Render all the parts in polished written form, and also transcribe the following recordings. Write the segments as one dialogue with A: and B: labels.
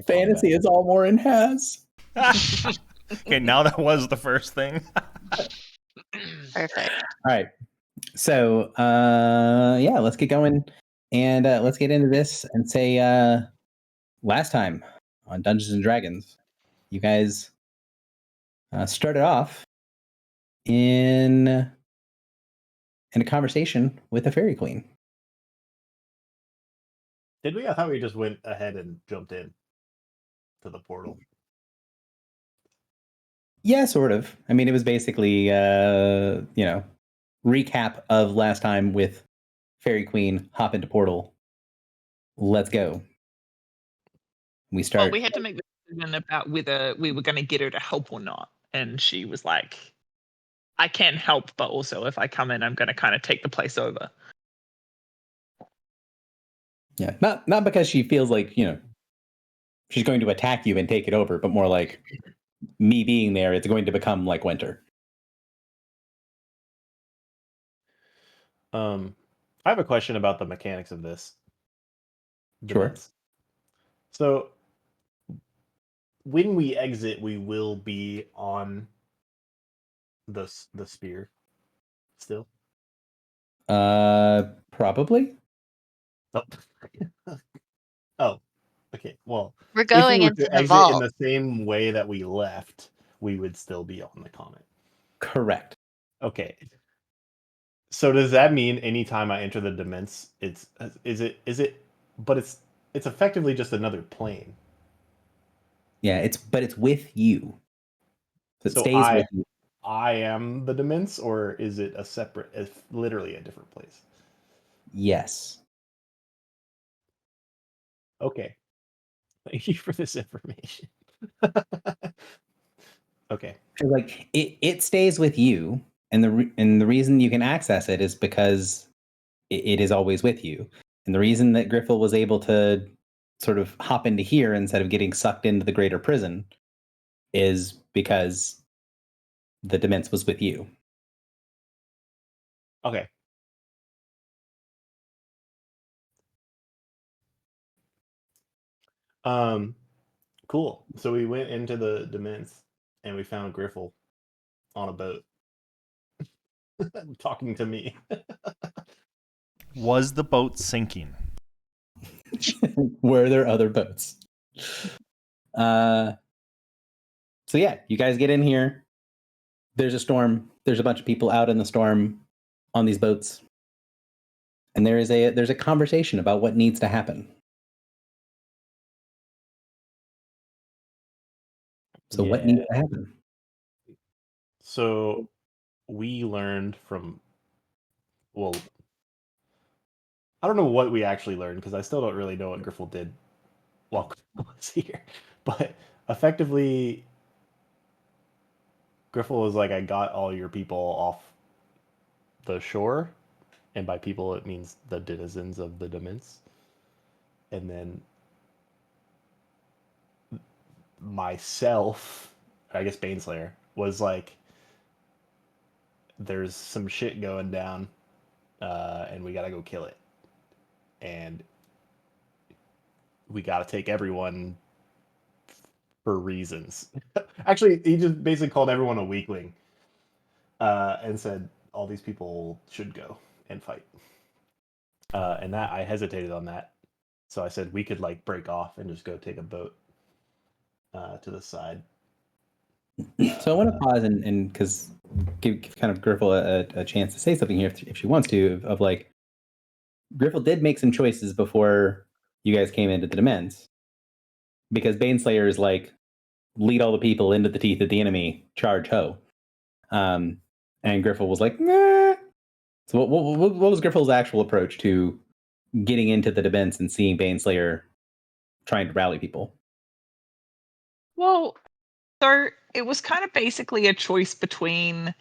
A: my
B: Fantasy
A: combat.
B: is all Morin has.
C: Okay, now that was the first thing.
D: Perfect.
B: All right. So, yeah, let's get going. And let's get into this and say last time on Dungeons and Dragons, you guys started off in a conversation with a fairy queen.
A: Did we? I thought we just went ahead and jumped in to the portal.
B: Yeah, sort of. I mean, it was basically, recap of last time with fairy queen, hop into portal. Let's go. We start.
E: Well, we had to make the decision about whether we were going to get her to help or not. And she was like, I can help, but also if I come in, I'm going to kind of take the place over.
B: Yeah, not because she feels like, she's going to attack you and take it over, but more like me being there, it's going to become like winter.
A: I have a question about the mechanics of this.
B: Sure.
A: Demons. So when we exit, we will be on the spear still.
B: Probably.
A: Oh. Oh, okay. Well,
D: We're
A: if we
D: going
A: were
D: into
A: to
D: the
A: exit
D: vault.
A: in the same way that we left, we would still be on the comet.
B: Correct.
A: Okay. So does that mean anytime I enter the Dements, but it's effectively just another plane.
B: Yeah, it's with you. It
A: So
B: stays with you.
A: I am the Dements, or is it literally a different place?
B: Yes.
A: Okay. Thank you for this information. Okay.
B: Like it stays with you, and the reason you can access it is because it is always with you. And the reason that Griffel was able to sort of hop into here instead of getting sucked into the greater prison is because the Dements was with you.
A: Okay. Cool. So we went into the Dements and we found Griffel on a boat talking to me.
C: Was the boat sinking?
B: Were there other boats? So yeah, you guys get in here. There's a storm. There's a bunch of people out in the storm on these boats. And there's a conversation about what needs to happen. So what needs to happen?
A: So we learned from, well, I don't know what we actually learned because I still don't really know what Griffel did while Griffel was here. But effectively, Griffel was like, I got all your people off the shore. And by people, it means the denizens of the Dements. And then myself, I guess Baneslayer, was like, there's some shit going down, and we gotta go kill it. And we gotta take everyone for reasons. Actually, he just basically called everyone a weakling, and said all these people should go and fight. And that I hesitated on that, so I said we could like break off and just go take a boat to the side.
B: So I want to pause and because give kind of Griffel a chance to say something here if she wants to, of like, Griffel did make some choices before you guys came into the Dements, because Baneslayer is like, lead all the people into the teeth of the enemy, charge ho. And Griffel was like, nah. So what was Griffel's actual approach to getting into the Dements and seeing Baneslayer trying to rally people?
E: Well, so it was kind of basically a choice between,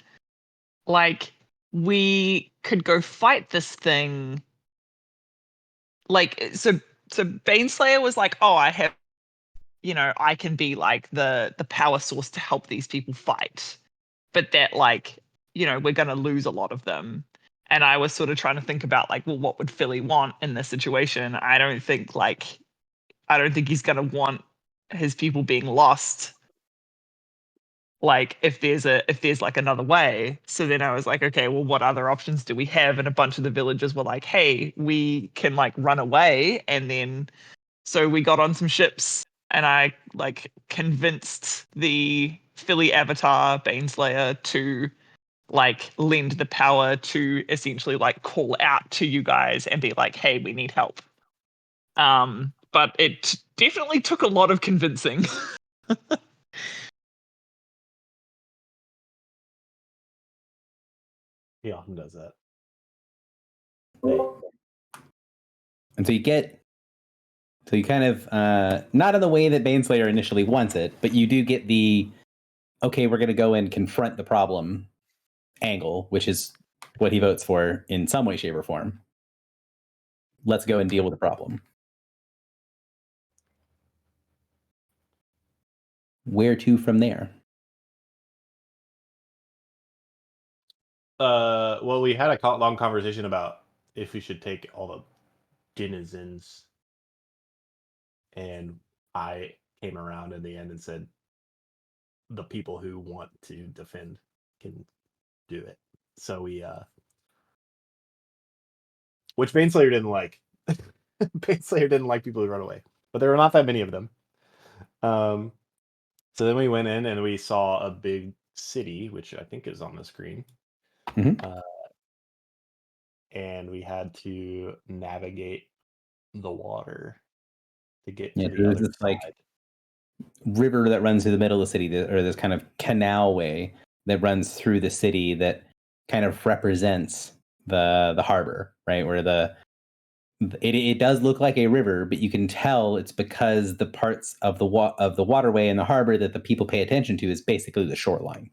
E: like, we could go fight this thing. Like, so Baneslayer was like, oh, I have, I can be like the power source to help these people fight. But that, like, we're going to lose a lot of them. And I was sort of trying to think about, like, well, what would Philly want in this situation? I don't think he's going to want his people being lost. Like if there's like another way. So then I was like, okay, well, what other options do we have? And a bunch of the villagers were like, hey, we can like run away. And then so we got on some ships and I like convinced the Philly Avatar Baneslayer to like lend the power to essentially like call out to you guys and be like, hey, we need help. But it definitely took a lot of convincing.
A: He often does that.
B: And so you kind of not in the way that Baneslayer initially wants it, but you do get the okay, we're going to go and confront the problem angle, which is what he votes for in some way, shape, or form. Let's go and deal with the problem. Where to from there?
A: Well, we had a long conversation about if we should take all the denizens, and I came around in the end and said the people who want to defend can do it. So we which Baneslayer didn't like. Baneslayer didn't like people who run away, but there were not that many of them. So then we went in and we saw a big city, which I think is on the screen.
B: Mhm.
A: And we had to navigate the water to get
B: Yeah,
A: to the
B: there's
A: other
B: this like
A: side.
B: river that runs through the middle of the city, or this kind of canal way that runs through the city that kind of represents the harbor, right? Where it does look like a river, but you can tell it's because the parts of the waterway and the harbor that the people pay attention to is basically the shoreline.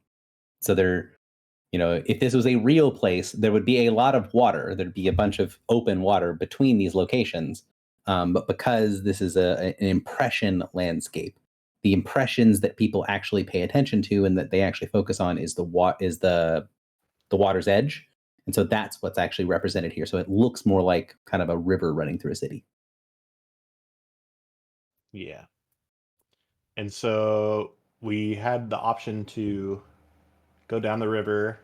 B: So they're, if this was a real place, there would be a lot of water. There'd be a bunch of open water between these locations. But because this is an impression landscape, the impressions that people actually pay attention to and that they actually focus on is the water's edge. And so that's what's actually represented here. So it looks more like kind of a river running through a city.
A: Yeah. And so we had the option to go down the river,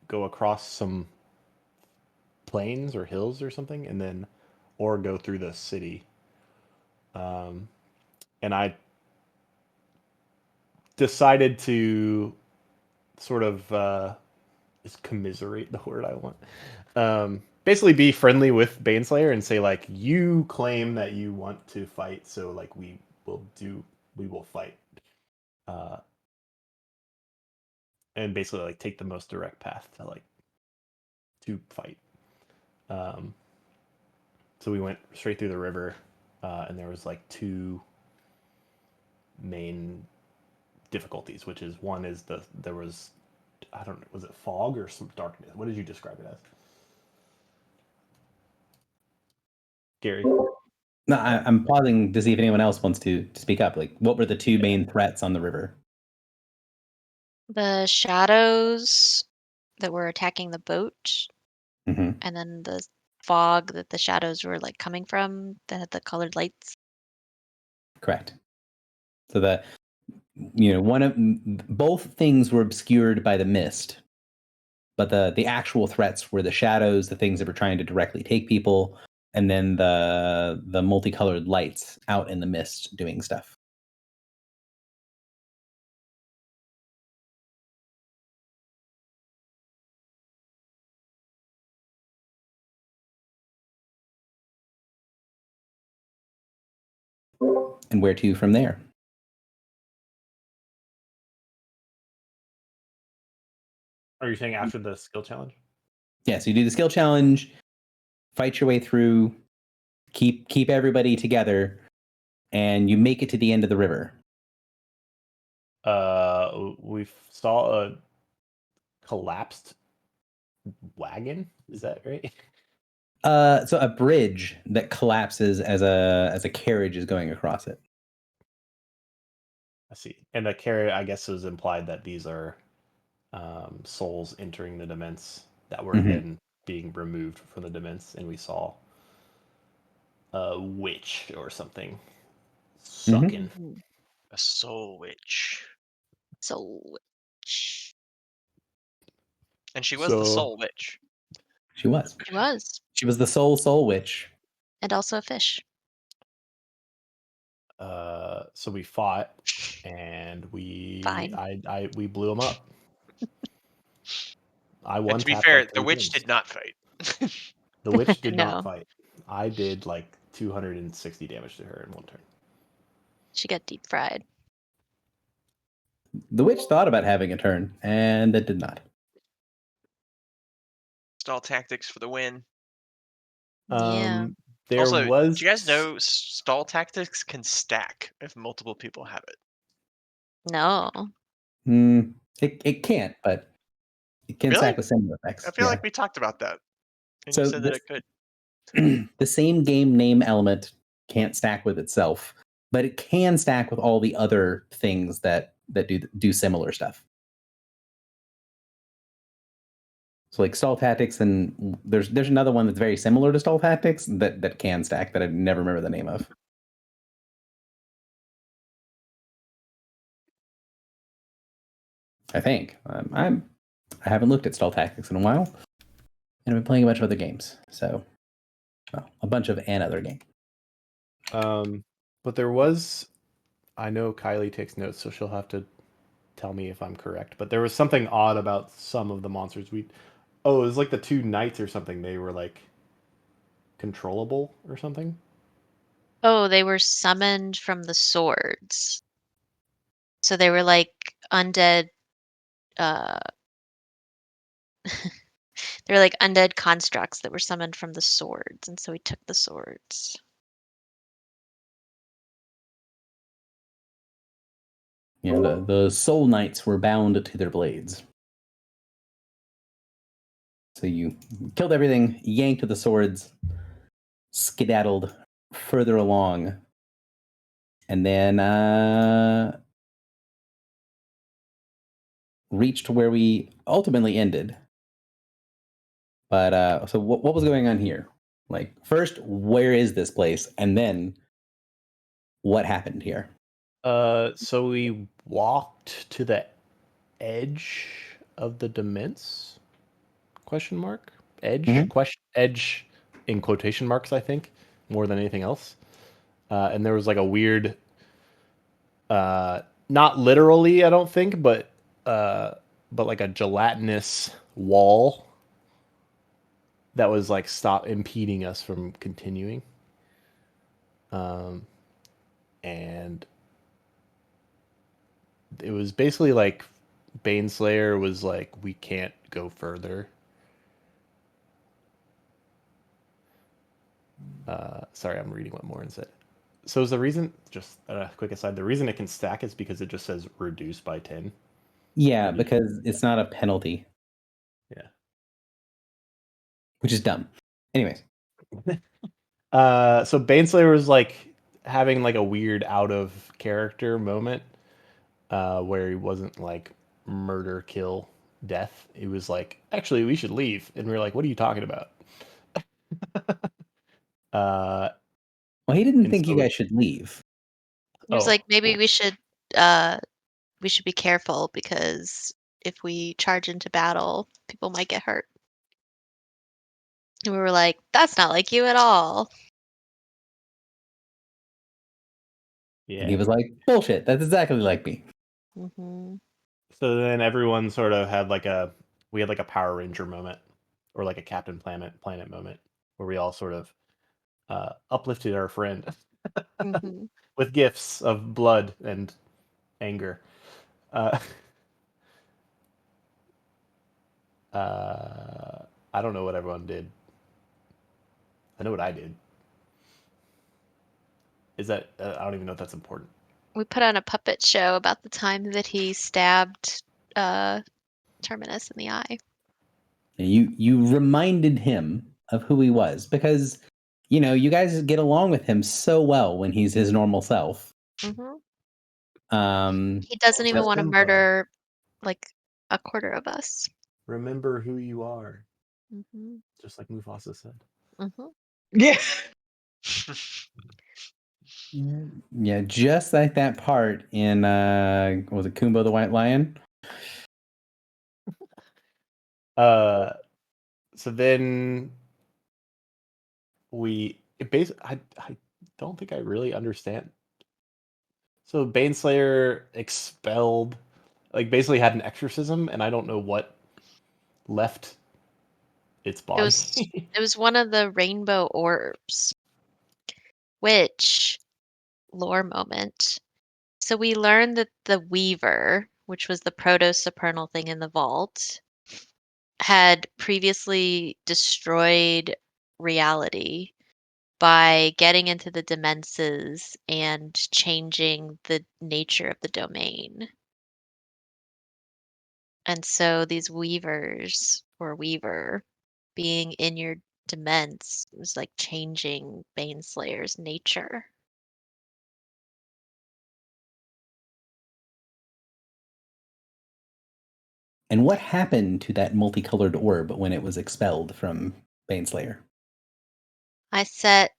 A: go across some plains or hills or something, and then or go through the city. And I decided to sort of is commiserate the word I want. Basically be friendly with Baneslayer and say like, you claim that you want to fight, so like we will fight. And basically like take the most direct path to fight. So we went straight through the river, and there was like two main difficulties, which is one is there was, I don't know, was it fog or some darkness? What did you describe it as? Gary?
B: No, I'm pausing to see if anyone else wants to speak up. Like, what were the two main threats on the river?
D: The shadows that were attacking the boat,
B: Mm-hmm.
D: and then the fog that the shadows were like coming from that had the colored lights.
B: Correct. So both things were obscured by the mist, but the actual threats were the shadows, the things that were trying to directly take people, and then the multicolored lights out in the mist doing stuff. And where to from there?
A: Are you saying after the skill challenge?
B: Yeah, so you do the skill challenge, fight your way through, keep everybody together, and you make it to the end of the river.
A: We saw a collapsed wagon. Is that right?
B: So a bridge that collapses as a carriage is going across it.
A: I see. And the carrot, I guess, was implied that these are souls entering the dements that were then being removed from the dements, and we saw a witch or something Sucking.
F: A soul witch.
D: So
F: And she was the
A: So-
F: soul witch.
B: She was.
D: it was,
B: She was the soul witch.
D: and also a fish.
A: So we fought, and we
D: Fine.
A: we blew them up. I won.
F: And to be
A: tapped,
F: fair,
A: like,
F: the
A: 3
F: witch
A: things.
F: did not fight.
A: The witch did
D: No.
A: not fight. I did like 260 damage to her in one turn.
D: She got deep fried.
B: The witch thought about having a turn, and it did not.
F: Stall tactics for the win.
D: Yeah.
A: There
F: Also,
A: was.
F: do you guys know stall tactics can stack if multiple people have it?
D: No.
B: It can't, but it can
F: Really?
B: stack with similar effects.
F: I feel
B: Yeah.
F: like we talked about that. And
B: So
F: you said that
B: this-
F: it could.
B: The same game name element can't stack with itself, but it can stack with all the other things that do similar stuff. So like stall tactics, and there's another one that's very similar to stall tactics that can stack that I never remember the name of. I think I haven't looked at stall tactics in a while, and I've been playing a bunch of other games. So, well, a bunch of another game.
A: But there was. I know Kylie takes notes, so she'll have to tell me if I'm correct. But there was something odd about some of the monsters. Oh, it was like the 2 knights or something. They were like controllable or something.
D: Oh, they were summoned from the swords. So they were like undead. They were like undead constructs that were summoned from the swords, and so we took the swords.
B: You know, the soul knights were bound to their blades. So you killed everything, yanked the swords, skedaddled further along, and then reached where we ultimately ended. But so what was going on here? Like, first, where is this place? And then what happened here?
A: So we walked to the edge of the dements? Question mark? Edge?
B: Mhm.
A: Question edge in quotation marks, I think, more than anything else. And there was like a weird not literally, I don't think, but like a gelatinous wall that was like impeding us from continuing. And it was basically like Baneslayer was like, we can't go further. Sorry, I'm reading what Morin said. So is the reason, just a quick aside, the reason it can stack is because it just says reduce by 10.
B: Yeah, because it's not a penalty.
A: Yeah.
B: Which is dumb. Anyways.
A: So Baneslayer was like having like a weird out of character moment where he wasn't like murder, kill, death. He was like, actually, we should leave. And we were like, what are you talking about?
B: Well, he didn't
A: And
B: think you
A: so-
B: guys should leave.
D: It was
A: Oh,
D: like maybe
A: cool.
D: we should be careful because if we charge into battle, people might get hurt. And we were like, that's not like you at all.
A: Yeah.
B: And he was like, bullshit, that's exactly like me.
D: Hmm.
A: So then everyone sort of had we had like a Power Ranger moment or like a Captain Planet moment where we all sort of uplifted our friend
D: Hmm.
A: with gifts of blood and anger. I don't know what everyone did. I know what I did. Is that I don't even know if that's important.
D: We put on a puppet show about the time that he stabbed Terminus in the eye.
B: And you reminded him of who he was because, you know, you guys get along with him so well when he's his normal self.
D: Hmm.
B: Um,
D: He doesn't even
A: Well,
D: want to
A: Simba.
D: murder like a quarter of us.
A: Remember who you are,
D: Hmm.
A: just like Mufasa said.
D: Hmm.
E: Yeah.
B: Yeah, just like that part in was it Kumbo the White Lion?
A: So then I don't think I really understand. So Baneslayer expelled, like basically had an exorcism, and I don't know what left its body.
D: It was one of the rainbow orbs, which lore moment. So we learned that the Weaver, which was the proto-supernal thing in the vault, had previously destroyed reality by getting into the Demenses and changing the nature of the domain. And so these weavers or weaver being in your dements was like changing Baneslayer's nature.
B: And what happened to that multicolored orb when it was expelled from Baneslayer?
D: I set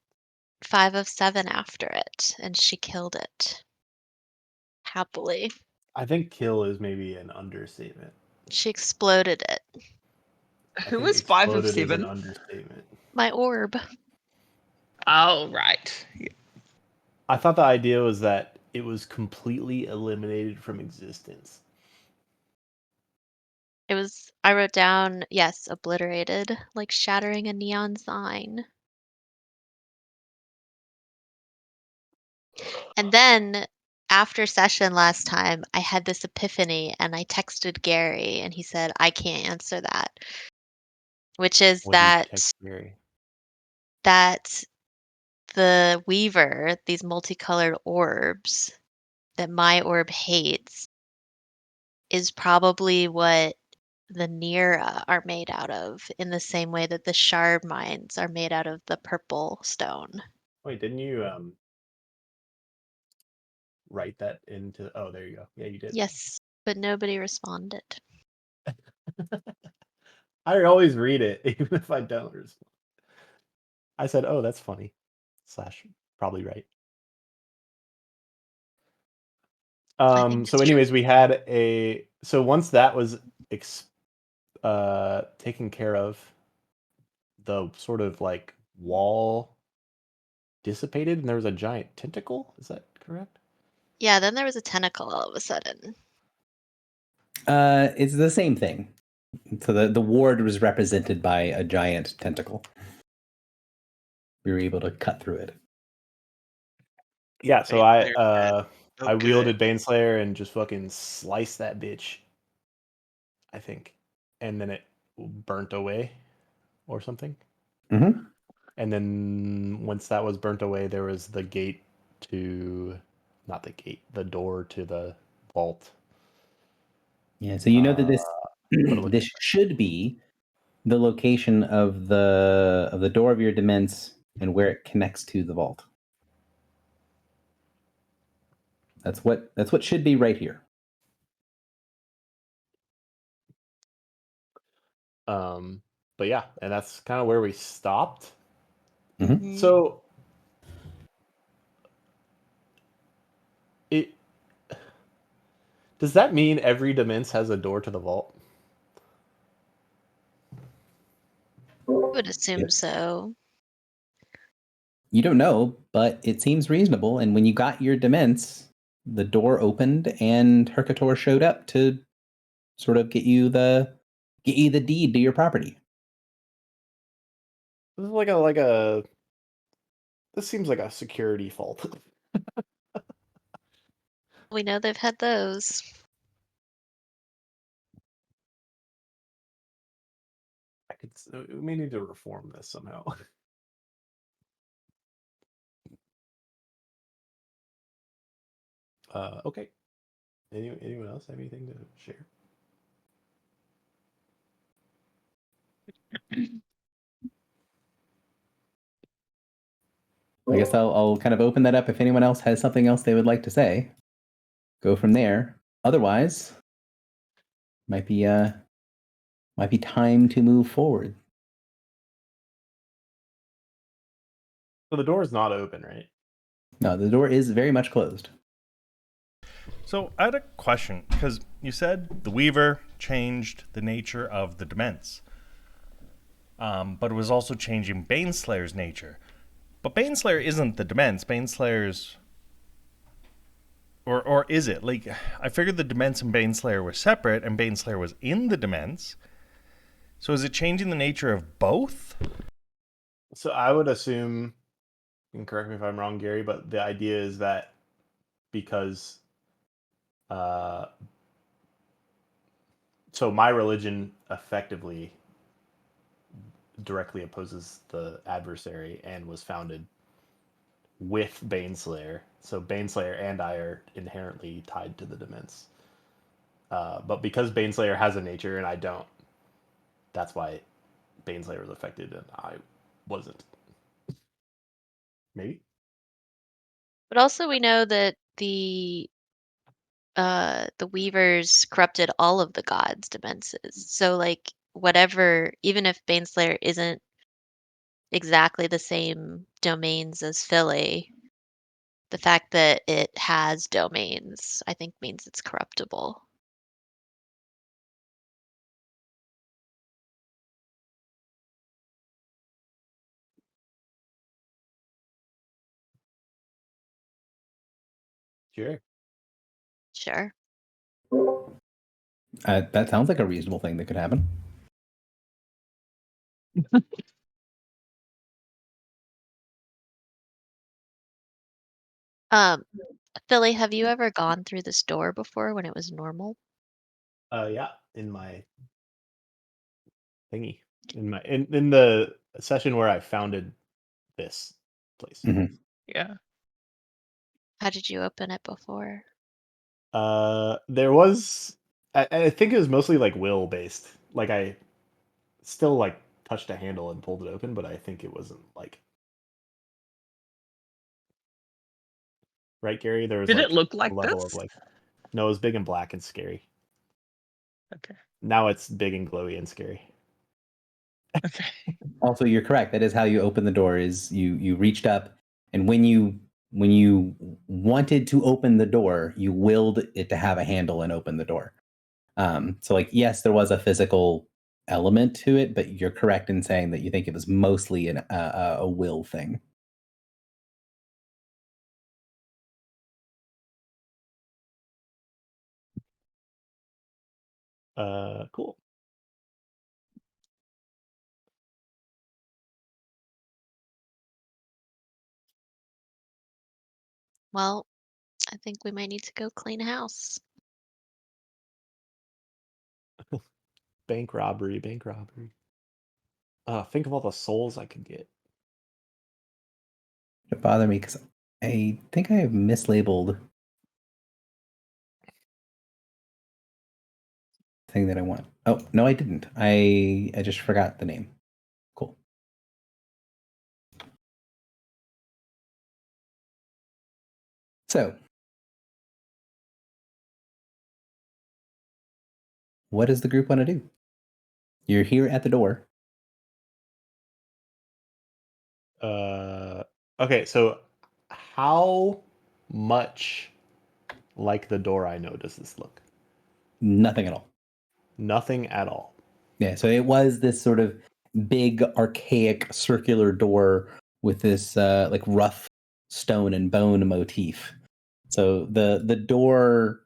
D: 5 of 7 after it, and she killed it. Happily.
A: I think kill is maybe an understatement.
D: She exploded it.
A: I
E: Who
A: think
E: was 5 of
A: exploded is an
E: 7?
A: understatement.
D: My orb.
E: Oh, right.
A: I thought the idea was that it was completely eliminated from existence.
D: It was, I wrote down, yes, obliterated, like shattering a neon sign. And then after session last time, I had this epiphany and I texted Gary and he said, I can't answer that. Which is
A: What do you
D: that
A: text Mary?
D: that the Weaver, these multicolored orbs that my orb hates, is probably what the Nira are made out of, in the same way that the shard mines are made out of the purple stone.
A: Wait, didn't you write that into? Oh, there you go. Yeah, you did.
D: Yes, but nobody responded.
A: I always read it, even if I don't respond. I said, "Oh, that's funny." / probably right.
D: I think
A: So
D: it's
A: anyways, we had so once that was taken care of, the sort of like wall dissipated and there was a giant tentacle. Is that correct?
D: Yeah, then there was a tentacle all of a sudden.
B: It's the same thing. So the ward was represented by a giant tentacle. We were able to cut through it.
A: Yeah, so
F: Baneslayer
A: I
F: Oh,
A: I
F: good.
A: wielded Baneslayer and just fucking sliced that bitch. I think, and then it burnt away, or something.
B: Mm-hmm.
A: And then once that was burnt away, there was the gate not the gate, the door to the vault.
B: Yeah, so you know that this
A: what it looks
B: this should be the location of the door of your dements and where it connects to the vault. That's what should be right here.
A: But yeah, and that's kind of where we stopped.
B: Mhm.
A: So it does that mean every demence has a door to the vault?
D: I would assume
B: Yes.
D: so.
B: You don't know, but it seems reasonable. And when you got your dements, the door opened and Hercator showed up to sort of get you the deed to your property.
A: This is like a this seems like a security fault.
D: We know they've had those.
A: We may need to reform this somehow. Okay. Anyone else have anything to share?
B: I guess I'll kind of open that up if anyone else has something else they would like to say. Go from there. Otherwise, might be time to move forward.
A: So the door's not open, right?
B: No, the door is very much closed.
C: So I had a question, because you said the Weaver changed the nature of the Dements, but it was also changing Baneslayer's nature. But Baneslayer isn't the Dements. Baneslayer's... Or is it? Like, I figured the Dements and Baneslayer were separate, and Baneslayer was in the Dements. So is it changing the nature of both?
A: So I would assume, and correct me if I'm wrong, Gary, but the idea is that because so my religion effectively directly opposes the adversary and was founded with Baneslayer. So Baneslayer and I are inherently tied to the Dements. But because Baneslayer has a nature and I don't, that's why Baneslayer was affected and I wasn't. Maybe?
D: But also we know that the Weavers corrupted all of the gods' dimenses. So like whatever, even if Baneslayer isn't exactly the same domains as Philly, the fact that it has domains, I think means it's corruptible.
A: Sure.
D: Sure.
B: That sounds like a reasonable thing that could happen.
D: Um, Philly, have you ever gone through this door before when it was normal?
A: Yeah, in my thingy. In the session where I founded this place.
B: Mhm.
E: Yeah.
D: How did you open it before?
A: There was I think it was mostly like will based. Like I still like touched a handle and pulled it open, but I think it wasn't like right, Gary. There was
E: Did
A: like
E: it look
A: a
E: like
A: level
E: this?
A: of like no, it was big and black and scary.
E: Okay.
A: Now it's big and glowy and scary.
E: Okay.
B: Also, you're correct. That is how you open the door. Is you reached up, and when you wanted to open the door, you willed it to have a handle and open the door. So, like, yes, there was a physical element to it, but you're correct in saying that you think it was mostly a will thing.
A: Cool.
D: Well, I think we might need to go clean house.
A: Bank robbery, bank robbery. Think of all the souls I could get.
B: It bothered me because I think I have mislabeled the thing that I want. Oh no, I didn't. I just forgot the name. Cool. So, what does the group want to do? You're here at the door.
A: Okay, so how much like the door I know does this look?
B: Nothing at all.
A: Nothing at all.
B: Yeah, so it was this sort of big, archaic, circular door with this like rough stone and bone motif. So the door,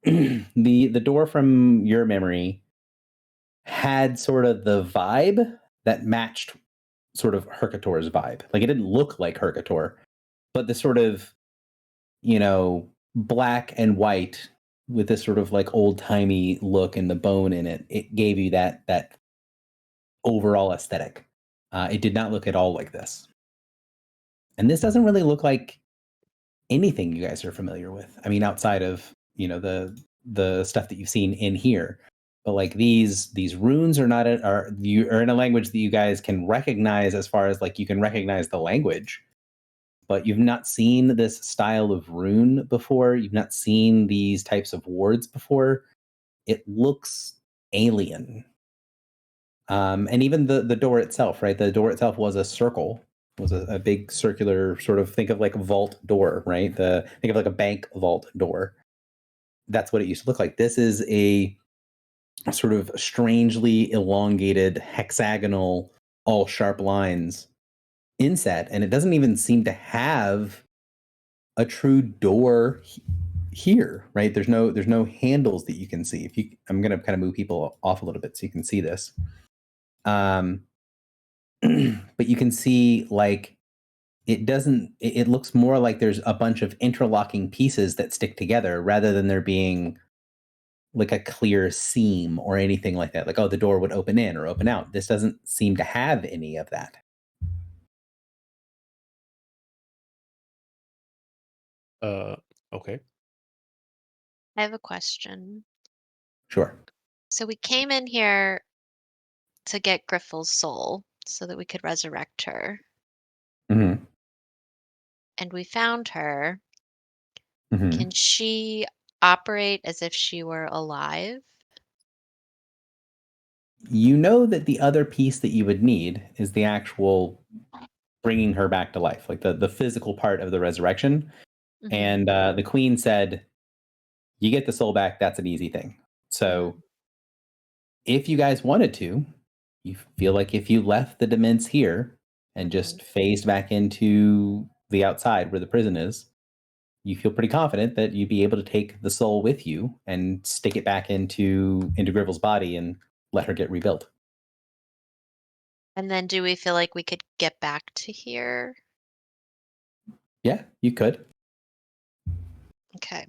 B: the door from your memory had sort of the vibe that matched sort of Hercator's vibe. Like it didn't look like Hercator, but the sort of, black and white with this sort of like old timey look and the bone in it, it gave you that overall aesthetic. It did not look at all like this, and this doesn't really look like anything you guys are familiar with. I mean, outside of the stuff that you've seen in here, but like these runes are not are you are in a language that you guys can recognize as far as like you can recognize the language. But you've not seen this style of rune before. You've not seen these types of words before. It looks alien. And even the door itself, right? The door itself was a circle, was a big circular sort of, think of like a vault door, right? Think of like a bank vault door. That's what it used to look like. This is a sort of strangely elongated hexagonal, all sharp lines inset, and it doesn't even seem to have a true door here, right? There's no handles that you can see. I'm gonna kind of move people off a little bit so you can see this. But you can see like it looks more like there's a bunch of interlocking pieces that stick together rather than there being like a clear seam or anything like that. Like, oh, the door would open in or open out. This doesn't seem to have any of that.
A: Okay.
D: I have a question.
B: Sure.
D: So we came in here to get Griffel's soul so that we could resurrect her,
B: hmm
D: and we found her.
B: hmm
D: Can she operate as if she were alive?
B: You know that the other piece that you would need is the actual bringing her back to life, like the physical part of the resurrection.
D: Mhm.
B: And the queen said, you get the soul back, that's an easy thing. So if you guys wanted to, you feel like if you left the dements here and just phased back into the outside where the prison is, you feel pretty confident that you'd be able to take the soul with you and stick it back into Gribel's body and let her get rebuilt.
D: And then do we feel like we could get back to here?
B: Yeah, you could.
D: Okay.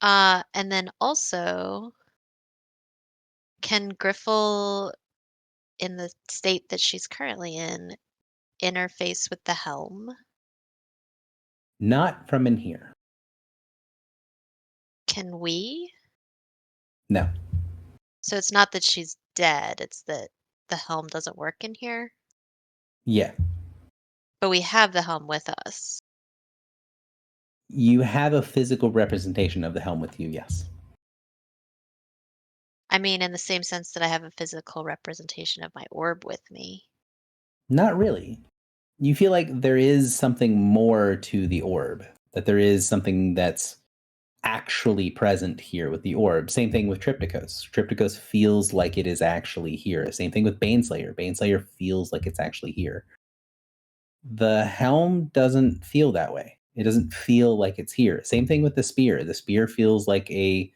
D: And then also, can Griffel, in the state that she's currently in, interface with the helm?
B: Not from in here.
D: Can we?
B: No.
D: So it's not that she's dead, it's that the helm doesn't work in here?
B: Yeah.
D: But we have the helm with us.
B: You have a physical representation of the helm with you, yes.
D: I mean, in the same sense that I have a physical representation of my orb with me.
B: Not really. You feel like there is something more to the orb, that there is something that's actually present here with the orb. Same thing with Triptychos. Triptychos feels like it is actually here. Same thing with Baneslayer. Baneslayer feels like it's actually here. The helm doesn't feel that way. It doesn't feel like it's here. Same thing with the spear. The spear feels like a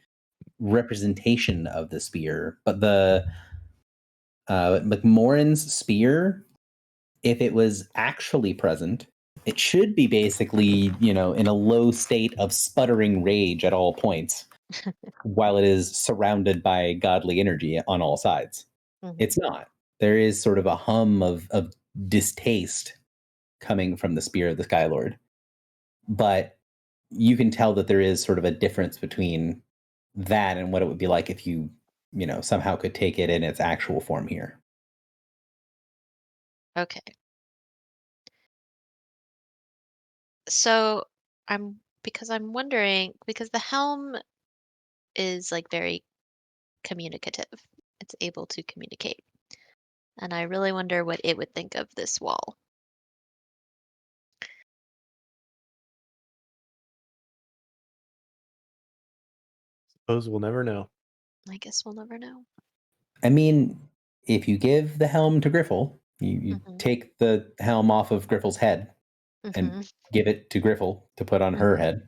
B: representation of the spear, but the McMoran's spear, if it was actually present, it should be basically, in a low state of sputtering rage at all points, while it is surrounded by godly energy on all sides.
D: Mhm.
B: It's not. There is sort of a hum of distaste coming from the spear of the Skylord. But you can tell that there is sort of a difference between that and what it would be like if you, somehow could take it in its actual form here.
D: Okay. So I'm wondering, because the helm is like very communicative. It's able to communicate. And I really wonder what it would think of this wall.
A: Suppose we'll never know.
D: I guess we'll never know.
B: I mean, if you give the helm to Griffel, you take the helm off of Griffel's head and give it to Griffel to put on her head.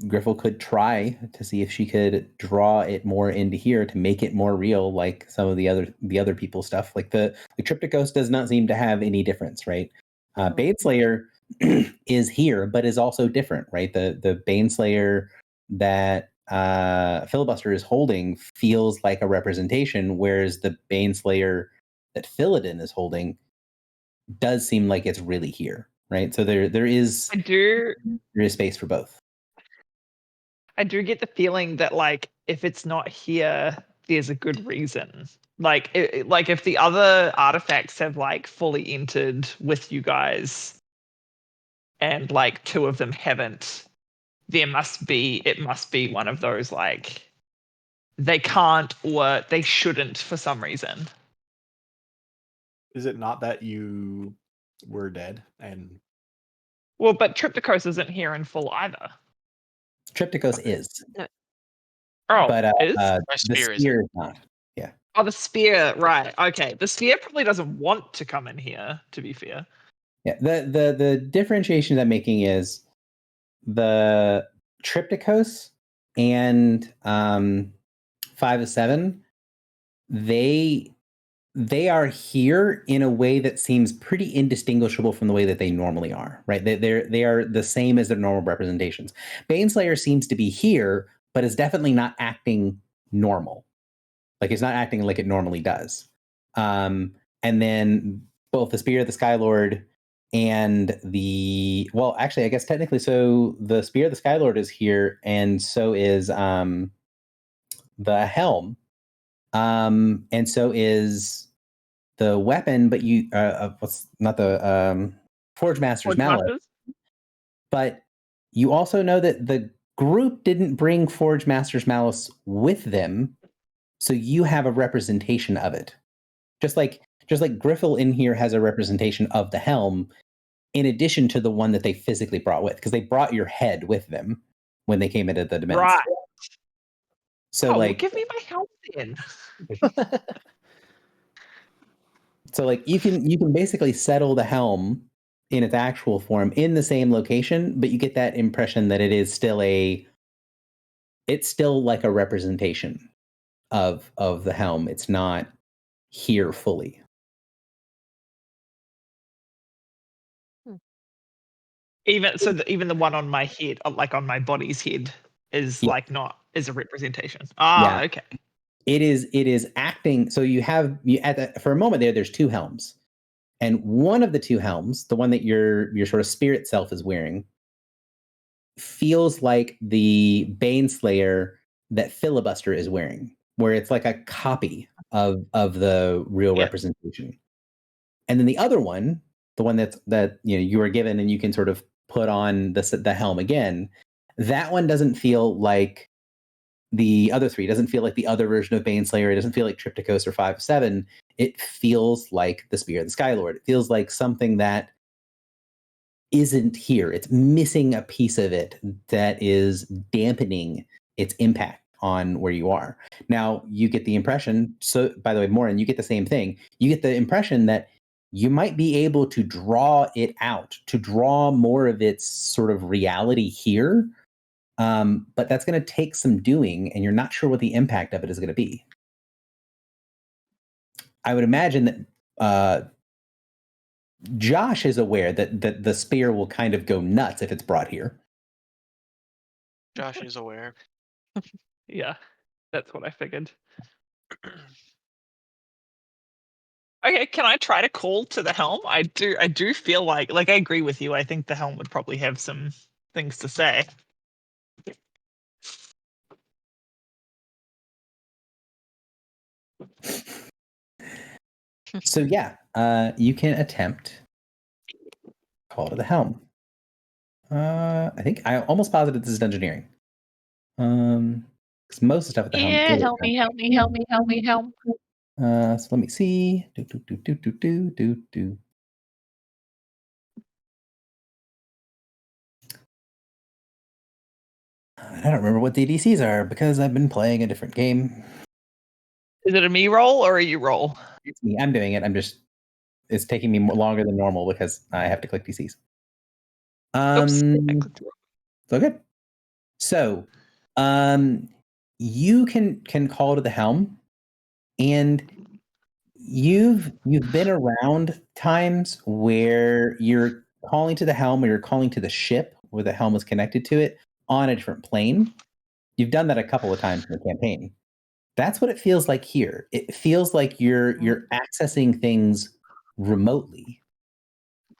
B: Griffel could try to see if she could draw it more into here to make it more real, like some of the other people's stuff. Like the Triptychos does not seem to have any difference, right? Baneslayer is here, but is also different, right? The Baneslayer that Filibuster is holding feels like a representation, whereas the Baneslayer that Philodin is holding does seem like it's really here, right? So there is space for both.
E: I do get the feeling that like if it's not here, there's a good reason. Like like if the other artifacts have like fully entered with you guys, and like two of them haven't, it must be one of those like they can't or they shouldn't for some reason.
A: Is it not that you were dead and
E: Well, but Triptychos isn't here in full either.
B: Triptychos is,
E: Oh,
B: but
E: is?
F: My
B: the
F: spear
B: spear is not.
E: Oh, the spear, right. Okay. The spear probably doesn't want to come in here, to be fair.
B: Yeah, the differentiation I'm making is the Triptychos and 5 of 7. They are here in a way that seems pretty indistinguishable from the way that they normally are, right? They are the same as their normal representations. Baneslayer seems to be here, but is definitely not acting normal. Like it's not acting like it normally does. And then both the Spear of the Skylord and actually, I guess technically, so the Spear of the Skylord is here, and so is the helm, and so is the weapon. But you, what's not the Forge Master's
E: Forge
B: Mallet.
E: Masters?
B: But you also know that the group didn't bring Forge Master's Malice with them, so you have a representation of it. Just like Griffle in here has a representation of the helm, in addition to the one that they physically brought with, because they brought your head with them when they came into the dimension.
E: Right.
B: So
E: well,
B: like,
E: give me my help then.
B: so like you can basically settle the helm in its actual form in the same location, but you get that impression that it's still like a representation of the helm. It's not here fully.
E: Even the one on my head, like on my body's head, is
B: Yeah.
E: like not is a representation. Ah,
B: Yeah.
E: okay.
B: It is acting. So for a moment there's two helms, and one of the two helms, the one that your sort of spirit self is wearing, feels like the Baneslayer that Filibuster is wearing, where it's like a copy of the real
E: Yeah.
B: representation. And then the other one, the one that you were given and you can sort of put on the helm again, that one doesn't feel like the other three. It doesn't feel like the other version of Baneslayer. It doesn't feel like Triptychos or 5 of 7. It feels like the Spear of the Skylord. It feels like something that isn't here. It's missing a piece of it that is dampening its impact on where you are. Now, you get the impression, so by the way, Morin, you get the same thing. You get the impression that you might be able to draw it out, to draw more of its sort of reality here. But that's going to take some doing, and you're not sure what the impact of it is going to be. I would imagine that Josh is aware that the spear will kind of go nuts if it's brought here.
F: Josh is aware.
E: Yeah, that's what I figured. Okay, can I try to call to the helm? I do feel like I agree with you. I think the helm would probably have some things to say.
B: So yeah, you can attempt call to the helm. I think I almost positive this is dungeoneering. Because most of the stuff at the helm.
G: Yeah, help me.
B: So let me see. Do. I don't remember what the DCs are because I've been playing a different game.
E: Is it a me roll or a you roll?
B: It's me. I'm doing it. It's taking me longer than normal because I have to click DCs.
E: Oops.
B: So good. So, you can call to the helm, and you've been around times where you're calling to the helm or you're calling to the ship where the helm is connected to it on a different plane. You've done that a couple of times in the campaign. That's what it feels like here. It feels like you're accessing things remotely.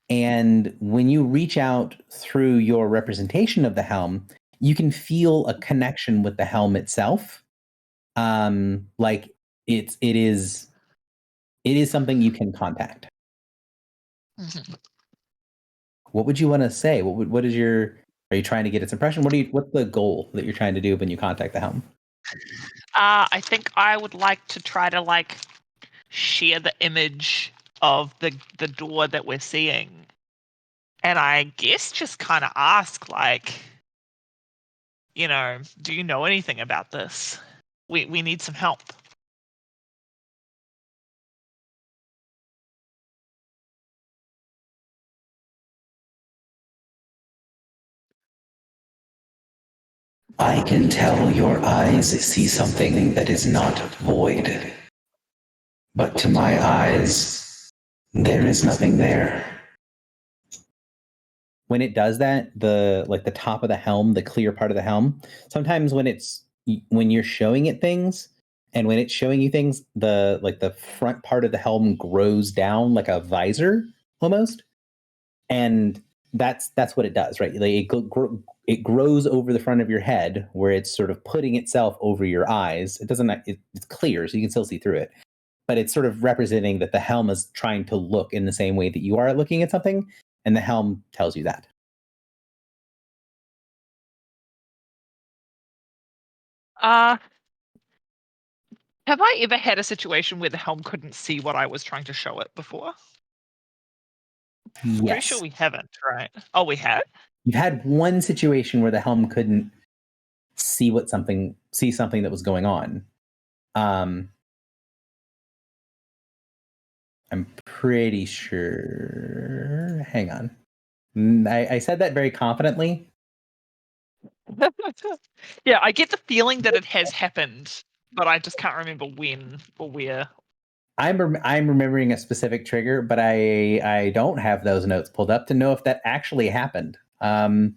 B: And when you reach out through your representation of the helm, you can feel a connection with the helm itself. Like it is something you can contact.
E: Mhm.
B: What would you want to say? Are you trying to get its impression? What's the goal that you're trying to do when you contact the helm?
E: I think I would like to try to share the image of the door that we're seeing. And I guess just kind of ask, like, you know, do you know anything about this? We need some help.
G: I can tell your eyes see something that is not void. But to my eyes, there is nothing there.
B: When it does that, the top of the helm, the clear part of the helm, sometimes when you're showing it things, and when it's showing you things, the front part of the helm grows down like a visor almost, and that's what it does, right? Like it grows over the front of your head, where it's sort of putting itself over your eyes. It doesn't. It's clear, so you can still see through it, but it's sort of representing that the helm is trying to look in the same way that you are looking at something, and the helm tells you that.
E: Have I ever had a situation where the helm couldn't see what I was trying to show it before? Pretty
B: Yes.
E: sure we haven't, right? Oh, we had?
B: You've had one situation where the helm couldn't see something that was going on. I'm pretty sure. Hang on. I said that very confidently.
E: Yeah, I get the feeling that it has happened, but I just can't remember when or where.
B: I'm remembering a specific trigger, but I don't have those notes pulled up to know if that actually happened.
E: I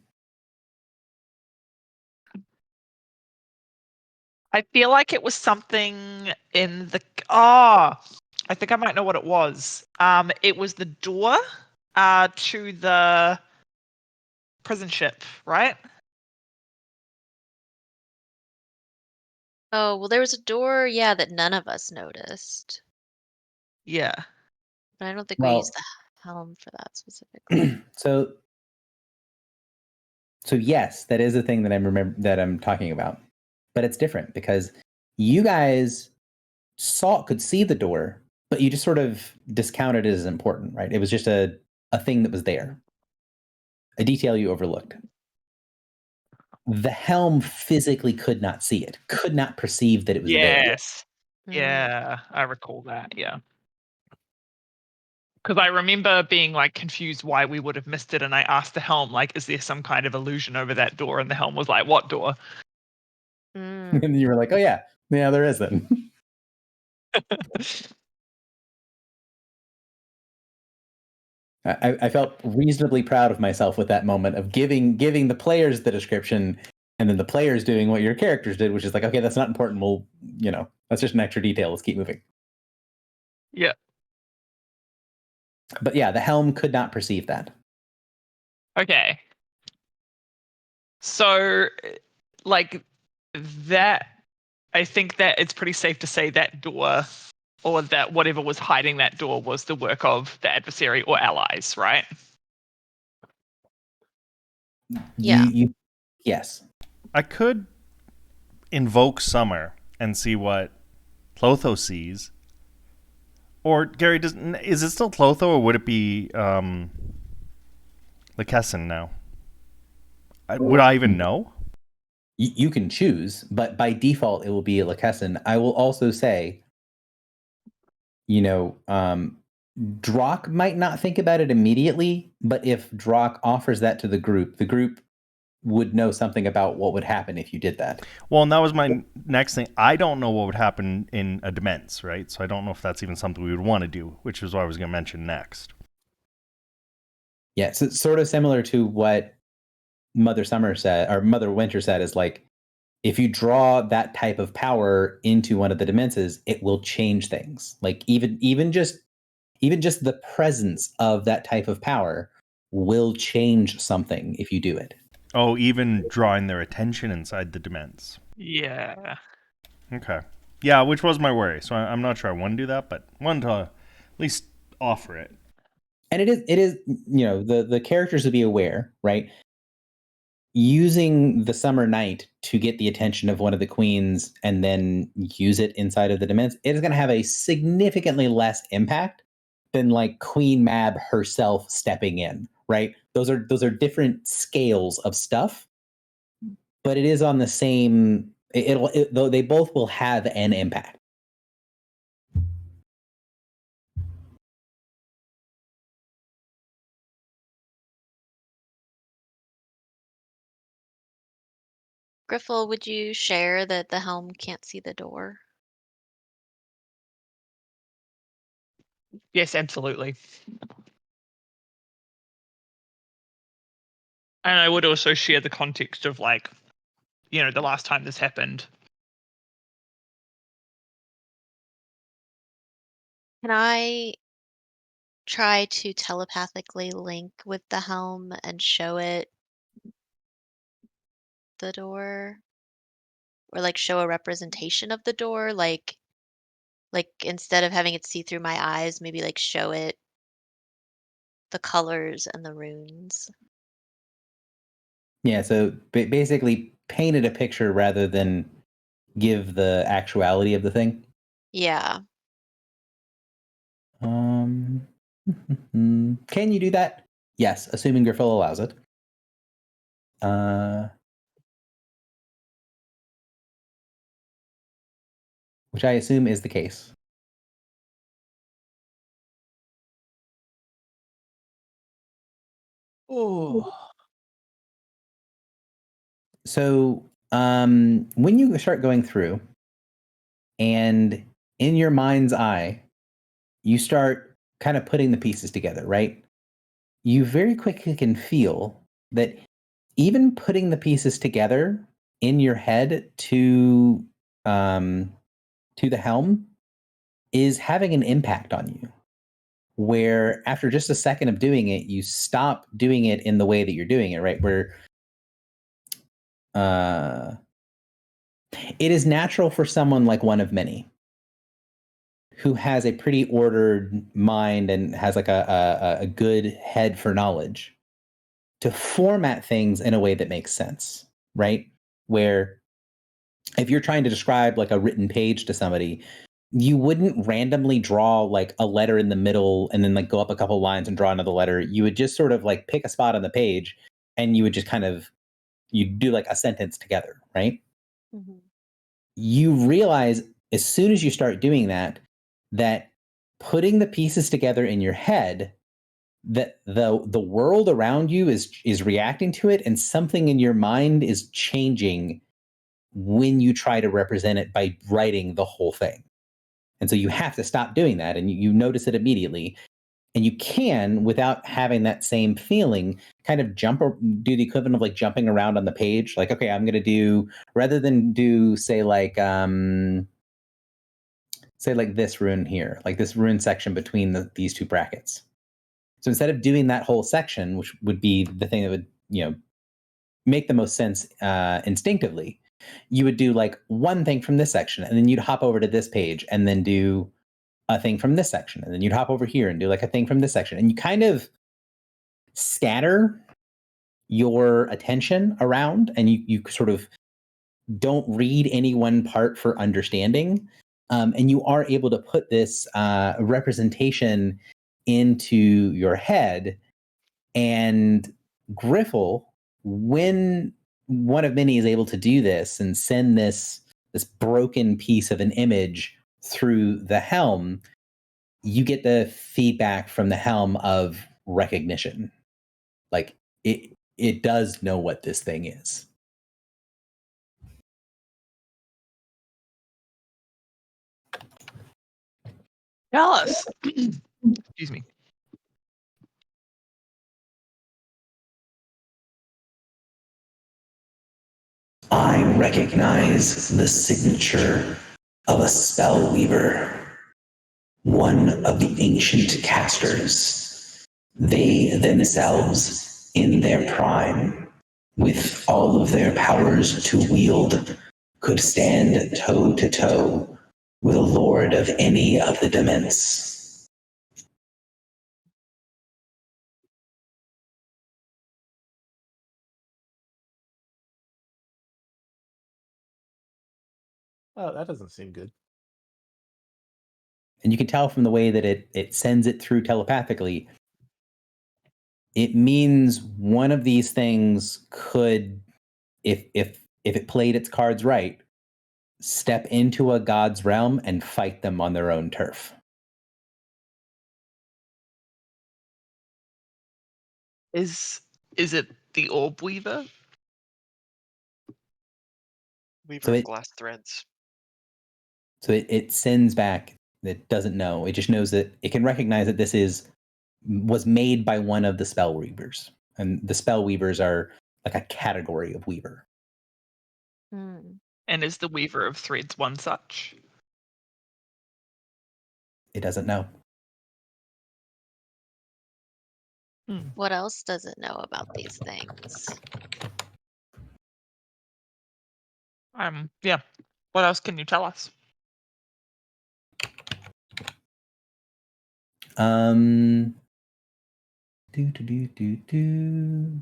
E: feel like it was something in the. Oh, I think I might know what it was. It was the door to the prison ship, right?
D: Oh, well, there was a door, yeah, that none of us noticed.
E: Yeah.
D: But I don't think we
B: Well-
D: used the helm for that specifically.
B: So yes, that is a thing that I'm talking about, but it's different because you guys could see the door, but you just sort of discounted it as important, right? It was just a thing that was there, a detail you overlooked. The helm physically could not see it, could not perceive that it was there.
E: Yes.
D: Mm.
E: Yeah, I recall that. Yeah. Because I remember being like confused why we would have missed it, and I asked the helm, like, "Is there some kind of illusion over that door?" And the helm was like, "What door?"
D: Mm.
B: And you were like, "Oh yeah, there isn't." I felt reasonably proud of myself with that moment of giving the players the description, and then the players doing what your characters did, which is like, okay, that's not important. We'll, that's just an extra detail. Let's keep moving.
E: Yeah.
B: But yeah, the helm could not perceive that.
E: Okay. So, like that, I think that it's pretty safe to say that door, or that whatever was hiding that door, was the work of the adversary or allies, right?
D: Yeah.
B: Yes.
C: I could invoke Summer and see what Clotho sees. Or Gary, is it still Clotho, or would it be Lakessen now? Would I even know?
B: You can choose, but by default, it will be Lakessen. I will also say, Drock might not think about it immediately, but if Drock offers that to the group would know something about what would happen if you did that.
C: Well, and that was my next thing. I don't know what would happen in a Demence, right? So I don't know if that's even something we would want to do, which is what I was going to mention next.
B: Yeah, so it's sort of similar to what Mother Summer said, or Mother Winter said, is like, if you draw that type of power into one of the Demences, it will change things. Like even just the presence of that type of power will change something if you do it.
C: Oh, even drawing their attention inside the Demence.
E: Yeah.
C: Okay. Yeah, which was my worry. So I'm not sure I want to do that, but wanted to at least offer it.
B: And it is the characters to be aware, right? Using the Summer Night to get the attention of one of the queens and then use it inside of the Demence, it is going to have a significantly less impact than like Queen Mab herself stepping in, right? Those are different scales of stuff, but it is on the same. Though they both will have an impact.
D: Griffle, would you share that the helm can't see the door?
E: Yes, absolutely. And I would also share the context of like, the last time this happened.
D: Can I try to telepathically link with the helm and show it the door? Or like show a representation of the door? Like instead of having it see through my eyes, maybe like show it the colors and the runes.
B: Yeah, so basically painted a picture rather than give the actuality of the thing.
D: Yeah.
B: Can you do that? Yes, assuming Griffel allows it. Which I assume is the case.
A: Oh.
B: So when you start going through, and in your mind's eye, you start kind of putting the pieces together, right? You very quickly can feel that even putting the pieces together in your head to the helm is having an impact on you. Where after just a second of doing it, you stop doing it in the way that you're doing it, right? Where it is natural for someone like one of many who has a pretty ordered mind and has like a good head for knowledge to format things in a way that makes sense, right? Where if you're trying to describe like a written page to somebody, you wouldn't randomly draw like a letter in the middle and then like go up a couple lines and draw another letter. You would just sort of like pick a spot on the page and you would just kind of you do like a sentence together, right?
D: Mm-hmm.
B: You realize as soon as you start doing that, that putting the pieces together in your head, that the world around you is reacting to it, and something in your mind is changing when you try to represent it by writing the whole thing. And so you have to stop doing that, and you notice it immediately. And you can, without having that same feeling, kind of jump or do the equivalent of like jumping around on the page. Like, okay, I'm going to do, rather than do, say like this rune here, like this rune section between these two brackets. So instead of doing that whole section, which would be the thing that would, make the most sense instinctively, you would do like one thing from this section, and then you'd hop over to this page and then do a thing from this section, and then you'd hop over here and do like a thing from this section, and you kind of scatter your attention around, and you sort of don't read any one part for understanding, and you are able to put this representation into your head. And Griffle, when one of many is able to do this and send this broken piece of an image through the helm, you get the feedback from the helm of recognition. Like it does know what this thing is.
E: Dallas. Excuse me.
G: I recognize the signature of a spellweaver, one of the ancient casters. They themselves, in their prime, with all of their powers to wield, could stand toe to toe with a lord of any of the dements.
A: Oh, that doesn't seem good.
B: and you can tell from the way that it sends it through telepathically, it means one of these things could, if it played its cards right, step into a god's realm and fight them on their own turf.
E: Is it the Orb Weaver?
F: Weaver
B: So
F: of
B: it-
F: glass threads.
B: So it sends back that doesn't know. It just knows that it can recognize that this was made by one of the spell weavers. And the spell weavers are like a category of weaver.
D: Hmm.
E: And is the Weaver of Threads one such?
B: It doesn't know.
D: What else does it know about these things?
E: Yeah. What else can you tell us?
B: Do.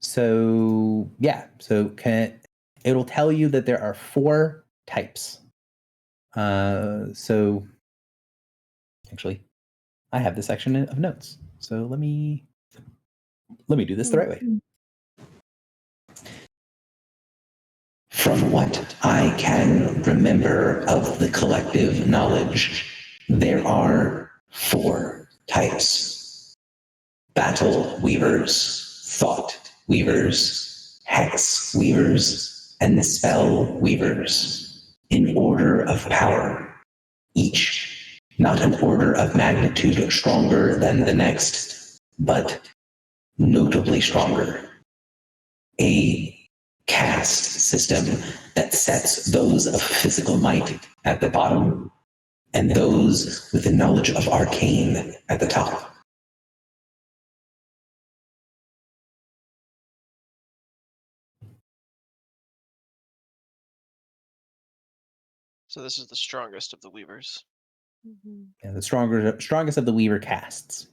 B: So yeah, it'll tell you that there are 4 types. So actually, I have this section of notes. So let me do this the right way.
G: From what I can remember of the collective knowledge, there are 4 types: battle weavers, thought weavers, hex weavers, and spell weavers, in order of power, each not an order of magnitude stronger than the next, but notably stronger. A caste system that sets those of physical might at the bottom and those with the knowledge of arcane at the top.
F: So this is the strongest of the weavers.
D: Mhm.
B: Yeah, the strongest of the weaver castes.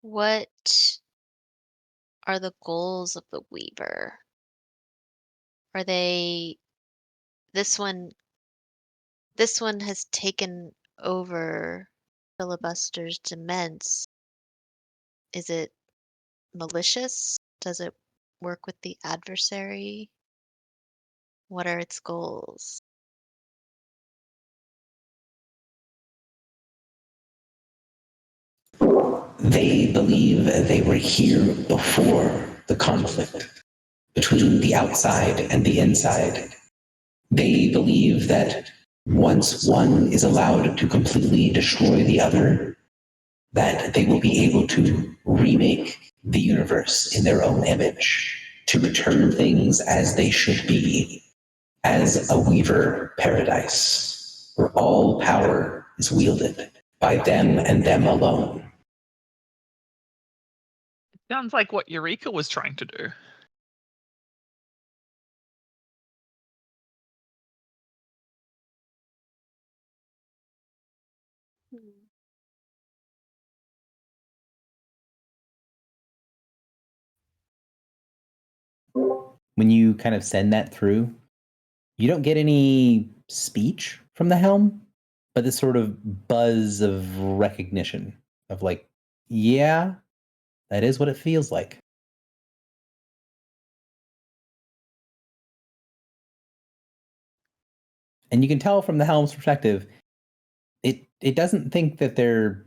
D: What are the goals of the Weaver? Are they this one has taken over Filibuster's Dements. Is it malicious? Does it work with the adversary? What are its goals?
G: They believe they were here before the conflict between the outside and the inside. They believe that once one is allowed to completely destroy the other, that they will be able to remake the universe in their own image, to return things as they should be, as a weaver paradise, where all power is wielded by them and them alone.
E: Sounds like what Eureka was trying to do.
B: When you kind of send that through, you don't get any speech from the helm, but this sort of buzz of recognition of like, yeah, that is what it feels like. And you can tell from the helm's perspective, it doesn't think that they're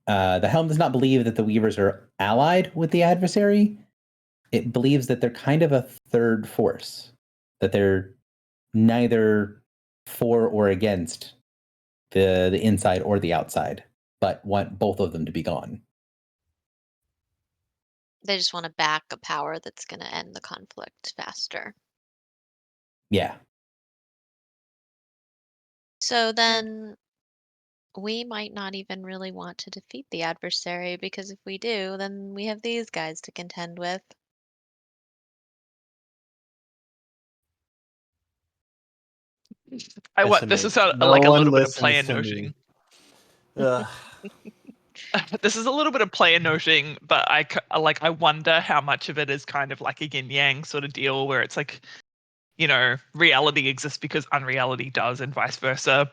B: the helm does not believe that the weavers are allied with the adversary. It believes that they're kind of a third force, that they're neither for or against the inside or the outside, but want both of them to be gone.
D: They just want to back a power that's going to end the conflict faster.
B: Yeah.
D: So then we might not even really want to defeat the adversary, because if we do, then we have these guys to contend with.
E: This is
A: Estimate.
E: like a little bit of player
A: listens to me.
E: noting.
A: Ugh.
E: this is a little bit of player noting, but I wonder how much of it is kind of like a yin yang sort of deal where it's like, you know, reality exists because unreality does, and vice versa.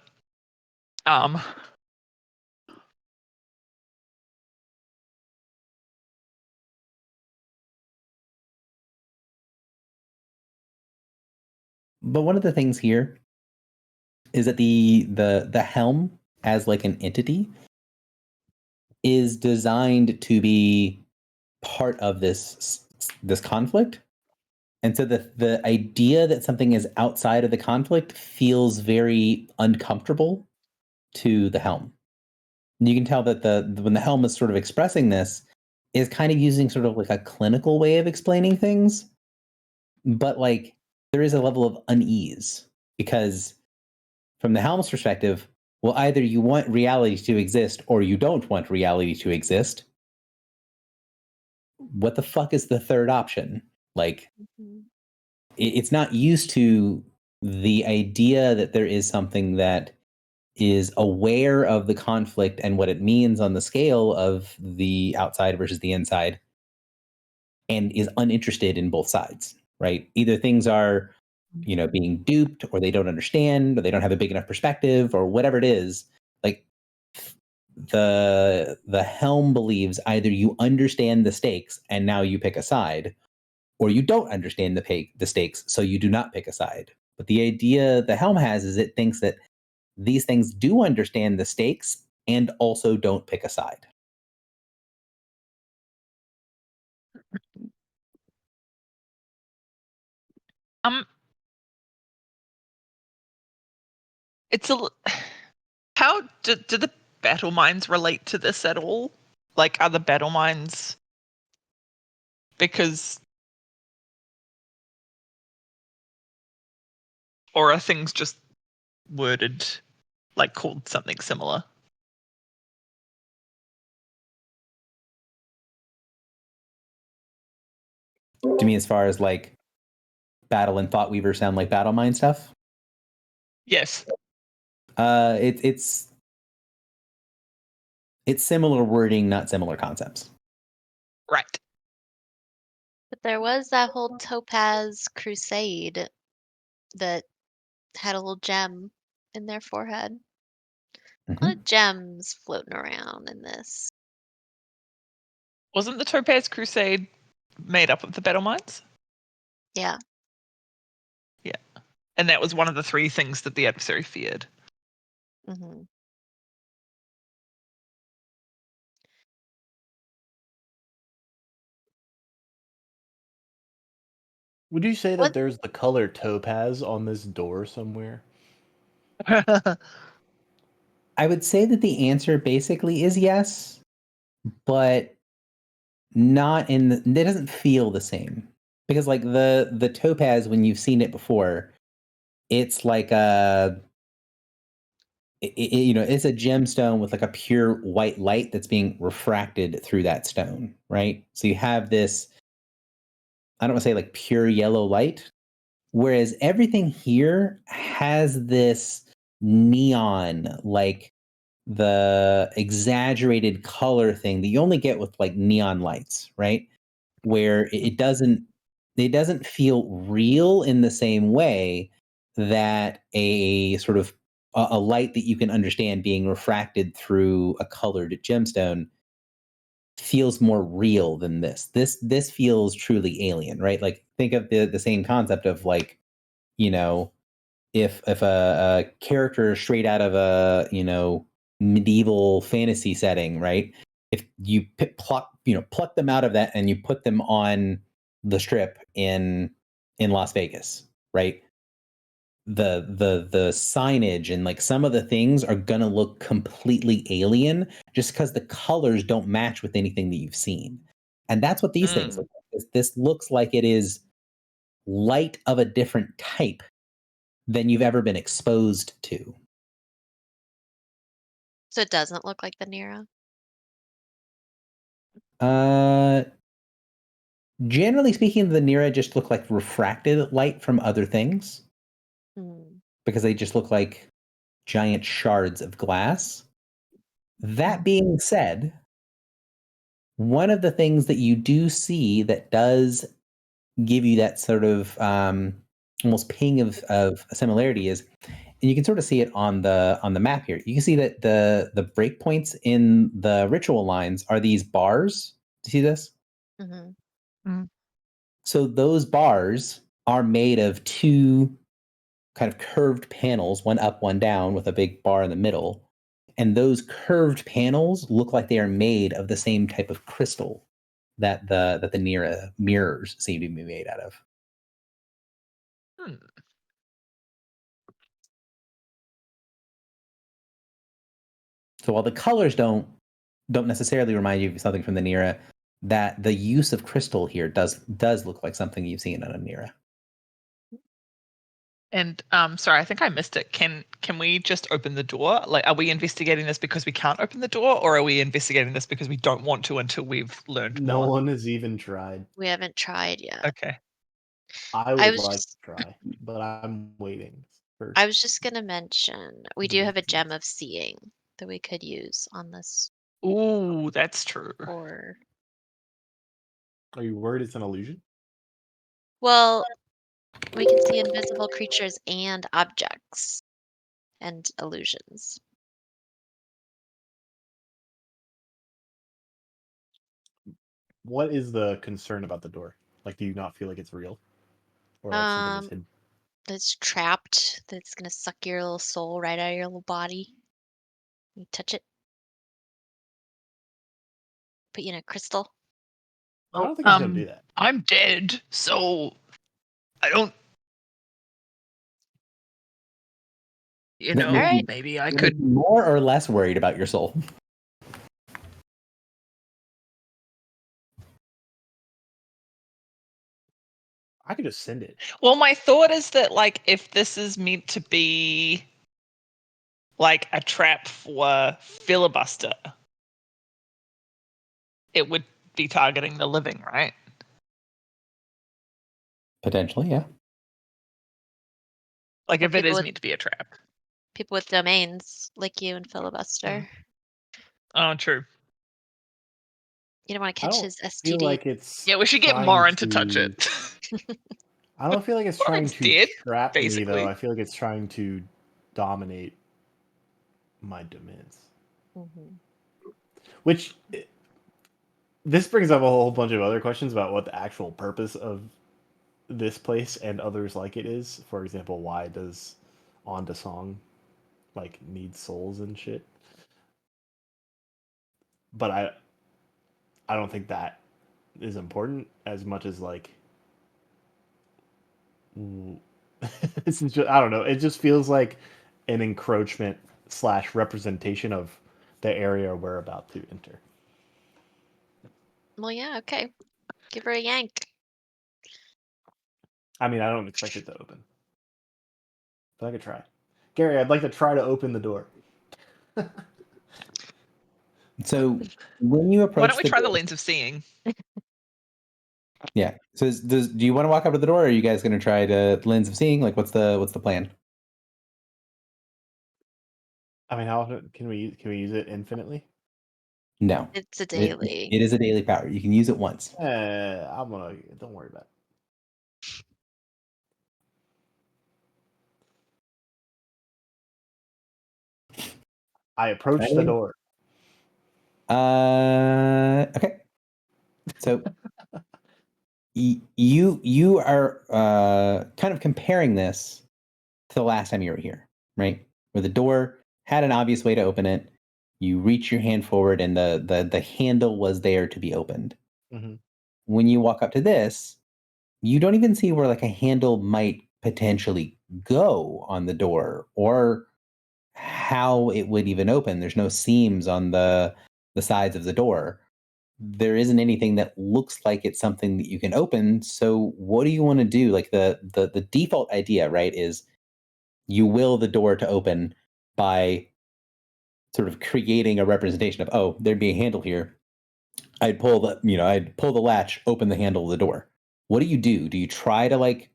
B: But one of the things here is that the helm as like an entity is designed to be part of this conflict. And so the idea that something is outside of the conflict feels very uncomfortable to the helm. And you can tell that when the helm is sort of expressing this, is kind of using sort of like a clinical way of explaining things. But like there is a level of unease because from the helm's perspective, well, either you want reality to exist or you don't want reality to exist. What the fuck is the third option? Like, it's not used to the idea that there is something that is aware of the conflict and what it means on the scale of the outside versus the inside and is uninterested in both sides, right? Either things are, you know, being duped or they don't understand or they don't have a big enough perspective or whatever it is. Like the helm believes either you understand the stakes and now you pick a side, or you don't understand the stakes, so you do not pick a side. But the idea the helm has is it thinks that these things do understand the stakes and also don't pick a side.
E: It's how do the battle mines relate to this at all? Like, are the battle mines, because, or are things just worded like called something similar?
B: To me, as far as like battle and Thoughtweaver sound like battle mine stuff?
E: Yes.
B: It's similar wording, not similar concepts.
E: Right.
D: But there was that whole Topaz Crusade that had a little gem in their forehead. A lot of gems floating around in this.
E: Wasn't the Topaz Crusade made up of the battle mines?
D: Yeah.
E: Yeah. And that was one of the three things that the adversary feared.
D: Mm-hmm.
A: Would you say that
D: What?
A: there's the color topaz on this door somewhere?
B: I would say that the answer basically is yes, but not in the, it doesn't feel the same. Because like the topaz, when you've seen it before, it's like you know, it's a gemstone with like a pure white light that's being refracted through that stone, right? So you have this, I don't want to say like pure yellow light, whereas everything here has this neon, like the exaggerated color thing that you only get with like neon lights, right? Where it doesn't feel real in the same way that a sort of a light that you can understand being refracted through a colored gemstone feels more real than this. This feels truly alien, right? Like think of the same concept of like, you know, if a character straight out of a, you know, medieval fantasy setting, right? If you pluck them out of that and you put them on the strip in Las Vegas, right? The signage and like some of the things are gonna look completely alien just because the colors don't match with anything that you've seen. And that's what these things look like. This looks like it is light of a different type than you've ever been exposed to.
D: So it doesn't look like the Nira?
B: Generally speaking, the Nira just look like refracted light from other things because they just look like giant shards of glass. That being said, One of the things that you do see that does give you that sort of almost ping of similarity is, and you can sort of see it on the map here. You can see that the breakpoints in the ritual lines are these bars. Do you see this?
D: Hmm.
B: So those bars are made of two kind of curved panels, one up, one down, with a big bar in the middle. And those curved panels look like they are made of the same type of crystal that the Nira mirrors seem to be made out of.
E: Hmm.
B: So while the colors don't necessarily remind you of something from the Nira, that the use of crystal here does look like something you've seen on a Nira.
E: And sorry, I think I missed it. Can we just open the door? Like, are we investigating this because we can't open the door, or are we investigating this because we don't want to until we've learned
A: No
E: more?
A: one has even tried.
D: We haven't tried yet.
E: Okay.
A: I
D: I
A: would
D: was
A: like
D: just
A: to try, but I'm waiting for.
D: I was just gonna mention we do have a
A: Reasons.
D: gem of seeing that we could use on this
E: Ooh, that's true.
D: or
A: Are you worried it's an illusion?
D: well, we can see invisible creatures and objects and illusions.
A: What is the concern about the door? Like, do you not feel like it's real, or like something is hidden?
D: That's trapped, that's gonna suck your little soul right out of your little body. You touch it. Put you in a crystal.
A: I don't think it's gonna do that.
E: I'm dead, so I don't. You know,
D: Alright.
E: maybe I
B: You're
E: could.
B: more or less worried about your soul.
A: I could just send it.
E: Well, my thought is that, like, if this is meant to be like a trap for filibuster, it would be targeting the living, right?
B: Potentially, yeah.
E: Like,
D: Or
E: if it
D: people
E: is
D: with
E: meant to be a trap.
D: people with domains like you and filibuster.
E: Oh, true.
D: You don't want to
A: I
D: catch
A: don't
D: his
A: feel
D: STD.
A: like it's.
E: Yeah, we should get
A: trying
E: Morin to touch it.
A: I don't feel like it's trying
E: Morin's
A: to
E: dead,
A: trap me
E: basically.
A: though. I feel like it's trying to dominate my domains.
D: Mhm.
A: Which this brings up a whole bunch of other questions about what the actual purpose of this place and others like it is. For example, why does On to Song like need souls and shit? But I don't think that is important as much as like it's just, I don't know. It just feels like an encroachment / representation of the area we're about to enter.
D: Well, yeah, okay. Give her a yank.
A: I mean, I don't expect it to open, but I could try. Gary, I'd like to try to open the door.
B: So when you approach
E: Why don't we try the
B: door,
E: lens of seeing?
B: yeah. So do you want to walk up to the door, or are you guys going to try to lens of seeing? Like, what's the plan?
A: I mean, how often can we use it infinitely?
B: No,
D: It's a
B: It-
D: daily.
B: it is a daily power. You can use it once.
A: I'm gonna. Don't worry about it. I approach the
B: Okay.
A: door.
B: Okay. So you are kind of comparing this to the last time you were here, right? Where the door had an obvious way to open it. You reach your hand forward, and the handle was there to be opened.
A: Mhm.
B: When you walk up to this, you don't even see where like a handle might potentially go on the door, or how it would even open. There's no seams on the sides of the door. There isn't anything that looks like it's something that you can open. So what do you want to do? Like the default idea, right, is you will the door to open by sort of creating a representation of, oh, there'd be a handle here. I'd pull the latch, open the handle of the door. What do? Do you try to like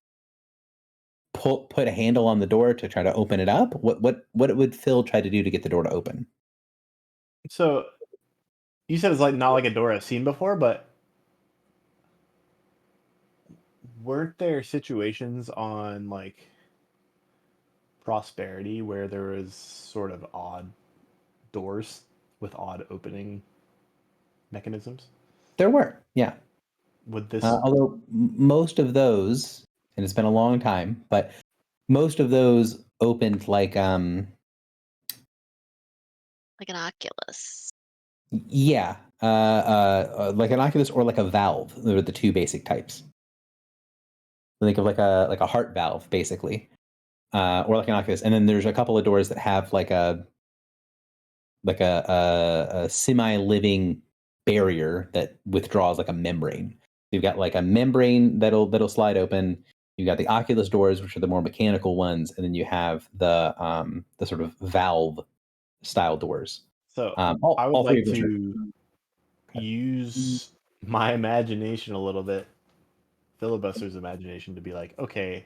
B: put a handle on the door to try to open it up? What would Phil try to do to get the door to open?
A: So You said it's like not like a door I've seen before, but weren't there situations on like Prosperity where there was sort of odd doors with odd opening mechanisms?
B: There were, yeah.
A: Would this
B: Although most of those, and it's been a long time, but most of those opened like
D: Like an Oculus.
B: yeah, like an Oculus or like a valve. Those are the two basic types. Think of like a heart valve, basically, or like an Oculus. And then there's a couple of doors that have like a semi-living barrier that withdraws like a membrane. You've got like a membrane that'll slide open. You've got the Oculus doors, which are the more mechanical ones, and then you have the sort of valve style doors.
A: so
B: All,
A: I would
B: all three
A: like
B: of which are
A: to use my imagination a little bit, filibuster's imagination, to be like, okay,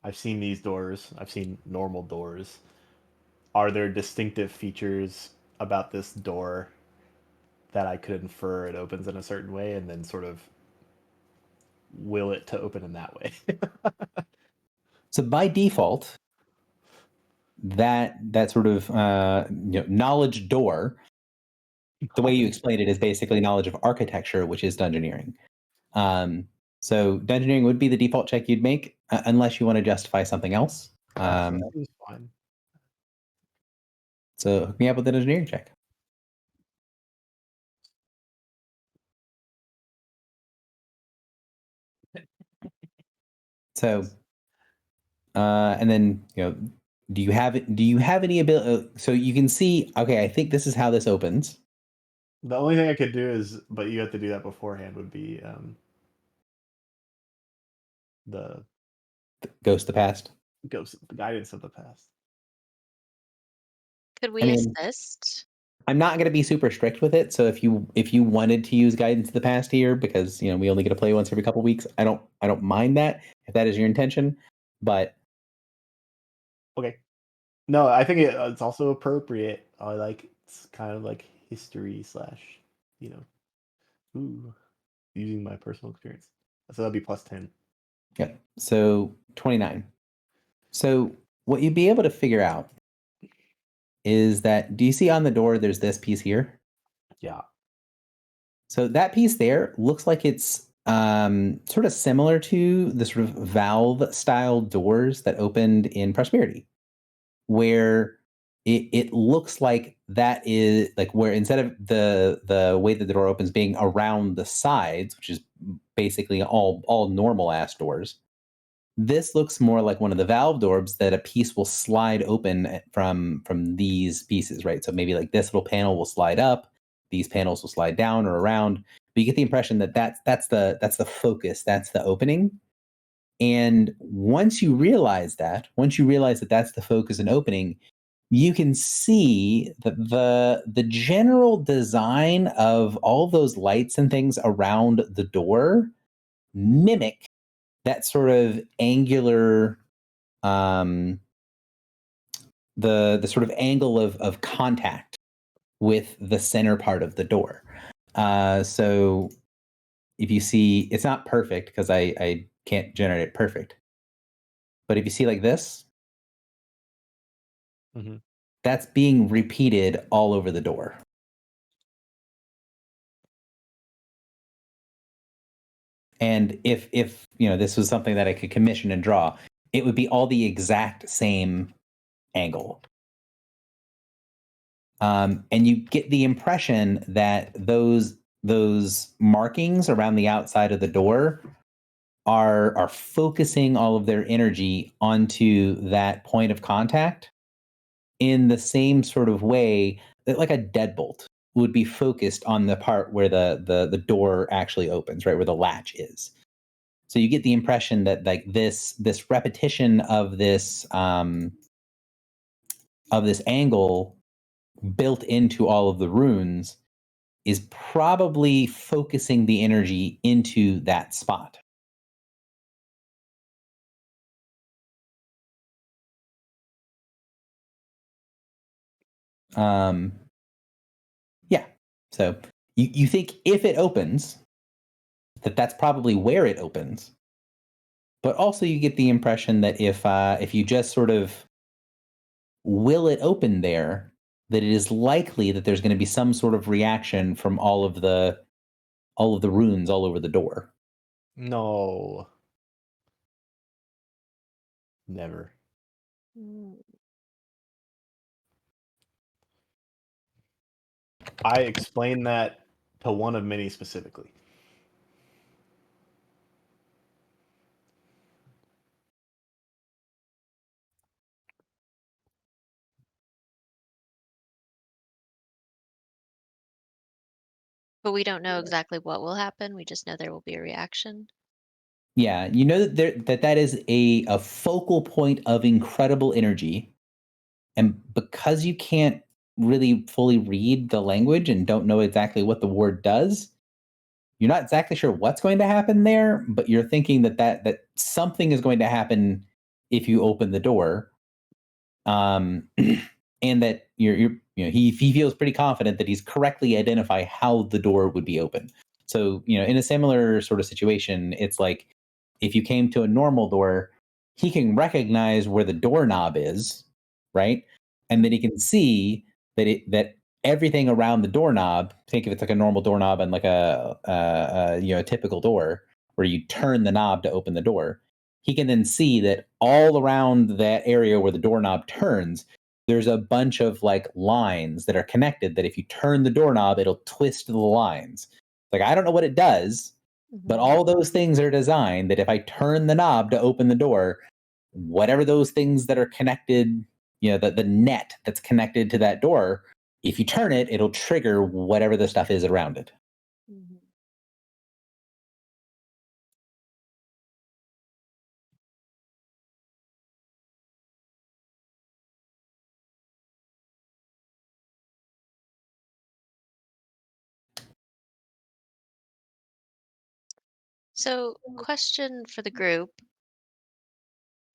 A: I've seen these doors, I've seen normal doors. Are there distinctive features about this door that I could infer it opens in a certain way and then sort of will it to open in that way?
B: So by default, that sort of knowledge door, the way you explain it is basically knowledge of architecture, which is dungeoneering. So dungeoneering would be the default check you'd make, unless you want to justify something else.
A: That seems fine.
B: So hook me up with an engineering check. So, and then do you have any ability? So you can see. Okay, I think this is how this opens.
A: The only thing I could do is, but you have to do that beforehand, would be the
B: Ghost the past.
A: the guidance of the past.
D: Could we
B: I mean,
D: assist?
B: I'm not going to be super strict with it. So if you wanted to use guidance of the past here, because we only get to play once every couple weeks, I don't mind that if that is your intention. But
A: Okay. No, I think it's also appropriate. I like it's kind of like history slash, you know, ooh, using my personal experience. So that'd be plus 10.
B: yeah, so 29. So what you'd be able to figure out is that, do you see on the door there's this piece here?
A: Yeah.
B: So that piece there looks like it's sort of similar to the sort of valve style doors that opened in Prosperity, where it looks like that is like where instead of the way that the door opens being around the sides, which is basically all normal ass doors, this looks more like one of the valve doors that a piece will slide open from these pieces, right? So maybe like this little panel will slide up, these panels will slide down or around. But you get the impression that that's the focus, that's the opening. And once you realize that that's the focus and opening, you can see that the general design of all those lights and things around the door mimic that sort of angular the sort of angle of contact with the center part of the door. So if you see, it's not perfect because I can't generate it perfect, but if you see like this,
A: Mm-hmm.
B: that's being repeated all over the door. And if this was something that I could commission and draw, it would be all the exact same angle. And you get the impression that those markings around the outside of the door are focusing all of their energy onto that point of contact in the same sort of way that like a deadbolt would be focused on the part where the door actually opens, right, where the latch is. So you get the impression that like this repetition of this angle built into all of the runes is probably focusing the energy into that spot. Yeah. So you think if it opens, that's probably where it opens. But also, you get the impression that if you just sort of will it open there, that it is likely that there's going to be some sort of reaction from all of the runes all over the door.
A: No. Never.
D: Mm.
A: I explained that to one of many specifically.
D: But we don't know exactly what will happen. We just know there will be a reaction.
B: Yeah, you know that is a focal point of incredible energy, and because you can't really fully read the language and don't know exactly what the word does, you're not exactly sure what's going to happen there, but you're thinking that something is going to happen if you open the door, and that he feels pretty confident that he's correctly identified how the door would be open. So in a similar sort of situation, it's like if you came to a normal door, he can recognize where the doorknob is, right? And then he can see that everything around the doorknob. Think if it's like a normal doorknob and like a typical door where you turn the knob to open the door. He can then see that all around that area where the doorknob turns, there's a bunch of like lines that are connected. That if you turn the doorknob, it'll twist the lines. Like I don't know what it does, but all those things are designed that if I turn the knob to open the door, whatever those things that are connected, the net that's connected to that door, if you turn it, it'll trigger whatever the stuff is around it.
D: Mhm. So, question for the group.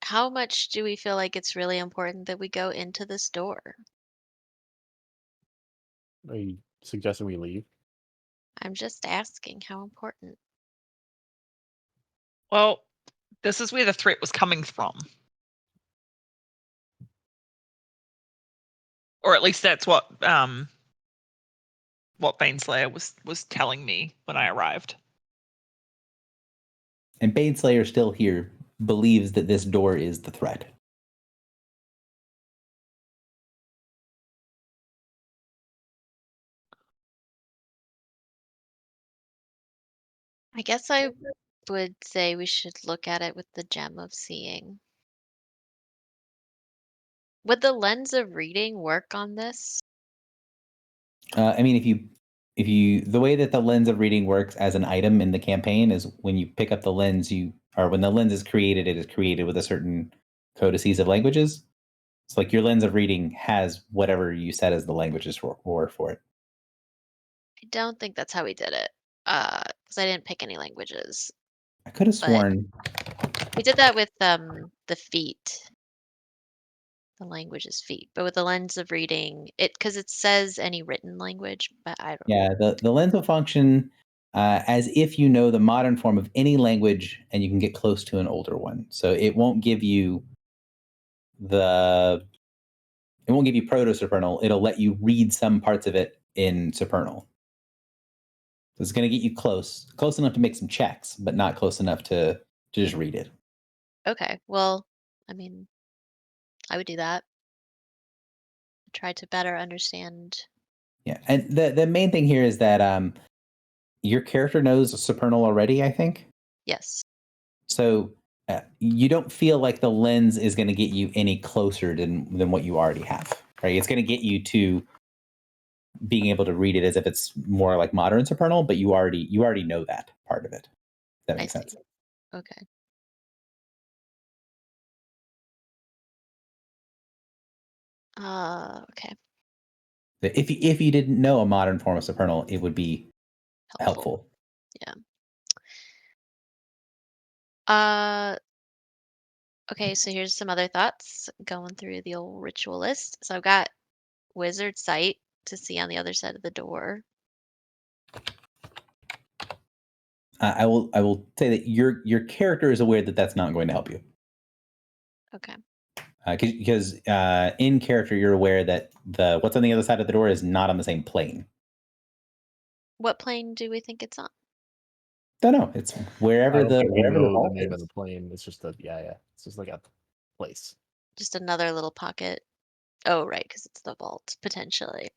D: How much do we feel like it's really important that we go into this door?
A: Are you suggesting we leave?
D: I'm just asking how important.
E: Well, this is where the threat was coming from. Or at least that's what Baneslayer was telling me when I arrived.
B: And Baneslayer still here believes that this door is the threat.
D: I guess I would say we should look at it with the gem of seeing. Would the lens of reading work on this?
B: I mean, if you the way that the lens of reading works as an item in the campaign is when you pick up the lens, when the lens is created, it is created with a certain codices of languages. So like your lens of reading has whatever you set as the languages for it.
D: I don't think that's how we did it. Because I didn't pick any languages.
B: I could have
D: But
B: sworn.
D: we did that with the feet. The language is feet. But with the lens of reading, because it says any written language, but I don't.
B: Yeah, the lens will function as if you know the modern form of any language and you can get close to an older one. So it won't give you proto-supernal. It'll let you read some parts of it in supernal. So it's going to get you close enough to make some checks, but not close enough to just read it.
D: Okay. Well, I mean, I would do that. Try to better understand.
B: Yeah, and the main thing here is that your character knows supernal already, I think.
D: Yes.
B: So you don't feel like the lens is going to get you any closer than what you already have, right? It's going to get you to being able to read it as if it's more like modern supernal, but you already know that part of it. That makes sense.
D: Okay. Okay.
B: If you didn't know a modern form of supernal, it would be helpful.
D: Yeah. Okay, so here's some other thoughts going through the old ritual list. So I've got wizard sight to see on the other side of the door.
B: I will say that your character is aware that that's not going to help you.
D: Okay.
B: Because in character, you're aware that the what's on the other side of the door is not on the same plane.
D: What plane do we think it's on?
B: Don't know. It's wherever
A: I don't
B: the
A: think we
B: wherever the
A: know the
B: vault
A: name of
B: is.
A: the plane. It's just it's just like a place.
D: Just another little pocket. Oh, right, because it's the vault, potentially.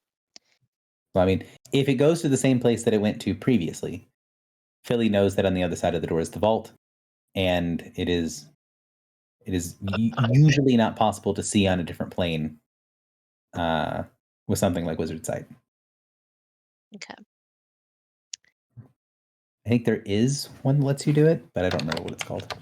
B: So, I mean, if it goes to the same place that it went to previously, Philly knows that on the other side of the door is the vault, and it is usually not possible to see on a different plane with something like Wizard Sight.
D: Okay.
B: I think there is one that lets you do it, but I don't remember what it's called.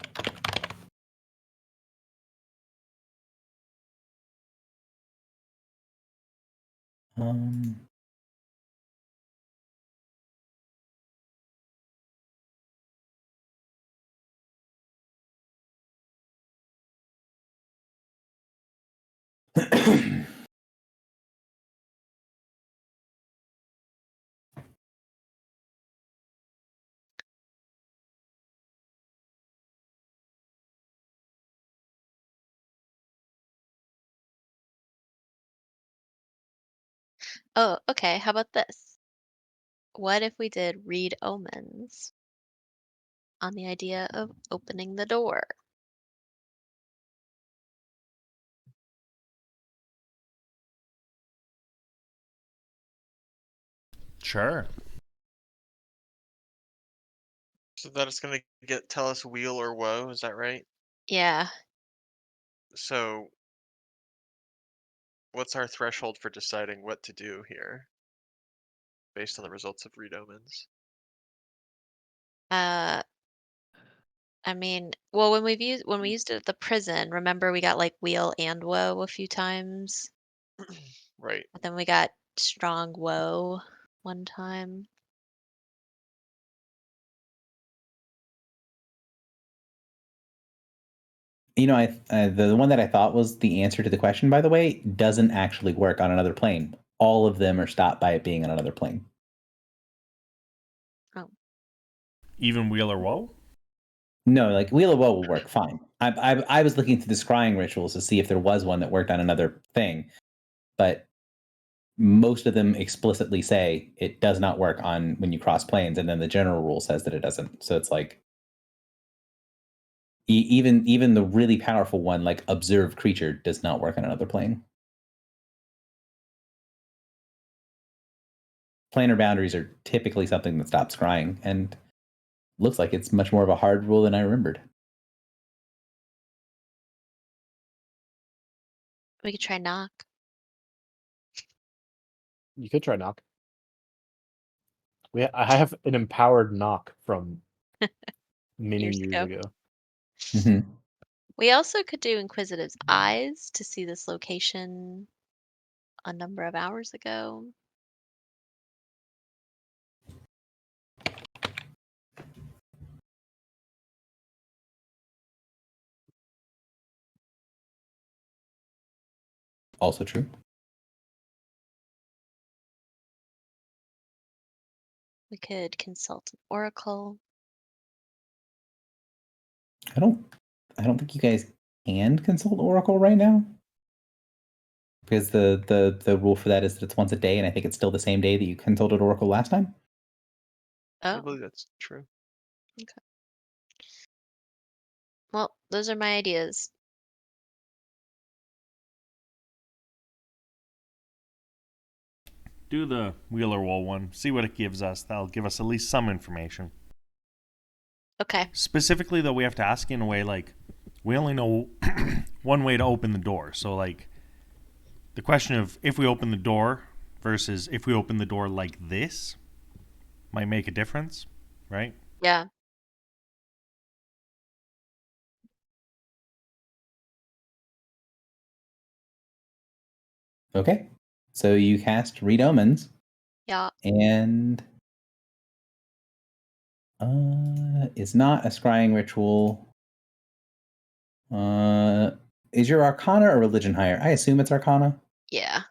D: Oh, okay. How about this? What if we did read omens on the idea of opening the door?
C: Sure.
F: So that it's gonna tell us weal or woe, is that right?
D: Yeah.
F: So what's our threshold for deciding what to do here based on the results of read omens?
D: I mean, well, when we used it at the prison, remember we got like wheel and woe a few times,
F: Right.
D: but then we got strong woe one time.
B: You know, the one that I thought was the answer to the question, by the way, doesn't actually work on another plane. All of them are stopped by it being on another plane.
D: Oh,
C: Even Wheel or Woe?
B: No, like Wheel of Woe will work fine. I was looking through the scrying rituals to see if there was one that worked on another thing, but most of them explicitly say it does not work on when you cross planes, and then the general rule says that it doesn't. So it's like even the really powerful one, like Observe Creature, does not work on another plane. Planar boundaries are typically something that stops scrying, and looks like it's much more of a hard rule than I remembered.
D: we could try knock.
A: You could try knock. I have an empowered knock from many
D: Years
A: years
D: ago.
A: ago.
B: Mm-hmm.
D: We also could do Inquisitive's eyes to see this location a number of hours ago.
B: Also true.
D: We could consult an oracle.
B: I don't think you guys can consult Oracle right now, because the rule for that is that it's once a day, and I think it's still the same day that you consulted Oracle last time.
F: I
D: Oh,
F: believe that's true.
D: well, those are my ideas.
C: Do the Wheel or Woe one. See what it gives us. That'll give us at least some information.
D: Okay.
C: Specifically, though, we have to ask in a way like we only know one way to open the door. So, like, the question of if we open the door versus if we open the door like this might make a difference, right?
D: Yeah.
B: Okay, so you cast Read Omens,
D: Yeah.
B: and it's not a scrying ritual. Is your Arcana or Religion higher? I assume it's Arcana.
D: Yeah.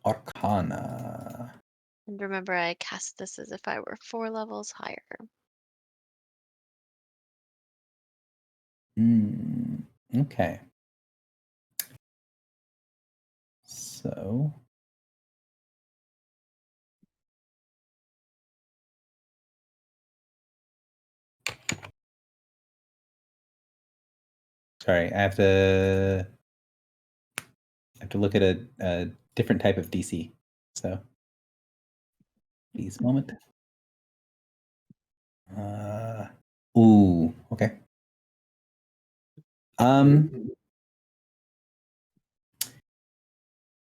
B: Arcana.
D: And remember, I cast this as if I were 4 levels higher.
B: Okay. So. Sorry, I have to look at a different type of DC. So, please, moment. Okay.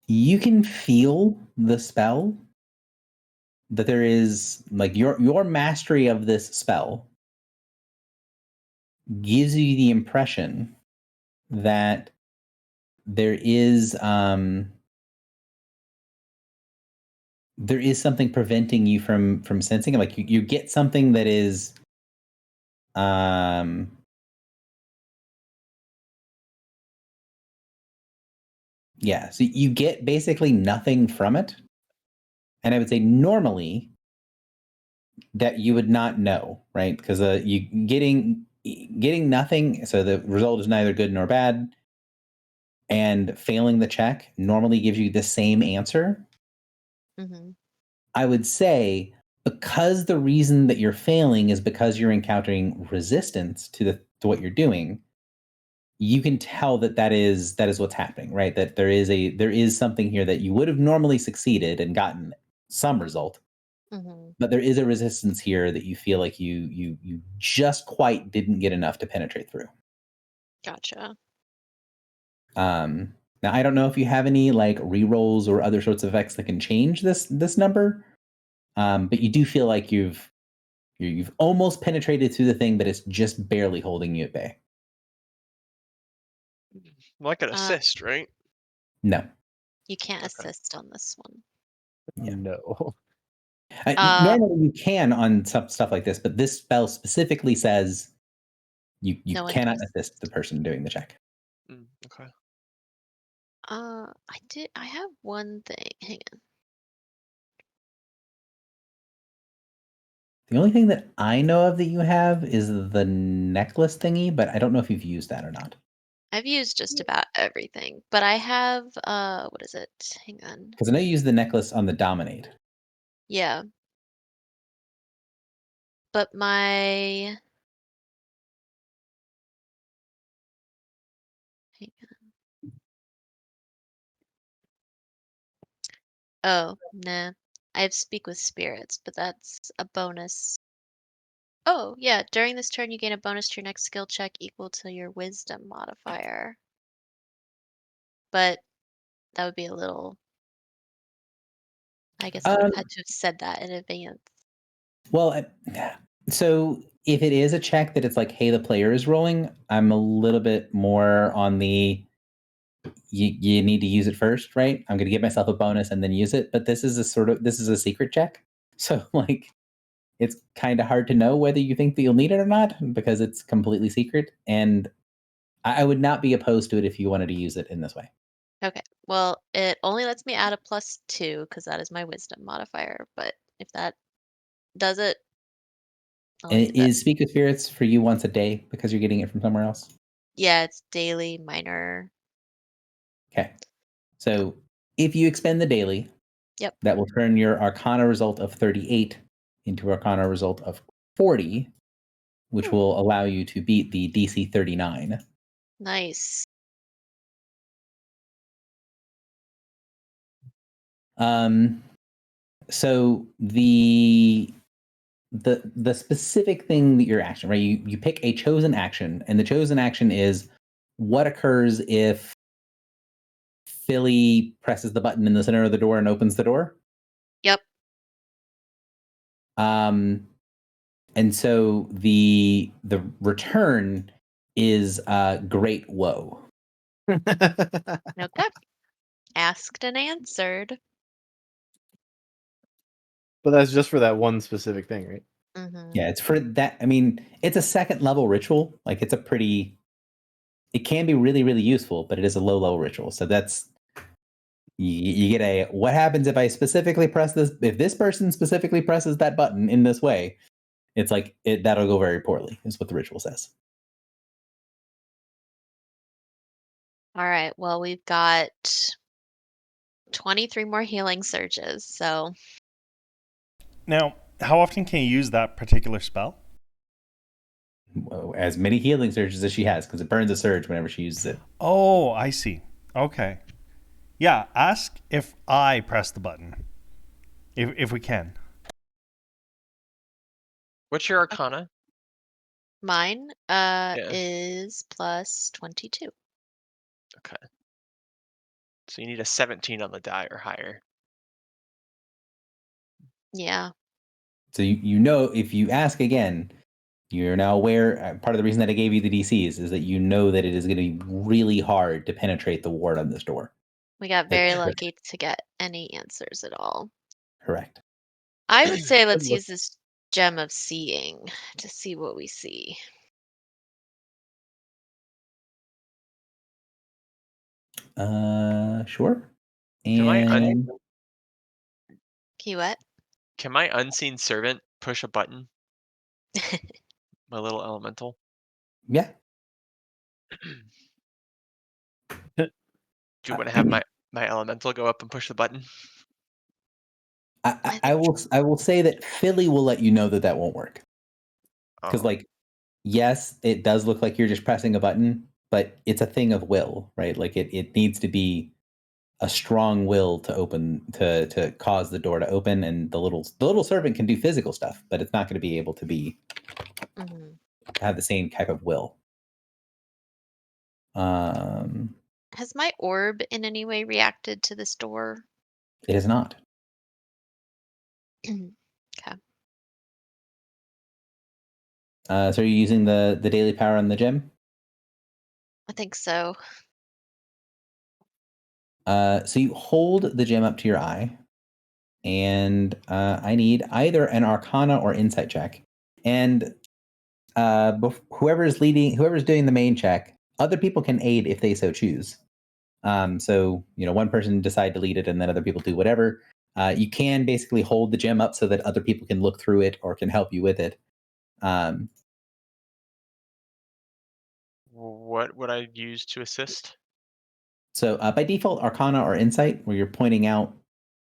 B: You can feel the spell, that there is like your mastery of this spell gives you the impression that there is something preventing you from sensing it. Like you get something that is yeah, so you get basically nothing from it. And I would say normally that you would not know, right? Because you getting nothing, so the result is neither good nor bad. And failing the check normally gives you the same answer.
D: Mm-hmm.
B: I would say because the reason that you're failing is because you're encountering resistance to what you're doing, you can tell that is what's happening, right? That there is something here that you would have normally succeeded and gotten some result, but there is a resistance here that you feel like you just quite didn't get enough to penetrate through.
D: Gotcha.
B: Now I don't know if you have any like rerolls or other sorts of effects that can change this number, but you do feel like you've almost penetrated through the thing, but it's just barely holding you at bay.
F: Like an assist, right?
B: No.
D: You can't
F: Okay.
D: assist on this one.
B: Yeah.
A: No.
B: Normally you can on stuff like this, but this spell specifically says you
D: No one
B: cannot
D: can
B: assist the person doing the check.
F: Okay.
D: I have one thing. Hang on.
B: The only thing that I know of that you have is the necklace thingy, but I don't know if you've used that or not.
D: I've used just about everything, but I have what is it? Hang on.
B: Because I know you use the necklace on the dominate.
D: Yeah. But my hang on. Oh, nah. I have speak with spirits, but that's a bonus. Oh, yeah. During this turn, you gain a bonus to your next skill check equal to your wisdom modifier. But that would be a little. I guess I would have had to have said that in advance.
B: Well, so if it is a check that it's like, hey, the player is rolling, I'm a little bit more on the you need to use it first, right? I'm going to give myself a bonus and then use it. But this is a secret check. So like, it's kind of hard to know whether you think that you'll need it or not because it's completely secret. And I would not be opposed to it if you wanted to use it in this way.
D: Okay. Well, it only lets me add a +2 because that is my wisdom modifier. But if that does it, I'll
B: And
D: use that.
B: is Speak with Spirits for you once a day because you're getting it from somewhere else?
D: Yeah, it's daily, minor.
B: Okay. So if you expend the daily,
D: Yep.
B: that will turn your Arcana result of 38 into Arcana result of 40, which will allow you to beat the DC 39.
D: Nice.
B: So the specific thing that your action, right? You pick a chosen action, and the chosen action is what occurs if Philly presses the button in the center of the door and opens the door.
D: Yep.
B: And so the return is great woe.
D: Okay. Asked and answered.
A: But that's just for that one specific thing, right?
D: Mm-hmm.
B: Yeah, it's for that. I mean, it's a second level ritual. Like it's it can be really, really useful, but it is a low level ritual. So that's, You get a what happens if I specifically press this? If this person specifically presses that button in this way, it's like that'll go very poorly. Is what the ritual says.
D: All right. Well, we've got 23 more healing surges. So
C: Now, how often can you use that particular spell?
B: As many healing surges as she has, because it burns a surge whenever she uses it.
C: Oh, I see. Okay. Yeah, ask if I press the button. If we can.
F: What's your Arcana?
D: mine is plus 22.
F: Okay. So you need a 17 on the die or higher.
D: Yeah.
B: So you know, if you ask again, you're now aware. Part of the reason that I gave you the DCs is that you know that it is going to be really hard to penetrate the ward on this door.
D: We got very lucky to get any answers at all.
B: Correct.
D: I would say let's use this gem of seeing to see what we see.
B: Sure.
F: Can I
B: And
D: Can you what?
F: Can my unseen servant push a button? My little elemental.
B: yeah,
F: Do you want to have my elemental go up and push the button?
B: I will say that Philly will let you know that won't work. Because,
F: Oh.
B: like, yes, it does look like you're just pressing a button, but it's a thing of will, right? Like, it needs to be a strong will to open to cause the door to open, and the little servant can do physical stuff, but it's not going to be able to be have the same type of will.
D: Has my orb in any way reacted to this door?
B: It is not.
D: Okay.
B: So are you using the daily power on the gem?
D: I think so.
B: So you hold the gem up to your eye, and I need either an Arcana or Insight check. And whoever's doing the main check, other people can aid if they so choose. So one person decide to lead it, and then other people do whatever. You can basically hold the gem up so that other people can look through it or can help you with it.
F: What would I use to assist?
B: So by default, Arcana or Insight, where you're pointing out,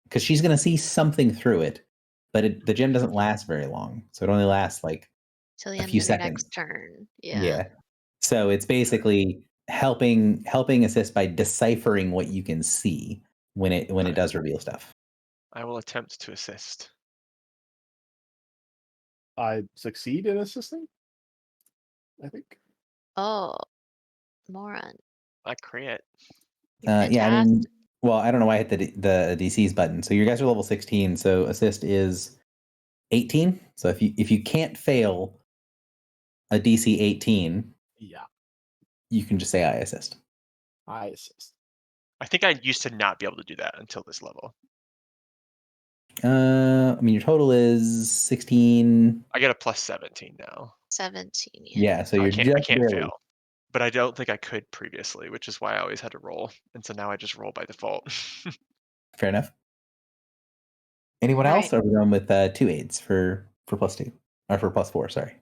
B: because she's going to see something through it, but the gem doesn't last very long. So it only lasts like
D: Till the
B: a
D: end
B: few
D: of your
B: seconds.
D: next turn. Yeah.
B: So it's basically helping assist by deciphering what you can see when it does reveal stuff.
F: I will attempt to assist.
A: I succeed in assisting, I think.
D: Oh, moron.
F: I crit.
B: I mean, well, I don't know why I hit the DC's button. So you guys are level 16, so assist is 18. So if you can't fail a DC 18,
A: yeah,
B: you can just say I assist.
A: I assist.
F: I think I used to not be able to do that until this level.
B: I mean, your total is 16.
F: I get a plus 17 now.
D: 17.
B: Yeah, so
F: I
B: you're
F: can't
B: barely.
F: fail. But I don't think I could previously, which is why I always had to roll. And so now I just roll by default.
B: Fair enough. Anyone
D: All
B: else?
D: right.
B: Or are we going with 2 aids for +2 or for +4? Sorry.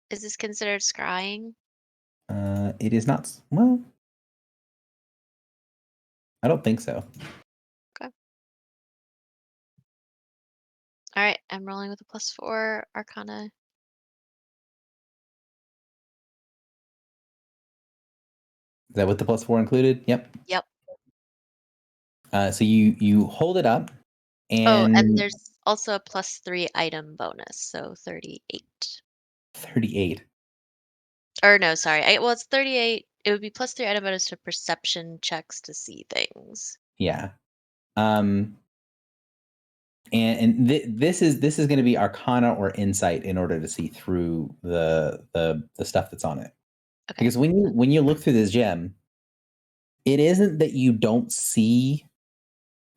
D: Is this considered scrying?
B: It is not. Well, I don't think so.
D: Okay. All right. I'm rolling with a +4 Arcana.
B: Is that with the +4 included? Yep.
D: Yep.
B: So you hold it up, and
D: and there's also a +3 item bonus, so 38.
B: 38.
D: Or no, sorry. It's 38. It would be +3 item bonus to perception checks to see things.
B: Yeah. And this is going to be Arcana or Insight in order to see through the stuff that's on it.
D: Okay.
B: Because when you look through this gem, it isn't that you don't see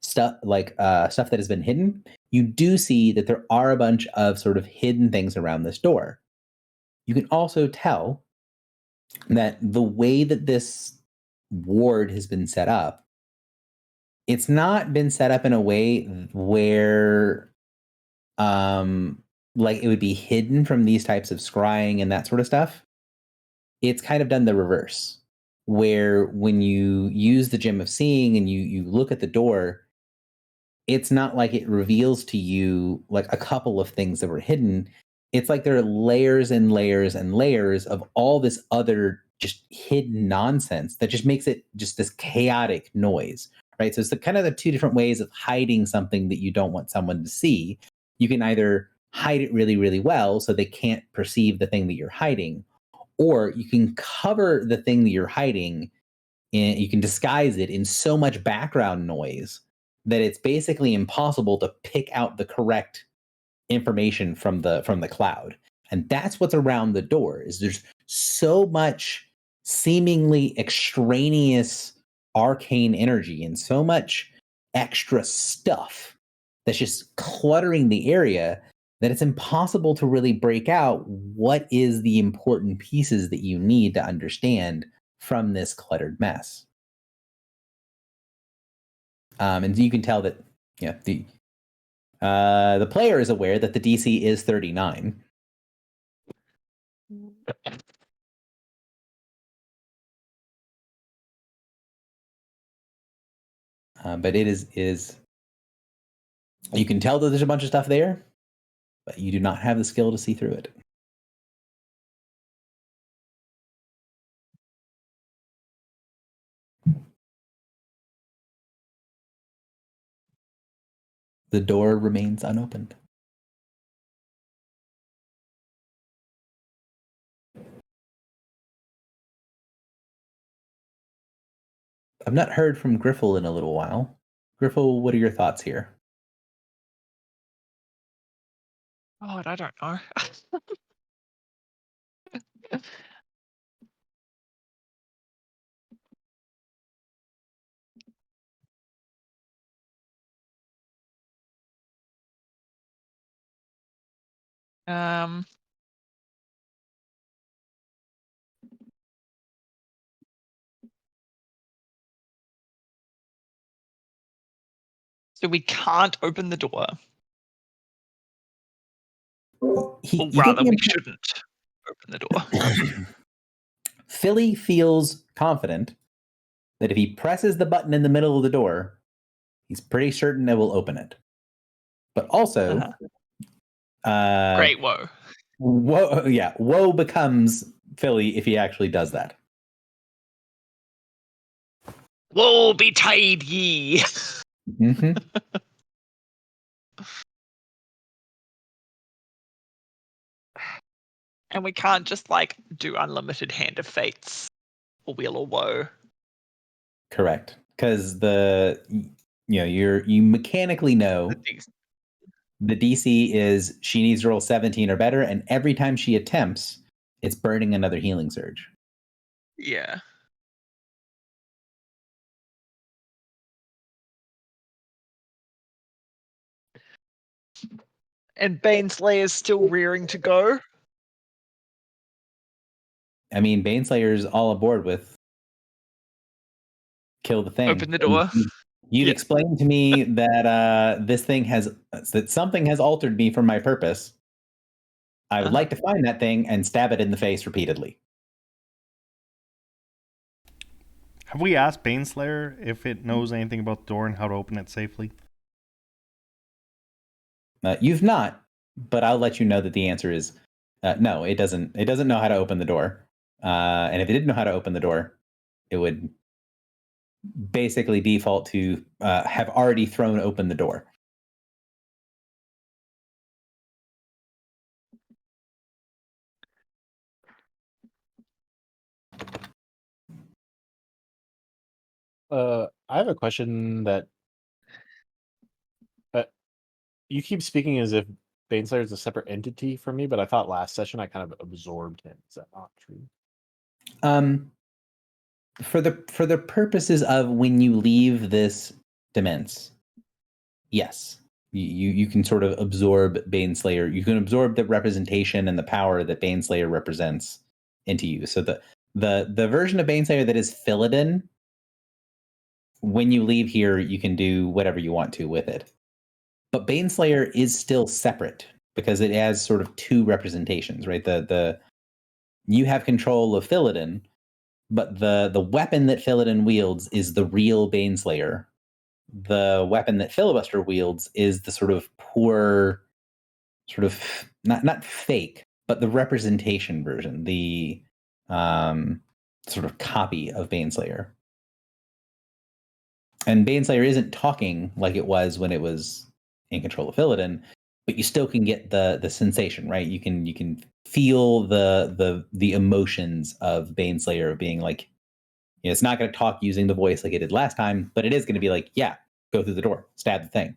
B: stuff like stuff that has been hidden. You do see that there are a bunch of sort of hidden things around this door. You can also tell that the way that this ward has been set up, it's not been set up in a way where like it would be hidden from these types of scrying and that sort of stuff. It's kind of done the reverse, where when you use the Gem of Seeing and you look at the door, it's not like it reveals to you like a couple of things that were hidden. It's like there are layers and layers and layers of all this other just hidden nonsense that just makes it just this chaotic noise, right? So it's the kind of the two different ways of hiding something that you don't want someone to see. You can either hide it really, really well so they can't perceive the thing that you're hiding, or you can cover the thing that you're hiding and you can disguise it in so much background noise that it's basically impossible to pick out the correct information from the cloud. And that's what's around the door, is there's so much seemingly extraneous arcane energy and so much extra stuff that's just cluttering the area that it's impossible to really break out what is the important pieces that you need to understand from this cluttered mess. And you can tell that the player is aware that the DC is 39. But it is you can tell that there's a bunch of stuff there, but you do not have the skill to see through it. The door remains unopened. I've not heard from Griffle in a little while. Griffle, what are your thoughts here?
E: Oh, I don't know. Um, so we can't open the door. Or rather, we shouldn't open the door.
B: Philly feels confident that if he presses the button in the middle of the door, he's pretty certain it will open it. But also,
E: Great woe.
B: Woe becomes Philly if he actually does that.
E: Woe betide ye.
B: Mm-hmm.
E: And we can't just like do unlimited Hand of Fates or Wheel of Woe.
B: Correct, because you mechanically know the DC is she needs to roll 17 or better, and every time she attempts, it's burning another healing surge.
E: Yeah. And Baneslayer is still rearing to go.
B: I mean, Baneslayer's all aboard with kill the thing.
E: Open the door.
B: You'd explained to me that that something has altered me from my purpose. I would like to find that thing and stab it in the face repeatedly.
C: Have we asked Baneslayer if it knows anything about the door and how to open it safely?
B: You've not, but I'll let you know that the answer is no. It doesn't. It doesn't know how to open the door. And if it didn't know how to open the door, it would basically default to have already thrown open the door.
A: I have a question that you keep speaking as if Baneslayer is a separate entity from me, but I thought last session I kind of absorbed him. Is that not true?
B: For the purposes of when you leave this demence, yes, you can sort of absorb Baneslayer. You can absorb the representation and the power that Baneslayer represents into you. So the version of Baneslayer that is Philodin when you leave here, you can do whatever you want to with it. But Baneslayer is still separate because it has sort of two representations, right? The you have control of Philodin, but the weapon that Philodin wields is the real Baneslayer. The weapon that Filibuster wields is the sort of poor, sort of not fake, but the representation version, the sort of copy of Baneslayer. And Baneslayer isn't talking like it was when it was in control of Philodin, but you still can get the sensation, right? You can feel the emotions of Baneslayer being like, you know, it's not going to talk using the voice like it did last time, but it is going to be like, yeah, go through the door, stab the thing,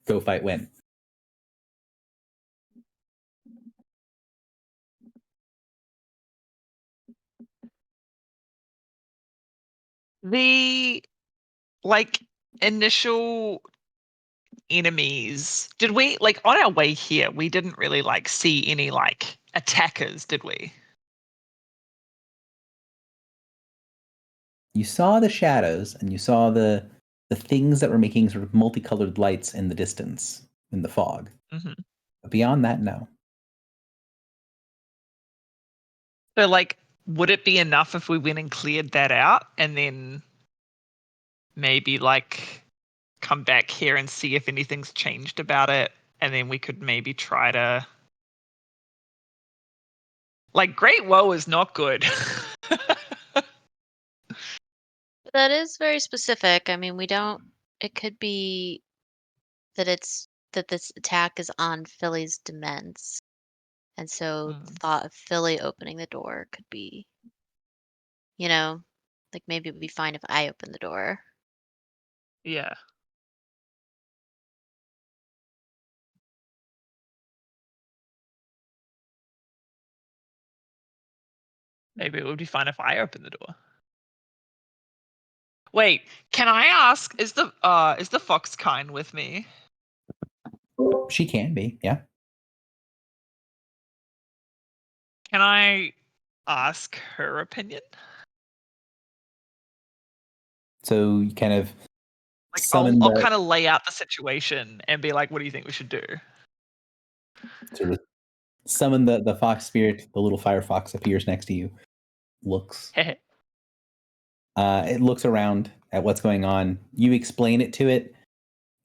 B: go fight, win.
E: The like initial enemies, did we like on our way here, we didn't really like see any like attackers, did we?
B: You saw the shadows and you saw the things that were making sort of multicolored lights in the distance in the fog.
E: Mm-hmm.
B: But beyond that, no.
E: So like, would it be enough if we went and cleared that out and then maybe like come back here and see if anything's changed about it, and then we could maybe try to like Great Woe is not good.
D: That is very specific. I mean, we don't. It could be that this attack is on Philly's dements, and so the thought of Philly opening the door could be, you know, like maybe it would be fine if I open the door.
E: Yeah. Maybe it would be fine if I open the door. Wait, can I ask, is the fox kind with me?
B: She can be, yeah.
E: Can I ask her opinion?
B: So you kind of
E: Like
B: summon
E: I'll
B: the,
E: kind of lay out the situation and be like, what do you think we should do?
B: sort of summon the fox spirit. The little fire fox appears next to you, looks. It looks around at what's going on. You explain it to it.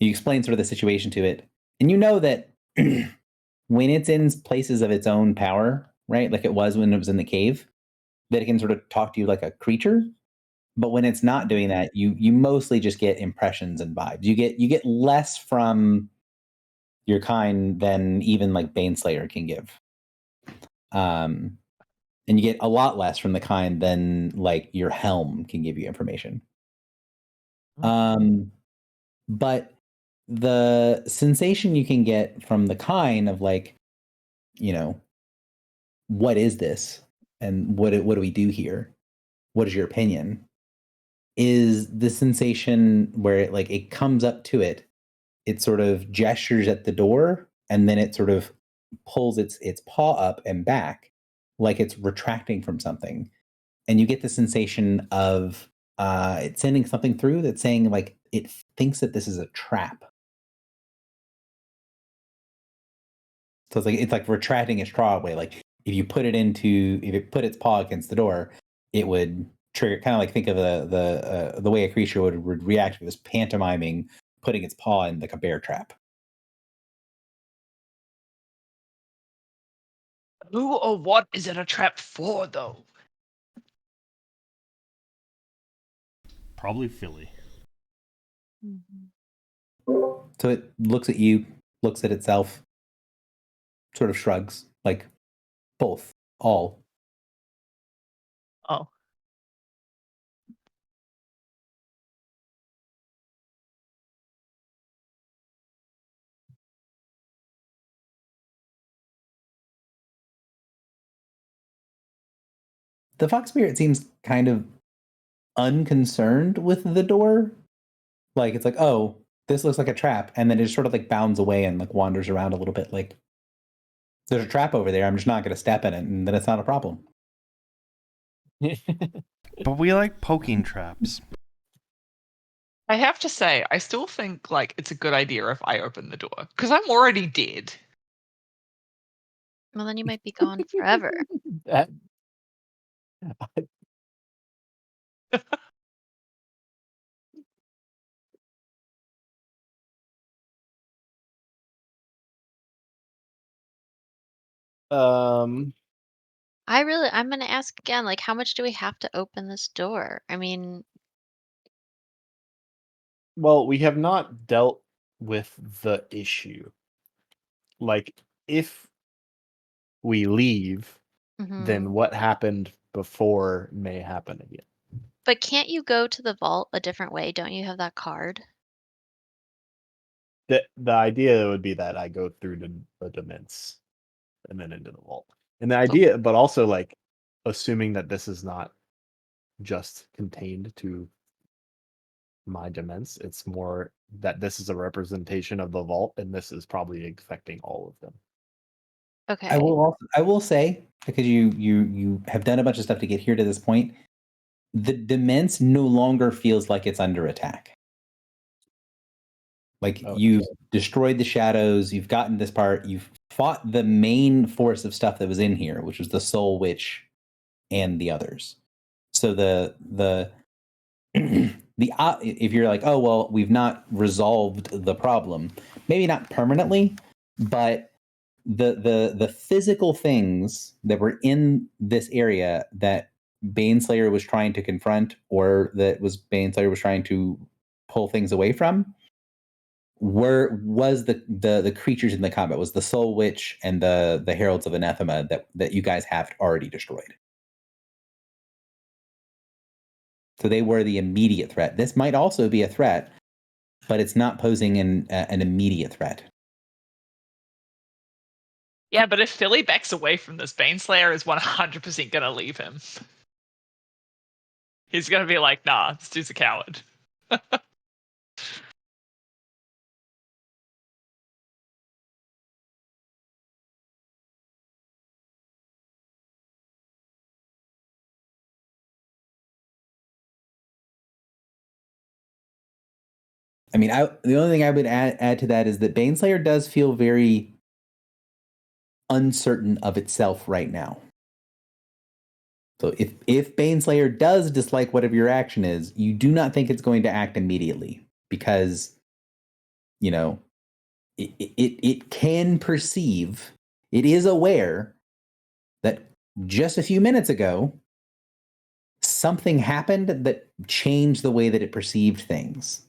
B: You explain sort of the situation to it. And you know that when it's in places of its own power, right? Like it was when it was in the cave, that it can sort of talk to you like a creature. But when it's not doing that, you mostly just get impressions and vibes. You get less from your kind than even like Baneslayer can give. And you get a lot less from the kind than like your helm can give you information. But the sensation you can get from the kind of like, you know, what is this? And what do we do here? What is your opinion? Is the sensation where it comes up to it, it sort of gestures at the door, and then it sort of pulls its paw up and back like it's retracting from something. And you get the sensation of it's sending something through that's saying like it thinks that this is a trap. So it's like retracting its claw away. Like if it put its paw against the door, it would trigger, kind of like think of the way a creature would react if it was pantomiming putting its paw in like a bear trap.
E: Who or what is it a trap for, though?
C: Probably Philly.
B: So it looks at you, looks at itself, sort of shrugs, like both, all.
E: Oh.
B: The fox spirit seems kind of unconcerned with the door. Like it's like, oh, this looks like a trap, and then it just sort of like bounds away and like wanders around a little bit. Like there's a trap over there. I'm just not going to step in it, and then it's not a problem.
C: But we like poking traps.
E: I have to say, I still think like it's a good idea if I open the door because I'm already dead.
D: Well, then you might be gone forever.
A: That- um.
D: I'm gonna ask again, like, how much do we have to open this door? I mean,
A: Well, we have not dealt with the issue. Like, if we leave, then
D: mhm.
A: what happened before may happen again.
D: But can't you go to the vault a different way? Don't you have that card?
A: The idea would be that I go through the dements and then into the vault. And the idea, but also like assuming that this is not just contained to my dements, it's more that this is a representation of the vault, and this is probably affecting all of them.
D: Okay.
B: I will say, because you have done a bunch of stuff to get here to this point, the dements no longer feels like it's under attack. Like
A: Okay.
B: you've destroyed the shadows, you've gotten this part, you've fought the main force of stuff that was in here, which was the Soul Witch and the others. So the if you're like, oh well, we've not resolved the problem, maybe not permanently, but the physical things that were in this area that Baneslayer was trying to confront, or that was Baneslayer was trying to pull things away from, was the creatures in the combat, was the Soul Witch and the Heralds of Anathema that you guys have already destroyed. So they were the immediate threat. This might also be a threat, but it's not posing an immediate threat.
E: Yeah, but if Philly backs away from this, Baneslayer is 100% gonna leave him. He's gonna be like, nah, this dude's a coward.
B: I mean, the only thing I would add to that is that Baneslayer does feel very uncertain of itself right now. So if Baneslayer does dislike whatever your action is, you do not think it's going to act immediately, because, you know, it can perceive, it is aware that just a few minutes ago, something happened that changed the way that it perceived things.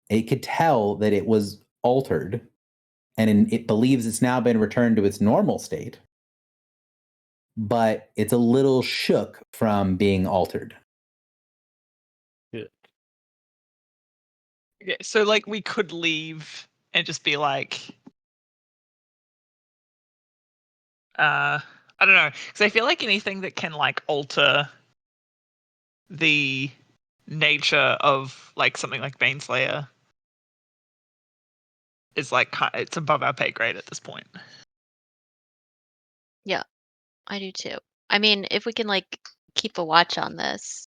B: It could tell that it was altered, and it believes it's now been returned to its normal state, but it's a little shook from being altered.
E: Okay, so like we could leave and just be like, I don't know, because I feel like anything that can like alter the nature of like something like Baneslayer is like it's above our pay grade at this point.
D: Yeah, I do too. I mean, if we can like keep a watch on this,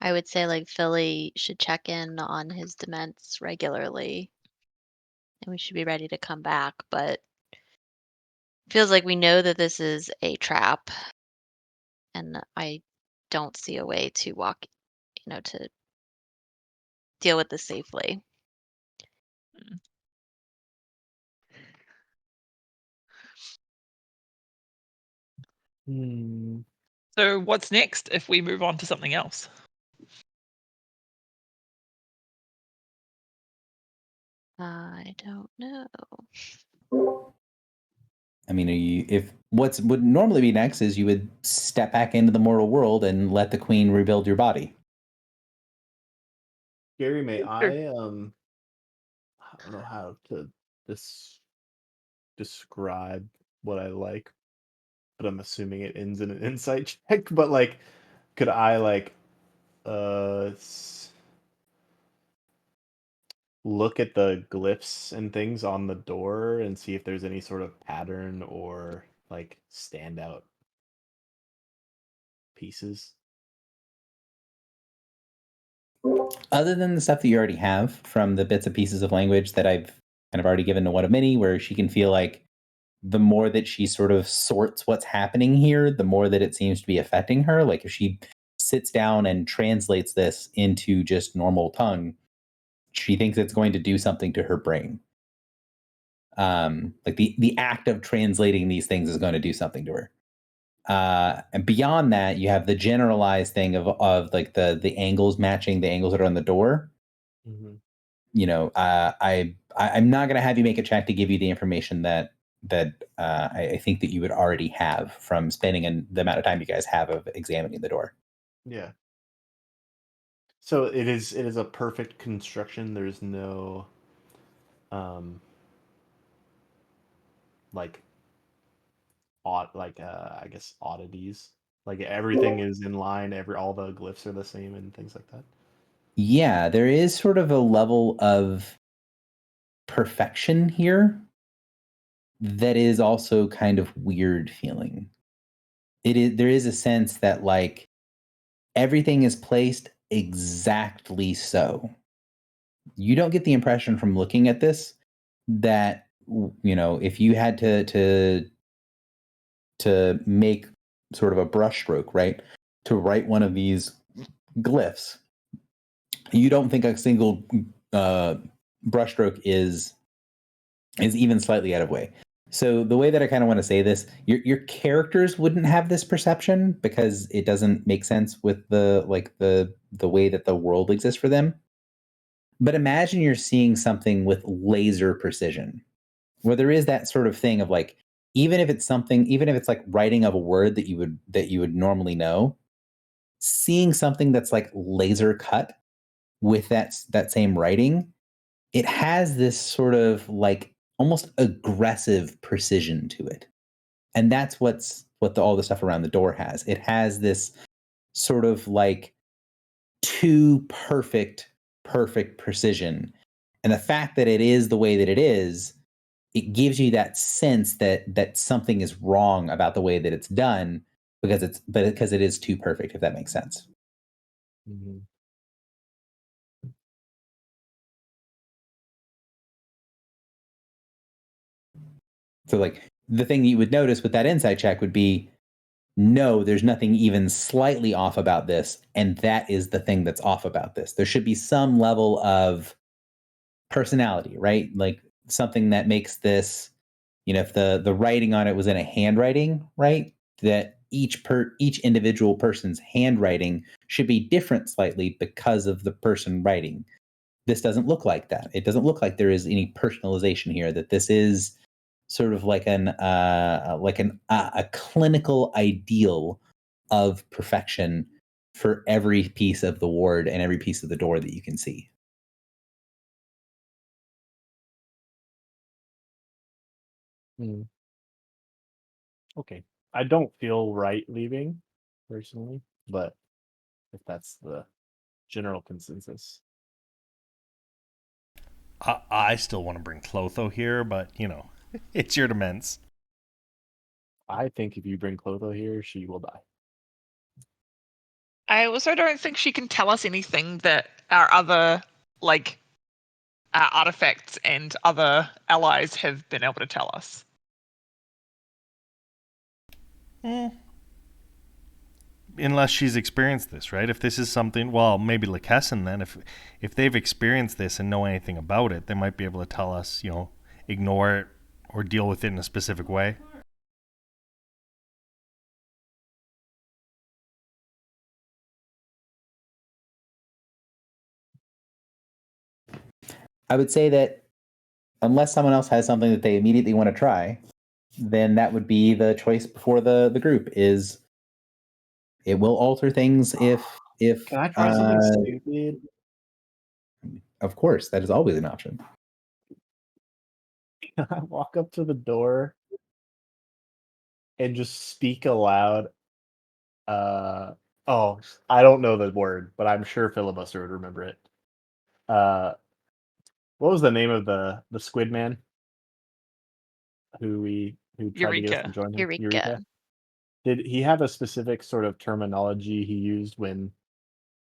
D: I would say like Philly should check in on his dements regularly, and we should be ready to come back. But feels like we know that this is a trap, and I don't see a way to to deal with this safely.
A: Hmm.
E: So what's next if we move on to something else?
D: I don't know.
B: I mean, if what's would normally be next is you would step back into the mortal world and let the queen rebuild your body.
A: Gary, may
E: Sure.
A: I don't know how to describe what I like, but I'm assuming it ends in an insight check. But like, could I like look at the glyphs and things on the door and see if there's any sort of pattern or like standout pieces?
B: Other than the stuff that you already have from the bits and pieces of language that I've kind of already given to one of many, where she can feel like the more that she sort of sorts what's happening here, the more that it seems to be affecting her. Like if she sits down and translates this into just normal tongue, she thinks it's going to do something to her brain. Like the act of translating these things is going to do something to her. And beyond that, you have the generalized thing of like the angles matching the angles that are on the door.
A: Mm-hmm.
B: You know, I'm not going to have you make a check to give you the information that I think that you would already have from spending the amount of time you guys have of examining the door.
A: Yeah. So it is a perfect construction. There's no like I guess oddities. Like everything is in line, all the glyphs are the same and things like that.
B: Yeah, there is sort of a level of perfection here that is also kind of weird feeling. There is a sense that like everything is placed exactly so. You don't get the impression from looking at this that if you had to make sort of a brushstroke, right, to write one of these glyphs, you don't think a single brushstroke is even slightly out of way. So the way that I kind of want to say this, your characters wouldn't have this perception because it doesn't make sense with the way that the world exists for them. But imagine you're seeing something with laser precision, where there is that sort of thing of like, even if it's like writing of a word that you would normally know, seeing something that's like laser cut with that same writing, it has this sort of like almost aggressive precision to it. And that's what all the stuff around the door has. It has this sort of like too perfect precision. And the fact that it is the way that it is, it gives you that sense that something is wrong about the way that it's done because it is too perfect, if that makes sense.
A: Mm-hmm.
B: So like the thing that you would notice with that insight check would be, no, there's nothing even slightly off about this. And that is the thing that's off about this. There should be some level of personality, right? Like something that makes this, if the writing on it was in a handwriting, right? That each individual person's handwriting should be different slightly because of the person writing. This doesn't look like that. It doesn't look like there is any personalization here, that this is sort of like a clinical ideal of perfection for every piece of the ward and every piece of the door that you can see.
A: Okay. I don't feel right leaving personally, but if that's the general consensus.
C: I still want to bring Clotho here, but it's your dements.
A: I think if you bring Clotho here, she will die.
E: I also don't think she can tell us anything that our other artifacts and other allies have been able to tell us.
C: Unless she's experienced this, right? If this is something, well, maybe Lakessen then, if they've experienced this and know anything about it, they might be able to tell us, ignore it or deal with it in a specific way.
B: I would say that unless someone else has something that they immediately want to try, then that would be the choice before the group. Is it will alter things if
A: Can I try something stupid?
B: Of course, that is always an option.
A: Can I walk up to the door and just speak aloud? Oh, I don't know the word, but I'm sure Filibuster would remember it. What was the name of the squid man who tried to get us to join him?
D: Eureka.
A: Did he have a specific sort of terminology he used when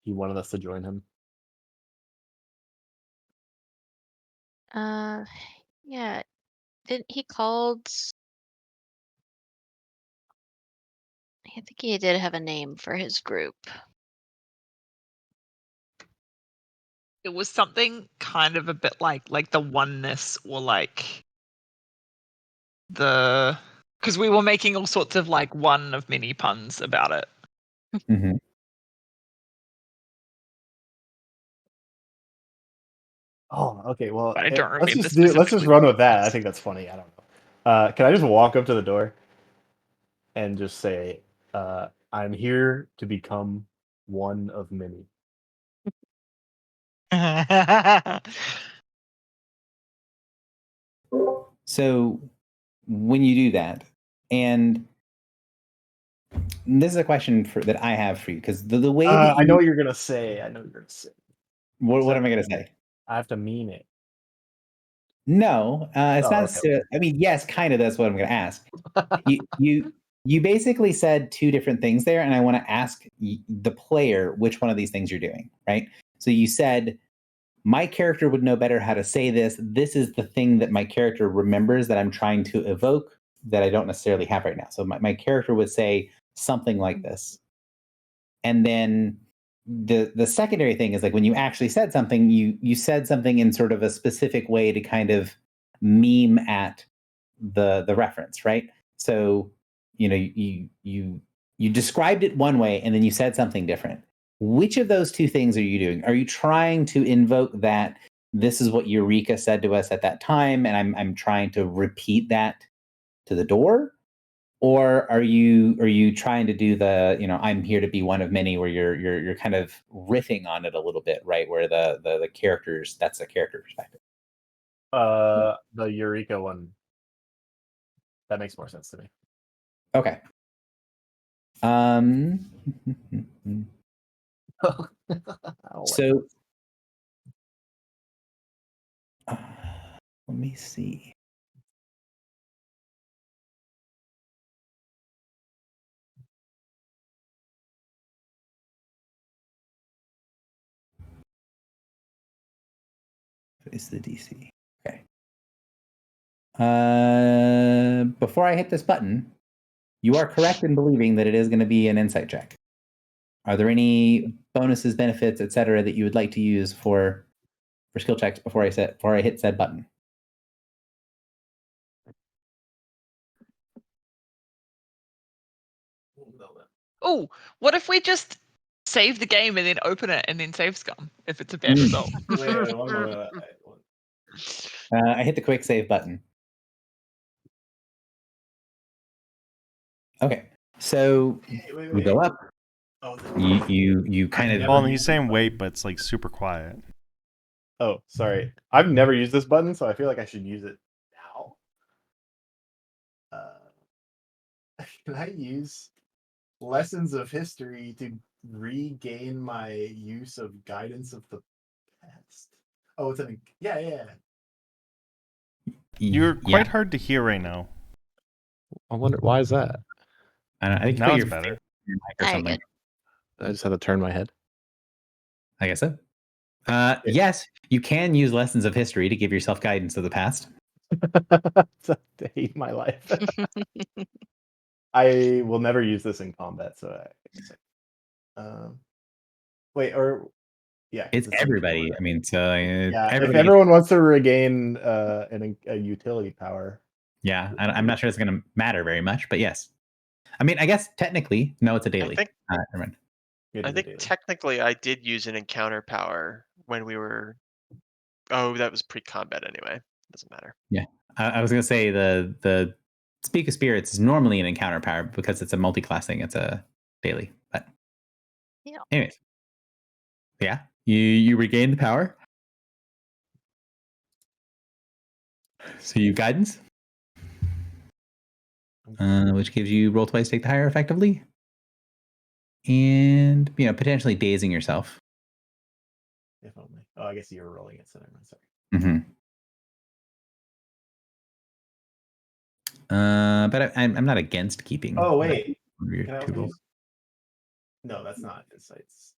A: he wanted us to join him?
D: Yeah. Didn't he called? I think he did have a name for his group.
E: It was something kind of a bit like the oneness, or like the, because we were making all sorts of like one of many puns about it.
B: Mm-hmm.
A: Oh, okay. Well,
E: But I don't
A: let's
E: remember
A: just let's just
E: specifically
A: run
E: what
A: with that.
E: it
A: I
E: was.
A: think that's funny. I don't know. Can I just walk up to the door and just say, "I'm here to become one of many."
B: So when you do that, and this is a question that I have for you, because the way that
A: I know
B: you,
A: what you're gonna say. I know what you're gonna say.
B: what am I going to say?
A: I have to mean it.
B: No, it's
A: Oh,
B: not
A: okay.
B: necessarily. I mean, yes, kind of. That's what I'm going to ask. You basically said two different things there, and I want to ask the player which one of these things you're doing, right? So you said my character would know better how to say this. This is the thing that my character remembers that I'm trying to evoke that I don't necessarily have right now. So my character would say something like this. And then the secondary thing is like when you actually said something, you said something in sort of a specific way to kind of meme at the reference, right? So you described it one way and then you said something different. Which of those two things are you doing? Are you trying to invoke that this is what Eureka said to us at that time, and I'm trying to repeat that to the door? Or are you trying to do the, I'm here to be one of many, where you're kind of riffing on it a little bit, right? Where the characters, that's the character perspective.
A: The Eureka one. That makes more sense to me.
B: Okay. So let me see. What is the DC? Okay. Before I hit this button, you are correct in believing that it is going to be an insight check. Are there any bonuses, benefits, etc., that you would like to use for skill checks before I hit said button?
E: Oh, what if we just save the game and then open it and then save scum if it's a bad result?
A: Wait, one more.
B: I hit the quick save button. Okay, so we go up. You kind of.
C: Well, he's saying wait, but it's like super quiet.
A: Oh, sorry. I've never used this button, so I feel like I should use it now. Can I use Lessons of History to regain my use of Guidance of the Past? Oh, it's yeah.
C: You're quite hard to hear right now.
H: I wonder why is that?
B: I think
C: Now it's better.
B: Your mic or
D: Very
B: something.
D: good.
H: I just had to turn my head.
B: I guess so. Yes, you can use Lessons of History to give yourself guidance of the past.
A: I hate my life. I will never use this in combat, so wait, or yeah,
B: It's everybody. I mean, so
A: yeah.
B: everybody,
A: If everyone wants to regain a utility power,
B: yeah, I'm not sure it's going to matter very much, but yes. I mean, I guess technically, no, it's a daily.
F: I
A: it is
F: think
A: daily.
F: technically I did use an encounter power when we were. Oh, that was pre-combat anyway. Doesn't matter.
B: Yeah, I was going to say the Speak of Spirits is normally an encounter power because it's a multi-class thing. It's a daily, but
D: Yeah.
B: anyways, yeah, you regain the power. So you guidance, which gives you roll twice, take the higher effectively, and potentially dazing yourself.
A: If only. Oh, I guess you were rolling it, so never mind. Sorry.
B: But I'm not against keeping.
A: Oh wait,
B: your
A: can I
B: two
A: also
B: rolls.
A: use... No, that's not insights.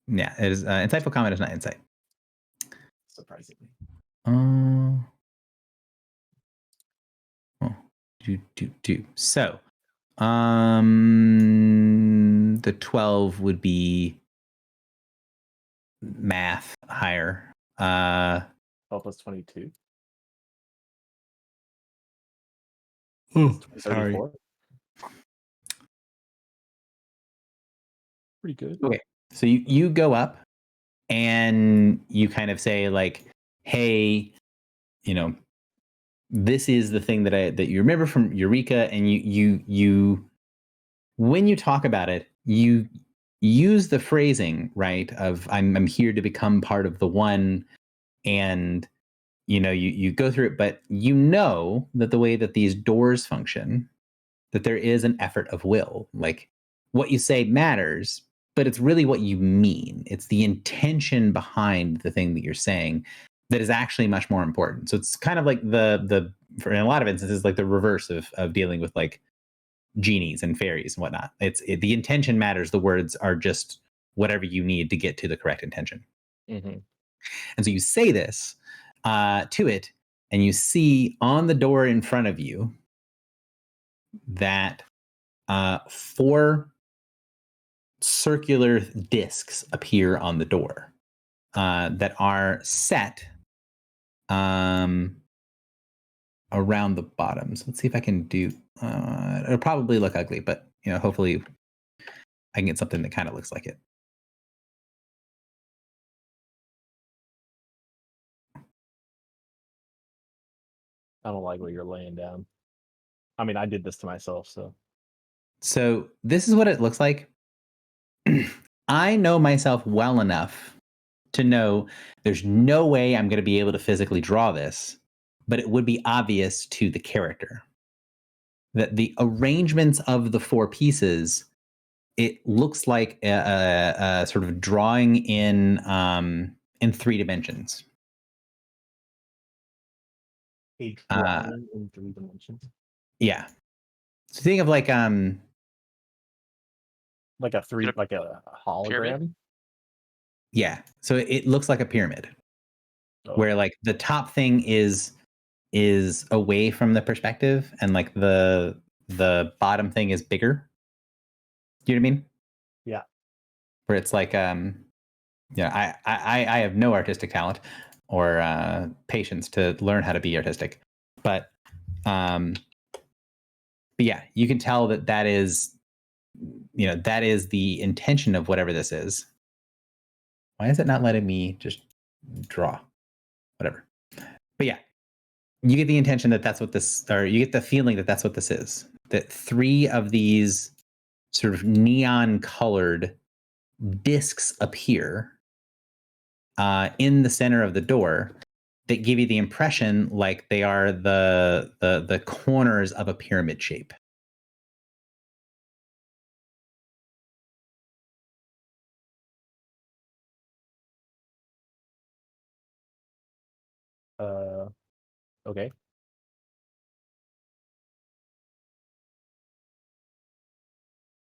B: Yeah, it is. Insightful comment is not insight.
A: Surprisingly.
B: So, the 12 would be math higher.
A: 12 plus 22.
B: Sorry.
A: 34. Pretty good.
B: Okay. So you go up and you kind of say like, hey, this is the thing that you remember from Eureka, and you when you talk about it, you use the phrasing, right, of I'm here to become part of the one, and you go through it, but that the way that these doors function, that there is an effort of will. Like, what you say matters, but it's really what you mean. It's the intention behind the thing that you're saying that is actually much more important. So it's kind of like for in a lot of instances, like the reverse of dealing with like genies and fairies and whatnot. The intention matters. The words are just whatever you need to get to the correct intention.
A: Mm-hmm.
B: And so you say this to it, and you see on the door in front of you that 4 circular discs appear on the door that are set around the bottoms. Let's see if I can do. It'll probably look ugly, but hopefully I can get something that kind of looks like it.
A: I don't like what you're laying down. I mean, I did this to myself, so.
B: So this is what it looks like. I know myself well enough to know there's no way I'm going to be able to physically draw this, but it would be obvious to the character that the arrangements of the 4 pieces, it looks like a sort of drawing in 3 dimensions.
A: A drawing in 3 dimensions.
B: Yeah. So think of like
A: a hologram.
F: Pyramid?
B: Yeah. So it looks like a pyramid.
A: Oh.
B: Where like the top thing is away from the perspective, and like the bottom thing is bigger. You know what I mean?
A: Yeah.
B: Where it's like I have no artistic talent or patience to learn how to be artistic, but yeah, you can tell that is that is the intention of whatever this is. Why is it not letting me just draw? Whatever. But yeah, you get the intention that that's what this, or you get the feeling that that's what this is. That 3 of these sort of neon colored discs appear in the center of the door that give you the impression like they are the corners of a pyramid shape.
A: Okay.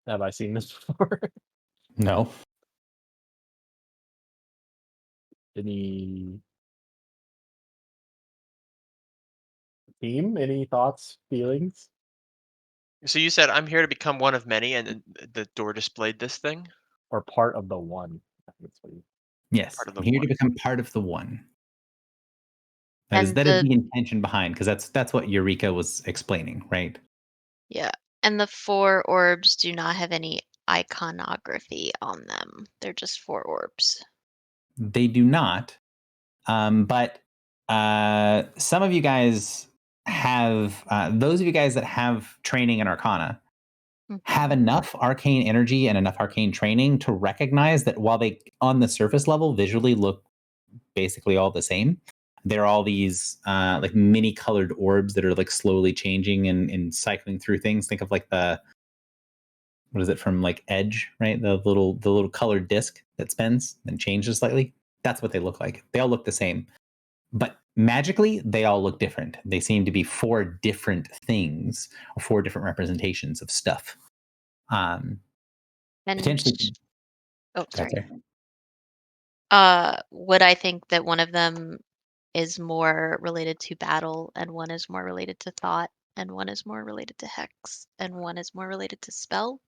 A: Have I seen this before?
B: No.
A: Any team? Any thoughts, feelings?
F: So you said I'm here to become one of many, and then the door displayed this thing?
A: Or part of the one? That's what you...
B: Yes.
F: Part of the
B: I'm here to
F: one.
B: become part of the one. That
D: And
B: is the intention behind, because that's what Eureka was explaining, right?
D: Yeah. And the 4 orbs do not have any iconography on them. They're just 4 orbs.
B: They do not. But some of you guys have, those of you guys that have training in Arcana have enough arcane energy and enough arcane training to recognize that while they, on the surface level, visually look basically all the same, they're all these like mini colored orbs that are like slowly changing and cycling through things. Think of like what is it from like Edge, right? The little colored disc that spins and changes slightly. That's what they look like. They all look the same, but magically they all look different. They seem to be 4 different things or 4 different representations of stuff.
D: And
B: Potentially.
D: oh, sorry.
B: Okay.
D: Would I think that one of them is more related to battle, and one is more related to thought, and one is more related to hex, and one is more related to spell?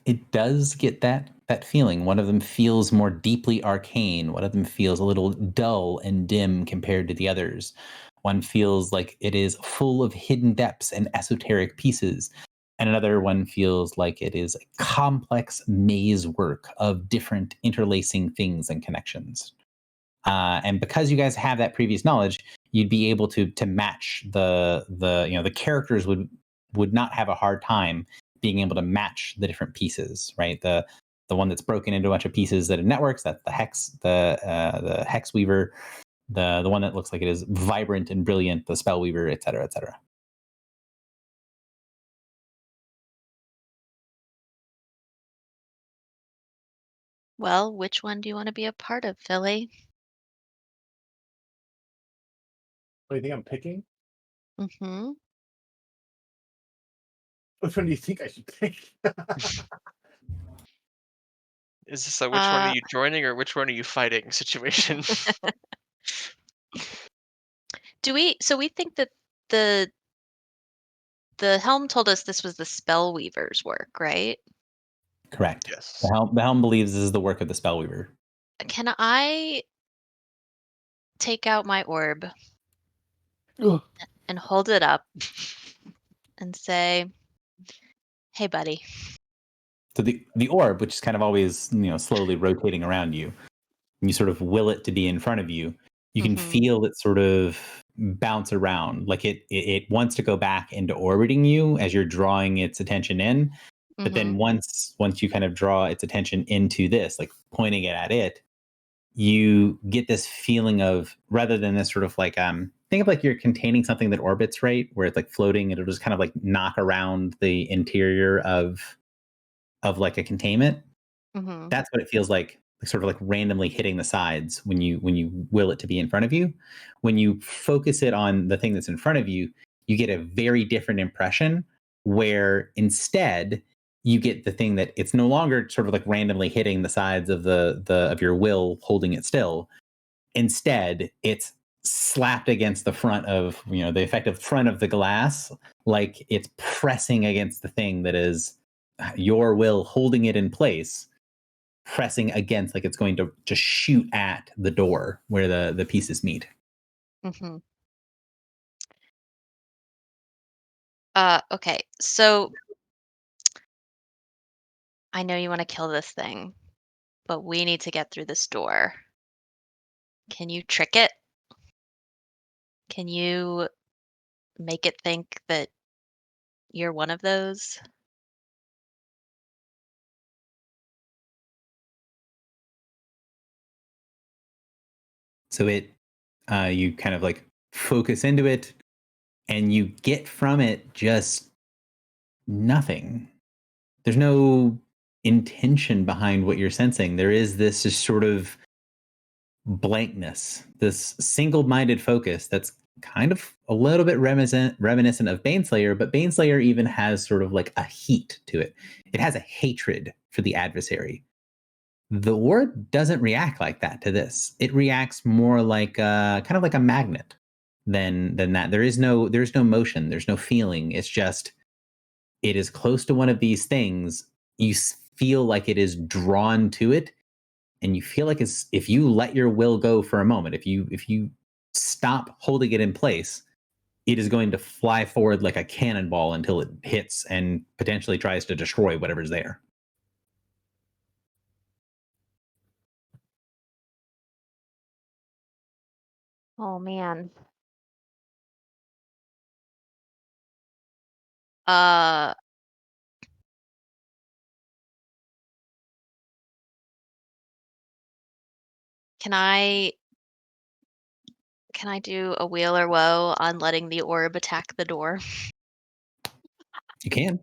B: It does get that feeling. One of them feels more deeply arcane. One of them feels a little dull and dim compared to the others. One feels like it is full of hidden depths and esoteric pieces. And another one feels like it is a complex maze work of different interlacing things and connections. And because you guys have that previous knowledge, you'd be able to match the characters would not have a hard time being able to match the different pieces, right? The one that's broken into a bunch of pieces that it networks, that's the hex weaver. The one that looks like it is vibrant and brilliant, the spell weaver, et cetera, et cetera.
D: Well, which one do you want to be a part of, Philly?
A: What do you think I'm picking?
D: Mm-hmm.
A: Which one do you think I should pick?
F: Is this a which one are you joining or which one are you fighting situation?
D: So we think that the helm told us this was the spell weaver's work, right?
B: Correct.
F: Yes.
B: The helm believes this is the work of the spell weaver.
D: Can I take out my orb
A: Ugh.
D: and hold it up and say, "Hey, buddy."
B: So the orb, which is kind of always slowly rotating around you, and you sort of will it to be in front of you, you can
D: Mhm.
B: feel it sort of bounce around, like it wants to go back into orbiting you as you're drawing its attention in. But then
D: Mhm.
B: once you kind of draw its attention into this, like pointing it at it, you get this feeling of, rather than this sort of like think of like you're containing something that orbits, right, where it's like floating, it'll just kind of like knock around the interior of like a containment.
D: Mhm.
B: That's what it feels like sort of like randomly hitting the sides when you will it to be in front of you. When you focus it on the thing that's in front of you, you get a very different impression, where instead you get the thing that it's no longer sort of like randomly hitting the sides of the of your will holding it still. Instead, it's slapped against the front of, the effective front of the glass, like it's pressing against the thing that is your will holding it in place, pressing against, like it's going to shoot at the door where the pieces meet.
D: Mhm. Okay. So I know you want to kill this thing, but we need to get through this door. Can you trick it? Can you make it think that you're one of those?
B: So you kind of like focus into it, and you get from it just nothing. There's no intention behind what you're sensing. There is this just sort of blankness, this single-minded focus that's kind of a little bit reminiscent of Baneslayer, but Baneslayer even has sort of like a heat to it. It has a hatred for the adversary. The word doesn't react like that to this. It reacts more like kind of like a magnet than that. There's no motion. There's no feeling. It's just, it is close to one of these things. You feel like it is drawn to it, and you feel like it's, if you let your will go for a moment, if you stop holding it in place, it is going to fly forward like a cannonball until it hits and potentially tries to destroy whatever's there.
D: Oh man. Uh can I do a wheel or woe on letting the orb attack the door?
B: You can.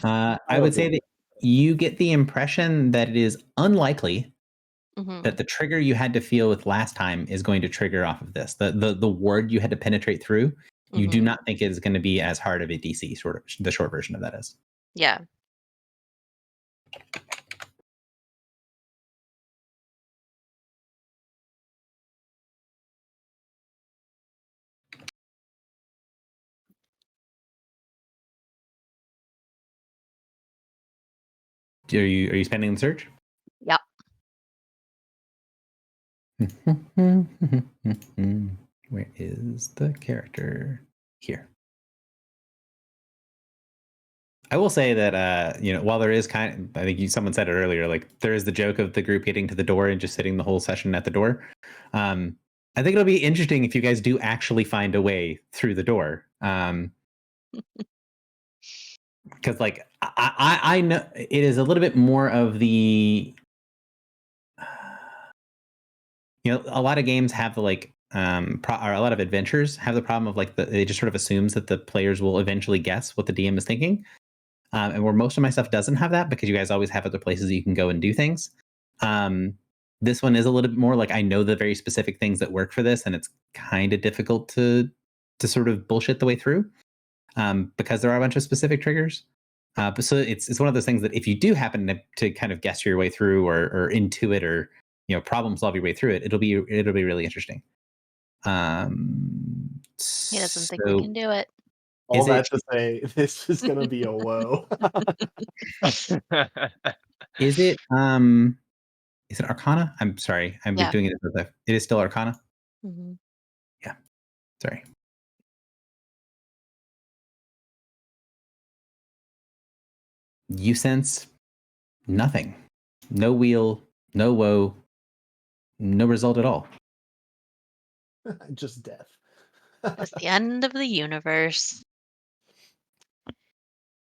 B: I would say that you get the impression that it is unlikely
D: Mhm.
B: that the trigger you had to feel with last time is going to trigger off of this. The word you had to penetrate through, you do
D: Mhm.
B: not think it is going to be as hard of a DC, sort of the short version of that is.
D: Yeah.
B: you spending the search?
D: Yep.
B: Where is the character? Here. I will say that while there is I think someone said it earlier, like there is the joke of the group getting to the door and just sitting the whole session at the door. I think it'll be interesting if you guys do actually find a way through the door. Because like I know it is a little bit more of the a lot of games have the like or a lot of adventures have the problem of like it just sort of assumes that the players will eventually guess what the DM is thinking. And where most of my stuff doesn't have that because you guys always have other places you can go and do things. This one is a little bit more like I know the very specific things that work for this, and it's kind of difficult to sort of bullshit the way through because there are a bunch of specific triggers. But so it's one of those things that if you do happen to kind of guess your way through or intuit or problem solve your way through it, it'll be really interesting.
D: He doesn't think we can do it.
A: All that to say, this is gonna be a woe.
B: Is it Arcana? I'm sorry, I'm doing it. It is still Arcana.
D: Mm-hmm.
B: Yeah, sorry. You sense nothing. No wheel, no woe, no result at all.
A: Just death.
D: It's the end of the universe.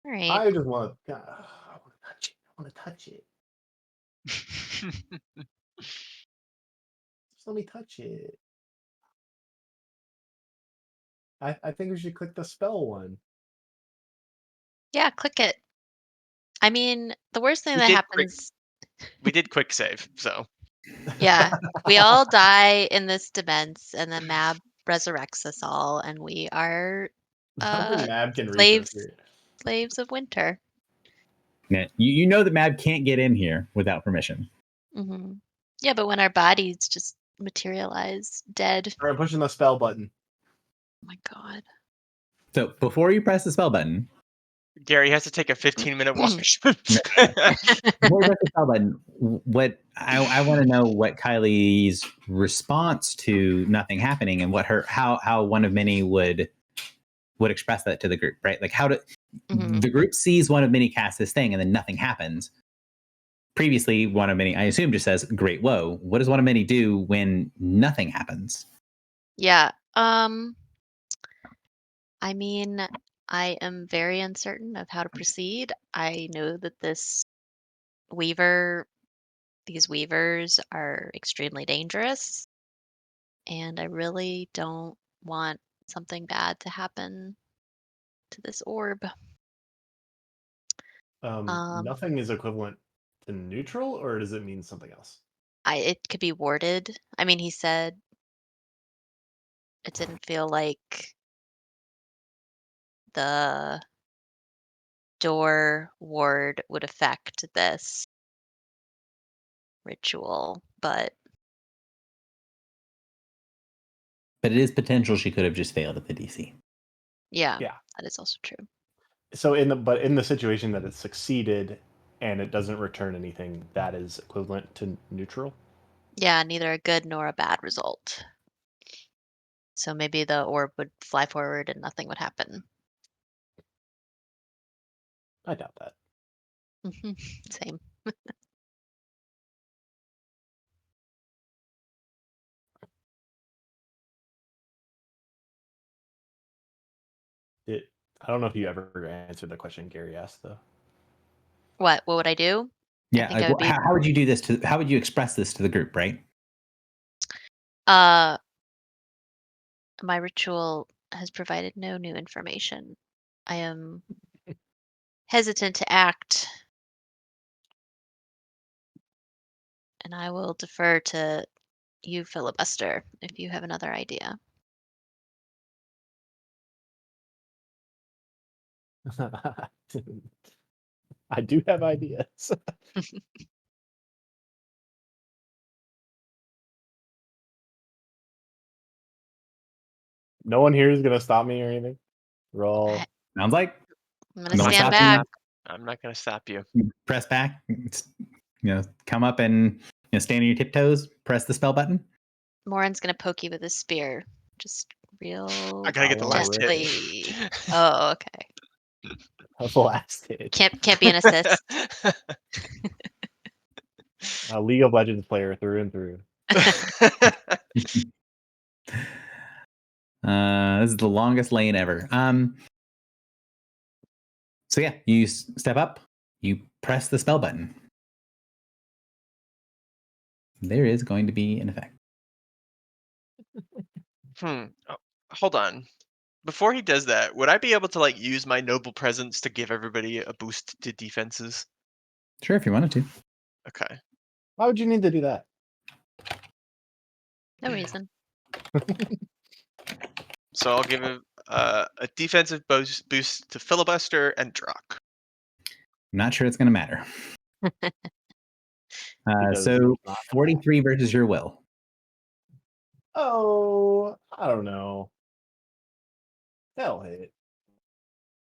D: All right.
A: I just want to touch it. I want to touch it. Just let me touch it. I think we should click the spell one.
D: Yeah, click it. I mean, the worst thing that happens.
F: We did quick save, so.
D: Yeah, we all die in this demence, and then Mab resurrects us all, and we are
A: Mab can
D: slaves of winter.
B: Yeah, you know that Mab can't get in here without permission.
D: Mm-hmm. Yeah, but when our bodies just materialize dead.
A: All right, pushing the spell button.
D: Oh my god.
B: So before you press the spell button,
F: Gary has to take a 15-minute walk.
B: Before you press the spell button, what I want to know what Kylie's response to nothing happening and what how one of many would express that to the group, right? Like the group sees one of many cast this thing and then nothing happens. Previously, one of many, I assume, just says "Great woe." What does one of many do when nothing happens?
D: Yeah. I mean, I am very uncertain of how to proceed. I know that these weavers are extremely dangerous, and I really don't want something bad to happen to this orb.
A: Nothing is equivalent to neutral, or does it mean something else?
D: It could be warded. I mean, he said it didn't feel like the door ward would affect this ritual, but
B: it is potential she could have just failed at the DC.
D: Yeah, that is also true.
A: So in the situation that it succeeded and it doesn't return anything, that is equivalent to neutral?
D: Yeah, neither a good nor a bad result. So maybe the orb would fly forward and nothing would happen.
A: I doubt that.
D: Same.
A: I don't know if you ever answered the question Gary asked, though.
D: What would I do?
B: Yeah, how would you do this how would you express this to the group, right?
D: My ritual has provided no new information. I am hesitant to act, and I will defer to you, Filibuster, if you have another idea.
A: I do have ideas. No one here is gonna stop me or anything. We're all
B: sounds like
D: I'm gonna stand back.
F: I'm not gonna stop you.
B: You press back. Come up and stand on your tiptoes. Press the spell button.
D: Morin's gonna poke you with his spear. Just real
F: I gotta get the last
D: gently.
F: hit.
D: Oh, okay.
A: The last hit.
D: Can't be an assist.
A: A League of Legends player through and through.
B: This is the longest lane ever. So yeah, you step up. You press the spell button. There is going to be an effect.
F: Oh, hold on. Before he does that, would I be able to like use my noble presence to give everybody a boost to defenses?
B: Sure, if you wanted to.
F: Okay.
A: Why would you need to do that?
D: No reason.
F: So I'll give a defensive boost to Filibuster and Drock.
B: I'm not sure it's going to matter.
A: Because
B: So
A: it's not-
B: 43 versus your will.
A: Oh, I don't know. That'll hit.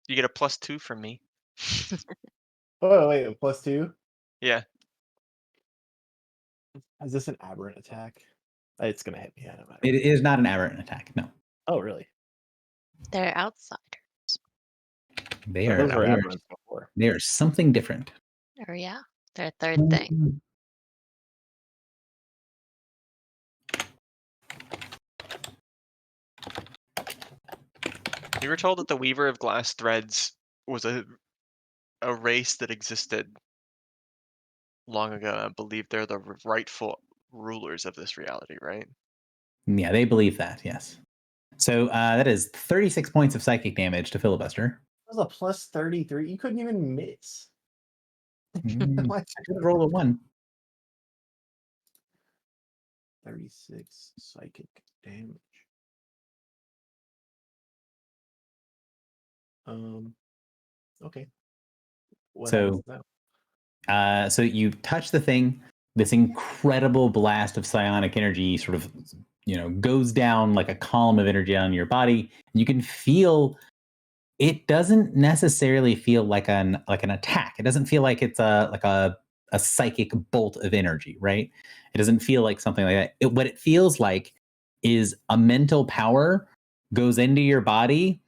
F: You get a +2 from me.
A: Oh wait, a +2?
F: Yeah.
A: Is this an aberrant attack? It's gonna hit me. I don't know.
B: It is not an aberrant attack. No,
A: Oh really?
D: They're outsiders.
B: they
A: Oh,
B: are.
A: those were
B: They are,
A: aberrants before.
B: they are something different.
D: Or yeah, they're a third thing.
F: You were told that the Weaver of Glass Threads was a race that existed long ago. I believe they're the rightful rulers of this reality, right?
B: Yeah, they believe that. Yes. So that is 36 points of psychic damage to Filibuster.
A: That was a +33. You couldn't even miss.
B: I could roll a 1.
A: 36 psychic damage. Okay. What
B: So-
A: happens now?
B: So you touch the thing. This incredible blast of psionic energy sort of, goes down like a column of energy on your body. You can feel. It doesn't necessarily feel like an attack. It doesn't feel like it's a psychic bolt of energy, right? It doesn't feel like something like that. What it feels like is a mental power goes into your body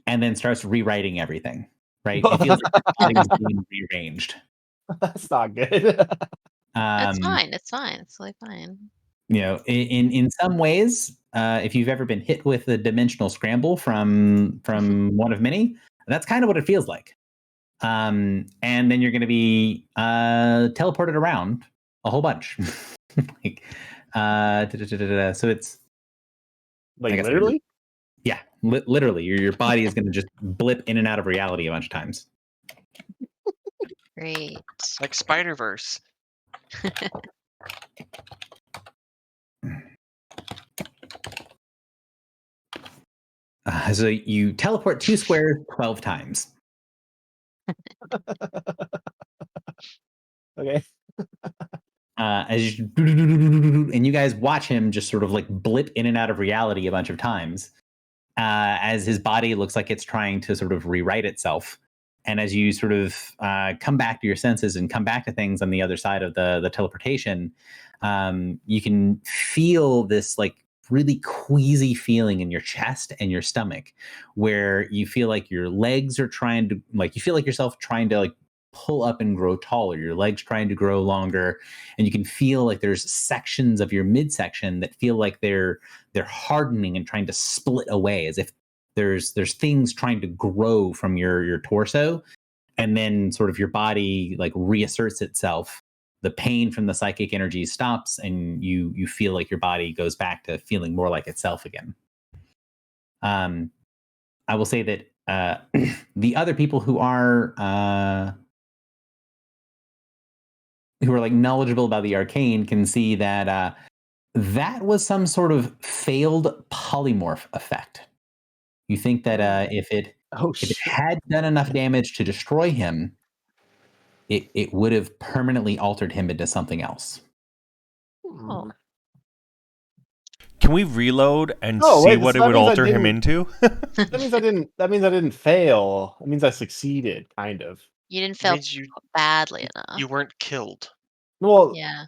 B: and then starts rewriting everything, right? It feels like your body is being rearranged.
A: That's not good.
D: It's fine. It's fine. It's totally fine.
B: In some ways, if you've ever been hit with a dimensional scramble from one of many, that's kind of what it feels like. And then you're going to be teleported around a whole bunch. So it's
A: Like
B: I guess
A: literally?
B: literally your body is going to just blip in and out of reality a bunch of times.
D: Great.
F: Like Spider-Verse.
B: So you teleport 2 squares 12 times.
A: Okay.
B: And you guys watch him just sort of like blip in and out of reality a bunch of times as his body looks like it's trying to sort of rewrite itself. And as you sort of come back to your senses and come back to things on the other side of the teleportation, you can feel this like really queasy feeling in your chest and your stomach, where you feel like your legs are trying to, like, you feel like yourself trying to like pull up and grow taller, your legs trying to grow longer, and you can feel like there's sections of your midsection that feel like they're hardening and trying to split away, as if there's things trying to grow from your torso, and then sort of your body like reasserts itself. The pain from the psychic energy stops, and you feel like your body goes back to feeling more like itself again. I will say that the other people who are like knowledgeable about the arcane can see that that was some sort of failed polymorph effect. You think that if it had done enough damage to destroy him, it would have permanently altered him into something else.
D: Oh.
C: Can we reload and
A: Oh,
C: see
A: wait,
C: what
A: so
C: it
A: that
C: would
A: means I
C: alter him
A: didn't-
C: into?
A: That means I didn't fail. That means I succeeded, kind of.
D: You didn't feel
F: means
D: badly enough.
F: you weren't killed.
A: Well,
D: Yeah.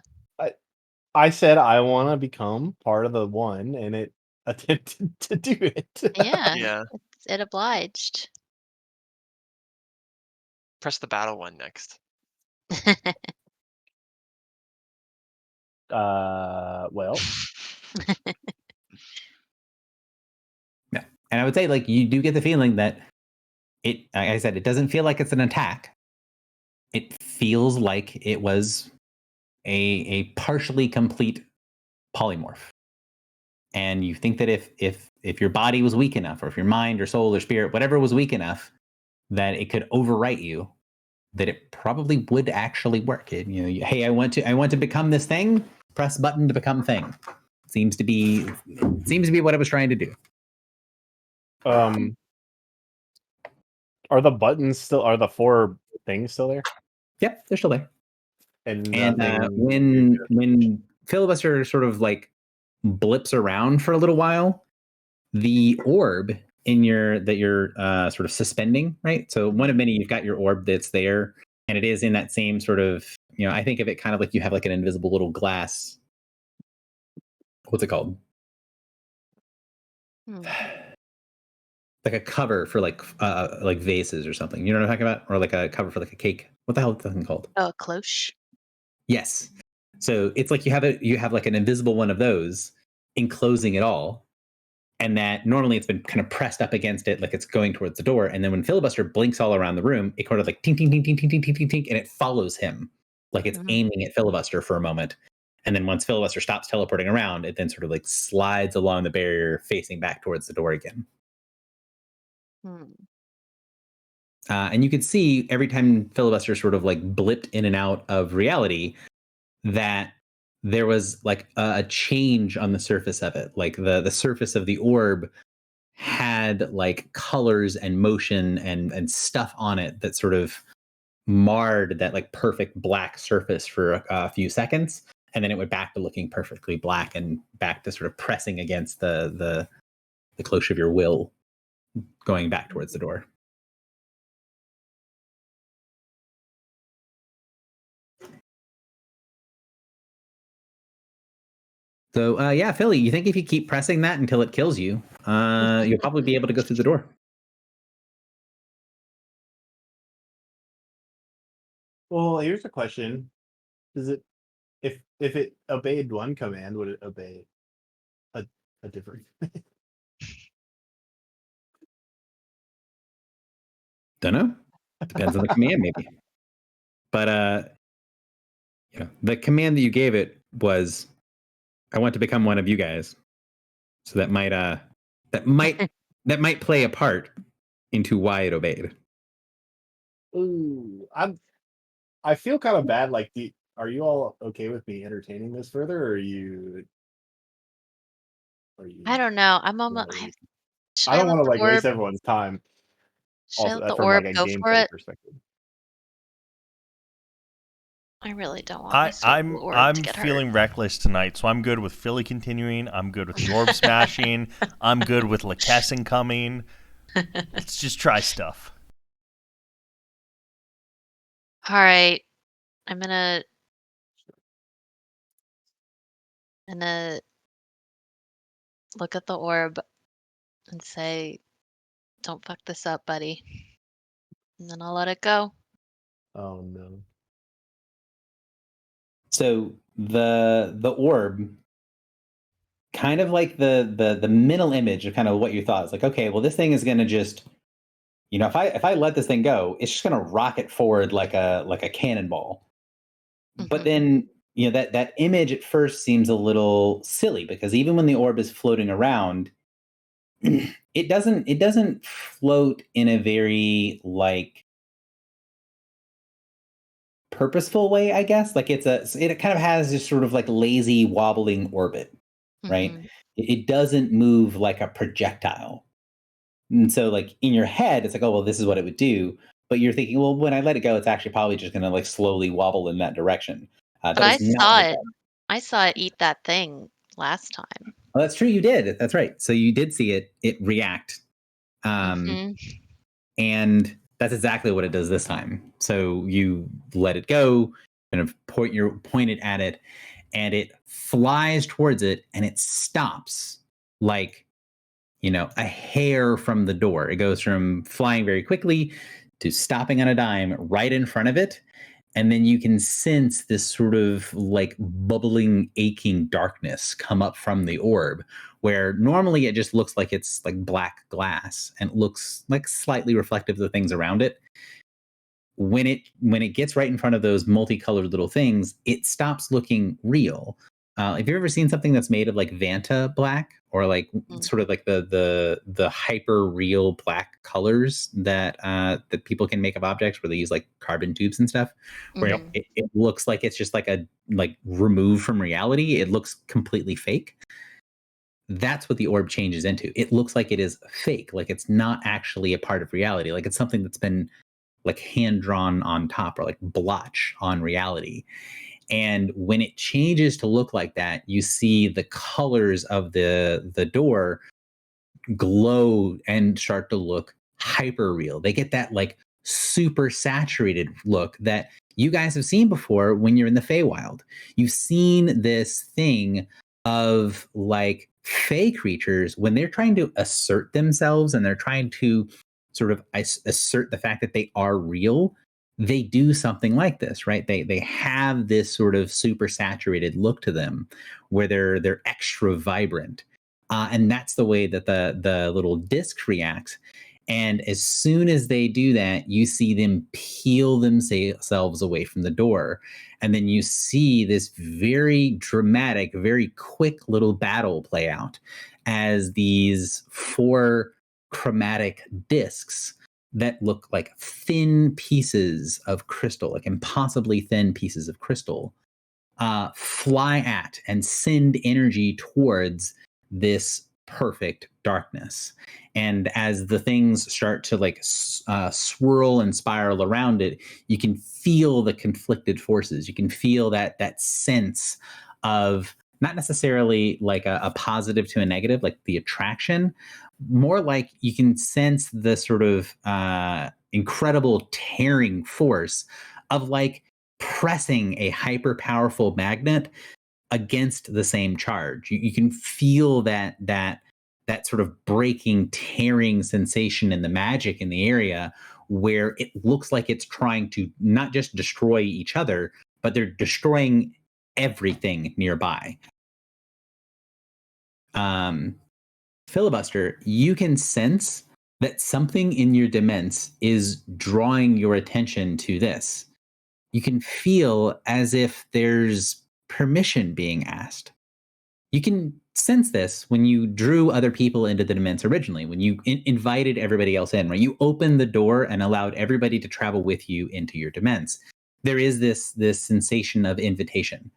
A: I said I want to become part of the one, and it attempted to do it.
D: Yeah.
F: Yeah.
D: It obliged.
F: Press the battle one next.
A: Well,
B: Yeah. And I would say, like, you do get the feeling that it, like I said, it doesn't feel like it's an attack. It feels like it was a partially complete polymorph. And you think that if your body was weak enough, or if your mind or soul or spirit, whatever was weak enough, that it could overwrite you, that it probably would actually work. It, hey, I want to become this thing. Press button to become thing. Seems to be what it was trying to do.
A: are the 4 things still there?
B: Yep, they're still there.
A: And
B: when Filibuster sort of like blips around for a little while, the orb in that you're sort of suspending, right? So one of many, you've got your orb that's there, and it is in that same sort of, I think of it kind of like you have like an invisible little glass. What's it called? Like a cover for like vases or something. You know what I'm talking about? Or like a cover for like a cake. What the hell is that thing called?
D: Oh, a cloche.
B: Yes. So it's like you have like an invisible one of those enclosing it all. And that normally it's been kind of pressed up against it, like it's going towards the door. And then when Filibuster blinks all around the room, it kind of like tink, tink, tink, tink, tink, tink, tink, tink, and it follows him. Like it's aiming at Filibuster for a moment. And then once Filibuster stops teleporting around, it then sort of like slides along the barrier facing back towards the door again. And you could see every time Filibuster sort of like blipped in and out of reality that there was like a change on the surface of it. Like the surface of the orb had like colors and motion and stuff on it that sort of marred that like perfect black surface for a few seconds. And then it went back to looking perfectly black and back to sort of pressing against the cloche of your will, going back towards the door. So yeah, Philly, you think if you keep pressing that until it kills you, you'll probably be able to go through the door.
A: Well, here's a question: Does it, if it obeyed one command, would it obey a different?
B: Don't know. Depends on the command, maybe. But the command that you gave it was, "I want to become one of you guys." So that might play a part into why it obeyed.
A: Ooh, I feel kind of bad. Like, are you all okay with me entertaining this further, or are you?
D: I don't know. I'm almost.
A: I don't want to like waste everyone's time.
D: Should I
A: Also,
D: let the
A: from
D: orb
A: like a
D: go for
A: gameplay
D: it?
A: perspective.
D: I really don't want my
C: I'm
D: orb to get
C: feeling
D: hurt.
C: reckless tonight, so I'm good with Philly continuing. I'm good with the orb smashing. I'm good with Lakessen coming. Let's just try stuff.
D: All right. I'm gonna look at the orb and say, "Don't fuck this up, buddy." And then I'll let it go.
A: Oh no.
B: So the orb, kind of like the mental image of kind of what you thought. It's like, okay, well, this thing is going to just, if I let this thing go, it's just going to rocket forward like a cannonball. But then that image at first seems a little silly, because even when the orb is floating around, it doesn't float in a very like purposeful way, I guess. Like it kind of has this sort of like lazy wobbling orbit, right? It doesn't move like a projectile. And so like in your head, it's like, oh, well, this is what it would do. But you're thinking, well, when I let it go, it's actually probably just going to like slowly wobble in that direction.
D: But I saw it. I saw it eat that thing last time.
B: Well, that's true. You did. That's right. So you did see it react. And That's exactly what it does this time. So you let it go, kind of point it at it, and it flies towards it, and it stops like, a hair from the door. It goes from flying very quickly to stopping on a dime right in front of it. And then you can sense this sort of like bubbling, aching darkness come up from the orb, where normally it just looks like it's like black glass and it looks like slightly reflective of the things around it. When it gets right in front of those multicolored little things, it stops looking real. Have you ever seen something that's made of like Vanta black, or like sort of like the hyper real black colors that people can make of objects, where they use like carbon tubes and stuff, where it looks like it's just like removed from reality. It looks completely fake. That's what the orb changes into. It looks like it is fake, like it's not actually a part of reality, like it's something that's been like hand drawn on top, or like blotch on reality. And when it changes to look like that, you see the colors of the door glow and start to look hyper real. They get that like super saturated look that you guys have seen before when you're in the Feywild. You've seen this thing of like Fey creatures when they're trying to assert themselves and they're trying to sort of assert the fact that they are real. They do something like this, right? They have this sort of super saturated look to them, where they're extra vibrant, and that's the way that the little disc reacts. And as soon as they do that, you see them peel themselves away from the door, and then you see this very dramatic, very quick little battle play out as these 4 chromatic discs that look like thin pieces of crystal, like impossibly thin pieces of crystal, fly at and send energy towards this perfect darkness. And as the things start to like swirl and spiral around it, you can feel the conflicted forces. You can feel that sense of not necessarily like a positive to a negative, like the attraction, more like you can sense the sort of incredible tearing force of like pressing a hyper powerful magnet against the same charge. You can feel that sort of breaking, tearing sensation in the magic in the area, where it looks like it's trying to not just destroy each other, but they're destroying everything nearby. Filibuster, you can sense that something in your dements is drawing your attention to this. You can feel as if there's permission being asked. You can sense this when you drew other people into the dements originally, when you invited everybody else in, right? You opened the door and allowed everybody to travel with you into your dements. There is this sensation of invitation.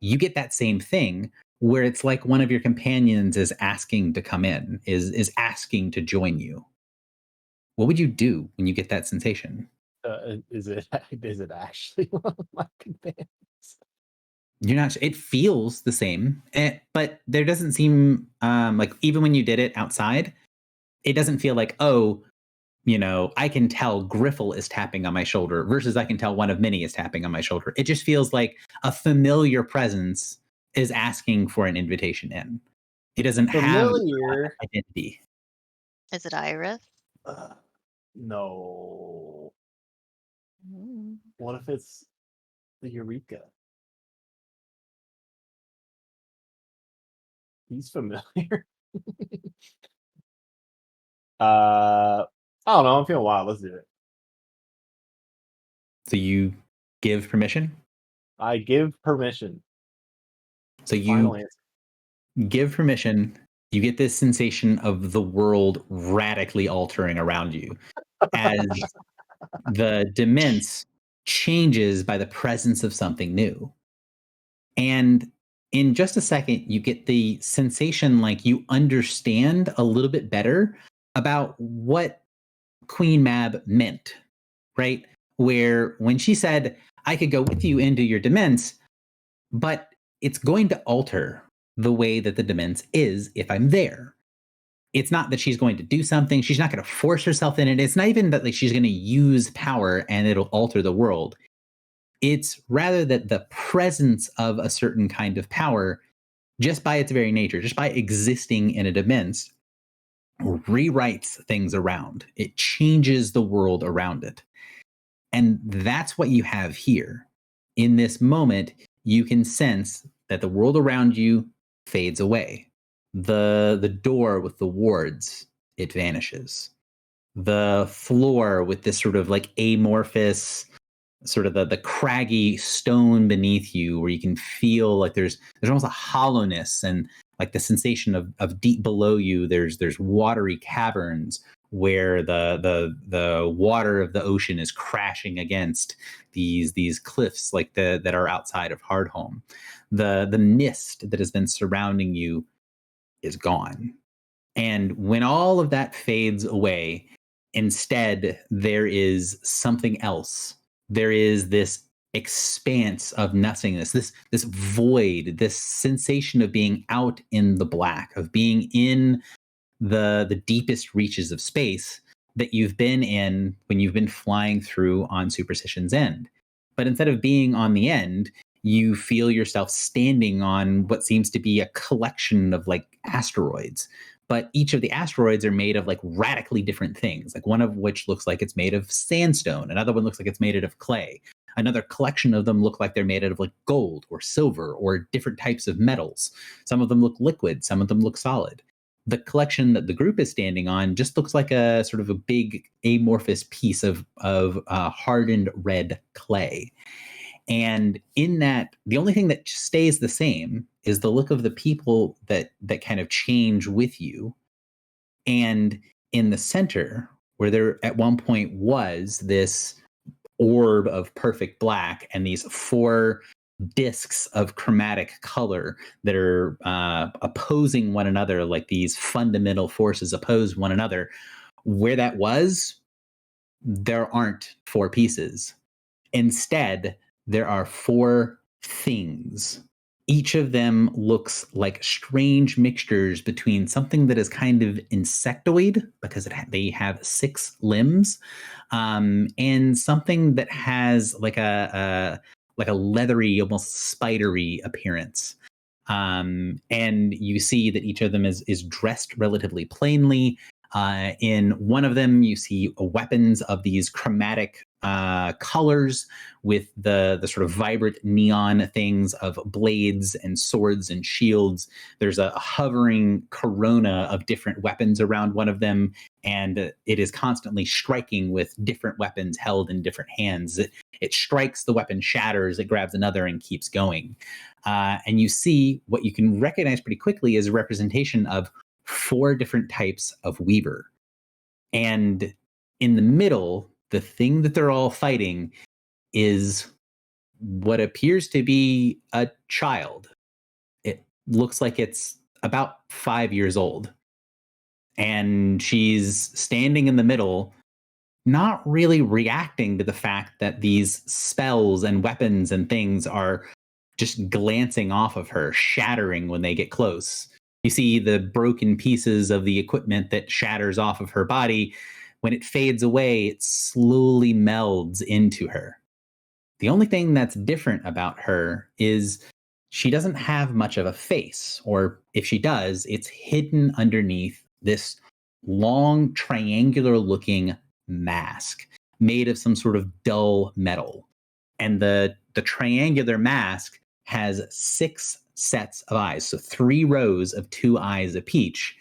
B: You get that same thing where it's like one of your companions is asking to come in, is asking to join you. What would you do when you get that sensation?
A: Is it actually one of my companions?
B: You're not. It feels the same, but there doesn't seem like, even when you did it outside, it doesn't feel like, oh, I can tell Griffle is tapping on my shoulder versus I can tell one of many is tapping on my shoulder. It just feels like a familiar presence is asking for an invitation in. It doesn't have identity.
D: Is it Iris?
A: No. What if it's the Eureka? He's familiar. I don't know. I'm feeling wild. Let's do it.
B: So you give permission?
A: I give permission.
B: So you give permission. You get this sensation of the world radically altering around you as the dements changes by the presence of something new. And in just a second, you get the sensation like you understand a little bit better about what Queen Mab meant, right? Where when she said, I could go with you into your dements, but it's going to alter the way that the dements is if I'm there.
I: it's not that she's going to do something. She's not going to force herself in it. It's not even that like she's going to use power and it'll alter the world. It's rather that the presence of a certain kind of power, just by its very nature, just by existing in a dimmense, rewrites things around. It changes the world around it. And that's what you have here. In this moment, you can sense that the world around you fades away. The door with the wards, it vanishes. The floor with this sort of like amorphous, sort of the craggy stone beneath you, where you can feel like there's almost a hollowness and like the sensation of deep below you. There's watery caverns where the water of the ocean is crashing against these cliffs like that are outside of Hardhome. The mist that has been surrounding you is gone. And when all of that fades away, instead there is something else. There is this expanse of nothingness, this void, this sensation of being out in the black, of being in the deepest reaches of space that you've been in when you've been flying through on Superstition's End. But instead of being on the end, you feel yourself standing on what seems to be a collection of like asteroids. But each of the asteroids are made of like radically different things, like one of which looks like it's made of sandstone. Another one looks like it's made out of clay. Another collection of them look like they're made out of like gold or silver or different types of metals. Some of them look liquid. Some of them look solid. The collection that the group is standing on just looks like a sort of a big amorphous piece of hardened red clay. And in that, the only thing that stays the same is the look of the people that kind of change with you. And in the center, where there at one point was this orb of perfect black and these 4 discs of chromatic color that are opposing one another, like these fundamental forces oppose one another, where that was, there aren't 4 pieces. Instead, there are 4 things. Each of them looks like strange mixtures between something that is kind of insectoid, because they have 6 limbs, and something that has like a leathery, almost spidery appearance. And you see that each of them is dressed relatively plainly. In one of them, you see weapons of these chromatic colors with the sort of vibrant neon things of blades and swords and shields. There's a hovering corona of different weapons around one of them, and it is constantly striking with different weapons held in different hands. It strikes, the weapon shatters, it grabs another and keeps going. And you see what you can recognize pretty quickly is a representation of 4 different types of weaver. And in the middle, the thing that they're all fighting is what appears to be a child. It looks like it's about 5 years old. And she's standing in the middle, not really reacting to the fact that these spells and weapons and things are just glancing off of her, shattering when they get close. You see the broken pieces of the equipment that shatters off of her body. When it fades away, it slowly melds into her. The only thing that's different about her is she doesn't have much of a face, or if she does, it's hidden underneath this long triangular looking mask made of some sort of dull metal. And the triangular mask has 6 sets of eyes, so 3 rows of 2 eyes apiece.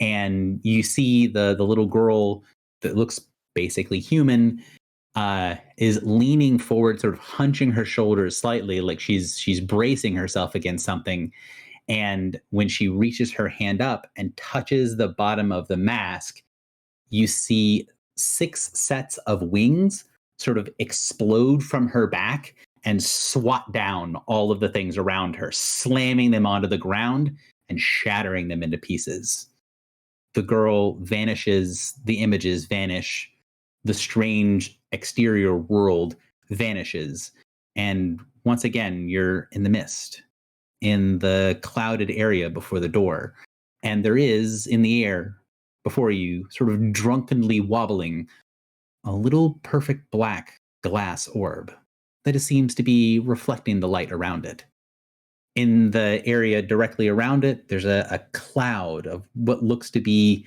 I: And you see the little girl that looks basically human is leaning forward, sort of hunching her shoulders slightly, like she's bracing herself against something. And when she reaches her hand up and touches the bottom of the mask, you see 6 sets of wings sort of explode from her back and swat down all of the things around her, slamming them onto the ground and shattering them into pieces. The girl vanishes, the images vanish, the strange exterior world vanishes, and once again, you're in the mist, in the clouded area before the door. And there is, in the air, before you, sort of drunkenly wobbling, a little perfect black glass orb that seems to be reflecting the light around it. In the area directly around it, there's a cloud of what looks to be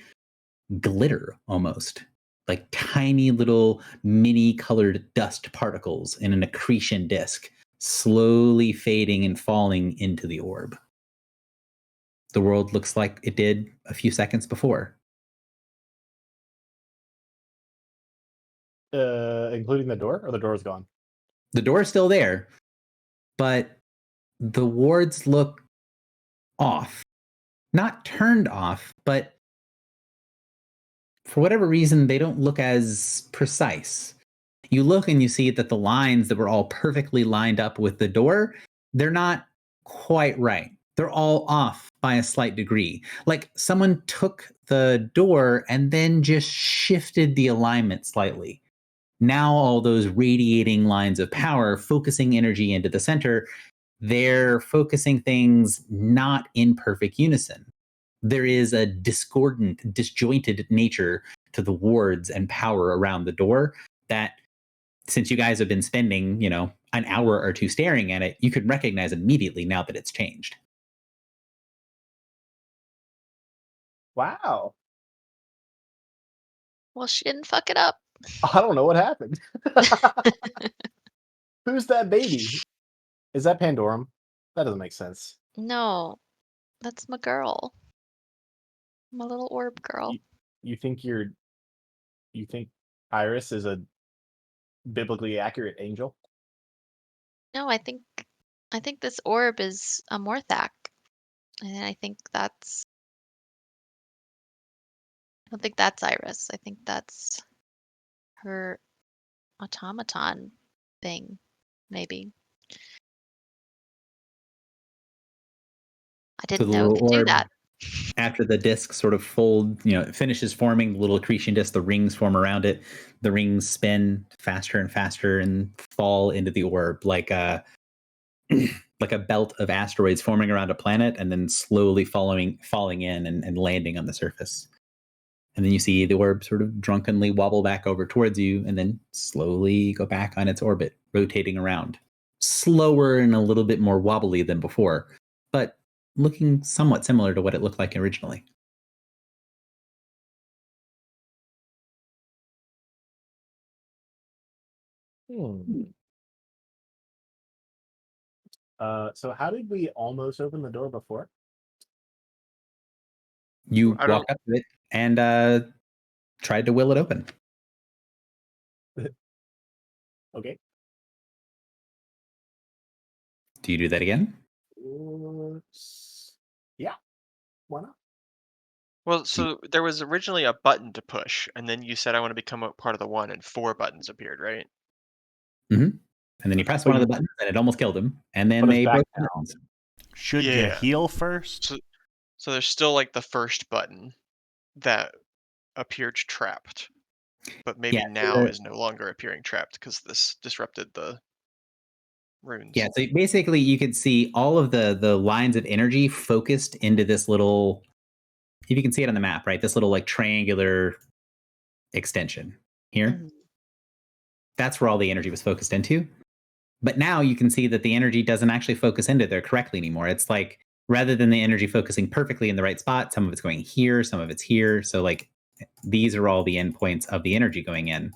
I: glitter almost, like tiny little mini colored dust particles in an accretion disk, slowly fading and falling into the orb. The world looks like it did a few seconds before.
A: Including the door, or the door is gone?
I: The door is still there, but the wards look off. Not turned off, but for whatever reason, they don't look as precise. You look and you see that the lines that were all perfectly lined up with the door, they're not quite right. They're all off by a slight degree. Like someone took the door and then just shifted the alignment slightly. Now all those radiating lines of power focusing energy into the center, they're focusing things not in perfect unison. There is a discordant, disjointed nature to the wards and power around the door that, since you guys have been spending, an hour or two staring at it, you could recognize immediately now that it's changed.
A: Wow.
D: Well, she didn't fuck it up.
A: I don't know what happened. Who's that baby? Is that Pandorum? That doesn't make sense.
D: No, that's my girl. My little orb girl.
A: You think Iris is a biblically accurate angel?
D: No, I think this orb is a Morthak. And I don't think that's Iris. I think that's her automaton thing, maybe. I didn't
I: the
D: know it
I: little
D: could do
I: orb,
D: that.
I: after the disc sort of it finishes forming, the little accretion disc, the rings form around it. The rings spin faster and faster and fall into the orb like a belt of asteroids forming around a planet and then slowly falling in and landing on the surface. And then you see the orb sort of drunkenly wobble back over towards you and then slowly go back on its orbit, rotating around. Slower and a little bit more wobbly than before, but looking somewhat similar to what it looked like originally.
A: So how did we almost open the door before?
I: You
F: I
I: walked
F: don't-
I: up to it and tried to will it open.
A: Okay.
I: Do you do that again?
A: Yeah. Why not?
F: Well, so there was originally a button to push, and then you said I want to become a part of the one, and 4 buttons appeared, right?
I: And then you pressed one of the buttons and it almost killed him. And then
A: But it's
I: they
A: back
I: broke
A: now.
I: down.
C: Should you
F: Yeah.
C: heal first?
F: So there's still like the first button that appeared trapped, but maybe
I: Yeah, so
F: now is no longer appearing trapped because this disrupted the runes.
I: Yeah, so basically you could see all of the lines of energy focused into this little, if you can see it on the map, right? This little like triangular extension here.
D: Mhm.
I: That's where all the energy was focused into. But now you can see that the energy doesn't actually focus into there correctly anymore. It's like, rather than the energy focusing perfectly in the right spot, some of it's going here, some of it's here. So like these are all the endpoints of the energy going in,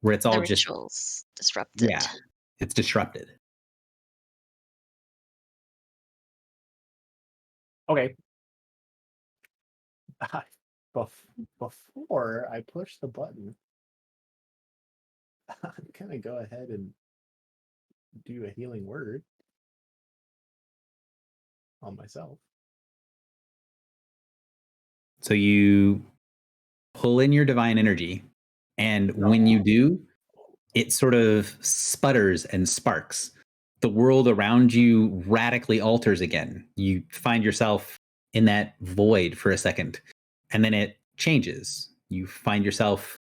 I: where it's all
D: The
I: just,
D: rituals disrupted.
I: yeah, it's disrupted.
A: Okay. Before I push the button, I'm gonna go ahead and do a healing word on myself.
I: So you pull in your divine energy, and when you do, it sort of sputters and sparks. The world around you radically alters again. You find yourself in that void for a second, and then it changes. You find yourself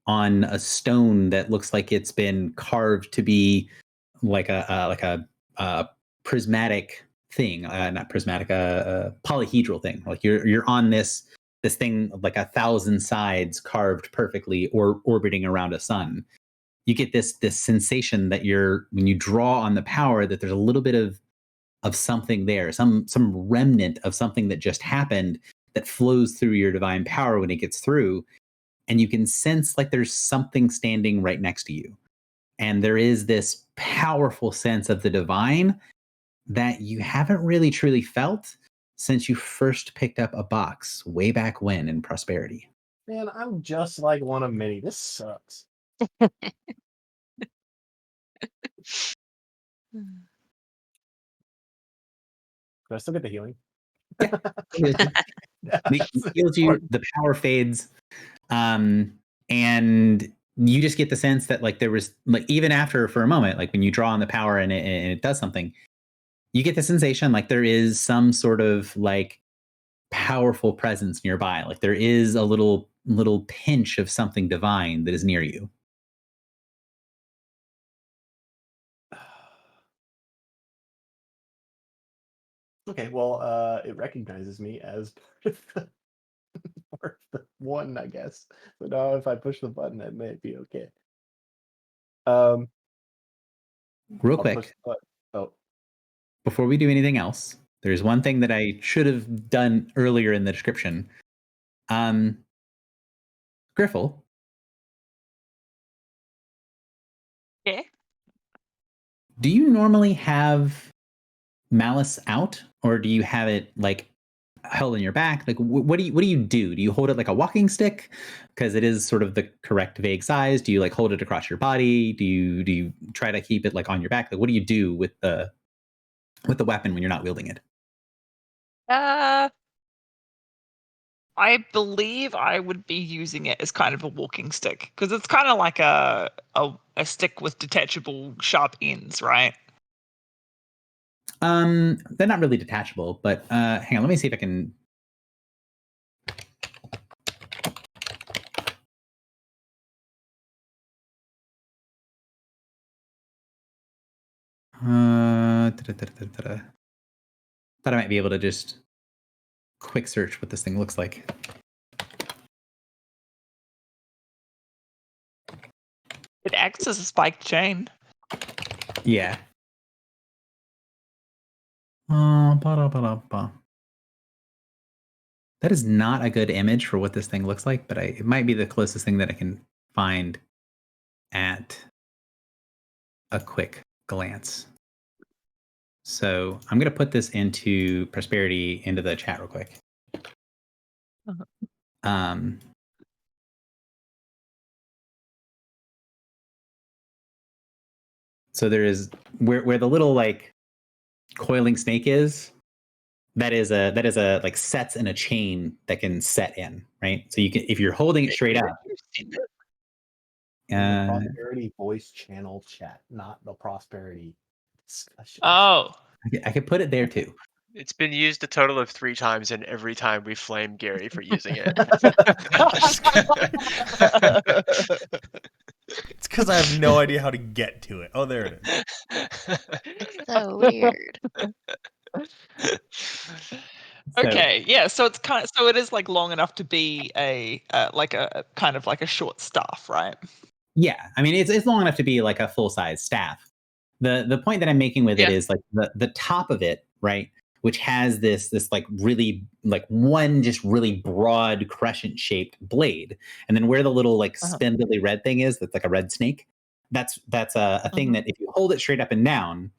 I: on a stone that looks like it's been carved to be like a prismatic thing, not prismatic, a polyhedral thing. Like you're on this this thing like 1,000 sides carved perfectly or orbiting around a sun. You get this sensation that when you draw on the power, that there's a little bit of something there, some remnant of something that just happened that flows through your divine power when it gets through. And you can sense like there's something standing right next to you. And there is this powerful sense of the divine that you haven't really truly felt since you first picked up a box way back when in Prosperity.
A: Man, I'm just like one of many. This sucks. Do I still get the healing?
I: It heals you, the power fades. And you just get the sense that like there was like, even after for a moment, like when you draw on the power and it does something, you get the sensation like there is some sort of like powerful presence nearby. Like there is a little pinch of something divine that is near you.
A: Okay, well, it recognizes me as part of the one, I guess. So now if I push the button, it may be okay.
I: Real
A: I'll
I: quick,
A: push the button. Oh,
I: before we do anything else, there's one thing that I should have done earlier in the description. Griffle.
E: Yeah.
I: Do you normally have Malice out, or do you have it like held in your back? Like, what do you do? Do you hold it like a walking stick because it is sort of the correct vague size? Do you like hold it across your body? Do you try to keep it like on your back? Like, what do you do with the weapon when you're not wielding it?
E: I believe I would be using it as kind of a walking stick because it's kind of like a stick with detachable sharp ends, right?
I: They're not really detachable, but hang on, let me see if I can. Thought I might be able to just quick search what this thing looks like.
E: It acts as a spiked chain.
I: Yeah. That is not a good image for what this thing looks like, but it might be the closest thing that I can find at a quick glance. So I'm going to put this into Prosperity into the chat real quick. So there is where the little like coiling snake is. That is a like sets in a chain that can set in, right? So you can, if you're holding it straight up.
A: Prosperity voice channel chat, not the Prosperity discussion.
E: Oh,
I: I could put it there too.
F: It's been used a total of 3 times, and every time we flame Gary for using it.
C: It's because I have no idea how to get to it. Oh, there it is.
D: So weird.
E: Okay, yeah. So it's so it is like long enough to be a like a kind of like a short staff, right?
I: Yeah, I mean it's long enough to be like a full size staff. The point that I'm making with it is like the top of it, right, which has this like really like one just really broad crescent shaped blade, and then where the little like spindly red thing is, that's like a red snake. That's a thing that if you hold it straight up and down,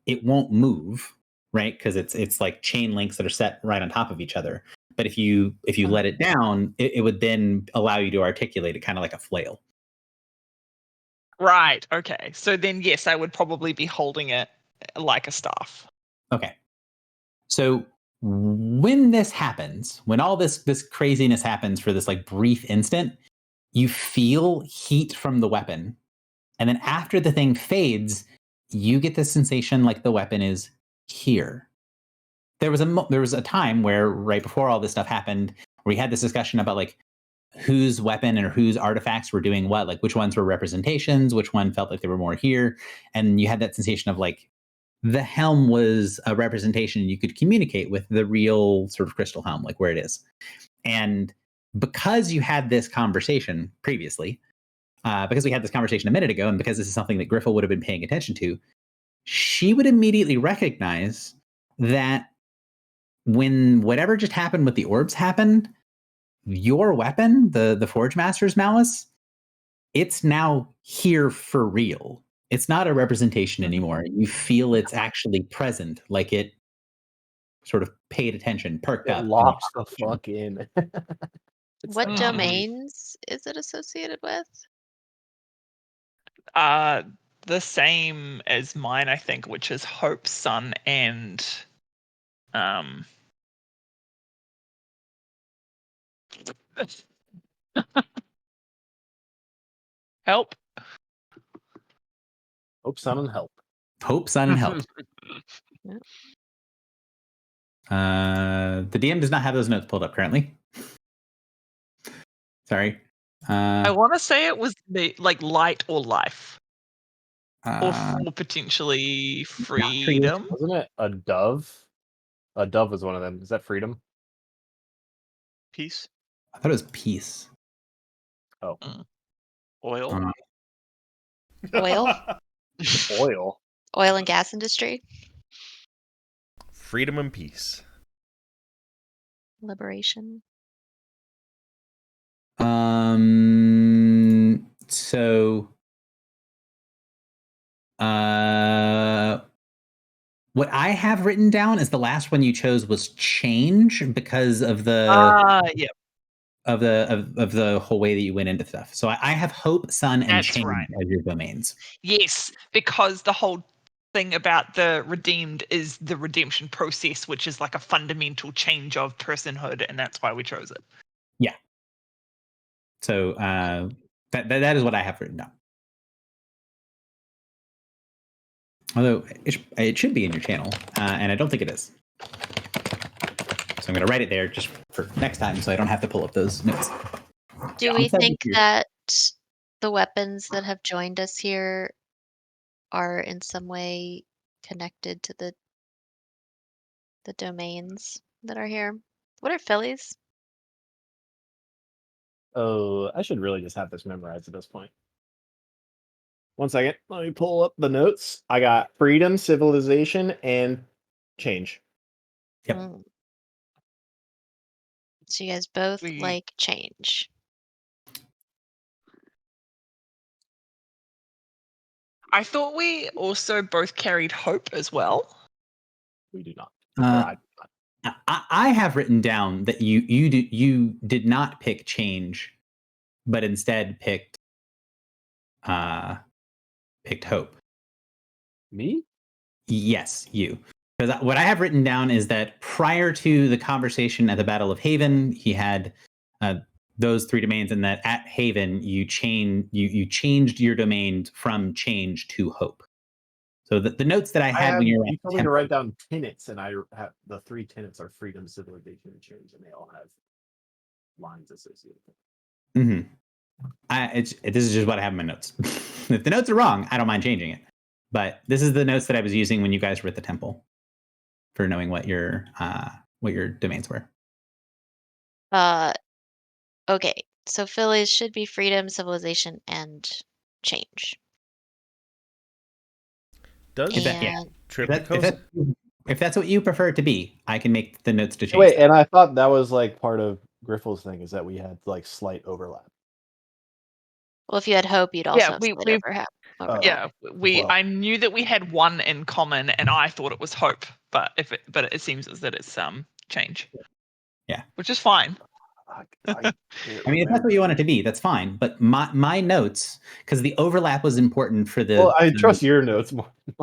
I: it won't move, right? Because it's like chain links that are set right on top of each other. But if you let it down, it would then allow you to articulate it kind of like a flail.
E: Right. Okay. So then, yes, I would probably be holding it like a staff.
I: Okay. So when this happens, when all this craziness happens for this like brief instant, you feel heat from the weapon, and then after the thing fades, you get the sensation like the weapon is here. There was a time where right before all this stuff happened, where we had this discussion about like whose weapon or whose artifacts were doing what, like which ones were representations, which one felt like they were more here, and you had that sensation of like the helm was a representation you could communicate with the real sort of crystal helm, like where it is. And because you had this conversation previously, because we had this conversation a minute ago, and because this is something that Griffel would have been paying attention to, she would immediately recognize that when whatever just happened with the orbs happened, your weapon, the Forge Master's Malice, it's now here for real. It's not a representation anymore. You feel it's actually present, like it sort of paid attention, perked
A: It
I: up.
A: locks the fuck in.
D: What
E: Mm.
D: domains is it associated with?
E: The same as mine, I think, which is Hope, Sun, and help.
A: Hope, Sun, and Help.
I: Hope, Sun, and Help. The DM does not have those notes pulled up currently. Sorry.
E: I want to say it was the like light or life, or
I: Uh,
E: potentially
I: freedom.
E: freedom.
A: Wasn't it a dove? A dove was one of them. Is that freedom?
F: Peace,
I: I thought it was peace.
F: oil.
I: Uh,
D: Oil?
A: Oil.
D: Oil and gas industry?
C: Freedom and peace.
D: Liberation?
I: So what I have written down is the last one you chose was change because of the
E: Yeah,
I: of the whole way that you went into stuff. So I have hope, sun, and
E: That's
I: change
E: right.
I: as your domains.
E: yes, because the whole thing about the redeemed is the redemption process, which is like a fundamental change of personhood, and that's why we chose it.
I: So that is what I have written down. Although it should be in your channel, and I don't think it is. So I'm going to write it there just for next time, so I don't have to pull up those notes.
D: Do we think that the weapons that have joined us here are in some way connected to the domains that are here? What are Phillies?
A: Oh, I should really just have this memorized at this point. 1 second. Let me pull up the notes. I got freedom, civilization, and change.
I: Yep.
D: Mm. So you guys both
E: We-
D: like change.
E: I thought we also both carried hope as well.
A: We do not. Or I do not.
I: I have written down that you did not pick change, but instead picked hope.
A: Me?
I: Yes, you. Because what I have written down is that prior to the conversation at the Battle of Haven, he had those 3 domains, and that at Haven you changed your domain from change to hope. So the notes that I had when you were
A: you
I: at
A: told me to write down tenets, and I have the 3 tenets are freedom, civilization, and change, and they all have lines associated with them.
I: This is just what I have in my notes. If the notes are wrong, I don't mind changing it. But this is the notes that I was using when you guys were at the temple for knowing what your domains were.
D: Okay. So Phillies should be freedom, civilization, and change.
C: Does
D: And
I: If that's what you prefer it to be, I can make the notes to change.
A: Wait,
I: that.
A: and I thought that was like part of Griffel's thing, is that we had like slight overlap.
D: well, if you had hope, you'd also have
E: we-
D: slight
E: we-
D: overlap.
E: Yeah,
A: Well.
E: I knew that we had one in common, and I thought it was hope, but it seems as that it's change.
I: Yeah.
E: Which is fine.
I: I mean, if that's what you want it to be, that's fine. But my notes, because the overlap was important for the.
A: Well, I trust your notes more than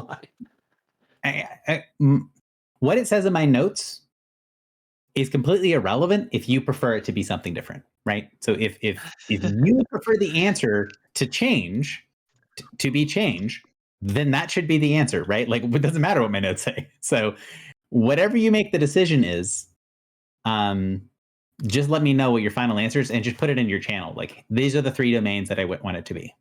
A: mine.
I: What it says in my notes is completely irrelevant if you prefer it to be something different, right? So if you prefer the answer to change, to be change, then that should be the answer, right? Like, it doesn't matter what my notes say. So whatever you make the decision is, just let me know what your final answer is and just put it in your channel. Like, these are the 3 domains that I want it to be.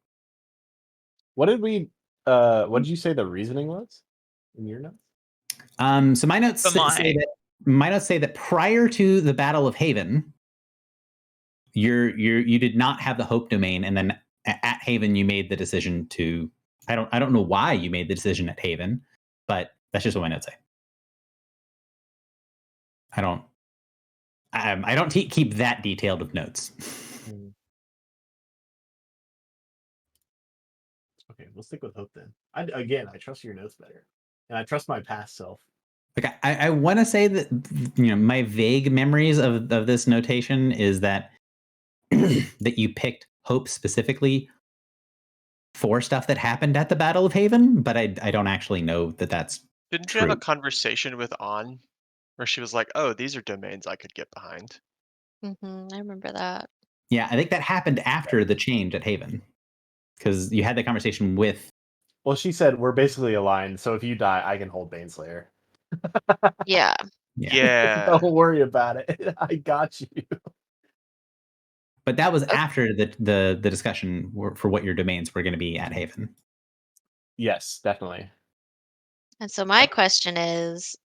A: What did you say the reasoning was in your notes?
I: So my notes say that prior to the Battle of Haven, you did not have the Hope domain, and then at Haven you made the decision to. I don't know why you made the decision at Haven, but that's just what my notes say. I don't keep that detailed of notes.
A: Okay, we'll stick with Hope then. I trust your notes better, and I trust my past self.
I: Like I want to say that my vague memories of this notation is that that you picked Hope specifically for stuff that happened at the Battle of Haven, but I don't actually know that that's
F: Didn't
I: true.
F: you have a conversation with An where she was like, "Oh, these are domains I could get behind."
D: I remember that.
I: Yeah, I think that happened after the change at Haven, because you had the conversation with.
A: Well, she said we're basically aligned, so if you die, I can hold Baneslayer.
D: Yeah.
F: Yeah.
A: Don't worry about it. I got you.
I: But that was after the discussion for what your domains were going to be at Haven.
A: Yes, definitely.
D: And so my question is,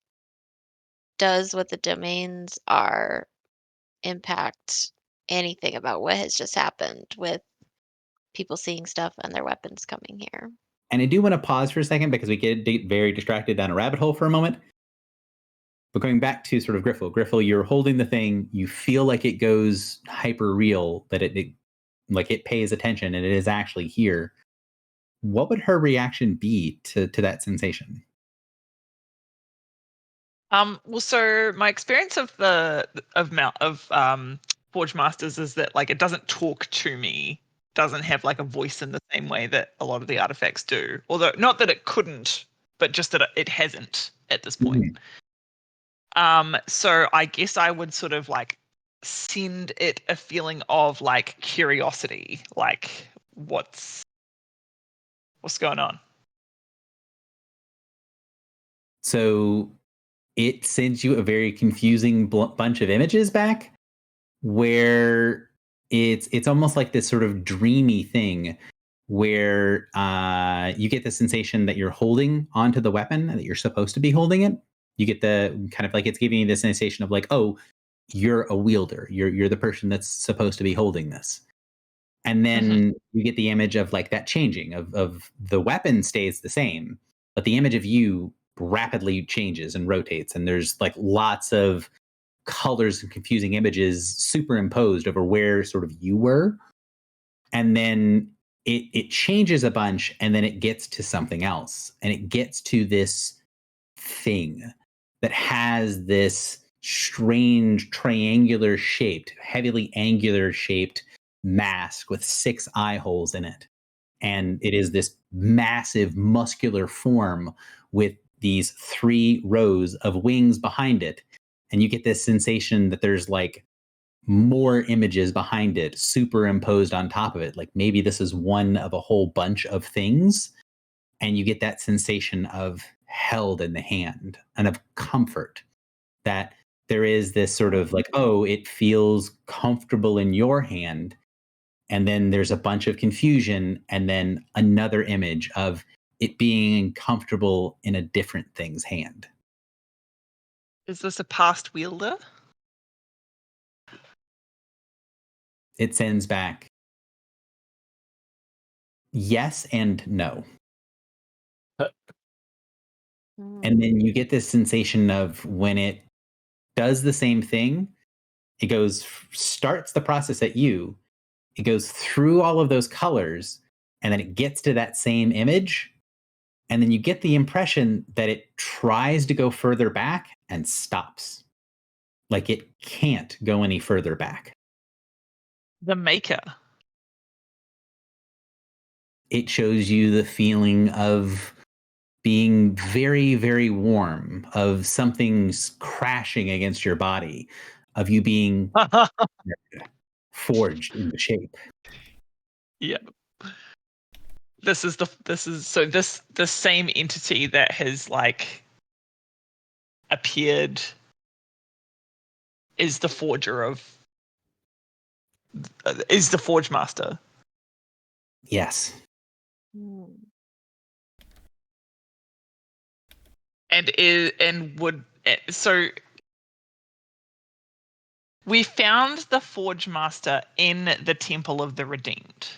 D: does what the domains are impact anything about what has just happened with people seeing stuff and their weapons coming here?
I: And I do want to pause for a second because we get very distracted down a rabbit hole for a moment. But going back to sort of Griffle, you're holding the thing, you feel like it goes hyper real, that it pays attention and it is actually here. What would her reaction be to that sensation?
E: Well, so my experience of Forge Masters is that like it doesn't talk to me, doesn't have like a voice in the same way that a lot of the artifacts do. Although not that it couldn't, but just that it hasn't at this point. So I guess I would sort of like send it a feeling of like curiosity, like what's going on.
I: So it sends you a very confusing bunch of images back, where it's almost like this sort of dreamy thing where you get the sensation that you're holding onto the weapon, that you're supposed to be holding it. You get the kind of like it's giving you the sensation of like, oh, you're a wielder. You're the person that's supposed to be holding this. And then you get the image of like that changing of the weapon stays the same, but the image of you rapidly changes and rotates. And there's like lots of colors and confusing images superimposed over where sort of you were. And then it changes a bunch, and then it gets to something else, and it gets to this thing that has this strange triangular shaped, heavily angular shaped mask with 6 eye holes in it. And it is this massive muscular form with these 3 rows of wings behind it. And you get this sensation that there's like more images behind it superimposed on top of it. Like maybe this is one of a whole bunch of things. And you get that sensation of held in the hand and of comfort, that there is this sort of like, oh, it feels comfortable in your hand. And then there's a bunch of confusion, and then another image of it being comfortable in a different thing's hand.
E: Is this a past wielder?
I: It sends back yes and no. And then you get this sensation of when it does the same thing, it starts the process at you, it goes through all of those colors, and then it gets to that same image. And then you get the impression that it tries to go further back and stops. Like it can't go any further back.
E: The maker.
I: It shows you the feeling of being very, very warm, of something's crashing against your body, of you being forged into shape.
E: Yeah. This is the same entity that has like appeared is the forger of is the Forge Master.
I: Yes.
E: And would so We found the Forge Master in the Temple of the Redeemed.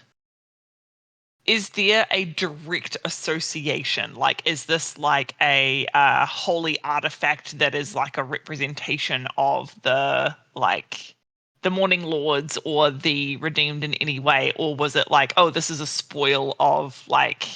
E: Is there a direct association? Like, is this like a holy artifact that is like a representation of the Morning Lords or the Redeemed in any way? Or was it like, oh, this is a spoil of like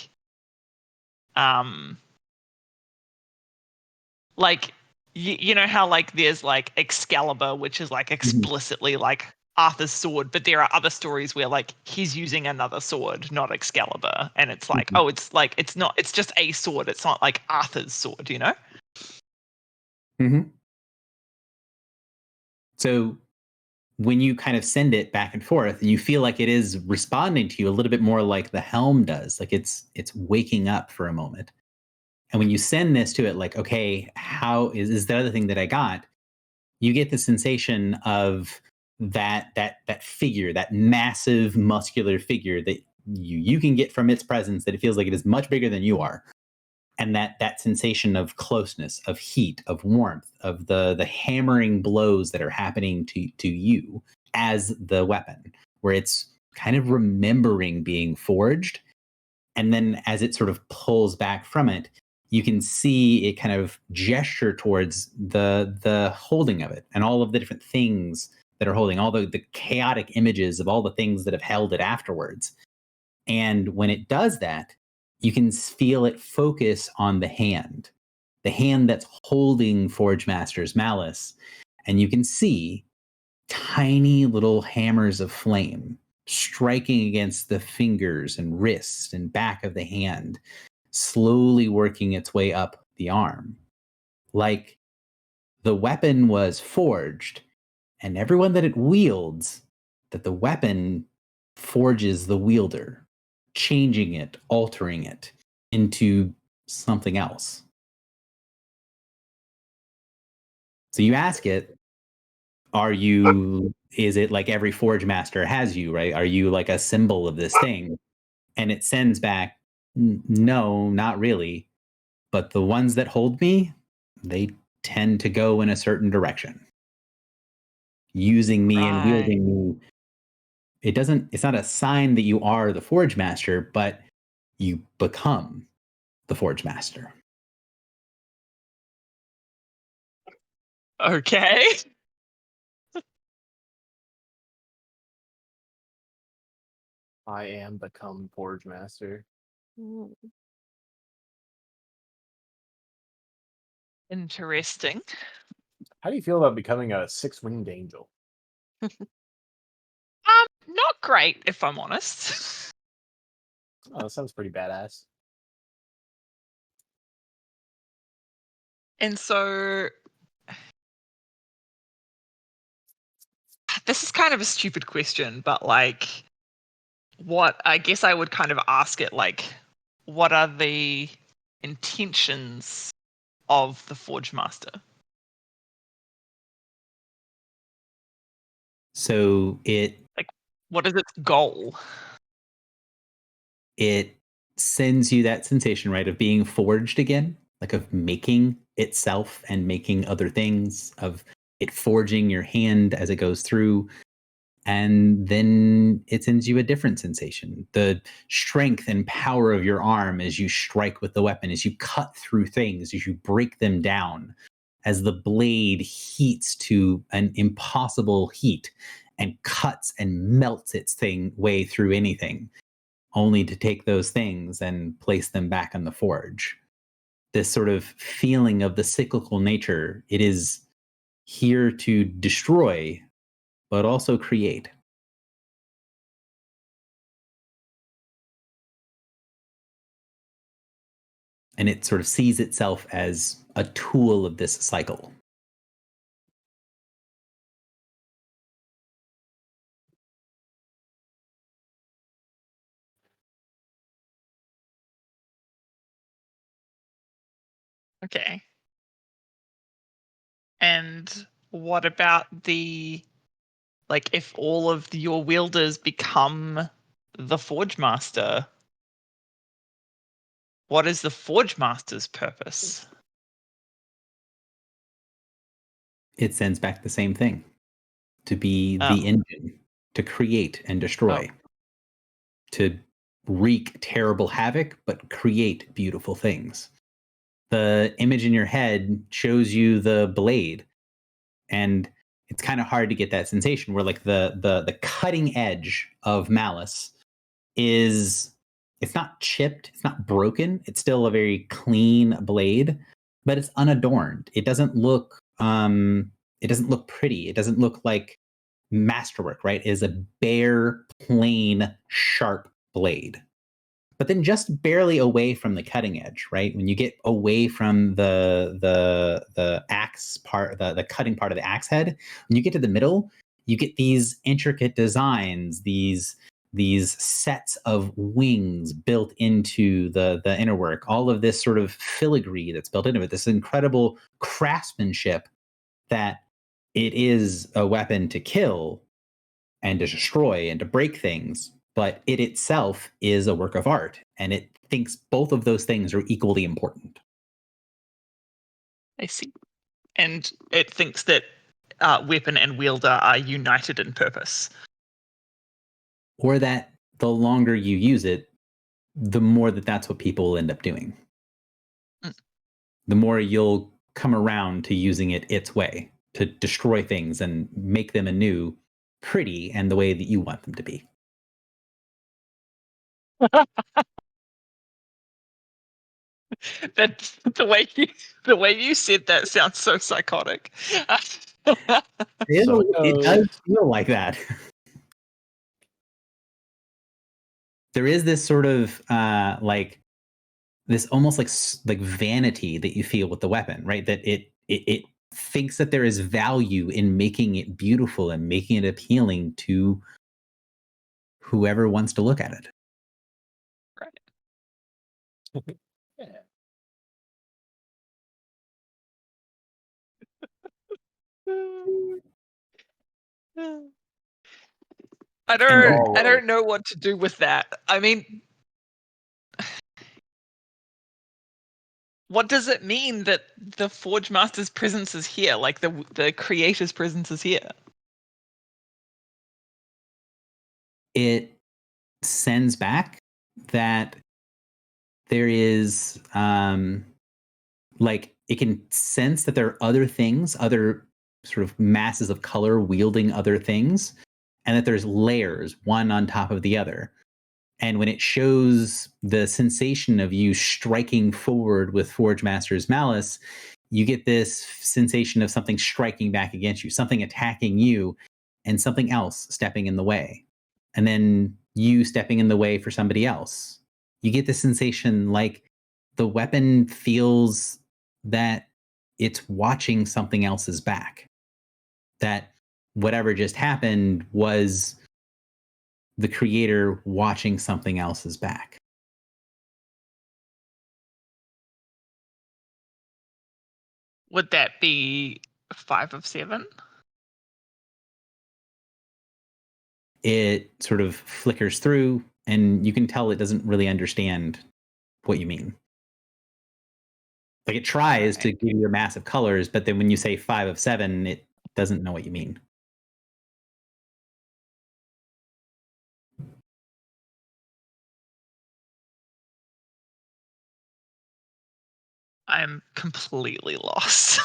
E: you know how like there's like Excalibur, which is like explicitly like Arthur's sword, but there are other stories where like he's using another sword, not Excalibur, and it's like, oh, it's like it's just a sword. It's not like Arthur's sword, you know?
I: Mm-hmm. So when you kind of send it back and forth, and you feel like it is responding to you a little bit more like the helm does, like it's waking up for a moment. And when you send this to it, like, okay, how is the other thing that I got? You get the sensation of that figure, that massive muscular figure that you can get from its presence, that it feels like it is much bigger than you are. And that sensation of closeness, of heat, of warmth, of the hammering blows that are happening to you as the weapon, where it's kind of remembering being forged. And then as it sort of pulls back from it, you can see it kind of gesture towards the holding of it and all of the different things that are holding, all the chaotic images of all the things that have held it afterwards. And when it does that, you can feel it focus on the hand that's holding Forge Master's malice. And you can see tiny little hammers of flame striking against the fingers and wrists and back of the hand, slowly working its way up the arm. Like the weapon was forged, and everyone that it wields, that the weapon forges the wielder, changing it, altering it into something else. So you ask it, is it like every Forge Master has you, right? Are you like a symbol of this thing? And it sends back, no, not really. But the ones that hold me, they tend to go in a certain direction. Using me and wielding me. It's not a sign that you are the Forge Master, but you become the Forge Master.
E: Okay.
A: I am become Forge Master.
E: Interesting.
A: How do you feel about becoming a 6-winged angel?
E: Not great, if I'm honest.
A: Oh, that sounds pretty badass.
E: And so this is kind of a stupid question, but like what I guess I would kind of ask it like, what are the intentions of the Forge Master?
I: So
E: what is its goal?
I: It sends you that sensation, right, of being forged again, like of making itself and making other things, of it forging your hand as it goes through. And then it sends you a different sensation, the strength and power of your arm as you strike with the weapon, as you cut through things, as you break them down, as the blade heats to an impossible heat and cuts and melts its way through anything, only to take those things and place them back on the forge. This sort of feeling of the cyclical nature, it is here to destroy, but also create. And it sort of sees itself as a tool of this cycle.
E: Okay. And what about if all of your wielders become the Forge Master, what is the Forge Master's purpose?
I: It sends back the same thing. to be
E: Oh.
I: the engine, to create and destroy, to wreak terrible havoc, but create beautiful things. The image in your head shows you the blade, and it's kind of hard to get that sensation where like the cutting edge of Malice is, it's not chipped, it's not broken, it's still a very clean blade, but it's unadorned. It doesn't look pretty. It doesn't look like masterwork, right? It is a bare, plain, sharp blade. But then just barely away from the cutting edge, right? When you get away from the axe part, the cutting part of the axe head, when you get to the middle, you get these intricate designs, these sets of wings built into the inner work, all of this sort of filigree that's built into it, this incredible craftsmanship that it is a weapon to kill and to destroy and to break things, but it itself is a work of art, and it thinks both of those things are equally important.
E: I see. And it thinks that weapon and wielder are united in purpose.
I: Or that the longer you use it, the more that's what people will end up doing. The more you'll come around to using it its way, to destroy things and make them anew pretty and the way that you want them to be.
E: That the way you said that sounds so psychotic.
I: It does feel like that. There is this sort of like this almost like vanity that you feel with the weapon, right? That it thinks that there is value in making it beautiful and making it appealing to whoever wants to look at it.
E: Right. I don't know what to do with that. I mean, what does it mean that the Forge Master's presence is here? Like the creator's presence is here?
I: It sends back that there is like it can sense that there are other things, other sort of masses of color wielding other things, and that there's layers one on top of the other. And when it shows the sensation of you striking forward with Forge Master's Malice, you get this sensation of something striking back against you, something attacking you, and something else stepping in the way. And then you stepping in the way for somebody else. You get the sensation like the weapon feels that it's watching something else's back. That whatever just happened was the creator watching something else's back.
E: Would that be 5 of 7?
I: It sort of flickers through, and you can tell it doesn't really understand what you mean. Like it tries to give you massive colors, but then when you say 5 of 7, it doesn't know what you mean.
E: I'm completely lost.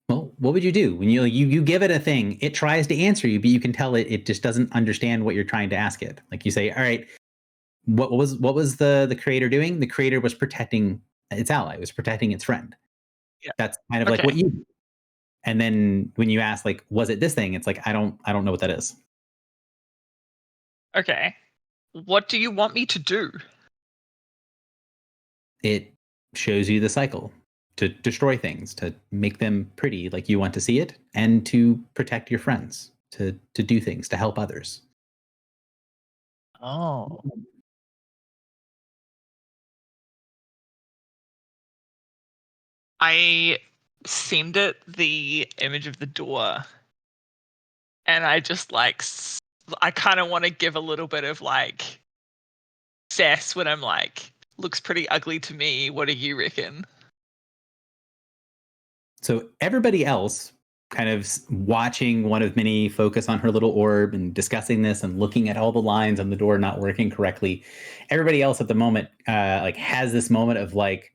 I: Well, what would you do when you give it a thing? It tries to answer you, but you can tell it just doesn't understand what you're trying to ask it. Like you say, all right, what was the creator doing? The creator was protecting its ally, it was protecting its friend.
E: Yeah.
I: That's kind of like what you do. And then when you ask, like, was it this thing? It's like, I don't know what that is.
E: Okay. What do you want me to do?
I: It shows you the cycle to destroy things, to make them pretty like you want to see it, and to protect your friends, to do things, to help others.
E: Oh. I send it the image of the door, and I just like I kind of want to give a little bit of like sass when I'm like, looks pretty ugly to me. What do you reckon?
I: So everybody else kind of watching one of many focus on her little orb and discussing this and looking at all the lines on the door not working correctly. Everybody else at the moment like has this moment of like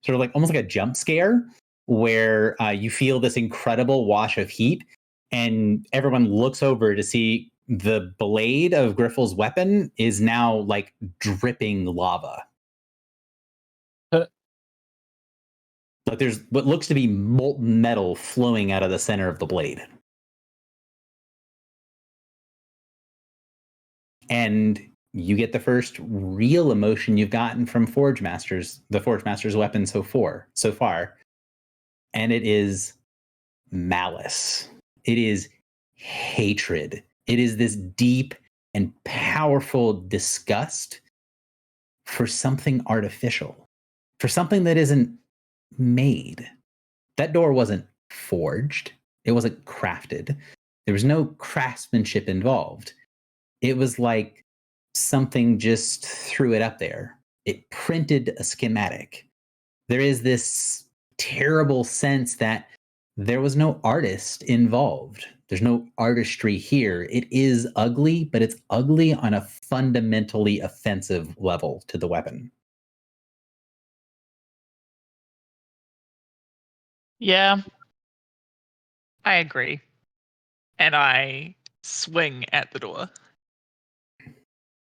I: sort of like almost like a jump scare where you feel this incredible wash of heat, and everyone looks over to see the blade of Griffel's weapon is now like dripping lava. Like there's what looks to be molten metal flowing out of the center of the blade. And you get the first real emotion you've gotten from Forge Masters, the Forge Masters weapon so far. And it is malice. It is hatred. It is this deep and powerful disgust for something artificial, for something that isn't made. That door wasn't forged. It wasn't crafted. There was no craftsmanship involved. It was like something just threw it up there. It printed a schematic. There is this terrible sense that there was no artist involved. There's no artistry here. It is ugly, but it's ugly on a fundamentally offensive level to the weapon.
E: Yeah, I agree. And I swing at the door.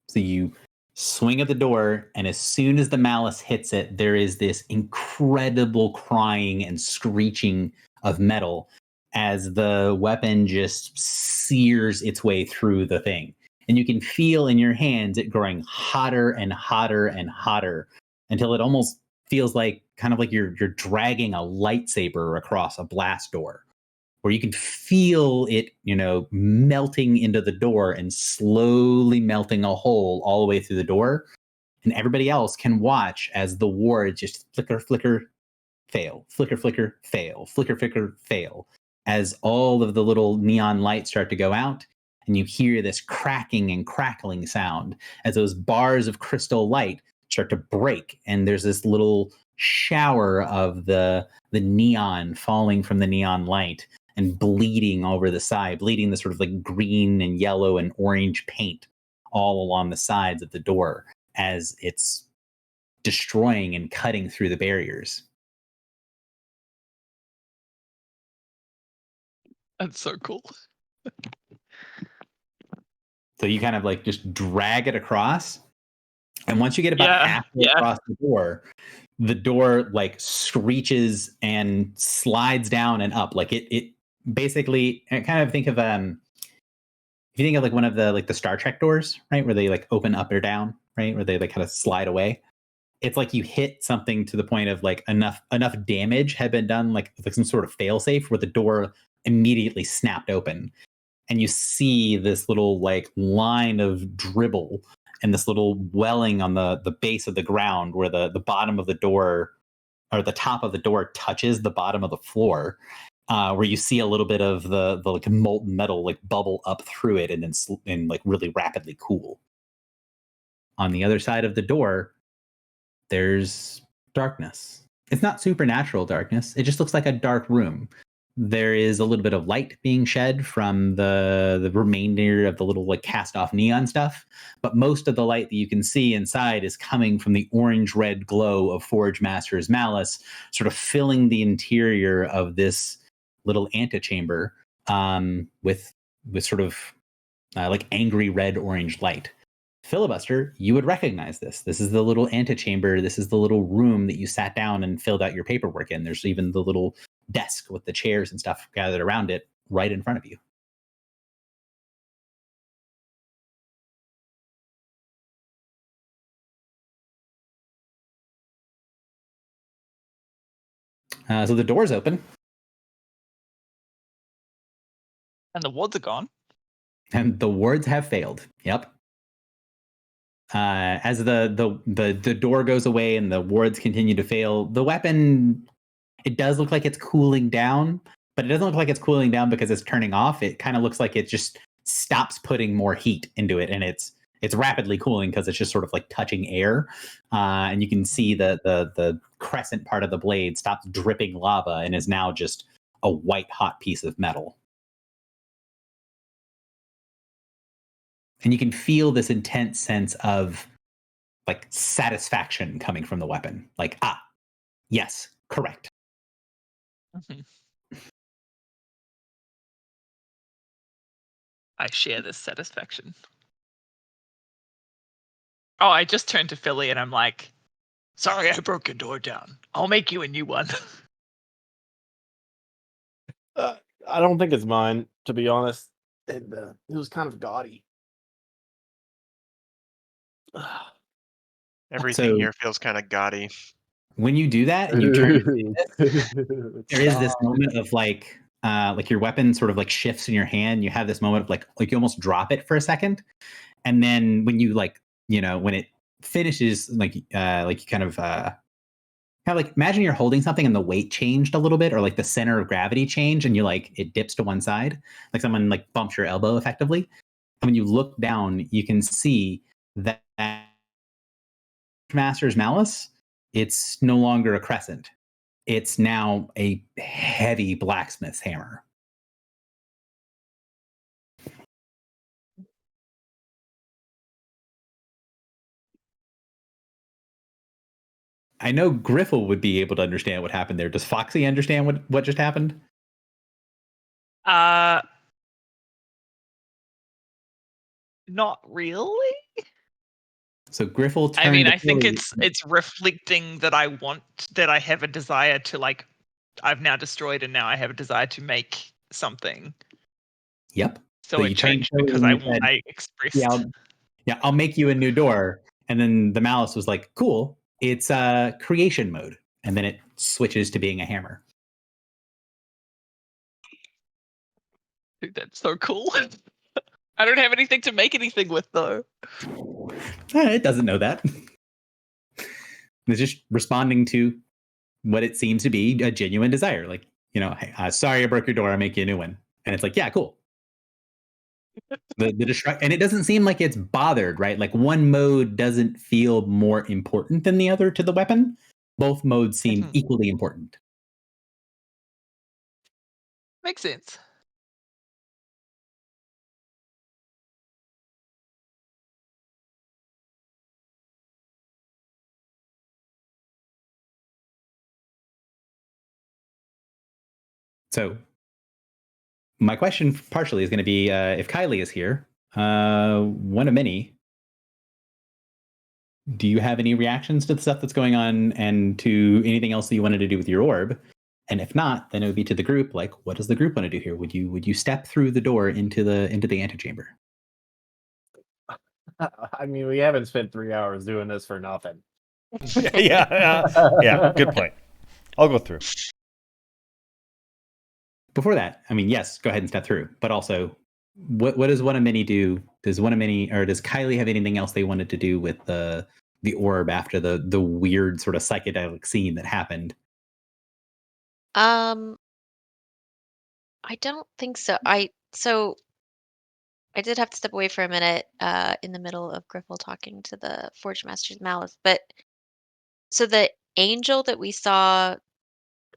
I: So you swing at the door, and as soon as the malice hits it, there is this incredible crying and screeching of metal as the weapon just sears its way through the thing. And you can feel in your hands it growing hotter and hotter and hotter until it almost feels like kind of like you're dragging a lightsaber across a blast door, where you can feel it, melting into the door and slowly melting a hole all the way through the door. And everybody else can watch as the wards just flicker, flicker, fail, flicker, flicker, fail, flicker, flicker, fail, as all of the little neon lights start to go out. And you hear this cracking and crackling sound as those bars of crystal light start to break. And there's this little shower of the neon falling from the neon light and bleeding over the side, bleeding the sort of like green and yellow and orange paint all along the sides of the door as it's destroying and cutting through the barriers.
E: That's so cool.
I: So you kind of like just drag it across. And once you get about halfway across the door like screeches and slides down and up. Like it basically, I kind of think of if you think of like one of the Star Trek doors, right, where they like open up or down, right, where they like kind of slide away. It's like you hit something to the point of like enough damage had been done, like some sort of failsafe where the door immediately snapped open, and you see this little like line of dribble and this little welling on the base of the ground where the bottom of the door or the top of the door touches the bottom of the floor, where you see a little bit of the like molten metal like bubble up through it and then like really rapidly cool. On the other side of the door, there's darkness. It's not supernatural darkness. It just looks like a dark room. There is a little bit of light being shed from the remainder of the little like cast off neon stuff, but most of the light that you can see inside is coming from the orange red glow of Forge Master's Malice, sort of filling the interior of this little antechamber with sort of like angry red orange light. Filibuster, you would recognize this. This is the little antechamber. This is the little room that you sat down and filled out your paperwork in. There's even the little desk with the chairs and stuff gathered around it right in front of you. So the door's open.
E: And the wards are gone.
I: And the wards have failed. Yep. As the door goes away and the wards continue to fail, the weapon, it does look like it's cooling down, but it doesn't look like it's cooling down because it's turning off. It kind of looks like it just stops putting more heat into it, and it's rapidly cooling because it's just sort of like touching air. And you can see the crescent part of the blade stops dripping lava and is now just a white hot piece of metal. And you can feel this intense sense of like satisfaction coming from the weapon. Like, yes, correct.
E: Mhm. I share this satisfaction. Oh, I just turned to Philly and I'm like, sorry, I broke your door down. I'll make you a new one.
A: I don't think it's mine, to be honest. It was kind of gaudy.
F: Everything
I: So-
F: here feels kind of gaudy.
I: When you do that and you turn,
A: There
I: there is this moment of like your weapon sort of like shifts in your hand. You have this moment of like you almost drop it for a second, and then when you when it finishes, you kind of like imagine you're holding something and the weight changed a little bit, or like the center of gravity changed, and it dips to one side, like someone like bumps your elbow effectively. And when you look down, you can see that Master's Malice, it's no longer a crescent. It's now a heavy blacksmith's hammer. I know Griffle would be able to understand what happened there. Does Foxy understand what just happened?
E: Not really.
I: So Griffle turned.
E: I mean,
I: to
E: I think
I: Philly.
E: it's reflecting that I have a desire to like, I've now destroyed and now I have a desire to make something.
I: Yep.
E: So
I: So
E: it
I: you turned
E: changed
I: to Philly
E: because
I: and you said,
E: I expressed.
I: I'll make you a new door. And then the Malice was like, cool, it's creation mode. And then it switches to being a hammer.
E: Dude, that's so cool. I don't have anything to make anything with though.
I: It doesn't know that. It's just responding to what it seems to be a genuine desire. Like, hey, sorry I broke your door, I'll make you a new one. And it's like, yeah, cool. And it doesn't seem like it's bothered, right? Like one mode doesn't feel more important than the other to the weapon. Both modes seem equally important.
E: Makes sense.
I: So my question partially is going to be if Kylie is here, one of many, do you have any reactions to the stuff that's going on and to anything else that you wanted to do with your orb? And if not, then it would be to the group. Like, what does the group want to do here? Would you step through the door into the antechamber?
A: I mean, we haven't spent 3 hours doing this for nothing.
C: Yeah. Good point. I'll go through.
I: Before that, I mean, yes, go ahead and step through. But also, what does one of many do? Does one of many, or does Kylie have anything else they wanted to do with the orb after the weird sort of psychedelic scene that happened?
D: I don't think so. I did have to step away for a minute in the middle of Griffle talking to the Forge Master's Malice. But so the angel that we saw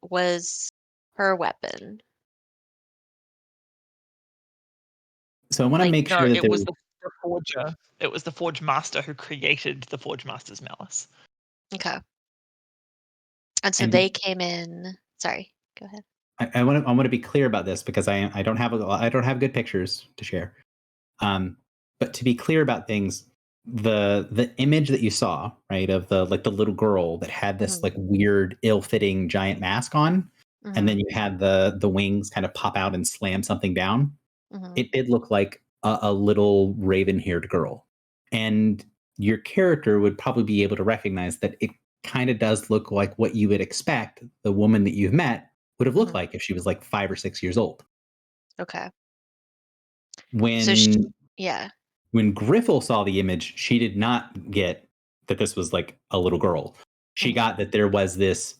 D: was her weapon.
I: So I want to make sure that
E: it was the forger. It was the Forge Master who created the Forge Master's Malice.
D: Okay. And so they came in. Sorry, go ahead.
I: I want to be clear about this because I don't have good pictures to share. But to be clear about things, the image that you saw, right, of the little girl that had this like weird ill-fitting giant mask on, and then you had the wings kind of pop out and slam something down. It did look like a little raven-haired girl, and your character would probably be able to recognize that it kind of does look like what you would expect the woman that you've met would have looked like if she was like 5 or 6 years old.
D: Okay.
I: When Griffle saw the image, she did not get that this was like a little girl. She got that there was this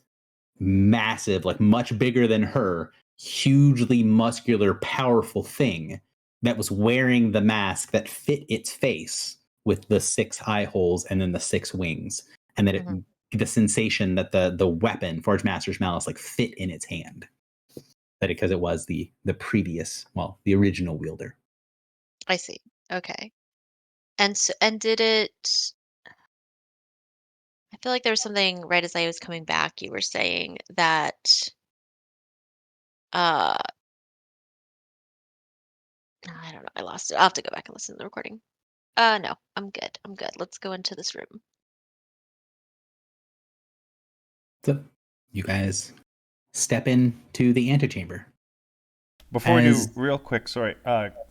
I: massive, like much bigger than her, hugely muscular, powerful thing that was wearing the mask that fit its face with the 6 eye holes and then the 6 wings. And that the sensation that the weapon, Forge Master's Malice, like fit in its hand. because it was the previous, well, the original wielder.
D: I see. Okay. And did it? I feel like there was something right as I was coming back. You were saying that. I don't know. I lost it. I'll have to go back and listen to the recording. No, I'm good. I'm good. Let's go into this room.
I: So you guys step into the antechamber.
C: Before we do,
I: As-
C: real quick, sorry,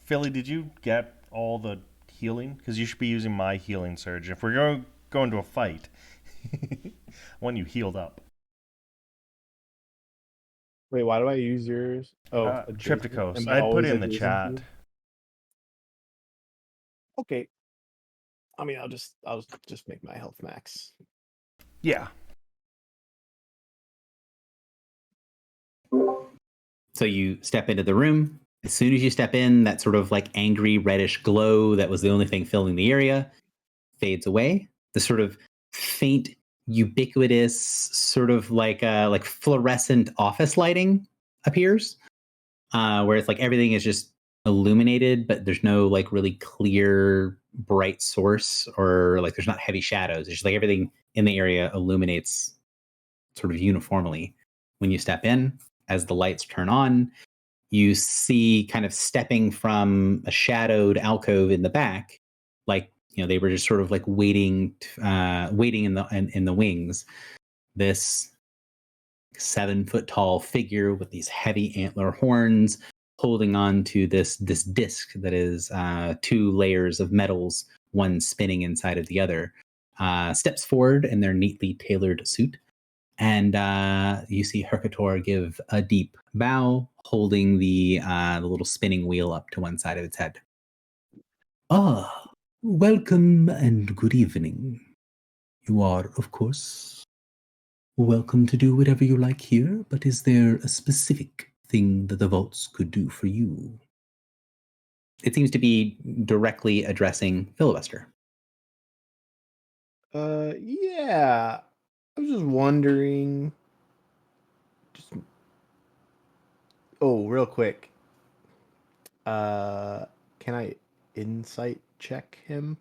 C: Philly, did you get all the healing? Because you should be using my healing surge. If we're going to go into a fight, I want you healed up.
A: Wait, why do I use yours? Oh,
C: Triptychos.
A: Am
C: I'd put
A: always
C: it in the
A: adjacent
C: chat.
A: to you? Okay. I mean, I'll just make my health max.
C: Yeah.
I: So you step into the room. As soon as you step in, that sort of like angry reddish glow that was the only thing filling the area fades away. The sort of faint, ubiquitous, sort of like fluorescent office lighting appears, where it's like everything is just illuminated, but there's no like really clear, bright source, or like there's not heavy shadows. It's just like everything in the area illuminates sort of uniformly when you step in. As the lights turn on, you see kind of stepping from a shadowed alcove in the back, like, you know, they were just sort of like waiting in the wings. This 7 foot tall figure with these heavy antler horns, holding on to this disc that is 2 layers of metals, one spinning inside of the other, steps forward in their neatly tailored suit. And you see Hercator give a deep bow, holding the little spinning wheel up to one side of its head. Ah, welcome and good evening. You are, of course, welcome to do whatever you like here, but is there a specific thing that the vaults could do for you? It seems to be directly addressing Filibuster.
A: Yeah. I was just wondering. Oh, real quick. Can I insight check him?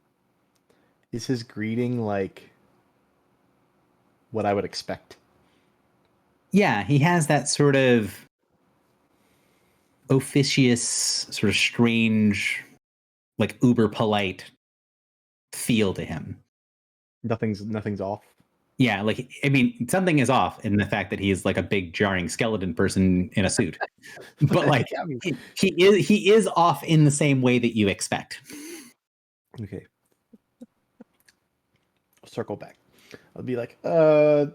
A: Is his greeting like what I would expect?
I: Yeah, he has that sort of officious, sort of strange, like uber polite feel to him.
A: Nothing's off.
I: Yeah, like, I mean, something is off in the fact that he's like a big jarring skeleton person in a suit. But like,
A: I mean,
I: he is off in the same way that you expect.
A: okay. I'll circle back. I'll be like, yeah,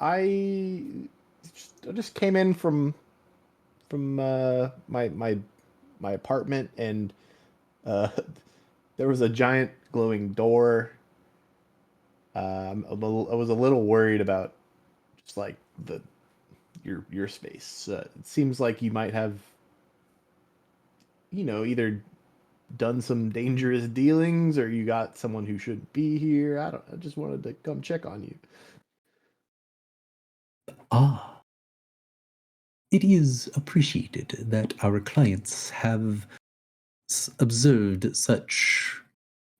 A: I just came in from my apartment, and there was a giant glowing door. I was a little worried about just like your space. It seems like you might have, either done some dangerous dealings, or you got someone who shouldn't be here. I just wanted to come check on you.
I: Ah, it is appreciated that our clients have observed such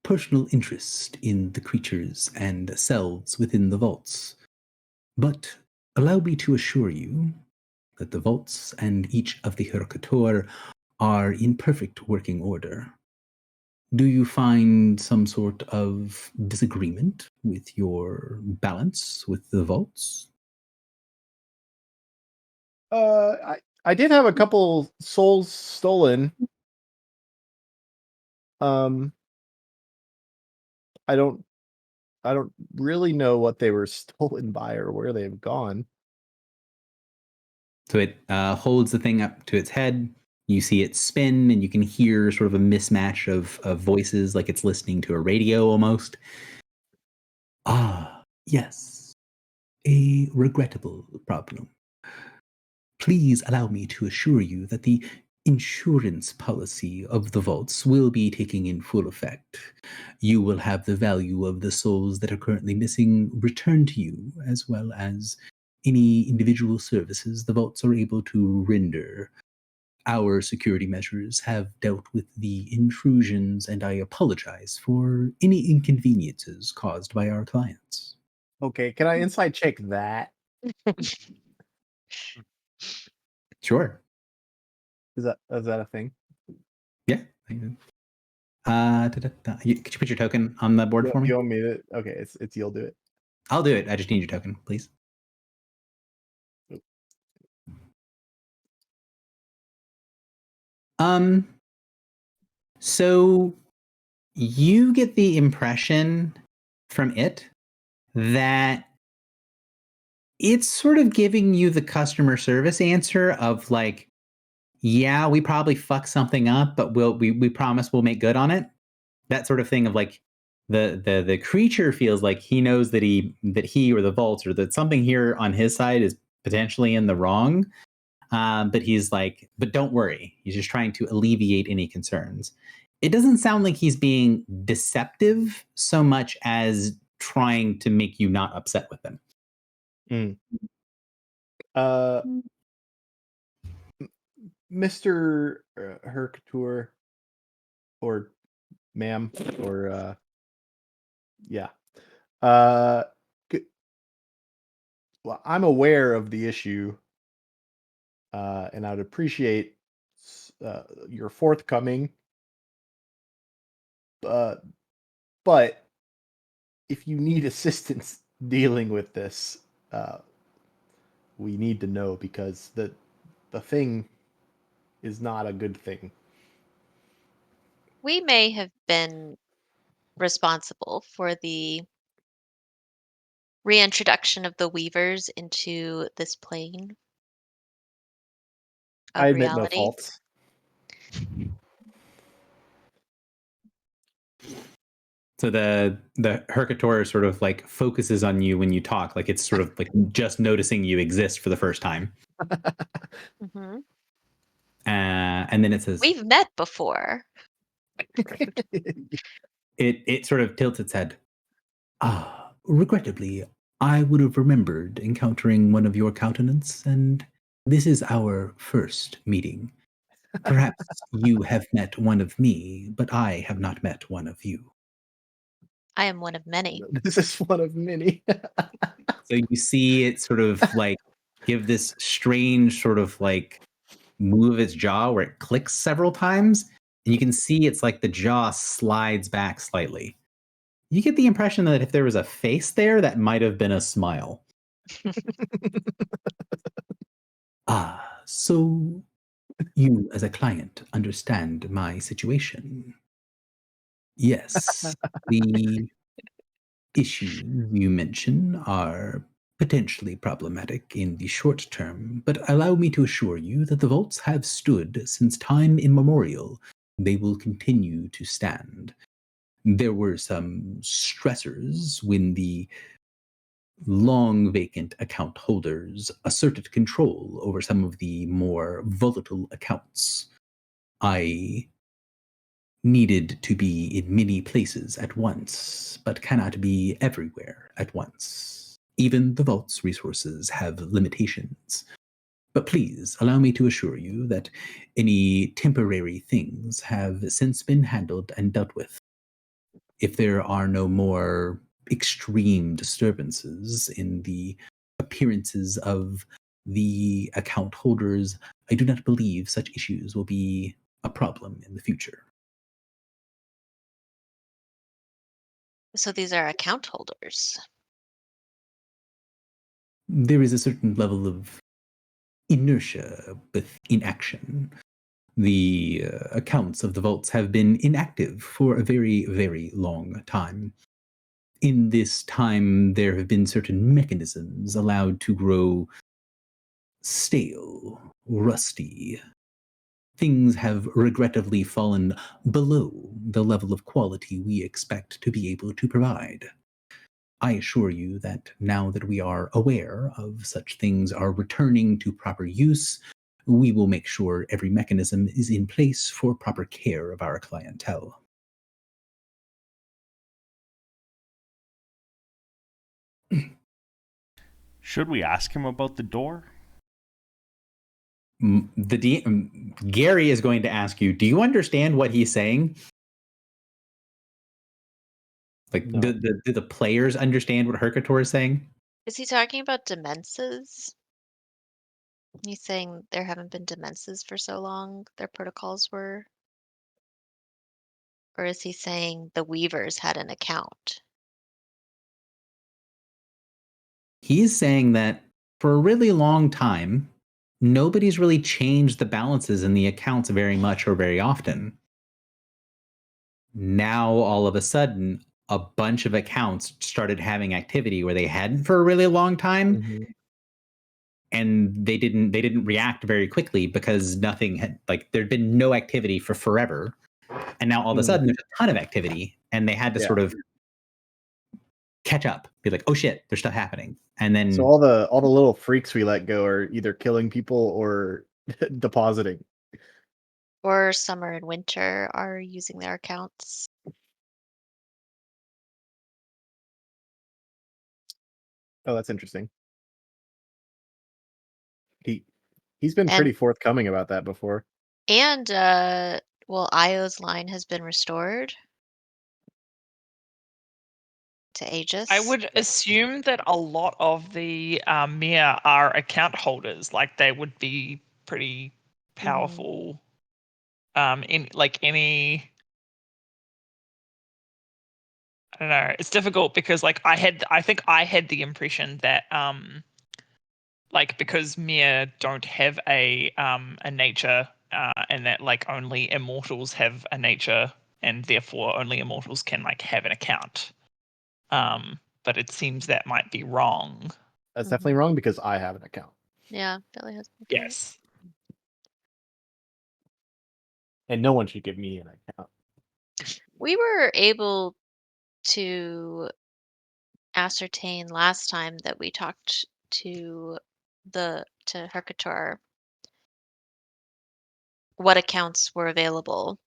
I: personal interest in the creatures and selves within the vaults. But allow me to assure you that the vaults and each of the Hercator are in perfect working order. Do you find some sort of disagreement with your balance with the vaults?
A: I did have a couple souls stolen. I don't really know what they were stolen by or where they've gone.
I: So it holds the thing up to its head. You see it spin, and you can hear sort of a mismatch of voices, like it's listening to a radio almost. Ah, yes. A regrettable problem. Please allow me to assure you that the insurance policy of the vaults will be taking in full effect. You will have the value of the souls that are currently missing returned to you, as well as any individual services the vaults are able to render. Our security measures have dealt with the intrusions, and I apologize for any inconveniences caused by our clients.
A: Okay, can I inside check that?
I: Sure.
A: Is that a thing?
I: Yeah. Could you put your token on the board for me?
A: You want me to? Okay, it's you'll do it.
I: I'll do it. I just need your token, please. So you get the impression from it that it's sort of giving you the customer service answer of like, yeah, we probably fucked something up, but we promise we'll make good on it. That sort of thing of like the creature feels like he knows that he or the vault or that something here on his side is potentially in the wrong. But he's like, but don't worry. He's just trying to alleviate any concerns. It doesn't sound like he's being deceptive so much as trying to make you not upset with him.
A: Mr. Hercouture, or ma'am, or yeah. Well, I'm aware of the issue, and I'd appreciate your forthcoming. But if you need assistance dealing with this, we need to know, because the thing is not a good thing.
D: We may have been responsible for the reintroduction of the Weavers into this plane of
A: I admit no
D: reality.
A: faults.
I: So the Hercator sort of like focuses on you when you talk, like it's sort of like just noticing you exist for the first time.
D: Mm-hmm.
I: And then it says,
D: We've met before.
I: it sort of tilts its head. Regrettably, I would have remembered encountering one of your countenance, and this is our first meeting. Perhaps you have met one of me, but I have not met one of you.
D: I am one of many.
A: This is one of many.
I: So you see it sort of like give this strange sort of like move its jaw where it clicks several times, and you can see it's like the jaw slides back slightly. You get the impression that if there was a face there, that might have been a smile. So you as a client understand my situation. Yes, the issues you mention are potentially problematic in the short term, but allow me to assure you that the vaults have stood since time immemorial. They will continue to stand. There were some stressors when the long vacant account holders asserted control over some of the more volatile accounts. I needed to be in many places at once, but cannot be everywhere at once. Even the vault's resources have limitations. But please allow me to assure you that any temporary things have since been handled and dealt with. If there are no more extreme disturbances in the appearances of the account holders, I do not believe such issues will be a problem in the future.
D: So these are account holders.
I: There is a certain level of inertia with inaction. The accounts of the vaults have been inactive for a very, very long time. In this time, there have been certain mechanisms allowed to grow stale, rusty. Things have regrettably fallen below the level of quality we expect to be able to provide. I assure you that now that we are aware of such things are returning to proper use, we will make sure every mechanism is in place for proper care of our clientele.
C: Should we ask him about the door?
I: Gary is going to ask you, do you understand what he's saying? Like,
A: No.
I: do the players understand what Hercator is saying?
D: Is he talking about demences? He's saying there haven't been demences for so long, their protocols were. Or is he saying the Weavers had an account?
I: He's saying that for a really long time, nobody's really changed the balances in the accounts very much or very often. Now, all of a sudden, a bunch of accounts started having activity where they hadn't for a really long time.
A: Mhm.
I: And they didn't react very quickly because nothing had, like, there'd been no activity for forever. And now all of a sudden there's a ton of activity, and they had to
A: Yeah.
I: sort of catch up, be like, oh shit, there's stuff happening. And then
A: So all the little freaks we let go are either killing people or depositing.
D: Or summer and winter are using their accounts.
A: Oh, that's interesting. He's been
D: And-
A: pretty forthcoming about that before.
D: And well, Io's line has been restored to Aegis.
E: I would assume that a lot of the Mir are account holders. Like they would be pretty powerful. In like any, I don't know. It's difficult because like I think I had the impression that like because Mir don't have a nature and that like only immortals have a nature and therefore only immortals can like have an account. But it seems that might be wrong.
A: That's definitely wrong because I have an account.
D: Yeah, Billy has an account.
E: Yes.
A: And no one should give me an account.
D: We were able to ascertain last time that we talked to Hercator what accounts were available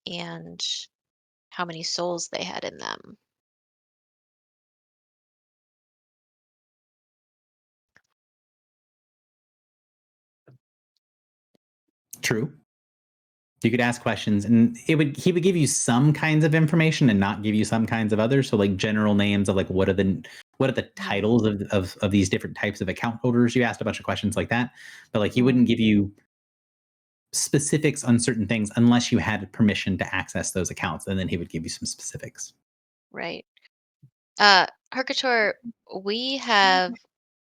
D: and how many souls they had in them.
I: true. You could ask questions, and he would give you some kinds of information and not give you some kinds of others. So like general names of like what are the titles of these different types of account holders. You asked a bunch of questions like that, but like he wouldn't give you specifics on certain things unless you had permission to access those accounts, and then he would give you some specifics.
D: Right. Hercator, we have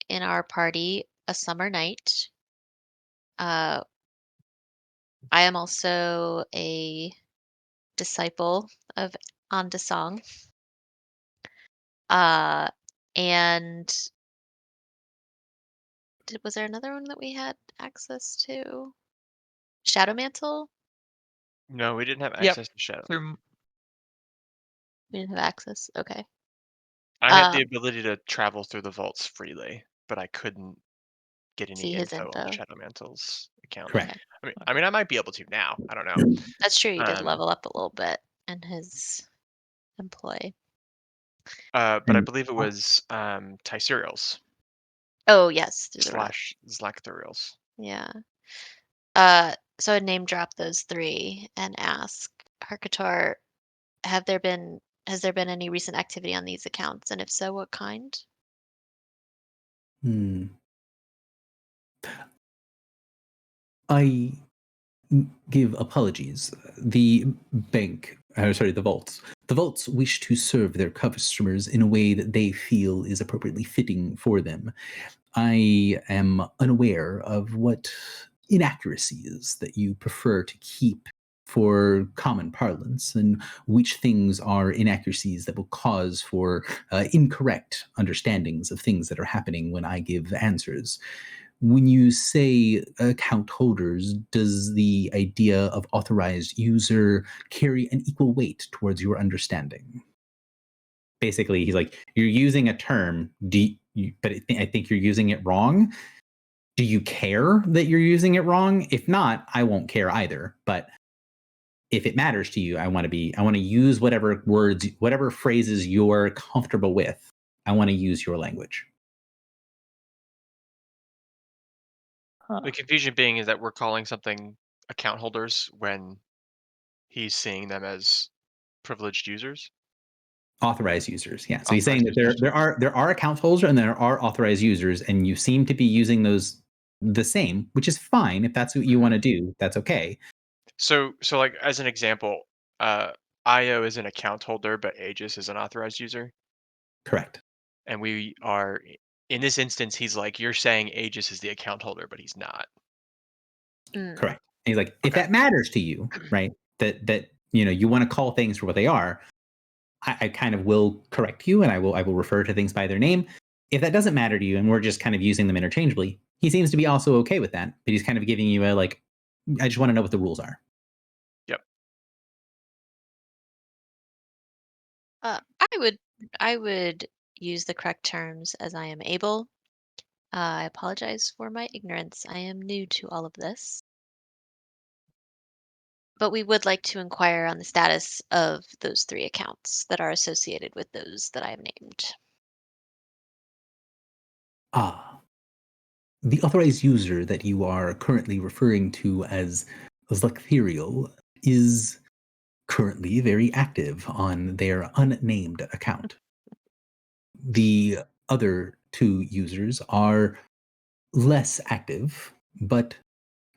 D: in our party a summer knight. I am also a disciple of Andasong. And was there another one that we had access to? Shadow Mantle?
F: No, we didn't have
E: Yep.
F: access to Shadow.
E: Through
D: We didn't have access. Okay.
F: I had the ability to travel through the vaults freely, but I couldn't get any
D: See his
F: info on
D: info.
F: Shadow Mantle's account.
I: Correct.
F: I mean, I might be able to now. I don't know.
D: That's true. He did
F: Um,
D: level up a little bit in his employ.
F: But I
I: And-
F: believe it was Tyserials
D: Oh yes, through the rock.
F: / Zlacthurials.
D: Yeah. So I'd name drop those three and ask Hercator, has there been any recent activity on these accounts? And if so, what kind?
I: I give apologies. The bank, the vaults. The vaults wish to serve their customers in a way that they feel is appropriately fitting for them. I am unaware of what inaccuracies that you prefer to keep for common parlance and which things are inaccuracies that will cause for incorrect understandings of things that are happening when I give answers. When you say account holders, does the idea of authorized user carry an equal weight towards your understanding? Basically, he's like, you're using a term, but I think you're using it wrong. Do you care that you're using it wrong? If not, I won't care either. But if it matters to you, I want to use whatever words, whatever phrases you're comfortable with. I want to use your language.
F: The confusion being is that we're calling something account holders when he's seeing them as privileged users.
I: Authorized users, yeah. So he's saying
F: Authorized
I: that
F: users.
I: there are account holders and there are authorized users, and you seem to be using those the same, which is fine if that's what you want to do. That's okay.
F: So like as an example, Io is an account holder, but Aegis is an authorized user,
I: Correct.
F: and we are in this instance. He's like, you're saying Aegis is the account holder, but he's not.
D: Mm.
I: Correct. And he's like, if
F: Okay.
I: that matters to you, right? That you want to call things for what they are, I kind of will correct you, and I will refer to things by their name. If that doesn't matter to you, and we're just kind of using them interchangeably, he seems to be also okay with that. But he's kind of giving you a like, I just want to know what the rules are.
D: I would use the correct terms as I am able. I apologize for my ignorance. I am new to all of this. But we would like to inquire on the status of those 3 accounts that are associated with those that I have named.
I: The authorized user that you are currently referring to as Zlectherial is currently very active on their unnamed account. The other 2 users are less active, but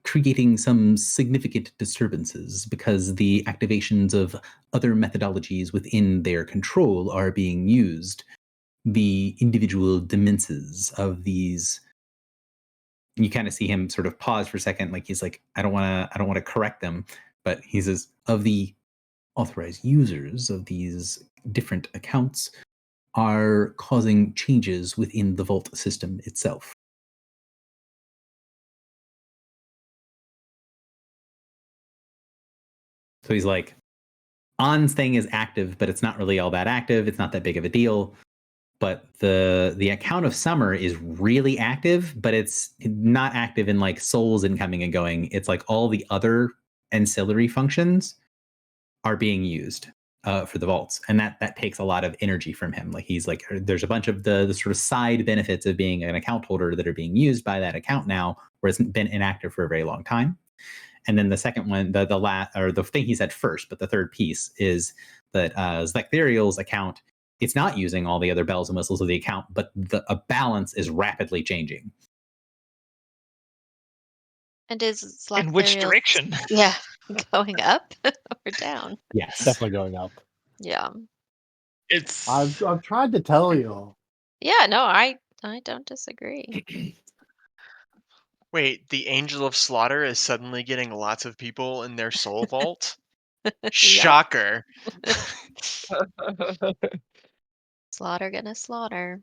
I: creating some significant disturbances because the activations of other methodologies within their control are being used. The individual dimensions of these, you kind of see him sort of pause for a second, like he's like, I don't want to correct them, but he says, of the authorized users of these different accounts are causing changes within the vault system itself. So he's like, On's thing is active, but it's not really all that active. It's not that big of a deal. But the account of Summer is really active, but it's not active in like souls incoming and going. It's like all the other ancillary functions are being used for the vaults, and that takes a lot of energy from him. Like he's like, there's a bunch of the sort of side benefits of being an account holder that are being used by that account now, where it's been inactive for a very long time. And then the second one, the last, or the thing he said first, but the third piece is that Zlectherial's account, it's not using all the other bells and whistles of the account, but a balance is rapidly changing.
D: And is
E: In which
D: Zlectherial,
E: direction?
D: yeah, going up or down?
I: Yes.
H: Definitely going up.
D: Yeah.
E: It's
A: I've tried to tell you.
D: Yeah, no, I don't disagree.
F: Wait, the Angel of Slaughter is suddenly getting lots of people in their soul vault?
D: Yep.
F: Shocker.
D: Slaughter gonna slaughter.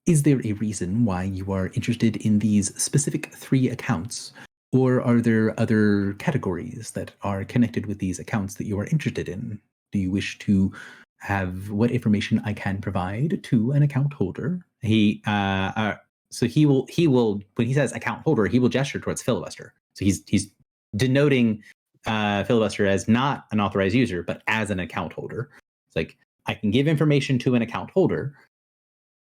I: Is there a reason why you are interested in these specific 3 accounts? Or are there other categories that are connected with these accounts that you are interested in? Do you wish to have what information I can provide to an account holder? So he will when he says account holder, he will gesture towards Filibuster. So he's denoting Filibuster as not an authorized user, but as an account holder. It's like, I can give information to an account holder,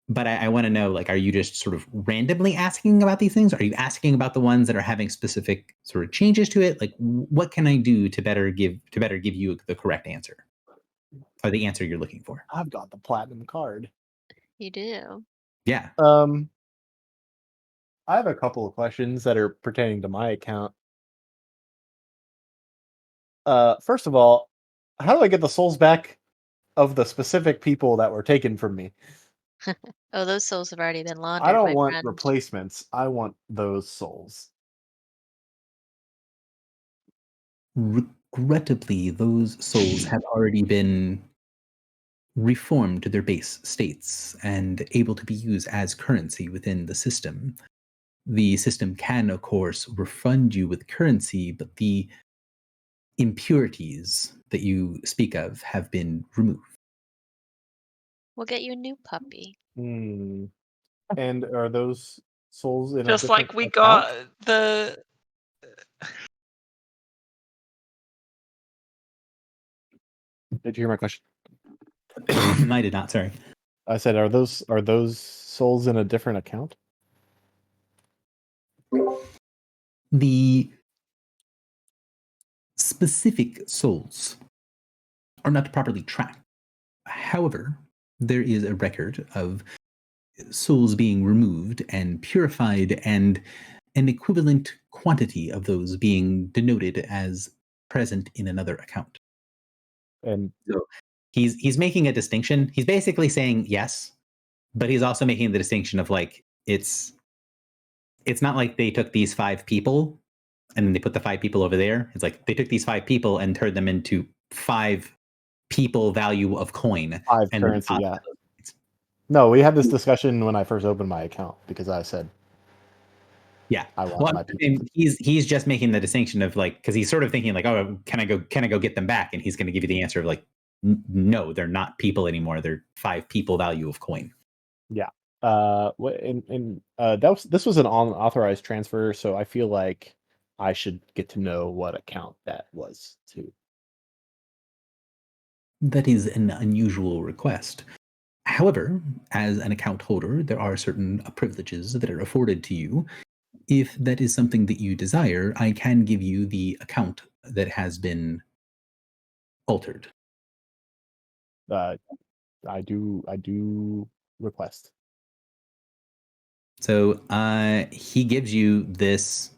I: but I want to know, like, are you just sort of randomly asking about these things? Are you asking about the ones that are having specific sort of changes to it? Like, what can I do to better give you the correct answer, or the answer you're looking for?
A: I've got the platinum card.
D: You do.
I: Yeah.
A: I have a couple of questions that are pertaining to my account. First of all, how do I get the souls back of the specific people that were taken from me?
D: Oh, those souls have already been laundered,
A: I don't
D: my
A: want
D: friend.
A: replacements. I want those souls.
I: Regrettably, those souls have already been reformed to their base states and able to be used as currency within the system. The system can, of course, refund you with currency, but the impurities that you speak of have been removed.
D: We'll get you a new puppy.
A: And are those souls in
E: just
A: a
E: like
A: different
E: we
A: account?
E: got the.
A: Did you hear my question?
I: I did not. Sorry.
A: I said, are those souls in a different account?
I: The specific souls are not properly tracked. However, there is a record of souls being removed and purified, and an equivalent quantity of those being denoted as present in another account.
A: And
I: So he's making a distinction. He's basically saying yes, but he's also making the distinction of like it's not like they took these 5 people and then they put the 5 people over there. It's like they took these 5 people and turned them into 5 people value of coin.
A: 5
I: and
A: currency, yeah. No, we had this discussion when I first opened my account because I said,
I: yeah,
A: I want my people.
I: and he's just making the distinction of like, because he's sort of thinking like, oh, can I go get them back? And he's going to give you the answer of like, no, they're not people anymore. They're 5 people value of coin.
A: Yeah. This was an unauthorized transfer, so I feel like I should get to know what account that was too.
I: That is an unusual request. However, as an account holder, there are certain privileges that are afforded to you. If that is something that you desire, I can give you the account that has been altered.
A: I do request.
I: So he gives you this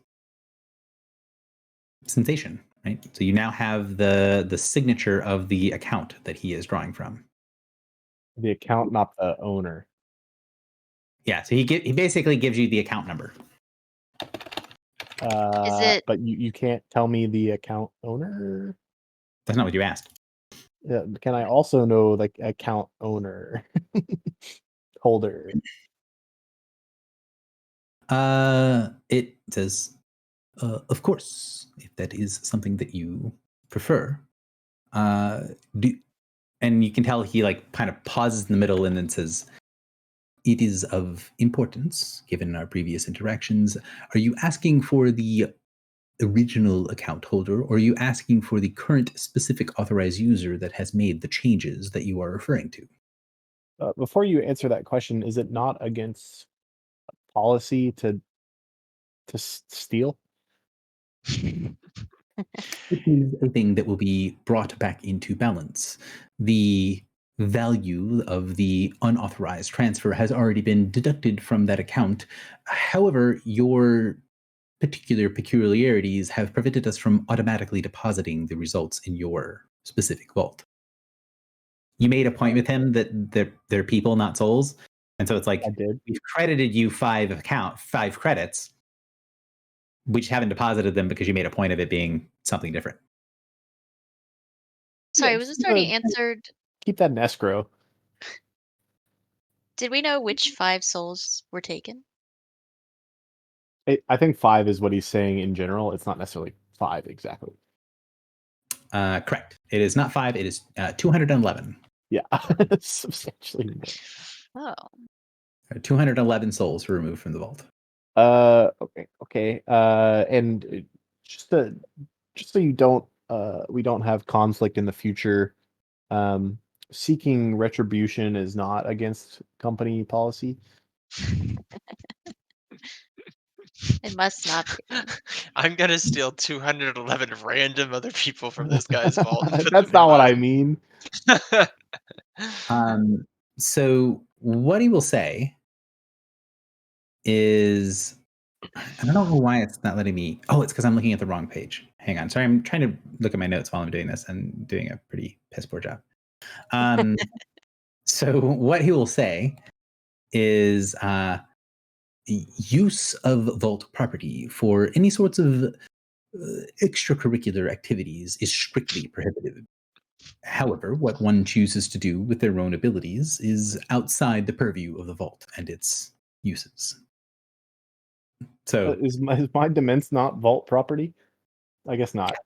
I: sensation, right? So you now have the signature of the account that he is drawing from.
A: The account, not the owner.
I: Yeah, so he basically gives you the account number.
A: But you can't tell me the account owner?
I: That's not what you asked.
A: Yeah, can I also know the account owner? Holder.
I: It says, of course, if that is something that you prefer. And you can tell he like kind of pauses in the middle and then says, it is of importance, given our previous interactions. Are you asking for the original account holder, or are you asking for the current specific authorized user that has made the changes that you are referring to?
A: Before you answer that question, is it not against policy to steal?
I: It is a thing that will be brought back into balance. The value of the unauthorized transfer has already been deducted from that account. However, your particular peculiarities have prevented us from automatically depositing the results in your specific vault. You made a point with him that they're people, not souls. And so it's like,
A: I did.
I: We've credited you 5 credits. We just haven't deposited them because you made a point of it being something different.
D: Sorry,
A: Yeah,
D: was this
A: keep
D: already
A: a-
D: answered?
A: Keep that in escrow.
D: Did we know which 5 souls were taken?
A: I think 5 is what he's saying in general. It's not necessarily 5 exactly.
I: Correct. It is not 5. It is 211.
A: Yeah, substantially more.
D: Oh.
I: 211 souls were removed from the vault.
A: Okay. And just so you don't we don't have conflict in the future, seeking retribution is not against company policy.
D: It must not be.
F: I'm gonna steal 211 random other people from this guy's vault. and put
A: That's
F: them in
A: not what I
F: mine.
A: mean.
I: So what he will say is, I don't know why it's not letting me. Oh, it's because I'm looking at the wrong page. Hang on. Sorry, I'm trying to look at my notes while I'm doing this and doing a pretty piss poor job. So what he will say is use of vault property for any sorts of extracurricular activities is strictly prohibited. However, what one chooses to do with their own abilities is outside the purview of the vault and its uses. So,
A: Is my dements not vault property? I guess not.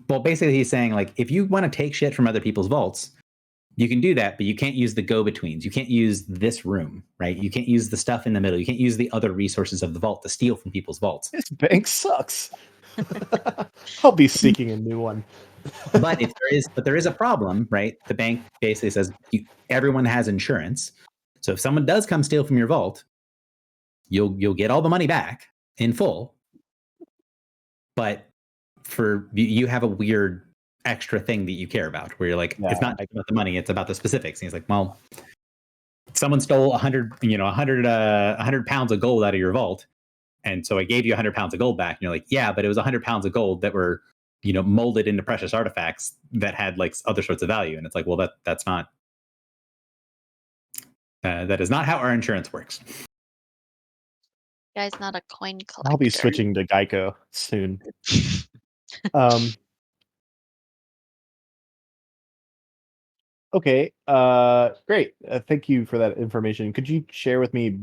I: well, basically, he's saying like, if you want to take shit from other people's vaults, you can do that, but you can't use the go-betweens. You can't use this room, right? You can't use the stuff in the middle. You can't use the other resources of the vault to steal from people's vaults.
A: This bank sucks. I'll be seeking a new one.
I: But there is a problem, right? The bank basically says everyone has insurance, So if someone does come steal from your vault, you'll get all the money back in full. But you have a weird extra thing that you care about, where you're like, it's not about the money, it's about the specifics. And he's like, well, someone stole 100 pounds of gold out of your vault, and so I gave you 100 pounds of gold back. And you're like, yeah, but it was 100 pounds of gold that were, molded into precious artifacts that had like other sorts of value. And it's like, well, that's not. That is not how our insurance works.
D: Guy's not a coin collector.
A: I'll be switching to Geico soon. Okay. Great. Thank you for that information. Could you share with me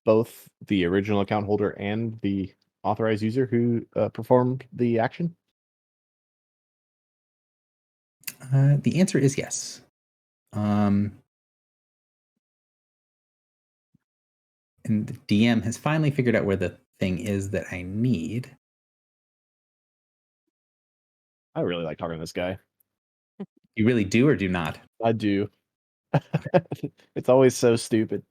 A: both the original account holder and the authorized user who performed the action?
I: The answer is yes. And the DM has finally figured out where the thing is that I need.
A: I really like talking to this guy.
I: You really do or do not?
A: I do. It's always so stupid.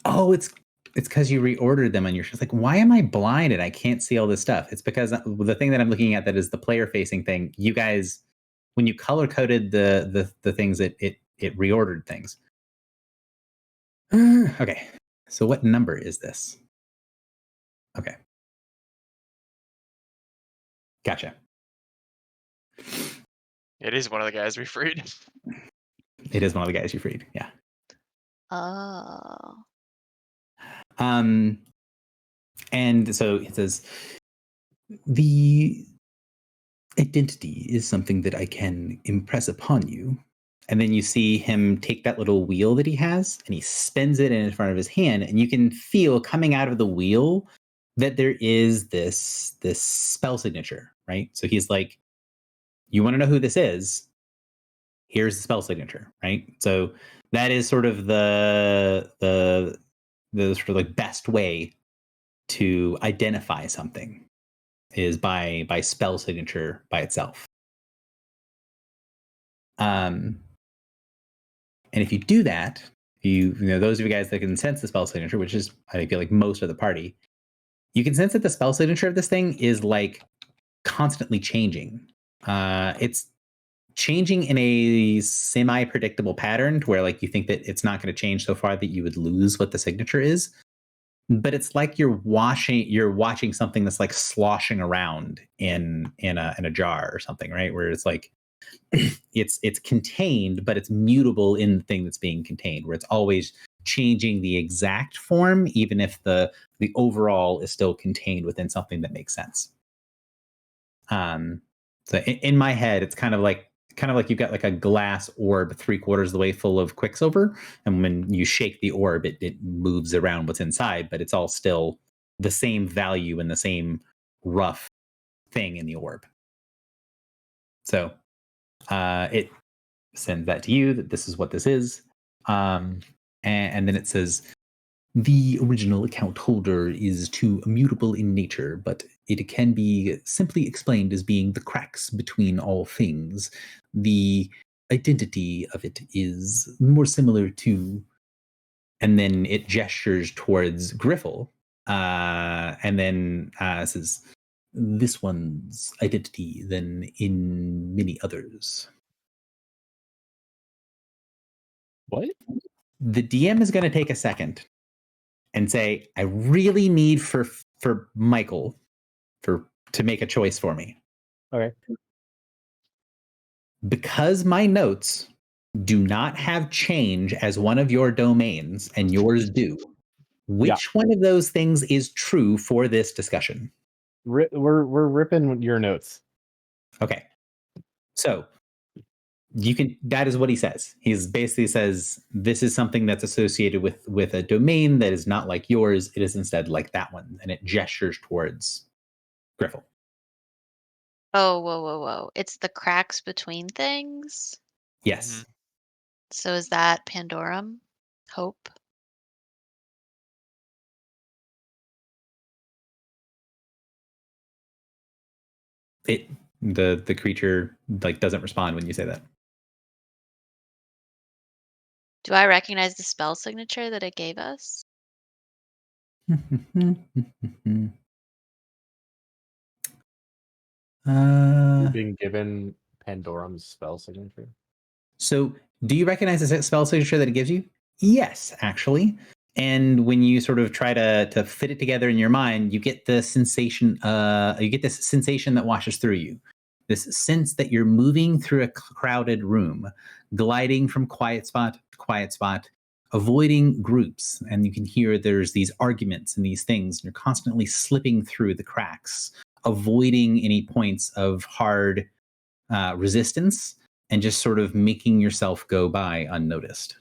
I: Oh, it's because you reordered them on your show. It's like, why am I blind and I can't see all this stuff? It's because the thing that I'm looking at that is the player facing thing. You guys, when you color coded the things, it reordered things. Okay, so what number is this? Okay, gotcha.
F: It is one of the guys we freed.
I: It is one of the guys you freed. Yeah.
D: Oh.
I: And so it says, the identity is something that I can impress upon you. And then you see him take that little wheel that he has and he spins it in front of his hand, and you can feel coming out of the wheel that there is this spell signature, right? So he's like, you want to know who this is? Here's the spell signature, right? So that is sort of the sort of like best way to identify something is by spell signature by itself. And if you do that, you know, those of you guys that can sense the spell signature, which is, I feel like most of the party, you can sense that the spell signature of this thing is like constantly changing. It's changing in a semi-predictable pattern to where like you think that it's not going to change so far that you would lose what the signature is. But it's like you're watching something that's like sloshing around in a jar or something, right? Where it's like it's contained, but it's mutable in the thing that's being contained, where it's always changing the exact form, even if the overall is still contained within something that makes sense. So in my head, it's kind of like you've got like a glass orb 3/4 of the way full of Quicksilver, and when you shake the orb, it moves around what's inside, but it's all still the same value and the same rough thing in the orb. So it sends that to you that this is what this is, and then it says the original account holder is too immutable in nature, but it can be simply explained as being the cracks between all things. The identity of it is more similar to, and then it gestures towards Griffle, and then says, this one's identity than in many others.
A: What?
I: The DM is going to take a second and say, I really need for Michael to make a choice for me.
A: Okay.
I: Because my notes do not have change as one of your domains and yours do, which one of those things is true for this discussion?
A: We're ripping your notes.
I: Okay. So that is what he says. He basically says, this is something that's associated with a domain that is not like yours. It is instead like that one. And it gestures towards Griffle.
D: Oh, whoa. It's the cracks between things?
I: Yes.
F: Mm-hmm.
D: So is that Pandorum? Hope?
I: The creature like doesn't respond when you say that.
D: Do I recognize the spell signature that it gave us?
A: You've been given Pandorum's spell signature.
I: So, do you recognize the spell signature that it gives you? Yes, actually. And when you sort of try to fit it together in your mind, you get the sensation. You get this sensation that washes through you. This sense that you're moving through a crowded room, gliding from quiet spot to quiet spot, avoiding groups, and you can hear there's these arguments and these things. And you're constantly slipping through the cracks, avoiding any points of hard resistance, and just sort of making yourself go by unnoticed.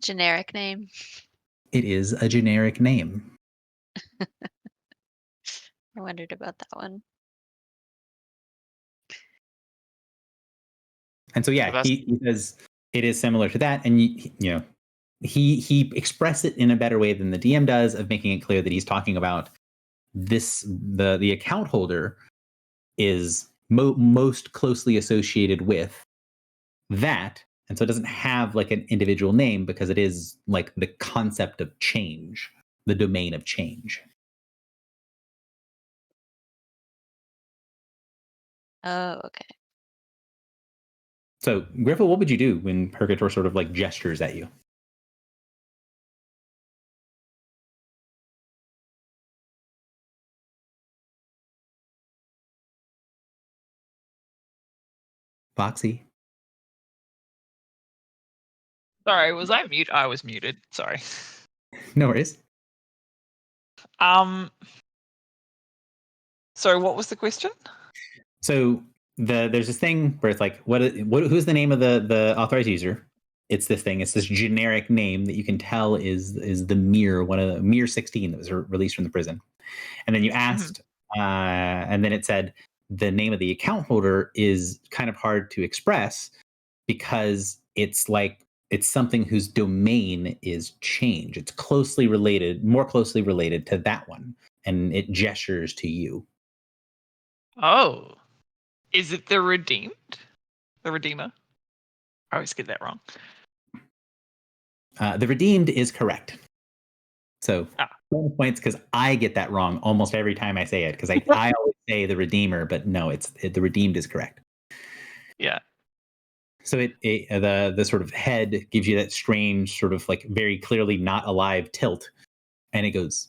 D: Generic name.
I: It is a generic name.
D: I wondered about that one.
I: And so, yeah, he says it is similar to that. And, he expressed it in a better way than the DM does, of making it clear that he's talking about this, the account holder is most closely associated with that. And so it doesn't have like an individual name, because it is like the concept of change, the domain of change.
D: Oh, okay.
I: So, Griffel, what would you do when Purgator sort of like gestures at you? Foxy?
E: Sorry, was I mute? I was muted. Sorry.
I: No worries.
E: Sorry, what was the question?
I: So there's this thing where it's like, who's the name of the authorized user? It's this thing. It's this generic name that you can tell is the Mir, one of the Mir 16 that was released from the prison. And then you asked, and then it said the name of the account holder is kind of hard to express, because it's like it's something whose domain is change. It's more closely related to that one, and it gestures to you.
E: Oh, is it the Redeemed? The Redeemer? I always get that wrong.
I: The Redeemed is correct. So bonus points, because I get that wrong almost every time I say it, because I always say the Redeemer, but no, the Redeemed is correct.
E: Yeah.
I: So the sort of head gives you that strange sort of like very clearly not alive tilt, and it goes,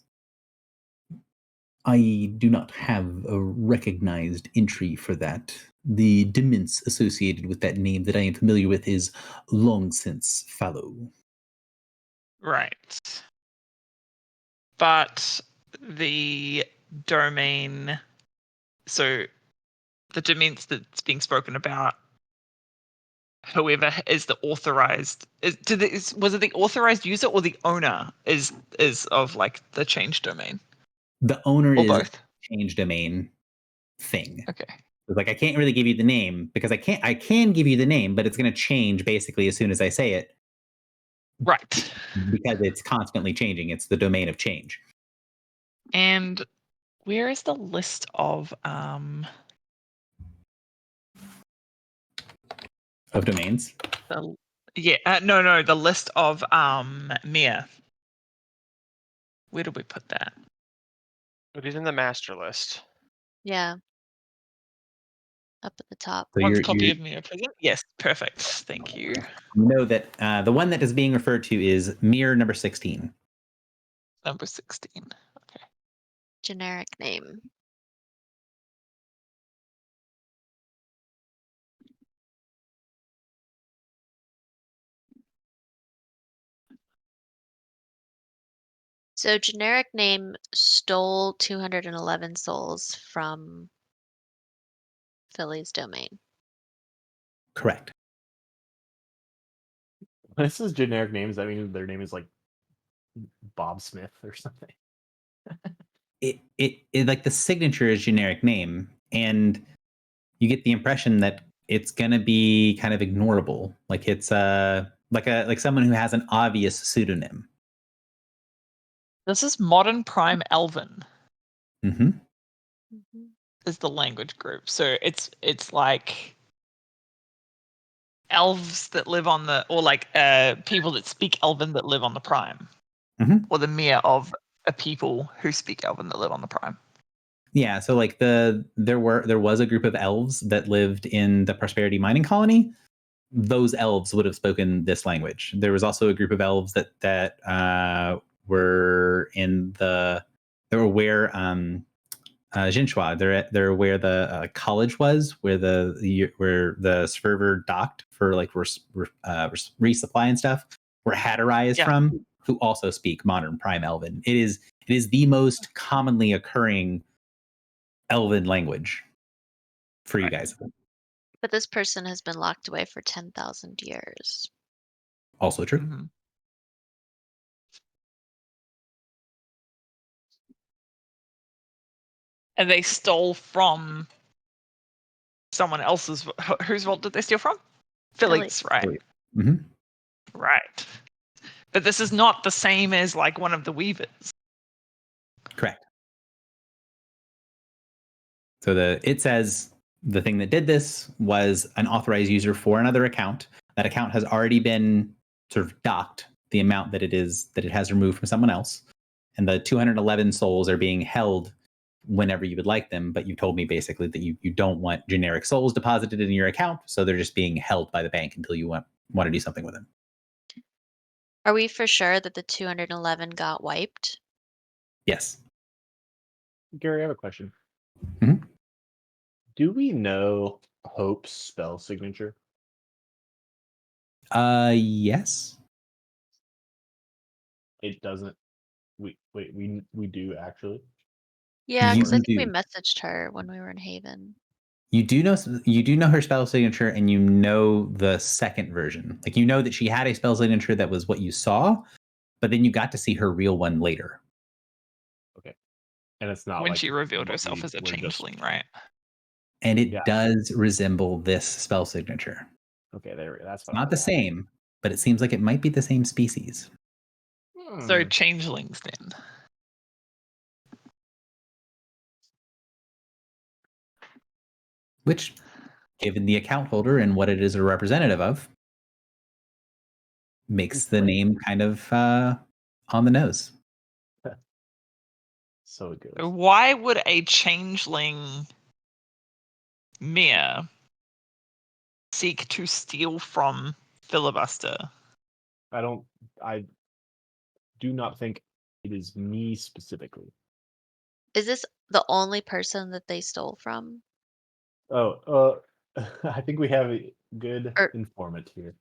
I: I do not have a recognized entry for that. The demence associated with that name that I am familiar with is long since fallow.
E: Right. But the domain, so the demence that's being spoken about, whoever is the authorized, was it the authorized user or the owner is of like the change domain?
I: The owner
E: or
I: is
E: both?
I: change domain thing.
E: Okay.
I: It's like I can't really give you the name, because I can give you the name, but it's going to change basically as soon as I say it.
E: Right.
I: Because it's constantly changing. It's the domain of change.
E: And where is the list of
I: domains?
E: No, the list of Mir. Where did we put that?
F: It is in the master list.
D: Yeah. Up at the top.
I: So
E: One's copy of Mir present? Yes, perfect. Thank you.
I: You know that the one that is being referred to is Mir number 16.
E: Number 16. Okay.
D: Generic name. So generic name stole 211 souls from Philly's domain.
I: Correct.
A: When it says generic names, that means their name is like Bob Smith or something.
I: It like the signature is generic name, and you get the impression that it's gonna be kind of ignorable. Like it's like someone who has an obvious pseudonym.
E: This is Modern Prime Elven.
I: Mm-hmm.
E: Is the language group. So it's like elves that live on the, or like people that speak Elven that live on the Prime,
B: Mhm.
E: or the mere of a people who speak Elven that live on the Prime.
B: Yeah, so like there was a group of elves that lived in the Prosperity mining colony. Those elves would have spoken this language. There was also a group of elves that were in the they were where Jinshua. They're where the college was, where the server docked for like resupply and stuff. Where Hatterai is
E: Yeah.
B: from, who also speak modern Prime Elven. It is the most commonly occurring Elven language for you guys.
D: But this person has been locked away for 10,000 years.
B: Also true.
E: Mm-hmm. And they stole from someone else's. Whose vault did they steal from? Philly's, right?
B: Mm-hmm.
E: Right. But this is not the same as like one of the Weavers.
B: Correct. So it says the thing that did this was an authorized user for another account. That account has already been sort of docked the amount that it has removed from someone else, and the 211 souls are being held whenever you would like them. But you told me basically that you don't want generic souls deposited in your account, so they're just being held by the bank until you want to do something with them.
D: Are we for sure that the 211 got wiped?
B: Yes.
A: Gary, I have a question.
B: Mhm.
A: Do we know Hope's spell signature?
B: Yes.
A: It doesn't. We do actually.
D: Yeah, because I
B: You
D: think we
B: do.
D: messaged her when we were in Haven.
B: You do know her spell signature, and you know the second version. Like you know that she had a spell signature that was what you saw, but then you got to see her real one later.
A: Okay, and it's not
E: When
A: like
E: she revealed
A: what
E: herself
A: we
E: as a
A: were just-
E: changeling, right?
B: And it
A: Yeah.
B: does resemble this spell signature.
A: Okay, that's
B: It's
A: what I
B: not the
A: was
B: same, but it seems like it might be the same species.
A: asking.
E: So changelings then.
B: Which, given the account holder and what it is a representative of, makes the name kind of on the nose.
A: So it goes.
E: Why would a changeling Mia seek to steal from Filibuster?
A: I do not think it is me specifically.
D: Is this the only person that they stole from?
A: Oh, I think we have a good
D: Or-
A: informant here.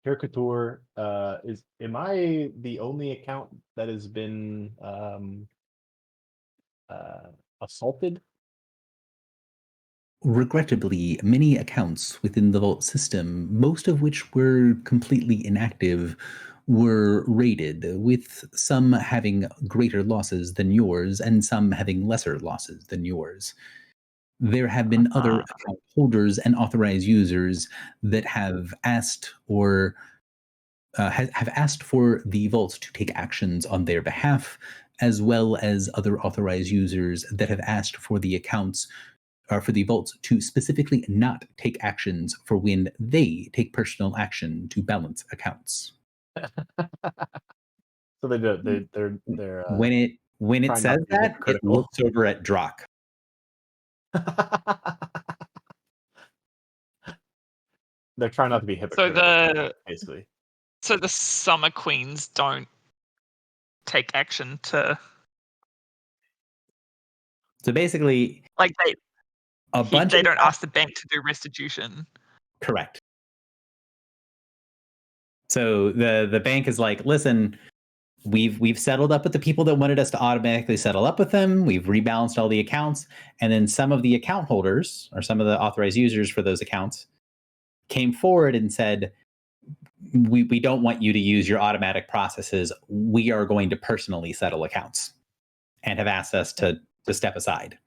A: Caricature, am I the only account that has been assaulted?
B: Regrettably, many accounts within the Vault system, most of which were completely inactive, were raided, with some having greater losses than yours and some having lesser losses than yours. There have been other account holders and authorized users that have asked or have asked for the Vault to take actions on their behalf, as well as other authorized users that have asked for the accounts for the Vault to specifically not take actions for when they take personal action to balance accounts.
A: So they're
B: When it
A: trying not
B: says
A: to be
B: that, it
A: hypocritical.
B: looks over at Drock.
A: They're trying not to be hypocritical, basically.
E: So the Summer Queens don't take action to,
B: So basically,
E: like
B: they
E: don't ask the bank to do restitution.
B: Correct. So the bank is like, listen, we've settled up with the people that wanted us to automatically settle up with them. We've rebalanced all the accounts, and then some of the account holders or some of the authorized users for those accounts came forward and said, we don't want you to use your automatic processes. We are going to personally settle accounts, and have asked us to step aside.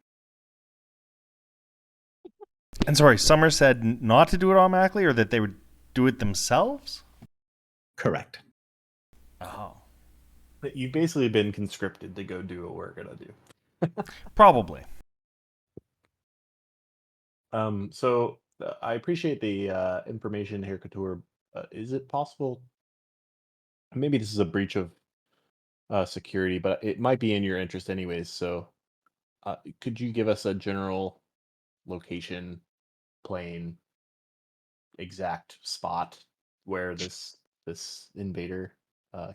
C: And sorry, Summer said not to do it automatically, or that they would do it themselves?
B: Correct.
C: Oh.
A: You've basically been conscripted to go do what we're gonna do.
C: Probably.
A: So I appreciate the information here, Couture. Is it possible? Maybe this is a breach of security, but it might be in your interest anyways. So, could you give us a general location, plane, exact spot where this invader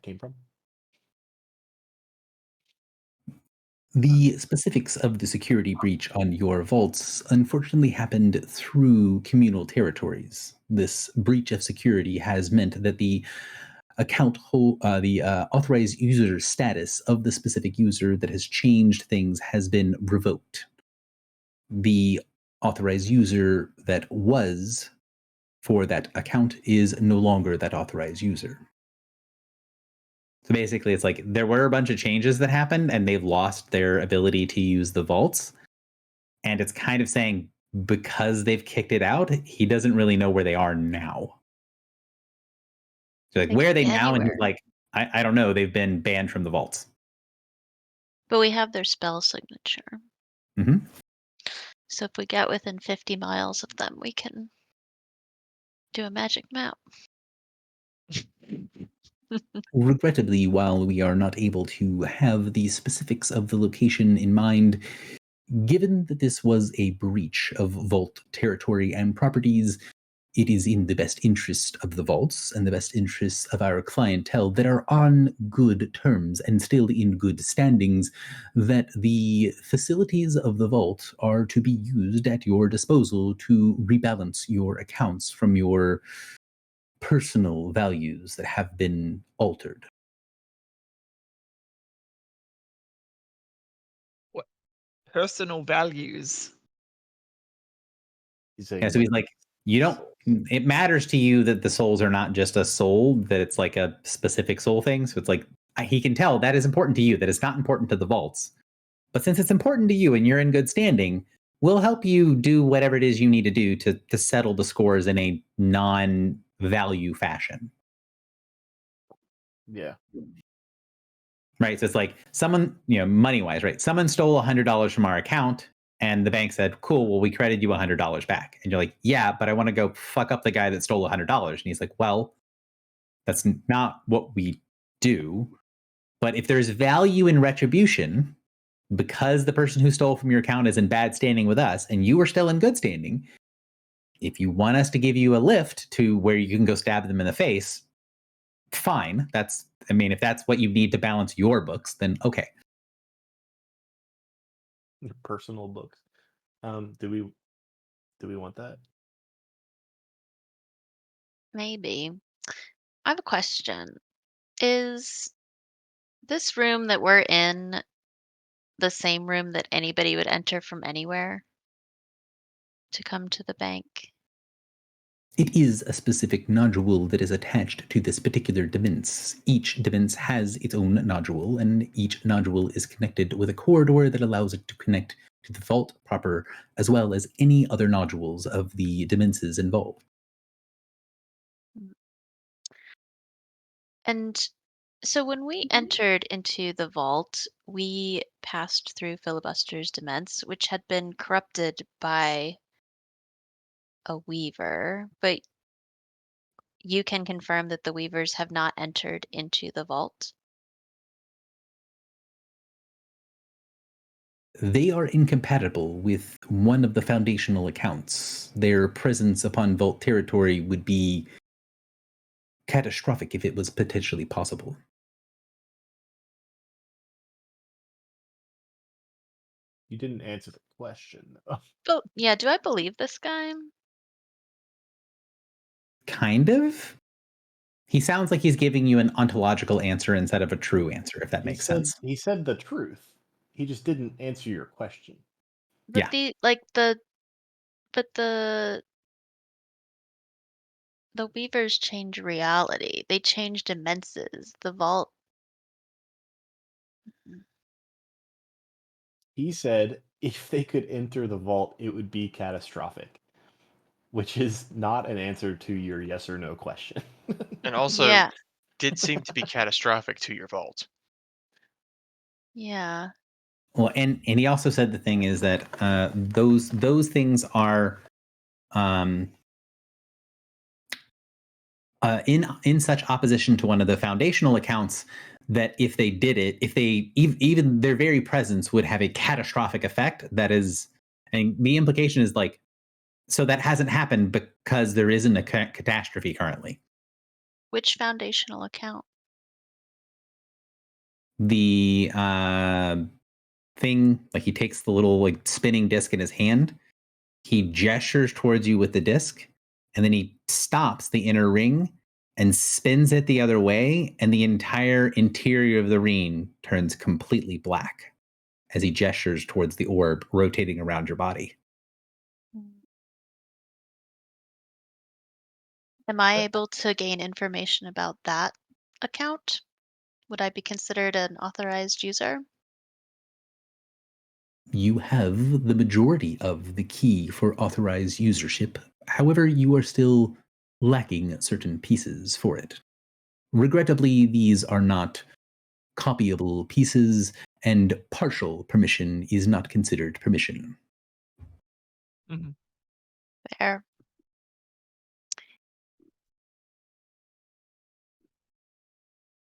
A: came from?
I: The specifics of the security breach on your vaults unfortunately happened through communal territories. This breach of security has meant that the authorized user status of the specific user that has changed things has been revoked. The authorized user that was for that account is no longer that authorized user. So basically, it's like there were a bunch of changes that happened and they've lost their ability to use the vaults. And it's kind of saying because they've kicked it out, he doesn't really know where they are now. So like,
D: They
I: where are
D: could
I: they
D: be
I: now? And he's
D: anywhere.
I: like, I don't know. They've been banned from the vaults.
D: But we have their spell signature.
I: Mm-hmm.
D: So if we get within 50 miles of them, we can do a magic map.
I: Regrettably, while we are not able to have the specifics of the location in mind, given that this was a breach of vault territory and properties, it is in the best interest of the vaults and the best interests of our clientele that are on good terms and still in good standings that the facilities of the vault are to be used at your disposal to rebalance your accounts from your personal values that have been altered.
E: Personal values.
A: He's saying
I: Yeah, so he's like, you don't. It matters to you that the souls are not just a soul, that it's like a specific soul thing. So it's like he can tell that is important to you, that it's not important to the vaults. But since it's important to you and you're in good standing, we'll help you do whatever it is you need to do to settle the scores in a non-value fashion.
A: yeah.
I: Right. So it's like someone, money wise, right? Someone stole $100 from our account and the bank said, cool, well, we credited you $100 back. And you're like, yeah, but I want to go fuck up the guy that stole $100. And he's like, well, that's not what we do. But if there's value in retribution, because the person who stole from your account is in bad standing with us and you are still in good standing, if you want us to give you a lift to where you can go stab them in the face, fine. If that's what you need to balance your books, then okay.
A: Personal books. Do we want that?
D: Maybe. I have a question. Is this room that we're in the same room that anybody would enter from anywhere to come to the bank?
I: It is a specific nodule that is attached to this particular demence. Each demence has its own nodule, and each nodule is connected with a corridor that allows it to connect to the vault proper, as well as any other nodules of the demences involved.
D: And so when we entered into the vault, we passed through Filibuster's demence, which had been corrupted by a weaver, but you can confirm that the weavers have not entered into the vault.
I: They are incompatible with one of the foundational accounts. Their presence upon vault territory would be catastrophic if it was potentially possible.
A: You didn't answer the question, though.
D: Oh, yeah, do I believe this guy?
I: Kind of. He sounds like he's giving you an ontological answer instead of a true answer, if that makes sense.
A: He said the truth. He just didn't answer your question.
D: But
I: Yeah.
D: the weavers change reality. They change dimensions. The vault.
A: He said if they could enter the vault, it would be catastrophic, which is not an answer to your yes or no question.
F: And also
D: Yeah.
F: did seem to be catastrophic to your vault.
D: Yeah.
I: Well, and he also said the thing is that those things are in such opposition to one of the foundational accounts that if they did it, if they even their very presence would have a catastrophic effect. That is, and the implication is like, so that hasn't happened because there isn't a catastrophe currently.
D: Which foundational account?
I: The thing, like he takes the little like spinning disc in his hand, he gestures towards you with the disc, and then he stops the inner ring and spins it the other way, and the entire interior of the ring turns completely black as he gestures towards the orb rotating around your body.
D: Am I able to gain information about that account? Would I be considered an authorized user?
I: You have the majority of the key for authorized usership. However, you are still lacking certain pieces for it. Regrettably, these are not copyable pieces, and partial permission is not considered permission.
D: Fair.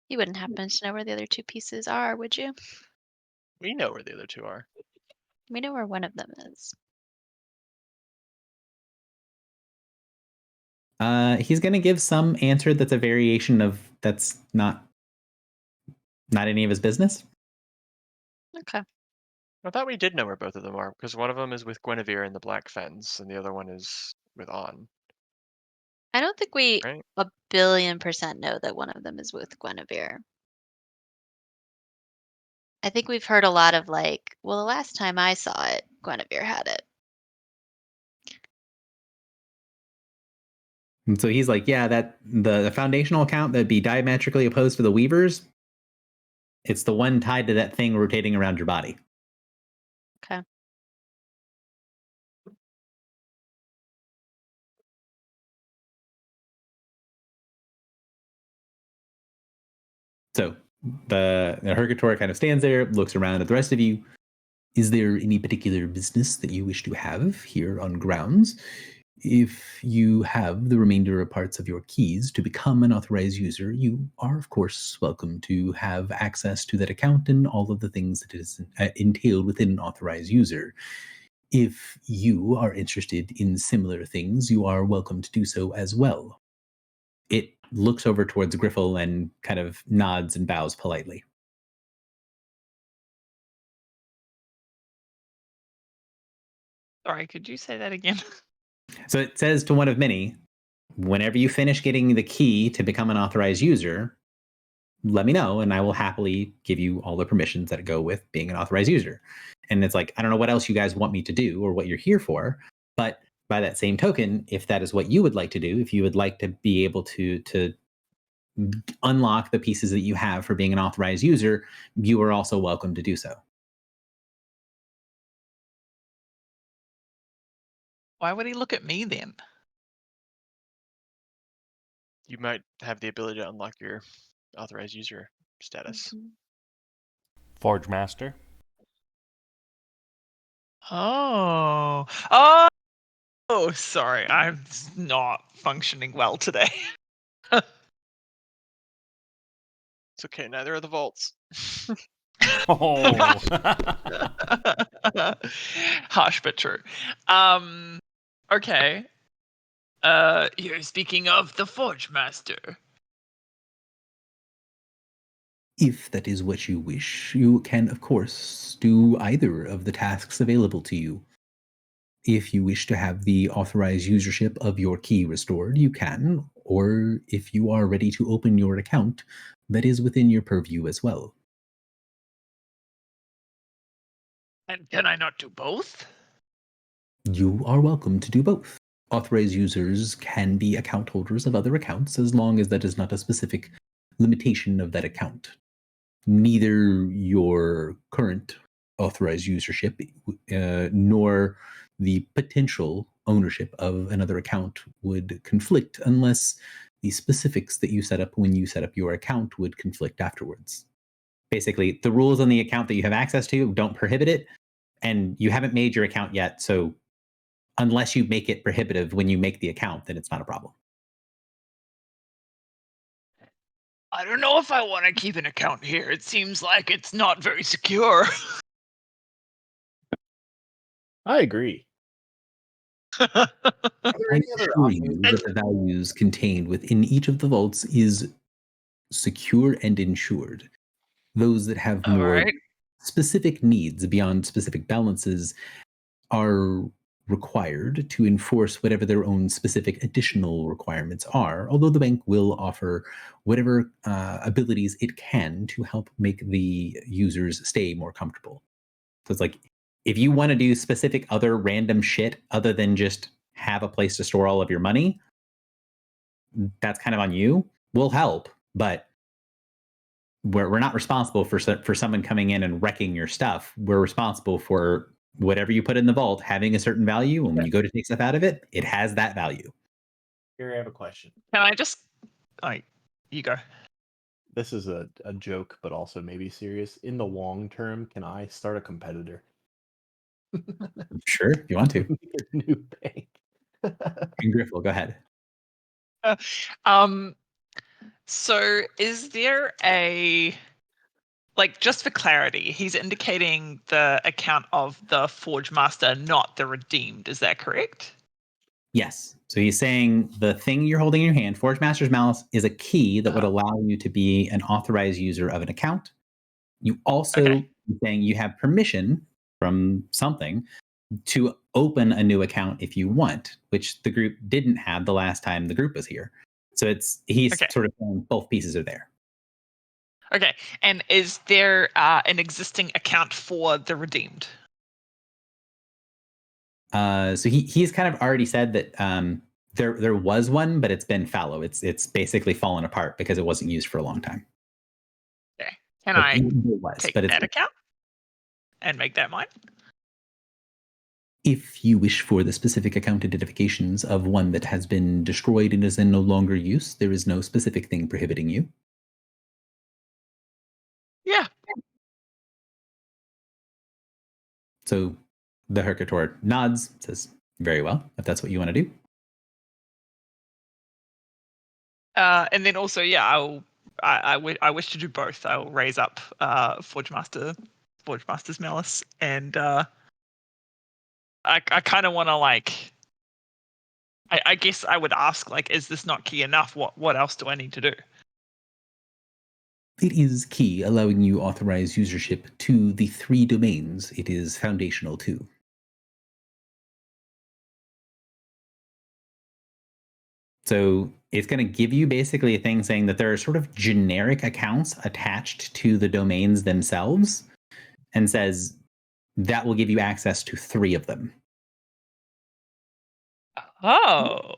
D: You wouldn't happen to know where the other two pieces are, would you?
F: We know where the other two are.
D: We know where one of them is.
I: He's going to give some answer that's a variation of that's not any of his business.
D: Okay.
F: I thought we did know where both of them are, because one of them is with Guinevere in the Black Fens, and the other one is with On.
D: I don't think we
F: Right.
D: 1,000,000,000% know that one of them is with Guinevere. I think we've heard a lot of like, well, the last time I saw it, Guinevere had it.
I: And so he's like, yeah, that the foundational account that'd be diametrically opposed to the Weavers, it's the one tied to that thing rotating around your body.
D: Okay.
I: So the Hercator kind of stands there, looks around at the rest of you. Is there any particular business that you wish to have here on grounds? If you have the remainder of parts of your keys to become an authorized user, you are, of course, welcome to have access to that account and all of the things that is entailed within an authorized user. If you are interested in similar things, you are welcome to do so as well. It looks over towards Griffle and kind of nods and bows politely.
E: Sorry, could you say that again?
I: So it says to one of many, whenever you finish getting the key to become an authorized user, let me know and I will happily give you all the permissions that go with being an authorized user. And it's like, I don't know what else you guys want me to do or what you're here for, but by that same token, if that is what you would like to do, if you would like to be able to unlock the pieces that you have for being an authorized user, you are also welcome to do so.
E: Why would he look at me then?
F: You might have the ability to unlock your authorized user status.
C: Forge Master.
E: Oh, sorry, I'm not functioning well today.
F: It's okay, neither are the vaults.
C: Oh.
E: Harsh but true. Okay. You're speaking of the Forge Master.
I: If that is what you wish, you can, of course, do either of the tasks available to you. If you wish to have the authorized usership of your key restored, you can, or if you are ready to open your account, that is within your purview as well.
E: And can I not do both?
I: You are welcome to do both. Authorized users can be account holders of other accounts as long as that is not a specific limitation of that account. Neither your current authorized usership nor the potential ownership of another account would conflict unless the specifics that you set up when you set up your account would conflict afterwards. Basically, the rules on the account that you have access to don't prohibit it, and you haven't made your account yet, so unless you make it prohibitive when you make the account, then it's not a problem.
E: I don't know if I want to keep an account here. It seems like it's not very secure.
A: I agree.
I: I assure you that the values contained within each of the vaults is secure and insured. Those that have
E: All
I: more
E: right.
I: specific needs beyond specific balances are required to enforce whatever their own specific additional requirements are, although the bank will offer whatever abilities it can to help make the users stay more comfortable. So it's like, if you want to do specific other random shit other than just have a place to store all of your money, that's kind of on you. We'll help, but we're not responsible for someone coming in and wrecking your stuff. We're responsible for whatever you put in the vault having a certain value, and when you go to take stuff out of it, it has that value.
A: Here I have a question.
E: Can I just... you go.
A: This is a joke, but also maybe serious. In the long term, can I start a competitor?
I: Sure, if you want to.
A: Make a new bank.
I: And Griffel, go ahead.
E: So is there a... Like, just for clarity, he's indicating the account of the Forge Master, not the Redeemed. Is that correct?
I: Yes. So he's saying the thing you're holding in your hand, Forge Master's Malice, is a key that would allow you to be an authorized user of an account. You also saying you have permission from something to open a new account if you want, which the group didn't have the last time the group was here. So he's sort of saying both pieces are there.
E: Okay. And is there an existing account for the Redeemed?
I: So he's kind of already said that there was one, but it's been fallow. It's basically fallen apart because it wasn't used for a long time.
E: Okay. Can I take
I: but
E: that account and make that mine?
I: If you wish for the specific account identifications of one that has been destroyed and is in no longer use, there is no specific thing prohibiting you.
E: Yeah.
I: So the Hercator nods, says, very well, if that's what you want to do.
E: And then also, yeah, I wish to do both. I'll raise up Forge Master's Malice, and I kind of want to like. I guess I would ask, like, is this not key enough? What else do I need to do?
I: It is key, allowing you authorized usership to the 3 domains. It is foundational too. So it's going to give you basically a thing saying that there are sort of generic accounts attached to the domains themselves, and says that will give you access to 3 of them.
E: Oh.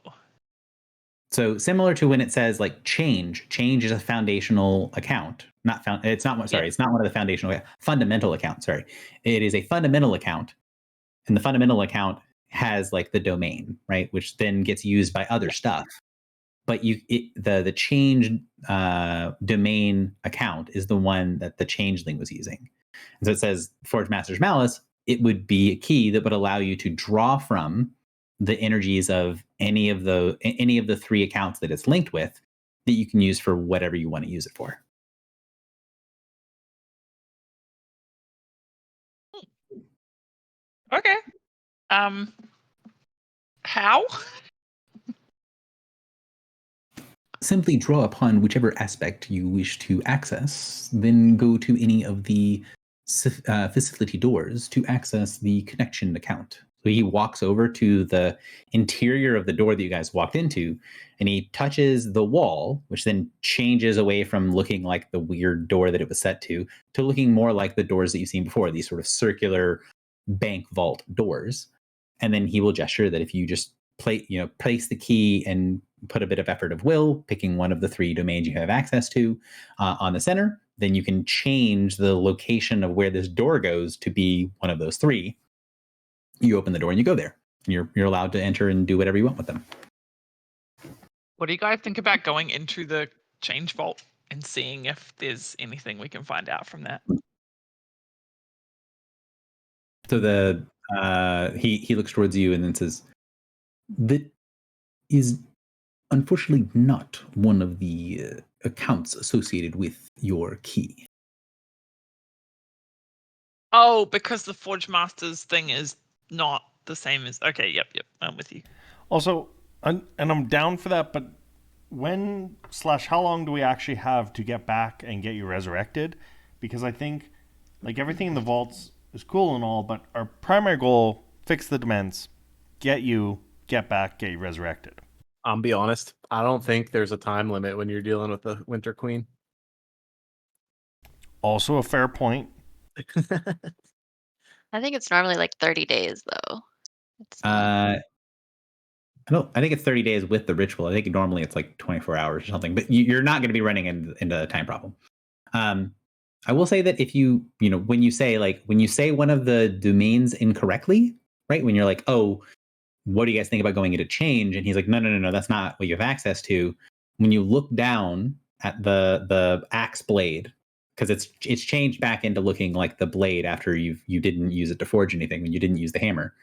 I: So similar to when it says like change is a foundational account. It's not one of the foundational fundamental accounts. Sorry. It is a fundamental account. And the fundamental account has like the domain, right? Which then gets used by other stuff. But the change domain account is the one that the changeling was using. And so it says Forge Master's Malice, it would be a key that would allow you to draw from the energies of any of the 3 accounts that it's linked with that you can use for whatever you want to use it for.
E: Okay. How?
I: Simply draw upon whichever aspect you wish to access, then go to any of the facility doors to access the connection account. So he walks over to the interior of the door that you guys walked into, and he touches the wall, which then changes away from looking like the weird door that it was set to looking more like the doors that you've seen before, these sort of circular bank vault doors. And then he will gesture that if you just place the key and put a bit of effort of will, picking one of the 3 domains you have access to on the center, then you can change the location of where this door goes to be one of those 3. You open the door and you go there. You're allowed to enter and do whatever you want with them.
E: What do you guys think about going into the change vault and seeing if there's anything we can find out from that?
I: So the He looks towards you and then says, "That is unfortunately not one of the accounts associated with your key."
E: Oh, because the Forge Masters thing is not the same as. Okay, yep, I'm with you.
C: Also, and I'm down for that, but when / how long do we actually have to get back and get you resurrected? Because I think, like, everything in the vaults is cool and all, but our primary goal, fix the dements, get back, get you resurrected.
H: I'll be honest. I don't think there's a time limit when you're dealing with the Winter Queen.
C: Also a fair point.
D: I think it's normally like 30 days though. It's not-
I: I think it's 30 days with the ritual. I think normally it's like 24 hours or something, but you're not going to be running into a time problem. I will say that if when you say one of the domains incorrectly, right? When you're like, oh, what do you guys think about going into change? And he's like, no, that's not what you have access to. When you look down at the axe blade, because it's changed back into looking like the blade after you didn't use it to forge anything, when you didn't use the hammer.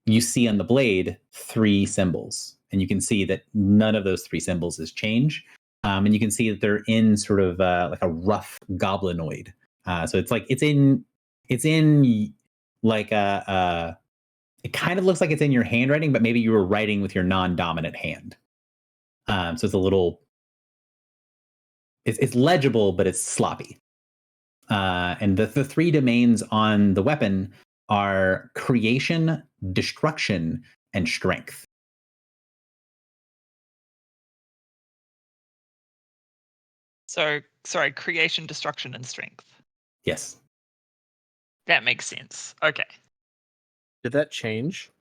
I: You see on the blade 3 symbols, and you can see that none of those 3 symbols is change. And you can see that they're in sort of like a rough goblinoid. So it's like it's in like it kind of looks like it's in your handwriting, but maybe you were writing with your non-dominant hand. So it's a little, it's legible, but it's sloppy. And the 3 domains on the weapon are creation, destruction, and strength.
E: So, sorry, creation, destruction, and strength.
I: Yes.
E: That makes sense. Okay.
H: Did that change?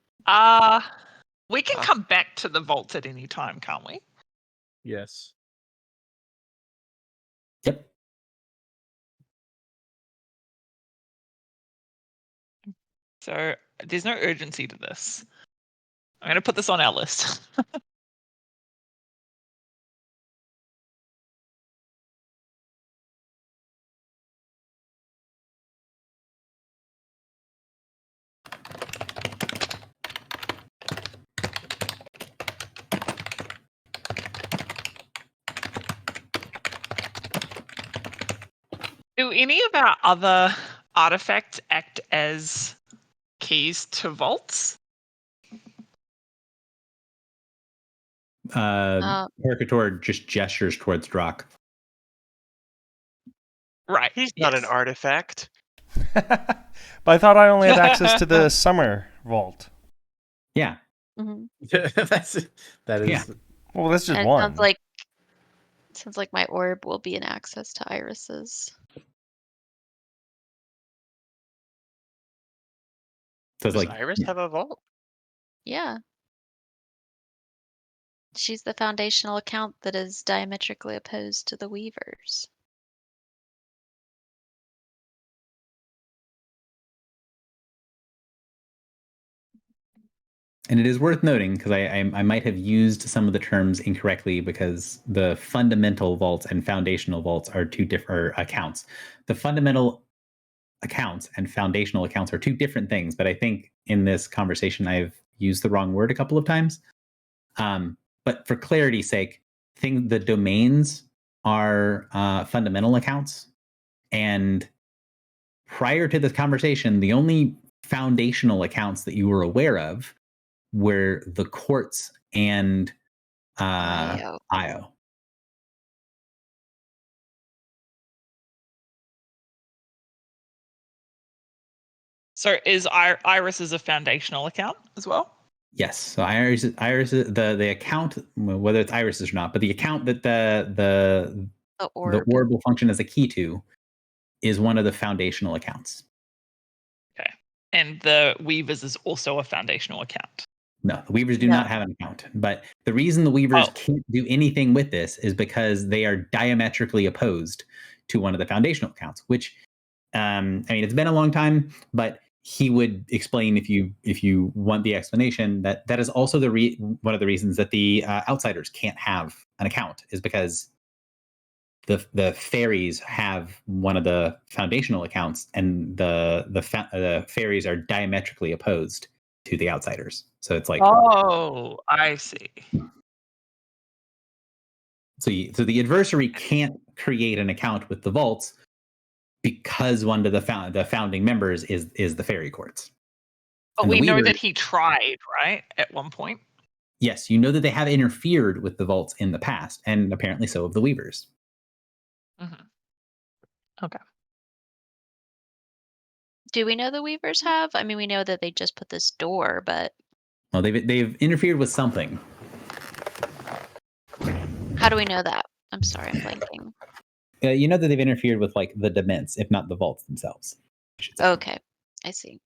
E: We can come back to the vault at any time, can't we?
H: Yes.
I: Yep.
E: So there's no urgency to this. I'm going to put this on our list. Do any of our other artifacts act as keys to vaults?
I: Percator just gestures towards Drock.
E: Right.
F: He's not an artifact.
C: But I thought I only had access to the summer vault.
I: Yeah.
D: Mhm.
H: that is.
I: Yeah.
C: Well, that's just
D: And it
C: one.
D: sounds like my orb will be an access to Iris's.
I: So it's
F: Does
I: like
F: Iris have a vault?
D: Yeah. She's the foundational account that is diametrically opposed to the Weavers.
I: And it is worth noting, because I might have used some of the terms incorrectly, because the fundamental vaults and foundational vaults are 2 different accounts. The fundamental accounts and foundational accounts are 2 different things, but I think in this conversation I've used the wrong word a couple of times. But for clarity's sake, the domains are fundamental accounts. And prior to this conversation, the only foundational accounts that you were aware of were the quartz and Io.
E: So is Iris is a foundational account as well?
I: Yes. So Iris the account, whether it's Iris's or not, but the account that the
D: orb
I: will function as a key to is one of the foundational accounts.
E: Okay. And the Weavers is also a foundational account.
I: No, the Weavers do not have an account. But the reason the Weavers can't do anything with this is because they are diametrically opposed to one of the foundational accounts, which, I mean, it's been a long time, but he would explain, if you want the explanation, that is also one of the reasons that the outsiders can't have an account, is because the fairies have one of the foundational accounts, and the fairies are diametrically opposed to the outsiders. So it's like
E: Oh, I see.
I: so the adversary can't create an account with the vaults because one of the founding members is the fairy courts.
E: But
I: And the
E: we know
I: Weaver-
E: that he tried, right? At one point.
I: Yes, you know that they have interfered with the vaults in the past, and apparently so have the Weavers.
D: Do we know the Weavers have? I mean, we know that they just put this door, but
I: Well, they've interfered with something.
D: how do we know that? I'm sorry, I'm blanking.
I: You know that they've interfered with like the dements, if not the vaults themselves. I should say.
D: Okay, I see.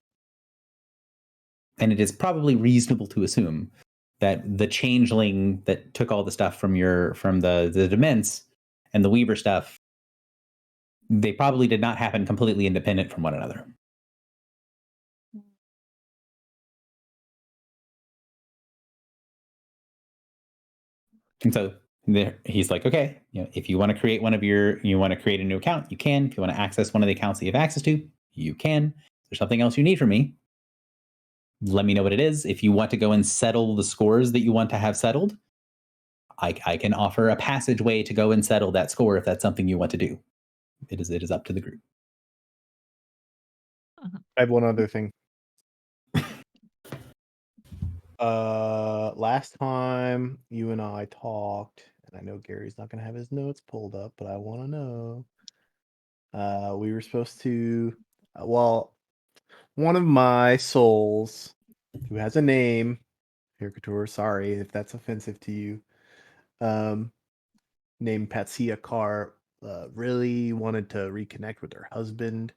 I: And it is probably reasonable to assume that the changeling that took all the stuff from the dements and the Weaver stuff, they probably did not happen completely independent from one another. And so he's like, okay, if you want to create you want to create a new account, you can. If you want to access one of the accounts that you have access to, you can. If there's something else you need from me, let me know what it is. If you want to go and settle the scores that you want to have settled, I can offer a passageway to go and settle that score if that's something you want to do. It is up to the group.
A: I have one other thing. Last time you and I talked, and I know Gary's not gonna have his notes pulled up, but I want to know. We were supposed to, one of my souls, who has a name, Caricature, sorry if that's offensive to you, named Patsia Carr, really wanted to reconnect with her husband.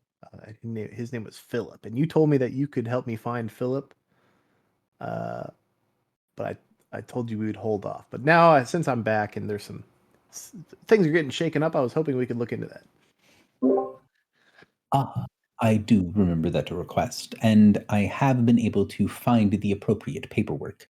A: His name was Philip, and you told me that you could help me find Philip. But I told you we would hold off. But now, since I'm back and there's some things are getting shaken up, I was hoping we could look into that.
I: I do remember that request, and I have been able to find the appropriate paperwork.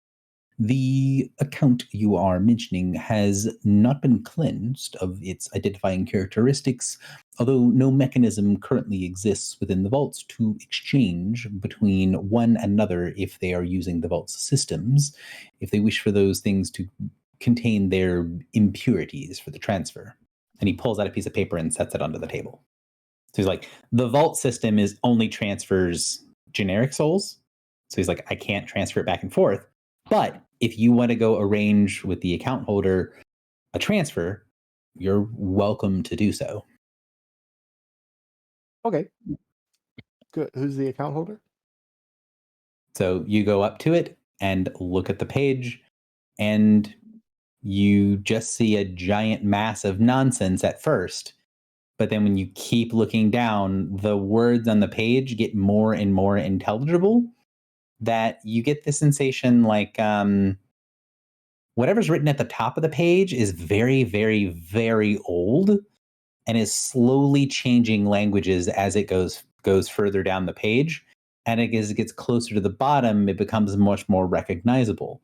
I: The account you are mentioning has not been cleansed of its identifying characteristics, although no mechanism currently exists within the vaults to exchange between one another if they are using the vault's systems, if they wish for those things to contain their impurities for the transfer. And he pulls out a piece of paper and sets it onto the table. So he's like, the vault system only transfers generic souls. So he's like, I can't transfer it back and forth. But if you want to go arrange with the account holder a transfer, you're welcome to do so.
A: Okay. Good. Who's the account holder?
I: So you go up to it and look at the page, and you just see a giant mass of nonsense at first. But then when you keep looking down, the words on the page get more and more intelligible, that you get the sensation like whatever's written at the top of the page is very, very, very old and is slowly changing languages as it goes further down the page. And as it gets closer to the bottom, it becomes much more recognizable,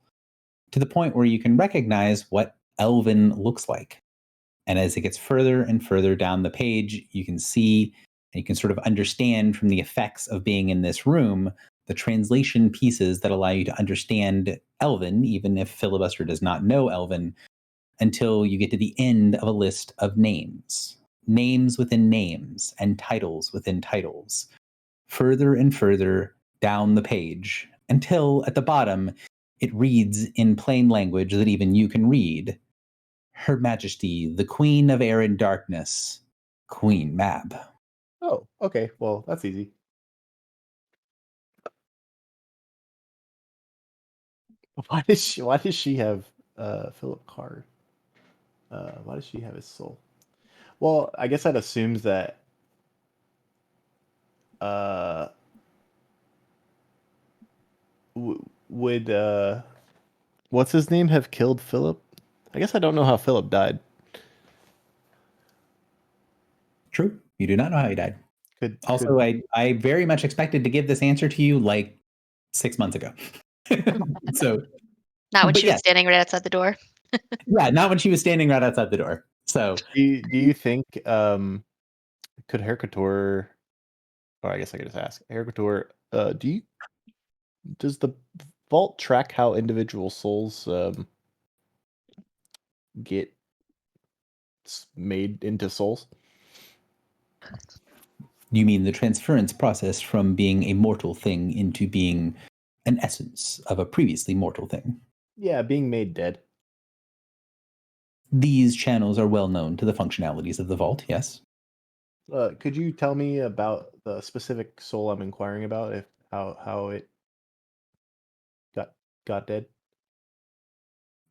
I: to the point where you can recognize what Elven looks like. And as it gets further and further down the page, you can see and you can sort of understand from the effects of being in this room the translation pieces that allow you to understand Elven, even if Filibuster does not know Elven, until you get to the end of a list of names. Names within names and titles within titles. Further and further down the page, until at the bottom it reads in plain language that even you can read. Her Majesty, the Queen of Air and Darkness, Queen Mab.
A: Oh, okay. Well, that's easy. Why does she have Philip Carr? Why does she have his soul? Well, I guess that assumes that would what's his name have killed Philip? I guess I don't know how Philip died.
I: True. You do not know how he died.
A: Also,
I: I very much expected to give this answer to you like 6 months ago. So
D: Not when
I: but
D: she was
I: yes.
D: standing right outside the door.
I: Yeah, not when she was standing right outside the door.
B: So
A: Do you think could Hercator, or I guess I could just ask Hercator, does the vault track how individual souls get made into souls?
I: You mean the transference process from being a mortal thing into being an essence of a previously mortal thing?
A: Yeah, being made dead.
I: These channels are well known to the functionalities of the vault, yes.
A: Could you tell me about the specific soul I'm inquiring about? If how it got dead?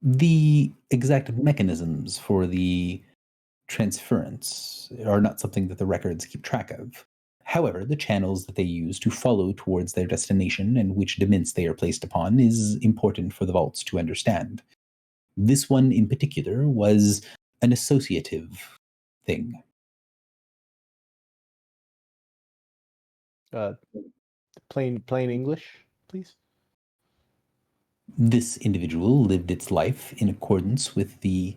I: The exact mechanisms for the transference are not something that the records keep track of. However, the channels that they use to follow towards their destination and which dements they are placed upon is important for the vaults to understand. This one in particular was an associative thing.
A: Plain English, please.
I: This individual lived its life in accordance with the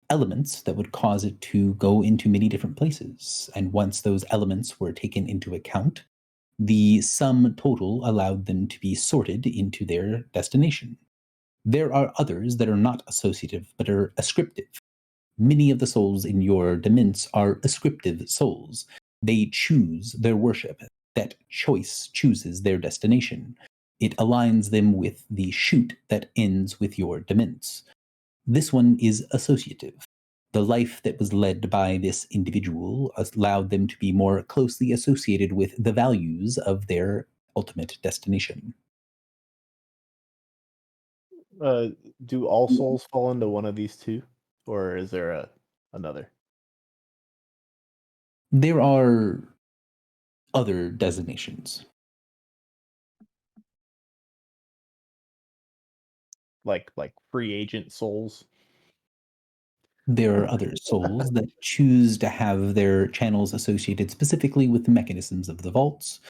I: elements that would cause it to go into many different places. And once those elements were taken into account, the sum total allowed them to be sorted into their destination. There are others that are not associative, but are ascriptive. Many of the souls in your dements are ascriptive souls. They choose their worship. That choice chooses their destination. It aligns them with the shoot that ends with your dements. This one is associative. The life that was led by this individual allowed them to be more closely associated with the values of their ultimate destination.
A: Do all souls fall into one of these two, or is there another?
I: There are other designations.
A: Like free agent souls?
I: There are other souls that choose to have their channels associated specifically with the mechanisms of the vaults,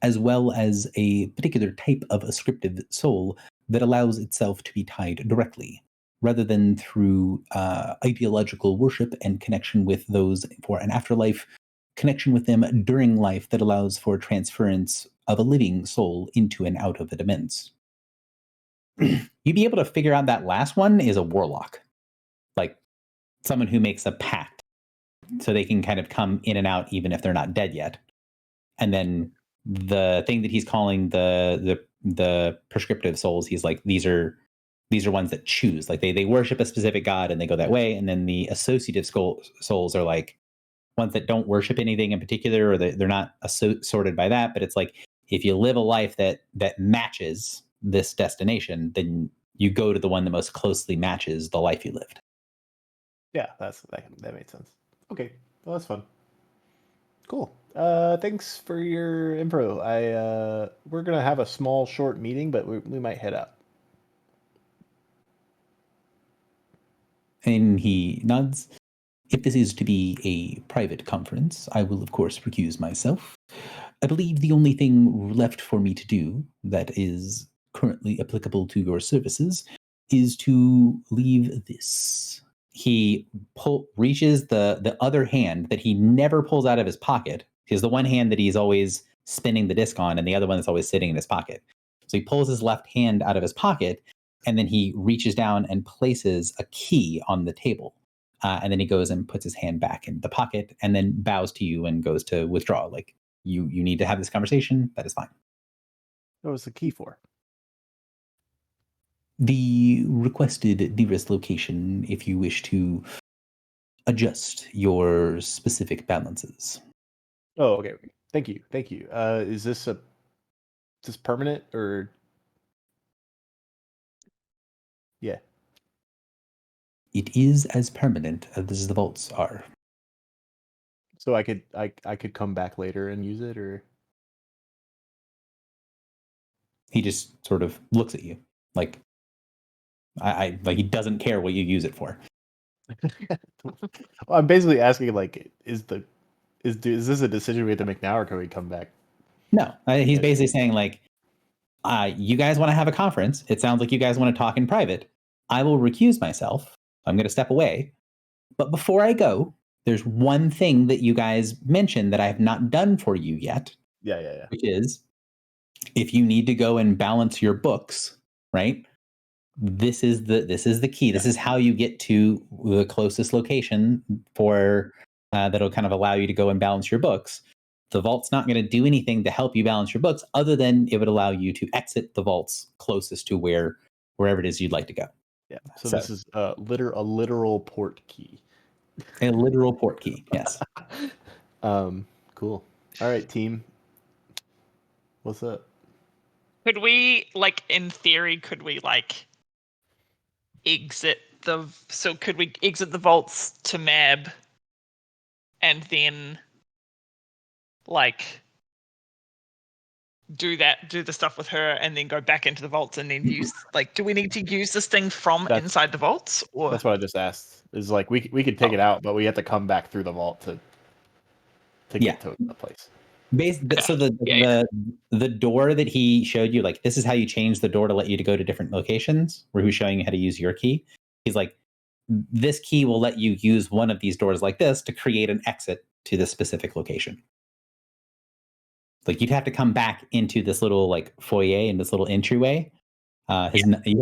I: as well as a particular type of ascriptive soul that allows itself to be tied directly, rather than through ideological worship and connection with those for an afterlife, connection with them during life that allows for transference of a living soul into and out of the dements. You'd be able to figure out that last one is a warlock. Like, someone who makes a pact so they can kind of come in and out even if they're not dead yet. And then the thing that he's calling the prescriptive souls, he's like, these are ones that choose. Like they worship a specific god and they go that way. And then the associative souls are like ones that don't worship anything in particular, or they're not sorted by that. But it's like, if you live a life that matches this destination, then you go to the one that most closely matches the life you lived.
A: Yeah, that made sense. Okay, well, that's fun. Cool. Thanks for your info. We're gonna have a small, short meeting, but we might head out.
I: And he nods. If this is to be a private conference, I will of course recuse myself. I believe the only thing left for me to do that is currently applicable to your services is to leave this. He reaches the other hand that he never pulls out of his pocket, because the one hand that he's always spinning the disc on and the other one that's always sitting in his pocket. So he pulls his left hand out of his pocket, and then he reaches down and places a key on the table. And then he goes and puts his hand back in the pocket and then bows to you and goes to withdraw. Like, you need to have this conversation. That is fine.
A: What was the key for?
I: The requested nearest location if you wish to adjust your specific balances.
A: Oh, okay. Thank you. Is this permanent or? Yeah.
I: It is as permanent as the vaults are.
A: So I could come back later and use it, or?
I: He just sort of looks at you like, I like, he doesn't care what you use it for.
A: Well, I'm basically asking, like, is this a decision we have to make now, or can we come back?
I: No, he's basically saying, like, you guys want to have a conference. It sounds like you guys want to talk in private. I will recuse myself. I'm going to step away. But before I go, there's one thing that you guys mentioned that I have not done for you yet,
A: Yeah.
I: which is if you need to go and balance your books, right? This is the key. This is how you get to the closest location for that'll kind of allow you to go and balance your books. The vault's not going to do anything to help you balance your books, other than it would allow you to exit the vaults closest to wherever it is you'd like to go.
A: Yeah. So this is a literal port key.
I: A literal port key. Yes.
A: Cool. All right, team. What's up?
E: Could we, like, in theory, could we exit the vaults to Mab and then do the stuff with her and then go back into the vaults and then use do we need to use this thing from inside the vaults, or
A: That's what I just asked. Is like we could take it out, but we have to come back through the vault to get to the place.
I: So the door that he showed you, like, this is how you change the door to let you to go to different locations, where he was showing you how to use your key. He's like, this key will let you use one of these doors like this to create an exit to this specific location. Like, you'd have to come back into this little like foyer and this little entryway. You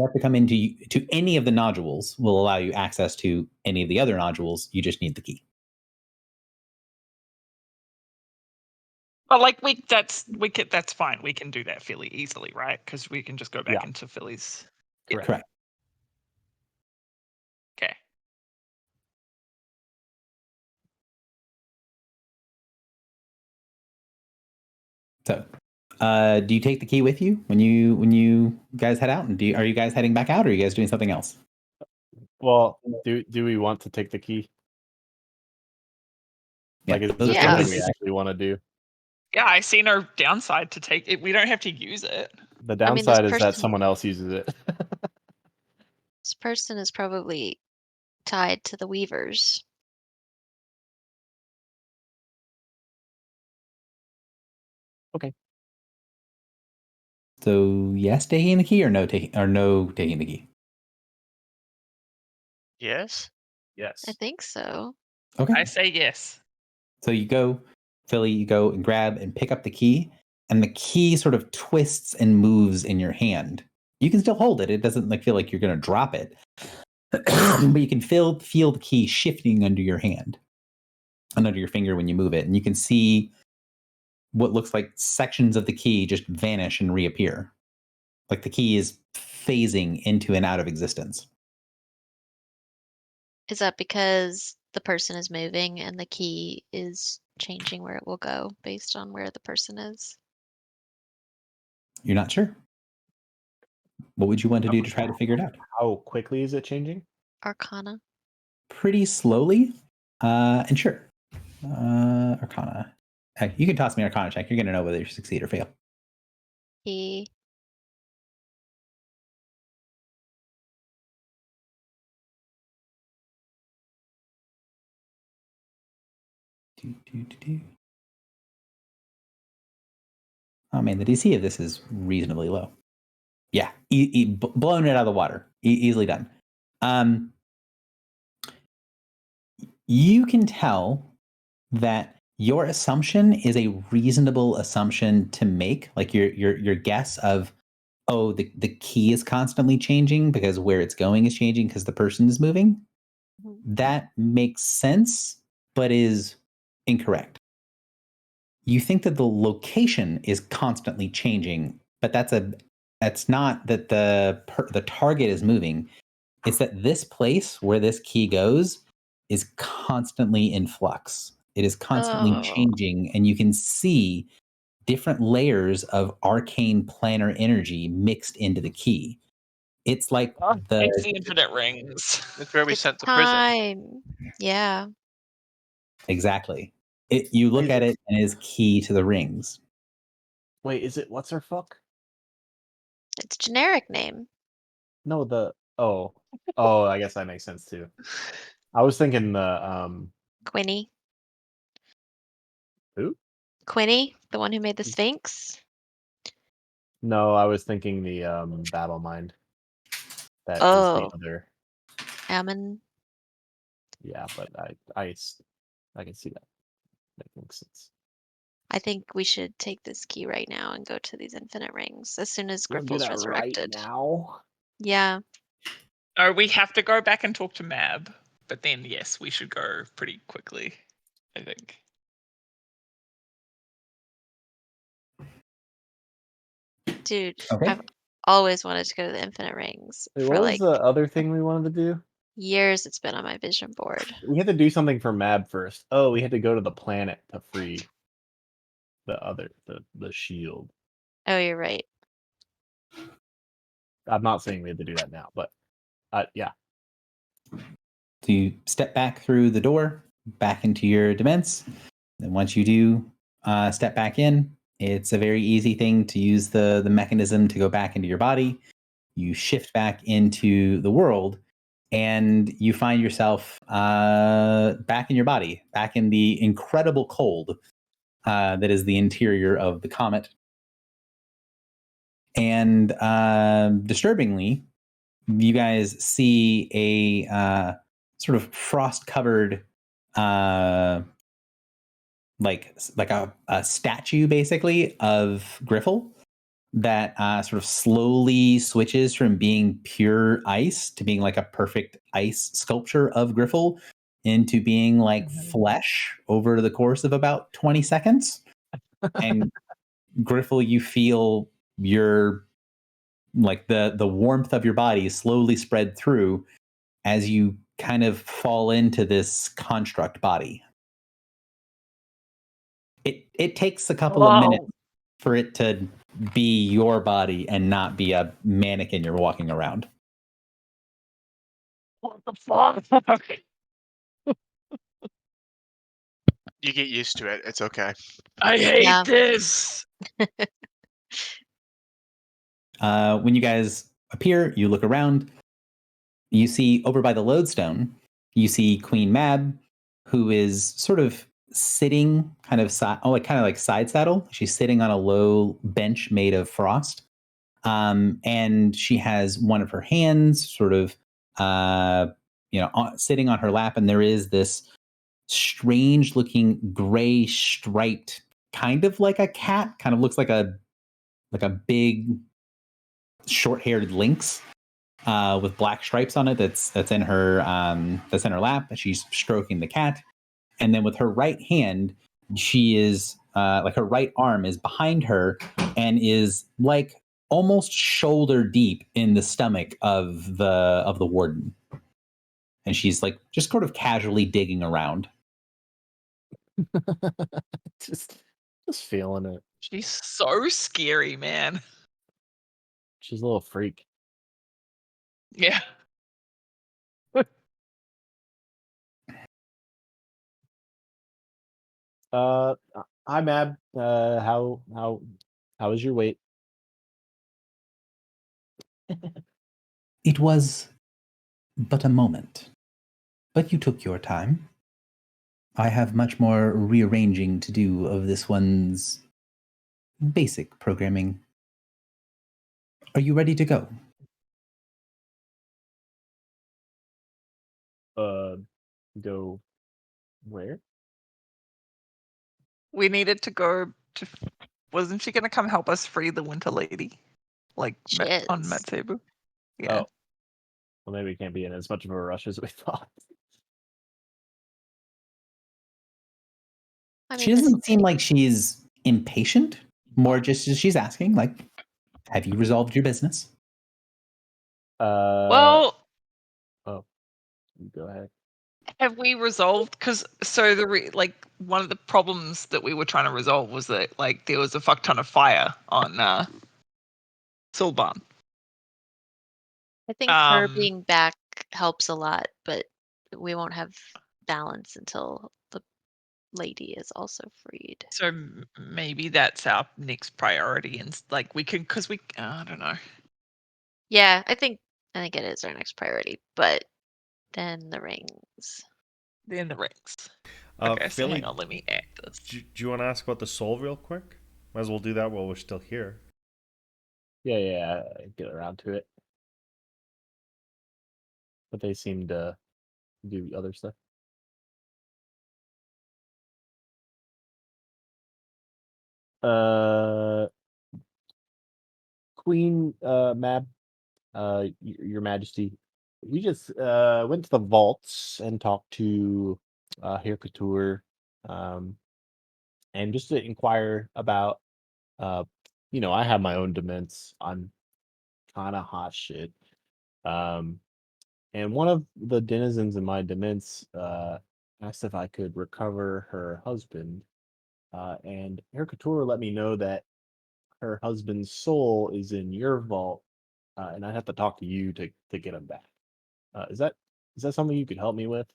I: have to come into any of the nodules will allow you access to any of the other nodules. You just need the key.
E: but that's fine. We can do that fairly easily, right? Because we can just go back into Philly's.
I: Correct.
E: Okay.
I: So, do you take the key with you when you guys head out? And are you guys heading back out, or are you guys doing something else?
A: Well, do we want to take the key? Like, is this
D: Yeah.
A: something we actually want to do?
E: Yeah, I see no downside to take it. We don't have to use it.
A: The
D: I mean, this
A: downside is that
D: person-
A: someone else uses it.
D: This person is probably tied to the Weavers.
I: So, yes, taking the key, or no taking the key.
F: Yes.
A: Yes.
D: I think so.
I: Okay.
E: I say yes.
I: So you go, Philly, you go and grab and pick up the key, and the key sort of twists and moves in your hand. You can still hold it. It doesn't feel like you're going to drop it. But you can feel the key shifting under your hand and under your finger when you move it. And you can see what looks like sections of the key just vanish and reappear. Like the key is phasing into and out of existence.
D: Is that because the person is moving and the key is changing where it will go based on where the person is?
I: You're not sure. What would you want to do to try to figure it out?
A: How quickly is it changing?
D: Arcana.
I: Pretty slowly. And sure. Arcana. Heck, you can toss me an Arcana check. You're going to know whether you succeed or fail.
D: He
I: Oh man, the DC of this is reasonably low. Yeah, blown it out of the water. Easily done. You can tell that your assumption is a reasonable assumption to make. Like your guess of, oh, the key is constantly changing because where it's going is changing because the person is moving. That makes sense, but is incorrect. You think that the location is constantly changing, but that's not that the target is moving. It's that this place where this key goes is constantly in flux. It is constantly changing, and you can see different layers of arcane planar energy mixed into the key. It's like
E: It's the infinite rings.
F: It's where we
D: it's
F: sent the prison.
D: time. Yeah.
I: exactly. You look at it and it is key to the rings.
A: Wait, is it what's her fuck?
D: It's generic name.
A: No, I guess that makes sense too. I was thinking the
D: Quinny.
A: Who?
D: Quinny, the one who made the Sphinx.
A: No, I was thinking the Battle Mind. That is
D: Oh.
A: the other.
D: Ammon.
A: Yeah, but I can see that making sense.
D: I think we should take this key right now and go to these infinite rings as soon as
A: We'll do
D: Griffel's
A: that right
D: resurrected.
A: now.
D: Yeah.
E: Oh, we have to go back and talk to Mab, but then yes, we should go pretty quickly, I think.
D: Dude,
B: Okay.
D: I've always wanted to go to the infinite rings.
A: Wait,
D: For
A: what was
D: like
A: the other thing we wanted to do?
D: years it's been on my vision board.
A: We had to do something for Mab first. Oh, we had to go to the planet to free the shield.
D: Oh, you're right.
A: I'm not saying we had to do that now, but yeah.
B: So you step back through the door, back into your dements. Then once you do step back in, it's a very easy thing to use the mechanism to go back into your body. You shift back into the world, and you find yourself back in your body, back in the incredible cold that is the interior of the comet. And disturbingly, you guys see a sort of frost-covered, like a statue, basically, of Griffle that sort of slowly switches from being pure ice to being like a perfect ice sculpture of Griffle into being like flesh over the course of about 20 seconds. And Griffle, you feel your like the warmth of your body slowly spread through as you kind of fall into this construct body. It takes a couple of minutes for it to be your body and not be a mannequin you're walking around.
E: What the fuck?
F: You get used to it. It's okay.
E: I hate
D: Yeah.
E: this.
B: When you guys appear, you look around. You see over by the lodestone, you see Queen Mab, who is sort of sitting kind of like side saddle. She's sitting on a low bench made of frost. And she has one of her hands sort of, sitting on her lap. And there is this strange looking gray striped, kind of like a cat, kind of looks like a big short-haired lynx with black stripes on it. That's in her lap. She's stroking the cat, and then with her right hand, she is like her right arm is behind her and is like almost shoulder deep in the stomach of the warden, and she's like just sort of casually digging around.
A: just feeling it.
E: She's so scary, man.
A: She's a little freak.
E: Yeah.
A: Hi Mab. How is your weight?
I: It was but a moment. But you took your time. I have much more rearranging to do of this one's basic programming. Are you ready to go?
A: Go where?
E: We needed to go to. Wasn't she going to come help us free the Winter Lady? Like
D: She
E: on
D: is.
E: Matsebu? Yeah.
A: Oh. Well, maybe we can't be in as much of a rush as we thought.
D: I mean,
I: She doesn't seem like she's impatient. More just as she's asking, like, have you resolved your business?
E: Well,
A: Oh, go ahead.
E: have we resolved? Because one of the problems that we were trying to resolve was that like there was a fuck ton of fire on Silban.
D: I think her being back helps a lot, but we won't have balance until the lady is also freed.
E: So maybe that's our next priority, and like we can, because we, I don't know.
D: Yeah, I think it is our next priority, but then the rings.
E: Then the rings. Okay, so
C: Philly,
E: hang on, let me add this.
C: Do you want to ask about the soul real quick? Might as well do that while we're still here.
A: Yeah, get around to it. But they seem to do other stuff. Queen Mab, Your Majesty, we just went to the vaults and talked to Hair Couture, and just to inquire about, uh, I have my own dements. I'm kind of hot shit. Um, and one of the denizens in my dements asked if I could recover her husband. And Hair Couture let me know that her husband's soul is in your vault, and I'd have to talk to you to get him back. Is that something you could help me with?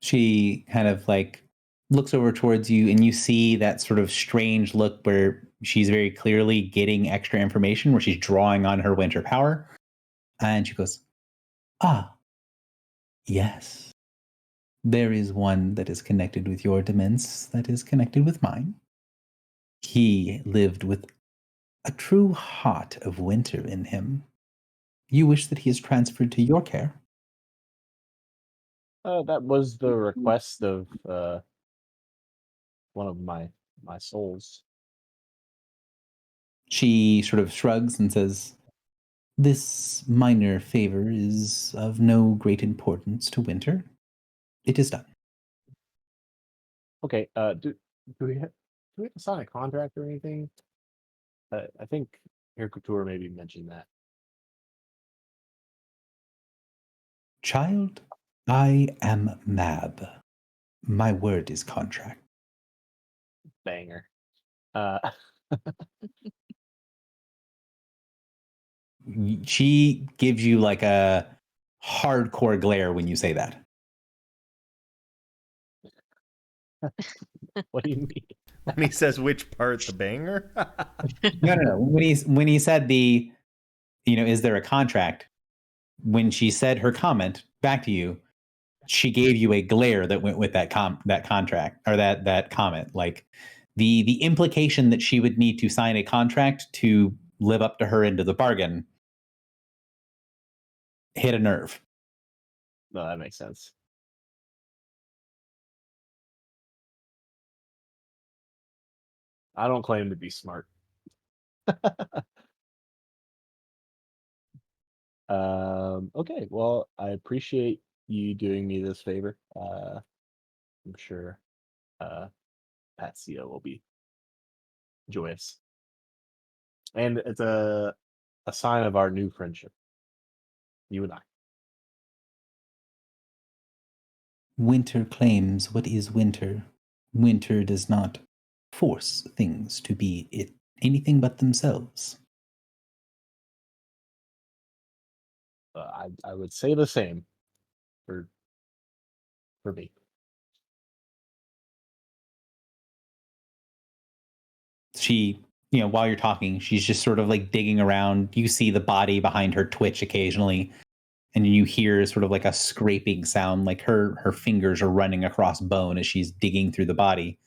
I: She kind of like looks over towards you, and you see that sort of strange look where she's very clearly getting extra information, where she's drawing on her winter power. And she goes, "Ah, yes. There is one that is connected with your demence that is connected with mine. He lived with a true heart of winter in him. You wish that he is transferred to your care?"
A: That was the request of one of my souls.
I: She sort of shrugs and says, "This minor favor is of no great importance to Winter. It is done."
A: Okay. Do we have to sign a contract or anything? I think Hair Couture maybe mentioned that.
I: "Child, I am Mab. My word is contract."
A: Banger. Uh,
I: She gives you like a hardcore glare when you say that.
A: what do you mean?
C: When he says which part, the banger?
I: No. When he said the, is there a contract? When she said her comment back to you, she gave you a glare that went with that contract, or that comment. Like the implication that she would need to sign a contract to live up to her end of the bargain hit a nerve.
A: No, that makes sense. I don't claim to be smart. Okay, well, I appreciate you doing me this favor. I'm sure Patsio will be joyous. And it's a sign of our new friendship. You and I.
I: Winter claims what is winter. Winter does not force things to be anything but themselves.
A: I would say the same for me.
I: She, while you're talking, she's just sort of like digging around. You see the body behind her twitch occasionally, and you hear sort of like a scraping sound, like her fingers are running across bone as she's digging through the body.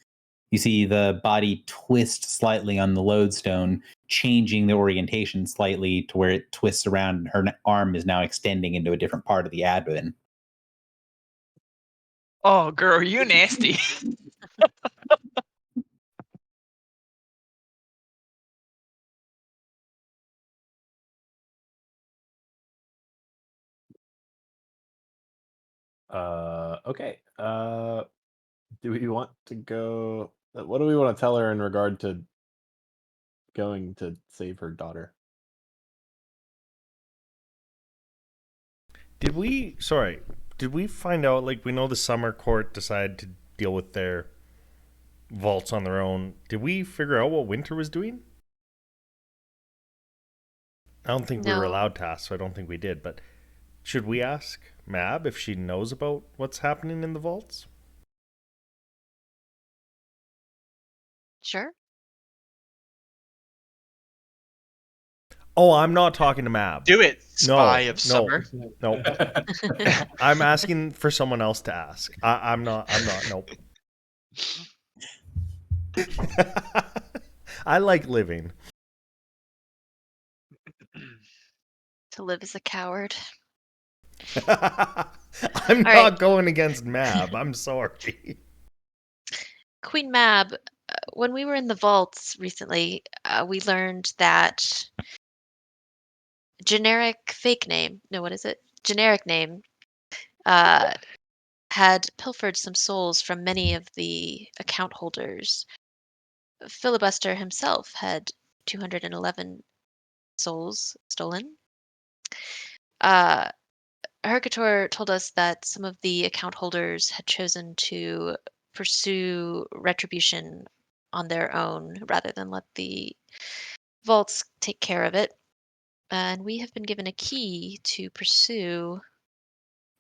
I: You see the body twist slightly on the lodestone, changing the orientation slightly to where it twists around, and her arm is now extending into a different part of the abdomen.
E: Oh, girl, you nasty.
A: Okay. Do we want to go? What do we want to tell her in regard to going to save her daughter?
C: Did we find out, like, we know the summer court decided to deal with their vaults on their own. Did we figure out what Winter was doing? I don't think we were
D: No.
C: allowed to ask, so I don't think we did. But should we ask Mab if she knows about what's happening in the vaults?
D: Sure.
C: Oh, I'm not talking to Mab.
F: Do it,
C: No,
F: Spy of
C: no.
F: Summer.
C: No. I'm asking for someone else to ask. I'm not. Nope. I like living.
D: To live as a coward.
C: I'm not
D: right.
C: going against Mab. I'm sorry.
D: Queen Mab, when we were in the vaults recently, we learned that generic fake name. No, what is it? Generic name had pilfered some souls from many of the account holders. Filibuster himself had 211 souls stolen. Hercator told us that some of the account holders had chosen to pursue retribution on their own rather than let the vaults take care of it. And we have been given a key to pursue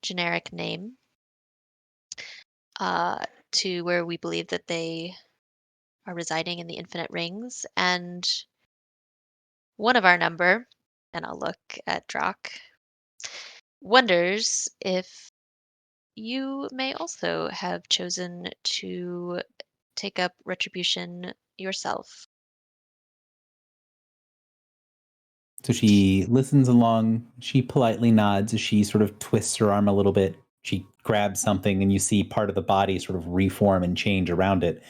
D: generic name to where we believe that they are residing in the Infinite Rings. And one of our number, and I'll look at Drock, wonders if you may also have chosen to take up retribution yourself.
B: So she listens along. She politely nods as she sort of twists her arm a little bit. She grabs something, and you see part of the body sort of reform and change around it.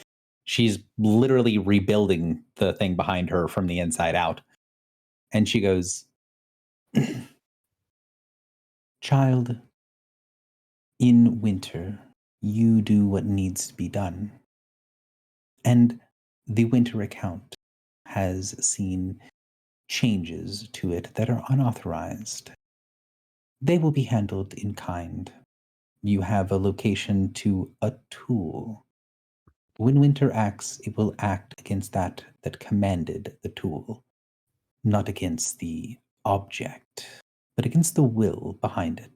B: She's literally rebuilding the thing behind her from the inside out. And she goes, "Child, in winter, you do what needs to be done. And the winter account has seen changes to it that are unauthorized. They will be handled in kind. You have a location to a tool. When winter acts, it will act against that commanded the tool, not against the object, but against the will behind it.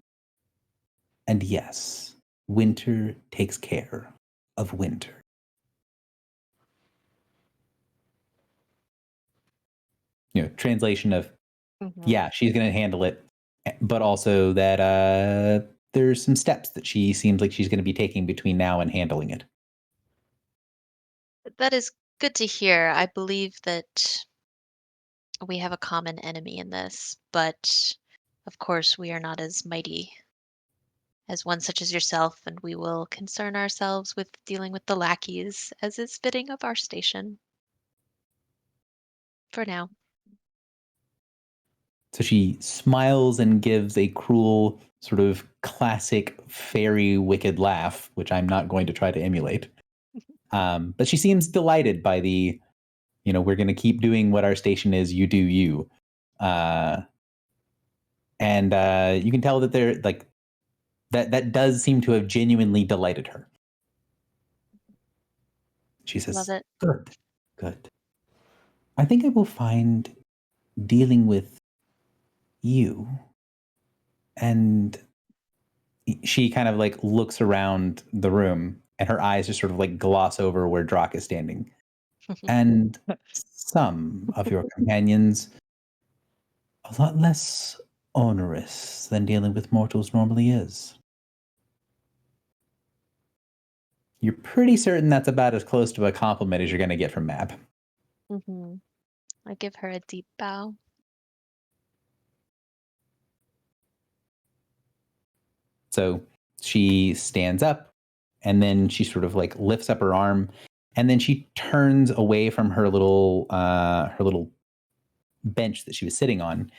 B: And yes, winter takes care of winter." Translation of, yeah, she's going to handle it, but also that there's some steps that she seems like she's going to be taking between now and handling it.
D: That is good to hear. I believe that we have a common enemy in this, but of course we are not as mighty as one such as yourself, and we will concern ourselves with dealing with the lackeys as is fitting of our station. For now.
B: So she smiles and gives a cruel, sort of classic fairy wicked laugh, which I'm not going to try to emulate. But she seems delighted by the, we're going to keep doing what our station is, you do you. And you can tell that they're like, that does seem to have genuinely delighted her. She says,
D: Love it.
B: Good. I think I will find dealing with you. And she kind of like looks around the room, and her eyes just sort of like gloss over where Drock is standing. And some of your companions, a lot less onerous than dealing with mortals normally is. You're pretty certain that's about as close to a compliment as you're going to get from Mab.
D: I give her a deep bow.
B: So she stands up, and then she sort of like lifts up her arm, and then she turns away from her little bench that she was sitting on,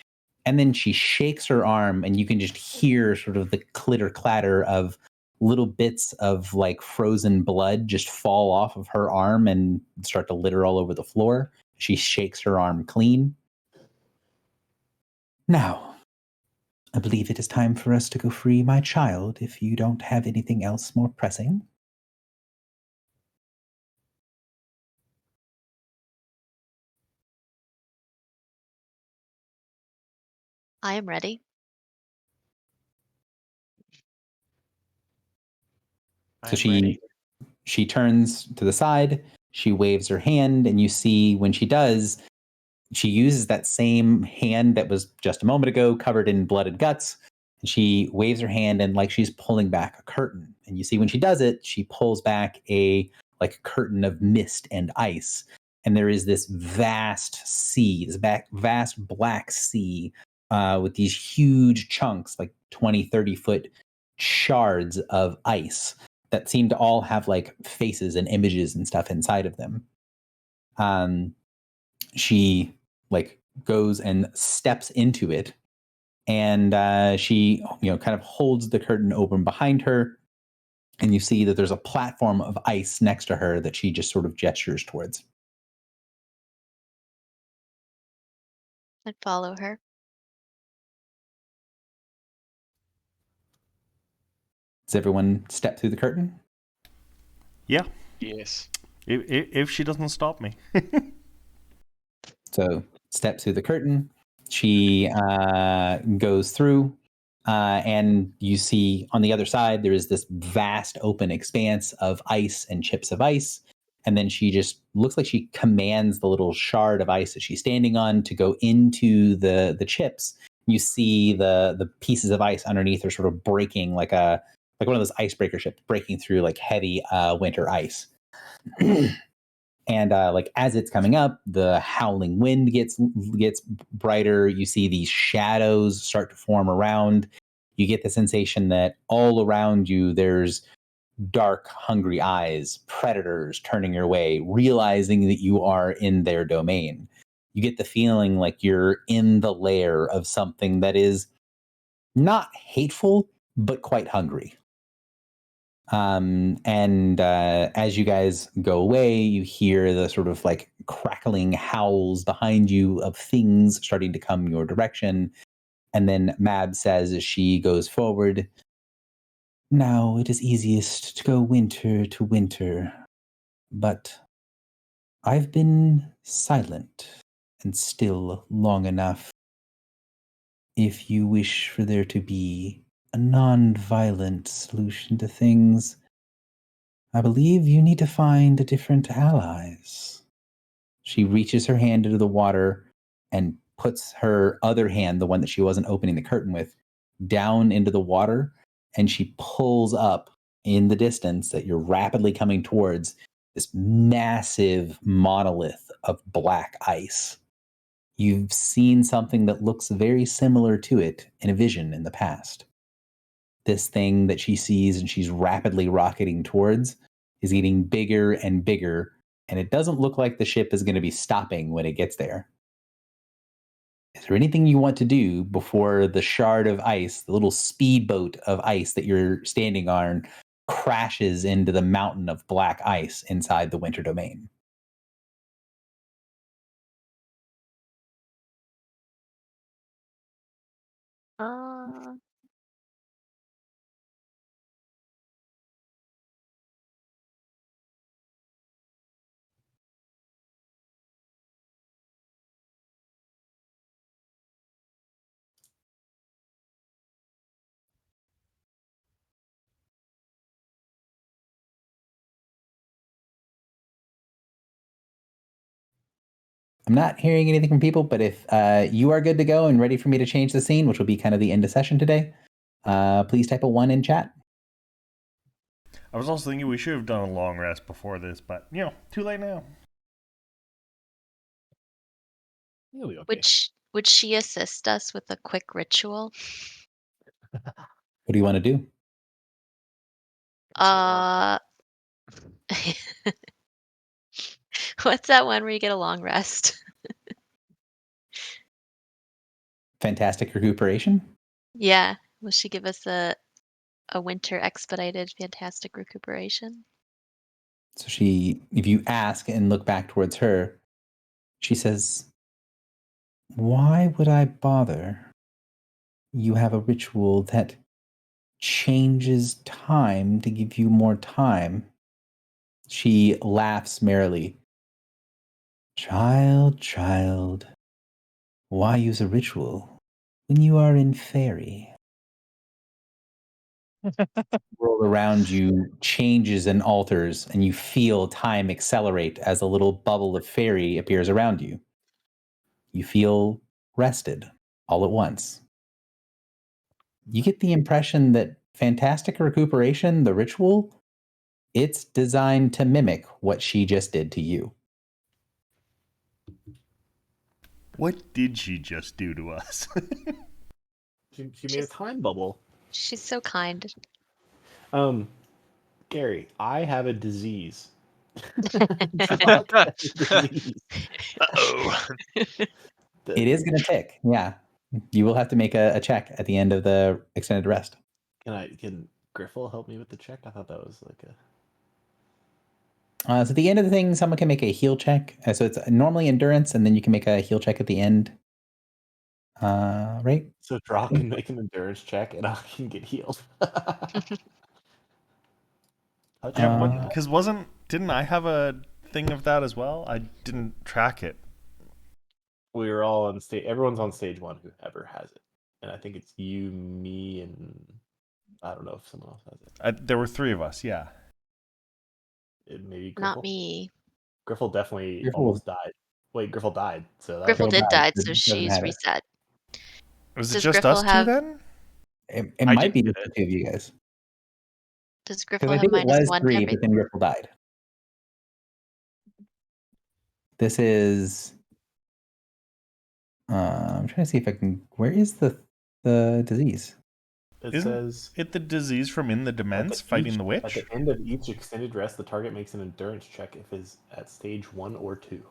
B: and then she shakes her arm, and you can just hear sort of the clitter clatter of little bits of like frozen blood just fall off of her arm and start to litter all over the floor. She shakes her arm clean. "Now, I believe it is time for us to go free my child, if you don't have anything else more pressing."
D: I am ready.
B: So she turns to the side, she waves her hand, and you see when she does, she uses that same hand that was just a moment ago covered in blood and guts. And she waves her hand, and like she's pulling back a curtain. And you see when she does it, she pulls back a like curtain of mist and ice. And there is this vast sea, this vast black sea with these huge chunks, like 20, 30-foot shards of ice that seem to all have like faces and images and stuff inside of them.
I: She like goes and steps into it, and she kind of holds the curtain open behind her, and you see that there's a platform of ice next to her that she just sort of gestures towards.
D: I'd follow her.
I: Does everyone step through the curtain?
C: Yeah,
F: Yes.
C: if she doesn't stop me.
I: So steps through the curtain. She goes through, and you see on the other side there is this vast open expanse of ice and chips of ice. And then she just looks like she commands the little shard of ice that she's standing on to go into the chips. You see the pieces of ice underneath are sort of breaking like one of those icebreaker ships breaking through like heavy winter ice. And like as it's coming up, the howling wind gets brighter. You see these shadows start to form around. You get the sensation that all around you there's dark, hungry eyes, predators turning your way, realizing that you are in their domain. You get the feeling like you're in the lair of something that is not hateful, but quite hungry. And as you guys go away, you hear the sort of like crackling howls behind you of things starting to come your direction. And then Mab says as she goes forward, "Now it is easiest to go winter to winter, but I've been silent and still long enough. If you wish for there to be a non-violent solution to things, I believe you need to find different allies." She reaches her hand into the water and puts her other hand, the one that she wasn't opening the curtain with, down into the water, and she pulls up in the distance that you're rapidly coming towards this massive monolith of black ice. You've seen something that looks very similar to it in a vision in the past. This thing that she sees and she's rapidly rocketing towards is getting bigger and bigger, and it doesn't look like the ship is going to be stopping when it gets there. Is there anything you want to do before the shard of ice, the little speedboat of ice that you're standing on, crashes into the mountain of black ice inside the winter domain?
D: Uh,
I: I'm not hearing anything from people, but if you are good to go and ready for me to change the scene, which will be kind of the end of session today, please type a 1 in chat.
C: I was also thinking we should have done a long rest before this, but too late now.
A: You'll be okay.
D: would she assist us with a quick ritual?
I: What do you want to do?
D: What's that one where you get a long rest?
I: Fantastic recuperation?
D: Yeah. Will she give us a winter expedited fantastic recuperation?
I: So she, if you ask and look back towards her, she says, "Why would I bother? You have a ritual that changes time to give you more time." She laughs merrily. Child, why use a ritual when you are in fairy?" World around you changes and alters, and you feel time accelerate as a little bubble of fairy appears around you. You feel rested all at once. You get the impression that fantastic recuperation, the ritual, it's designed to mimic what she just did to you.
C: What did she just do to us?
A: She made a time bubble.
D: She's so kind.
A: Gary, I have a disease
F: Uh-oh.
B: It is going to tick. Yeah. You will have to make a check at the end of the extended rest.
A: Can Griffle help me with the check? I thought that was like a.
B: So at the end of the thing, someone can make a heal check. So it's normally endurance, and then you can make a heal check at the end. Right?
A: So Draw can make an endurance check, and I can get healed.
C: Yeah, because didn't I have a thing of that as well? I didn't track it.
A: We were all on stage. Everyone's on stage 1 who ever has it, and I think it's you, me, and I don't know if someone else has it.
C: There were 3 of us. Yeah.
A: Maybe Griffle.
D: Not me.
A: Griffle definitely
B: Griffle-
A: almost died. Wait, Griffle died. So that
D: Griffle
A: was-
D: did die,
B: so
D: so
B: it doesn't
D: she's
B: matter.
D: reset.
C: Was it
D: Does
C: just
D: Griffle
C: us 2
D: have-
C: then?
B: It
F: I
B: might be
F: didn't
B: just
F: get
B: the 2 of you guys.
D: Does
B: Because
D: Griffle
B: I
D: have
B: think it
D: minus
B: was
D: 1 to
B: 3,
D: everything?
B: but then Griffle died. This is. I'm trying to see if I can. Where is the disease?
A: It
C: Isn't
A: says
C: it the disease from In the
A: at
C: Dements fighting the
A: At
C: witch?
A: the end of each extended rest, the target makes an endurance check if it's at stage 1 or 2.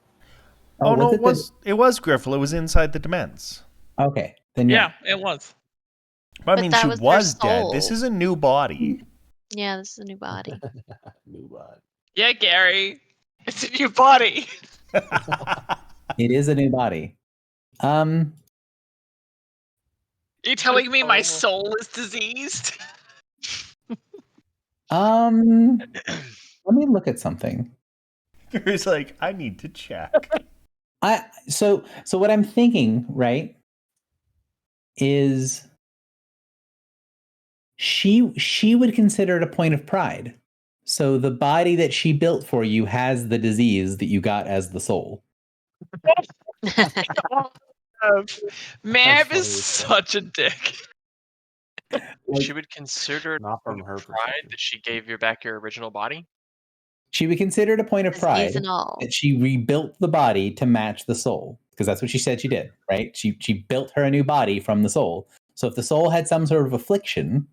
C: Oh, no,
B: was
C: it was Griffle. It was inside the Dements.
B: Okay, then yeah.
E: Yeah, it was.
C: But I
D: But
C: mean,
D: that
C: she
D: was
C: was
D: their
C: dead. This
D: soul.
C: is a new body.
D: Yeah, this is a new body.
A: New bot.
E: Yeah, Gary. It's in your body.
B: It is a new body.
E: You're telling me my
F: Oh.
E: soul is diseased?
B: Let me look at something.
C: It's like, I need to check.
B: So what I'm thinking, right, is she would consider it a point of pride. So the body that she built for you has the disease that you got as the soul.
E: Mab
A: funny
E: is
A: as
E: such a dick.
F: She would consider it
A: Not
F: a
A: from her
F: pride
A: perspective.
F: that she gave you back your original body.
B: She would consider it a point of
D: Disease
B: pride
D: and all.
B: that she rebuilt the body to match the soul, because that's what she said she did, right? She built her a new body from the soul. So if the soul had some sort of affliction,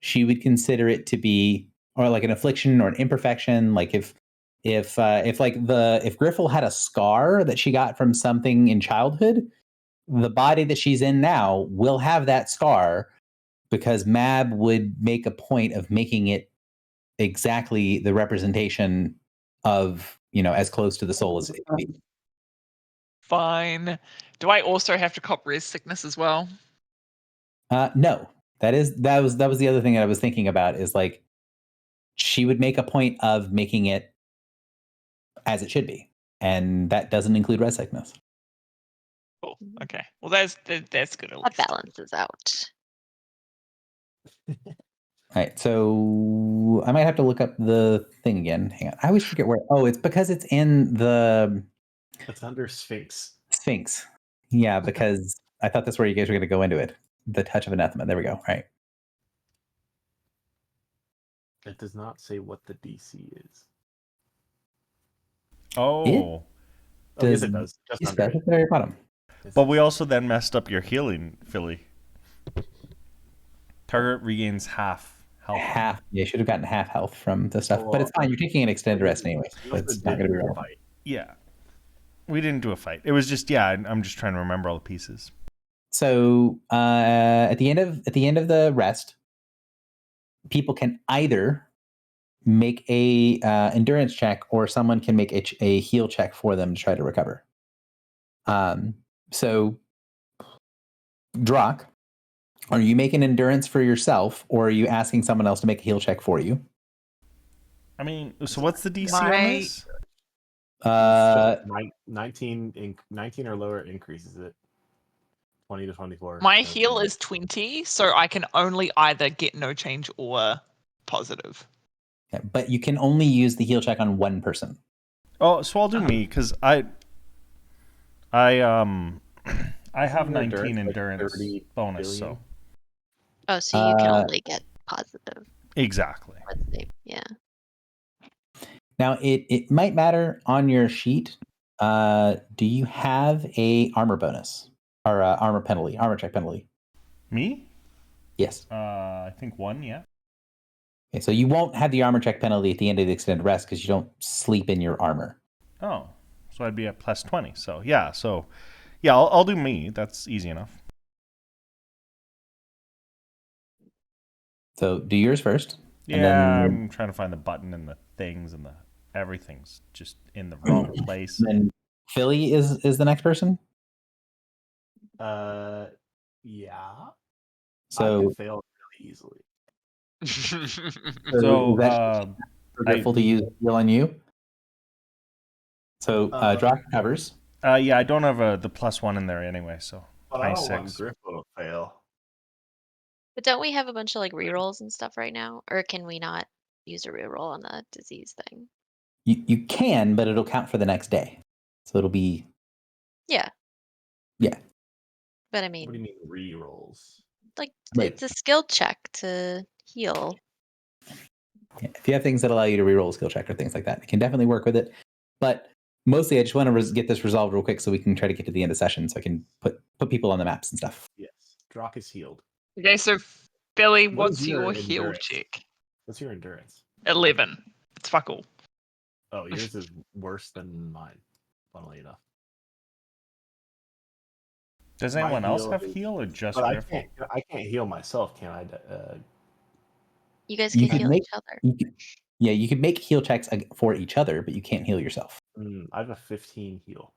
B: she would consider it to be, or like an affliction or an imperfection. Like if Griffle had a scar that she got from something in childhood, the body that she's in now will have that scar, because Mab would make a point of making it exactly the representation of, as close to the soul as it can be.
E: Fine. Do I also have to cop res sickness as well?
B: No, that was the other thing that I was thinking about, is like she would make a point of making it as it should be, and that doesn't include res sickness.
E: Cool. Okay. Well, that's good. At
D: That
E: least.
D: balances out.
B: All right, so I might have to look up the thing again. Hang on, I always forget where. Oh, it's because it's in the
A: It's under Sphinx.
B: Sphinx. Yeah, because I thought that's where you guys were going to go into it. The touch of anathema. There we go. All right.
A: It does not say what the DC is.
C: Oh.
A: Oh, yes,
B: Does-
A: it does. Just
B: It's
A: under
B: at the
A: it.
B: very bottom.
C: But we also then messed up your healing, Philly. Target regains half health.
B: Half. Yeah, you should have gotten half health from the stuff, but it's fine. You're taking an extended rest anyway, so it's not going to be relevant.
C: Yeah. We didn't do a fight. It was just, I'm just trying to remember all the pieces.
B: So at the end of the rest, people can either make a endurance check, or someone can make a heal check for them to try to recover. So Drock, are you making endurance for yourself, or are you asking someone else to make a heal check for you?
C: I mean, so what's the DC on
E: My-
C: this?
A: 19 or lower increases it. 20 to 24.
E: My heal is 20, so I can only either get no change or positive.
B: Yeah, but you can only use the heal check on one person.
C: Oh, so I'll do me, because I have 19
A: like
C: endurance
A: 30
C: bonus,
A: billion.
C: so.
D: Oh, so you can only get positive.
C: Exactly.
D: Let's see. Yeah.
B: Now it might matter on your sheet. Do you have a armor bonus or armor check penalty?
C: Me?
B: Yes.
C: I think 1, yeah.
B: Okay, so you won't have the armor check penalty at the end of the extended rest because you don't sleep in your armor.
C: Oh, so I'd be at plus 20. So yeah, I'll do me. That's easy enough.
B: So do yours first.
C: Yeah,
B: And then,
C: I'm trying to find the button and the things and the everything's just in the wrong place.
B: then Philly is the next person.
A: Yeah. I
B: So
A: could fail really easily.
C: So
B: is that forgetful to use heal on you? So Drock covers.
C: yeah, I don't have the plus 1 in there anyway, so
A: But I don't want
C: 26.
A: Griffo to fail.
D: But don't we have a bunch of like rerolls and stuff right now? Or can we not use a reroll on the disease thing?
B: You can, but it'll count for the next day. So it'll be
D: Yeah.
B: Yeah.
D: But I
A: What do you
D: mean,
A: mean re-rolls?
D: like
B: Right.
D: it's a skill check to heal.
B: Yeah, if you have things that allow you to reroll a skill check or things like that, you can definitely work with it. But mostly, I just want to get this resolved real quick so we can try to get to the end of session, so I can put people on the maps and stuff.
A: Yes. Drock is healed.
E: Okay, so Billy,
A: What is
E: what's your
A: your
E: heal
A: endurance?
E: check?
A: What's your endurance?
E: 11. It's fuck all.
A: Oh, yours is worse than mine, funnily enough.
C: Does
A: My
C: anyone else
A: heal
C: have
A: is-
C: heal or just
A: But I
C: Griffle?
A: can't heal myself, can I?
D: You guys
B: You
D: can
B: could
D: heal
B: make-
D: each other.
B: you could make heal checks for each other, but you can't heal yourself.
A: I have a 15 heal,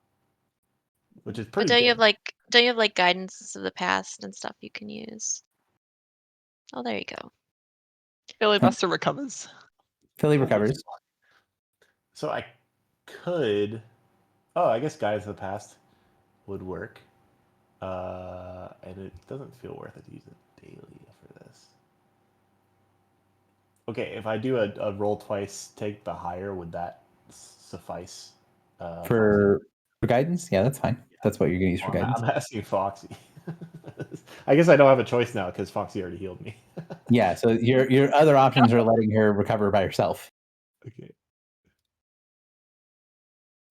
A: which is
D: But
A: pretty
D: don't
A: good.
D: you have like guidance of the past and stuff you can use? Oh, there you go.
E: Billy Buster recovers.
B: Philly recovers.
A: So I could. Oh, I guess Guides of the Past would work. And it doesn't feel worth it to use it daily for this. Okay, if I do a roll twice, take the higher, would that suffice?
B: For guidance, yeah, that's fine. That's what you're going to use for
A: Foxy?
B: guidance.
A: I'm asking Foxy. I guess I don't have a choice now because Foxy already healed me.
B: Yeah, so your other options are letting her recover by herself.
A: Okay.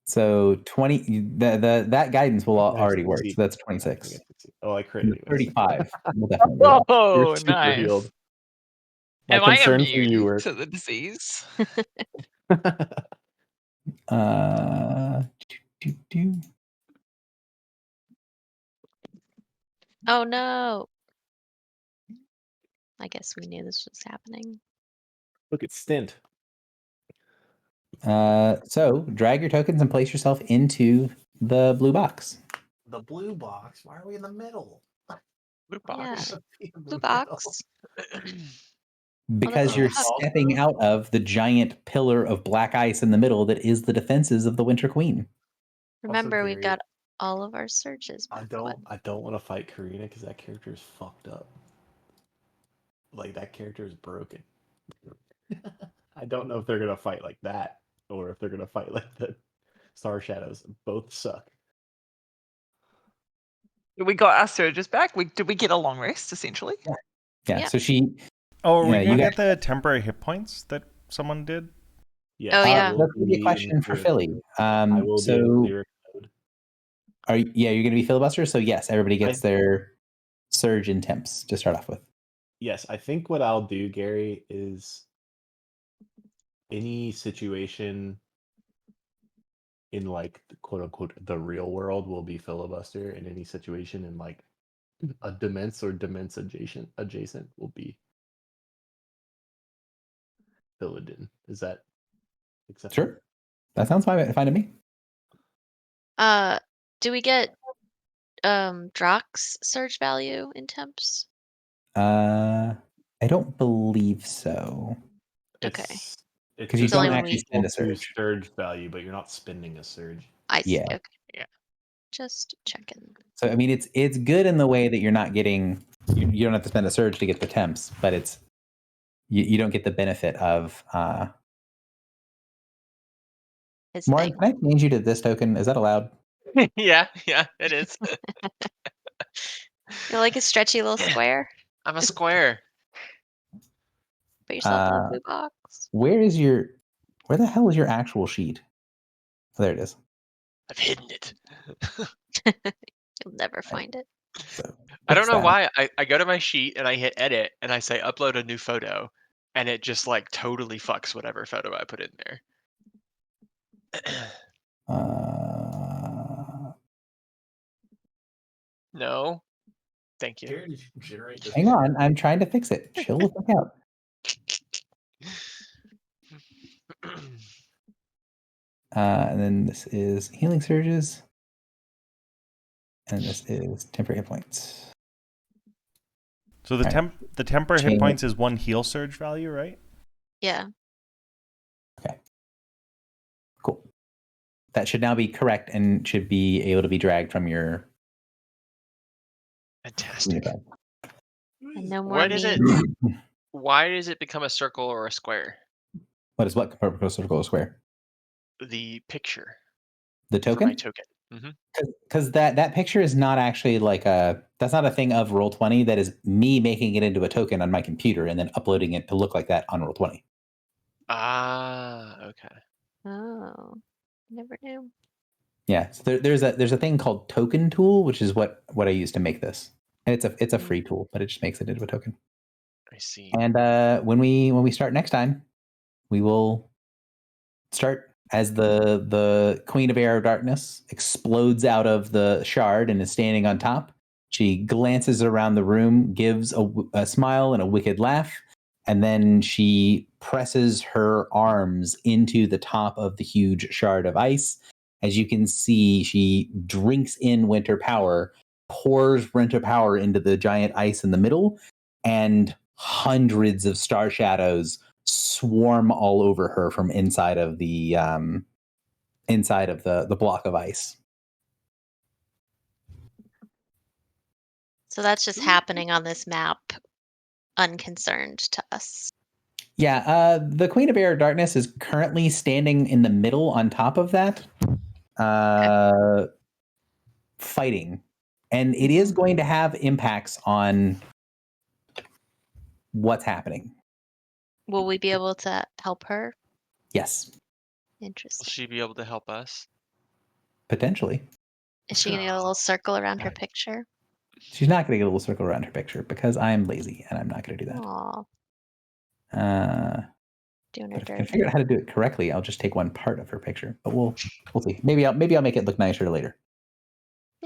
B: So 20 that guidance will already work. So that's
A: I
B: 26.
A: guess it's- Oh, I crit anyways.
B: 35 will definitely work.
E: Oh,
A: You're super
E: nice.
A: healed. My
E: Am I
A: concern for you
E: immune
A: were
E: to the disease?
B: Do.
D: Oh no. I guess we knew this was happening.
A: Look at Stint.
B: So drag your tokens and place yourself into the blue box.
A: The blue box. Why are we in the middle?
F: Blue box.
D: Blue box.
B: Because
D: that's
B: you're
D: a box.
B: stepping out of the giant pillar of black ice in the middle that is the defenses of the Winter Queen.
D: Remember, we've
A: Gary,
D: got all of our surges.
A: I don't want to fight Karina because that character is fucked up. Like that character is broken. I don't know if they're gonna fight like that or if they're gonna fight like the Star Shadows. Both suck.
E: We got our surges back. Did we get a long rest, essentially?
B: Yeah.
D: Yeah.
B: So she.
C: Oh, are we
B: Yeah,
C: gonna
B: you
C: get the temporary hit points that someone did?
A: Yes,
D: Oh, yeah.
B: That's gonna be a question for Philly.
A: I will
B: So
A: do lyric mode.
B: you're going to be filibuster. So yes, everybody gets their surge in temps to start off with.
A: Yes, I think what I'll do, Gary, is any situation in like quote unquote the real world will be filibuster, and any situation in like a demence or demence adjacent will be Philodin. Is that acceptable?
B: Sure. That sounds fine to me.
D: Do we get Drock's surge value in temps?
B: I don't believe so.
D: Okay.
A: It's
B: 'Cause you
D: It's
B: don't
D: only when
B: actually
D: we-
B: spend a
A: equal to
B: surge.
A: surge value, but you're not spending a surge.
D: I see.
B: Yeah.
D: Okay.
E: Yeah.
D: Just checking.
B: So I mean, it's good in the way that you're not getting you don't have to spend a surge to get the temps, but it's you don't get the benefit of.
D: His
B: Maureen,
D: thing.
B: can I change you to this token? Is that allowed?
F: Yeah, it is.
D: You know, like a stretchy little square?
F: I'm a square.
D: Put yourself in the
B: Uh,
D: blue box.
B: Where the hell is your actual sheet? Oh, there it is.
F: I've hidden it.
D: You'll never find it.
B: So
F: I don't
B: fix
F: know
B: that.
F: why. I go to my sheet and I hit edit and I say upload a new photo, and it just like totally fucks whatever photo I put in there. No, thank you.
H: Here, did you generate this?
B: Hang on, I'm trying to fix it. Chill the fuck out. And then this is healing surges. And this is temporary hit points.
C: So the
B: Alright.
C: the temporary
B: Chain
C: hit
B: it.
C: points is 1 heal surge value, right?
D: Yeah.
B: Cool. That should now be correct and should be able to be dragged from your
F: Fantastic.
B: bag.
D: And no more
F: What is it?
D: me.
F: Why does it become a circle or a square?
B: What is what compared to circle or square?
F: The picture
B: The
F: for my
B: token?
F: token.
B: Because that picture is not actually like that's not a thing of Roll20. That is me making it into a token on my computer and then uploading it to look like that on Roll20.
F: Ah, okay.
D: Oh, never knew.
B: Yeah, so there's a thing called Token Tool, which is what I use to make this, and it's a free tool, but it just makes it into a token.
F: I see.
B: And when we start next time, we will start as the Queen of Air of Darkness explodes out of the shard and is standing on top. She glances around the room, gives a smile and a wicked laugh, and then she presses her arms into the top of the huge shard of ice. As you can see, she drinks in winter power, pours winter power into the giant ice in the middle, and hundreds of star shadows swarm all over her from inside of the block of ice.
D: So that's just happening on this map, unconcerned to us.
B: Yeah, the Queen of Air Darkness is currently standing in the middle on top of that, fighting. And it is going to have impacts on what's happening.
D: Will we be able to help her?
B: Yes,
F: Will
D: Interesting.
F: she be able to help us?
B: potentially.
D: Is she gonna get a little circle around her picture?
B: She's not going to get a little circle around her picture because I'm lazy and I'm not going to do that.
D: Aw, doing her
B: But if I can
D: dirty.
B: figure out how to do it correctly, I'll just take one part of her picture. But we'll see. Maybe I'll make it look nicer later.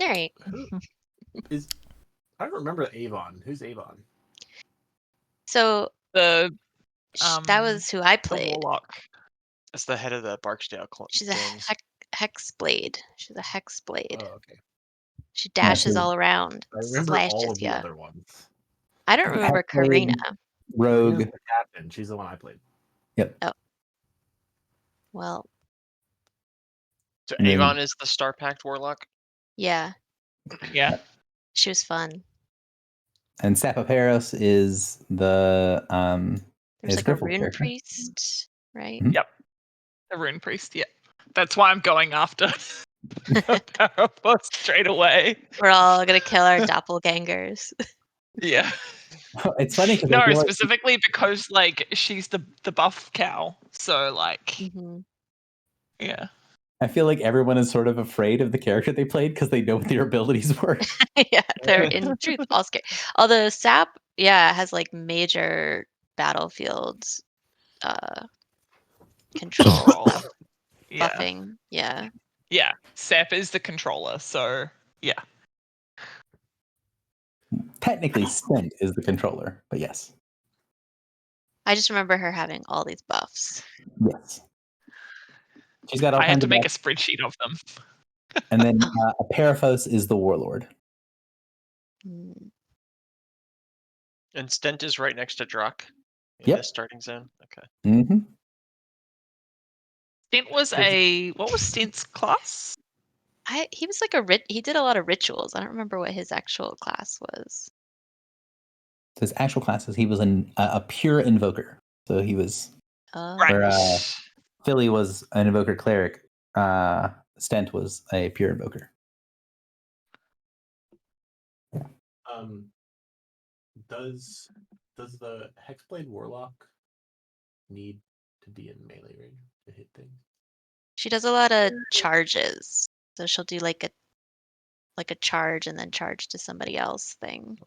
D: All right.
H: I don't remember Avon. Who's Avon?
D: So
E: The
D: that was who I
E: the
D: played.
E: warlock.
F: That's the head of the Barksdale
D: She's a
F: gangs.
D: hex blade. She's a hex blade.
H: Oh, okay.
D: She dashes
B: she's-
D: all around,
H: I remember
D: slashes
H: all of the
D: ya.
H: other ones.
D: I don't remember
B: Hex blade,
D: Karina.
B: Rogue.
H: Karina's the captain. She's the one I played.
D: Well,
F: So
B: And then-
F: Avon is the Star Pact warlock.
D: yeah,
E: Yeah.
D: she was fun.
B: And Sapaperos is the
D: There's
B: is
D: like a
B: Griffel's
D: rune
B: character.
D: priest, right?
B: Mhm.
E: Yep. The rune priest. Yeah. That's why I'm going after Paraphos straight away.
D: We're all gonna kill our doppelgangers.
E: Yeah.
B: It's funny because
E: No, specifically because like she's the buff cow. So like
D: Mhm.
E: yeah.
B: I feel like everyone is sort of afraid of the character they played because they know what their abilities were.
D: Yeah, they're in truth all scared. Although Sap, yeah, has like major battlefields control stuff,
E: Yeah.
D: buffing. Yeah.
E: Yeah. Sap is the controller, so yeah.
B: Technically, Stint is the controller, but yes,
D: I just remember her having all these buffs.
B: yes, she's got all
E: I had
B: kinds
E: to
B: of.
E: make a
B: buffs.
E: spreadsheet of them.
B: And then Paraphos is the warlord.
D: Mm.
F: And Stent is right next to Druck in
B: Yep.
F: the starting zone. Okay.
B: Mm-hmm.
E: Stint was what was Stint's class?
D: He was like he did a lot of rituals. I don't remember what his actual class was.
B: So his actual classes, he was a pure invoker. So he was
E: Right.
B: where Philly was an invoker cleric. Stent was a pure invoker.
H: Does the Hexblade Warlock need to be in melee range to hit things?
D: She does a lot of charges. So she'll do like a charge and then charge to somebody else thing.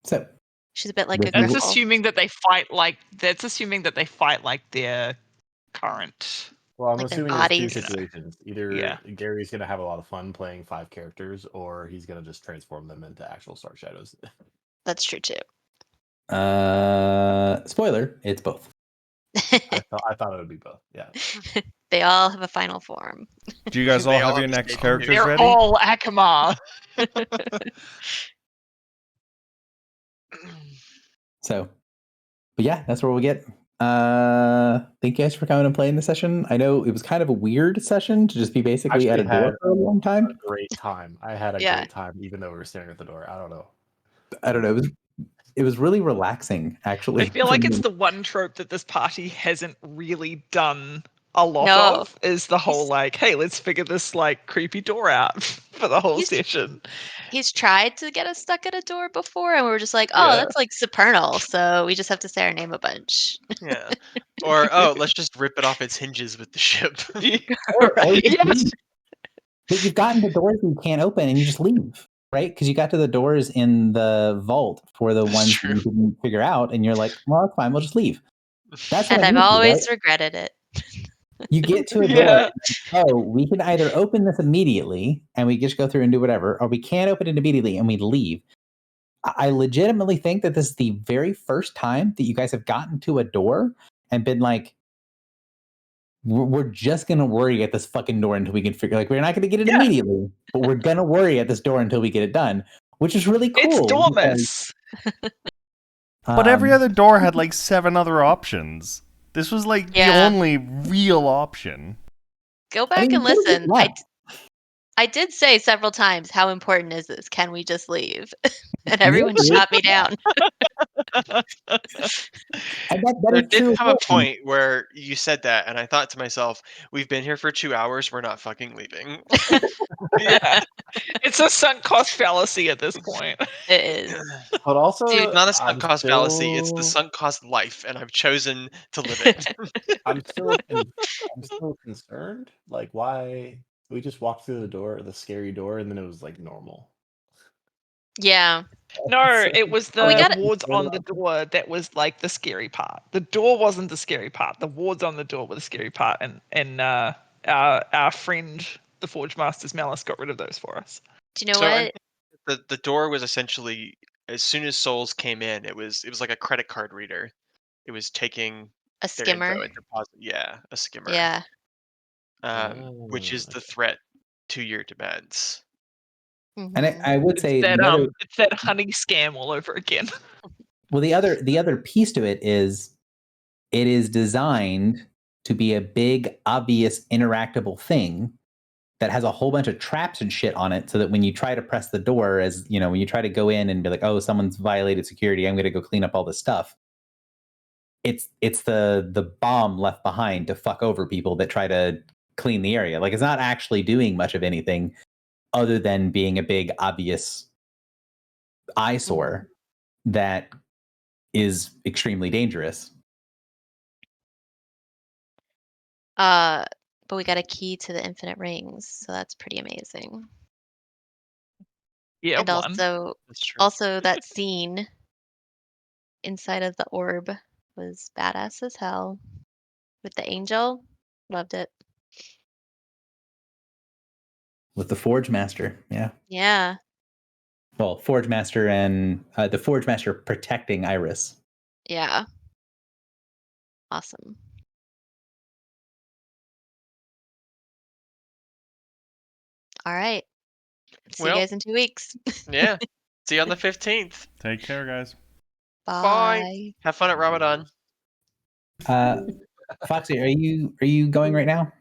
B: So
D: She's a bit like a
B: That's
E: That's
D: Griffle.
E: assuming that they fight like their current.
A: Well, I'm
D: Like their
A: assuming there's two
D: bodies.
A: situations. Either
E: Yeah.
A: Gary's going to have a lot of fun playing 5 characters, or he's going to just transform them into actual Stark Shadows.
D: That's true too.
B: spoiler, it's both.
A: I thought it would be both. Yeah.
D: They all have a final form.
C: Do you guys
F: They
C: all
F: all
C: have your
F: have the
C: next
F: same
C: characters
E: They're
C: ready?
E: all Akamar.
B: So, but yeah, that's where we'll get. Thank you guys for coming and playing the session. I know it was kind of a weird session to just be basically at a
A: Actually
B: door
A: had
B: for a long
A: a
B: time.
A: great time. I had a
D: Yeah.
A: great time, even though we were staring at the door. I don't know.
B: I don't know. It was really relaxing, actually.
E: I feel
B: for
E: like
B: me.
E: it's the one trope that this party hasn't really done a lot
D: No.
E: of is the whole
D: He's-
E: like, hey, let's figure this like creepy door out for the whole
D: He's-
E: session.
D: He's tried to get us stuck at a door before, and we were just like, oh,
E: Yeah.
D: that's like Supernal, so we just have to say our name a bunch.
F: Yeah. Or let's just rip it off its hinges with the ship.
B: Or you just
E: Yes.
B: leave. But you've gotten to doors you can't open, and you just leave, right? Because you got to the doors in the vault for the
F: That's
B: ones
F: true.
B: you didn't figure out, and you're like, well, that's fine. We'll just leave. That's what
D: And
B: I'm
D: I've
B: used to,
D: always
B: right?
D: regretted it.
B: You get to a door.
E: Yeah.
B: Oh, we can either open this immediately and we just go through and do whatever, or we can't open it immediately and we leave. I legitimately think that this is the very first time that you guys have gotten to a door and been like, we're just going to worry at this fucking door until we can figure, like, we're not going to get it
E: Yeah.
B: immediately, but we're going to worry at this door until we get it done, which is really cool.
E: It's
B: because,
E: Dormus.
C: But every
B: um,
C: other door had like 7 other options. This was like the
D: Yeah.
C: only real option.
D: Go back
B: mean,
D: and
B: what is it
D: listen.
B: like?
D: I did say several times, how important is this? Can we just leave? And
B: Yeah.
D: everyone shot me down.
B: And that
F: There
B: is true
F: did
B: as
F: come a
B: well.
F: point where you said that, and I thought to myself, "We've been here for 2 hours. We're not fucking leaving."
E: Yeah. It's a sunk cost fallacy at this point.
D: It is.
A: But also,
D: Dude,
F: Not a sunk
A: I'm
F: cost fallacy. It's the
A: still-
F: sunk cost life, and I've chosen to live it.
A: I'm still concerned. Like, why we just walked through the door, the scary door, and then it was like normal.
D: Yeah.
E: No, it was the
D: We gotta-
E: wards on the door that was like the scary part. The door wasn't the scary part. The wards on the door were the scary part, and our friend the Forge Master's Malice got rid of those for us.
D: Do you know
F: So, I
D: what?
F: think the door was essentially, as soon as souls came in, it was like a credit card reader. It was taking
D: A
F: their
D: skimmer.
F: info and deposit. Yeah, a skimmer.
D: Yeah.
F: Which is the threat to your demands.
B: And
D: Mhm.
B: I would say
E: That
B: the other,
E: it's that honey scam all over again.
B: well, the other piece to it is designed to be a big, obvious, interactable thing that has a whole bunch of traps and shit on it, so that when you try to press the door, as you know, when you try to go in and be like, oh, someone's violated security, I'm going to go clean up all this stuff. It's the bomb left behind to fuck over people that try to clean the area. Like, it's not actually doing much of anything other than being a big, obvious eyesore that is extremely dangerous.
D: But we got a key to the infinite rings, so that's pretty amazing.
E: Yeah,
D: And
E: one.
F: That's true.
D: also that scene inside of the orb was badass as hell. With the angel. Loved it.
B: With the Forge Master, yeah.
D: Yeah.
B: Well, Forge Master and the Forge Master protecting Iris.
D: Yeah. Awesome. All right. See
F: Well-
D: you guys in 2 weeks.
F: Yeah. See you on the 15th.
C: Take care, guys.
D: Bye.
F: Have fun at Ramadan.
B: Foxy, are you going right now?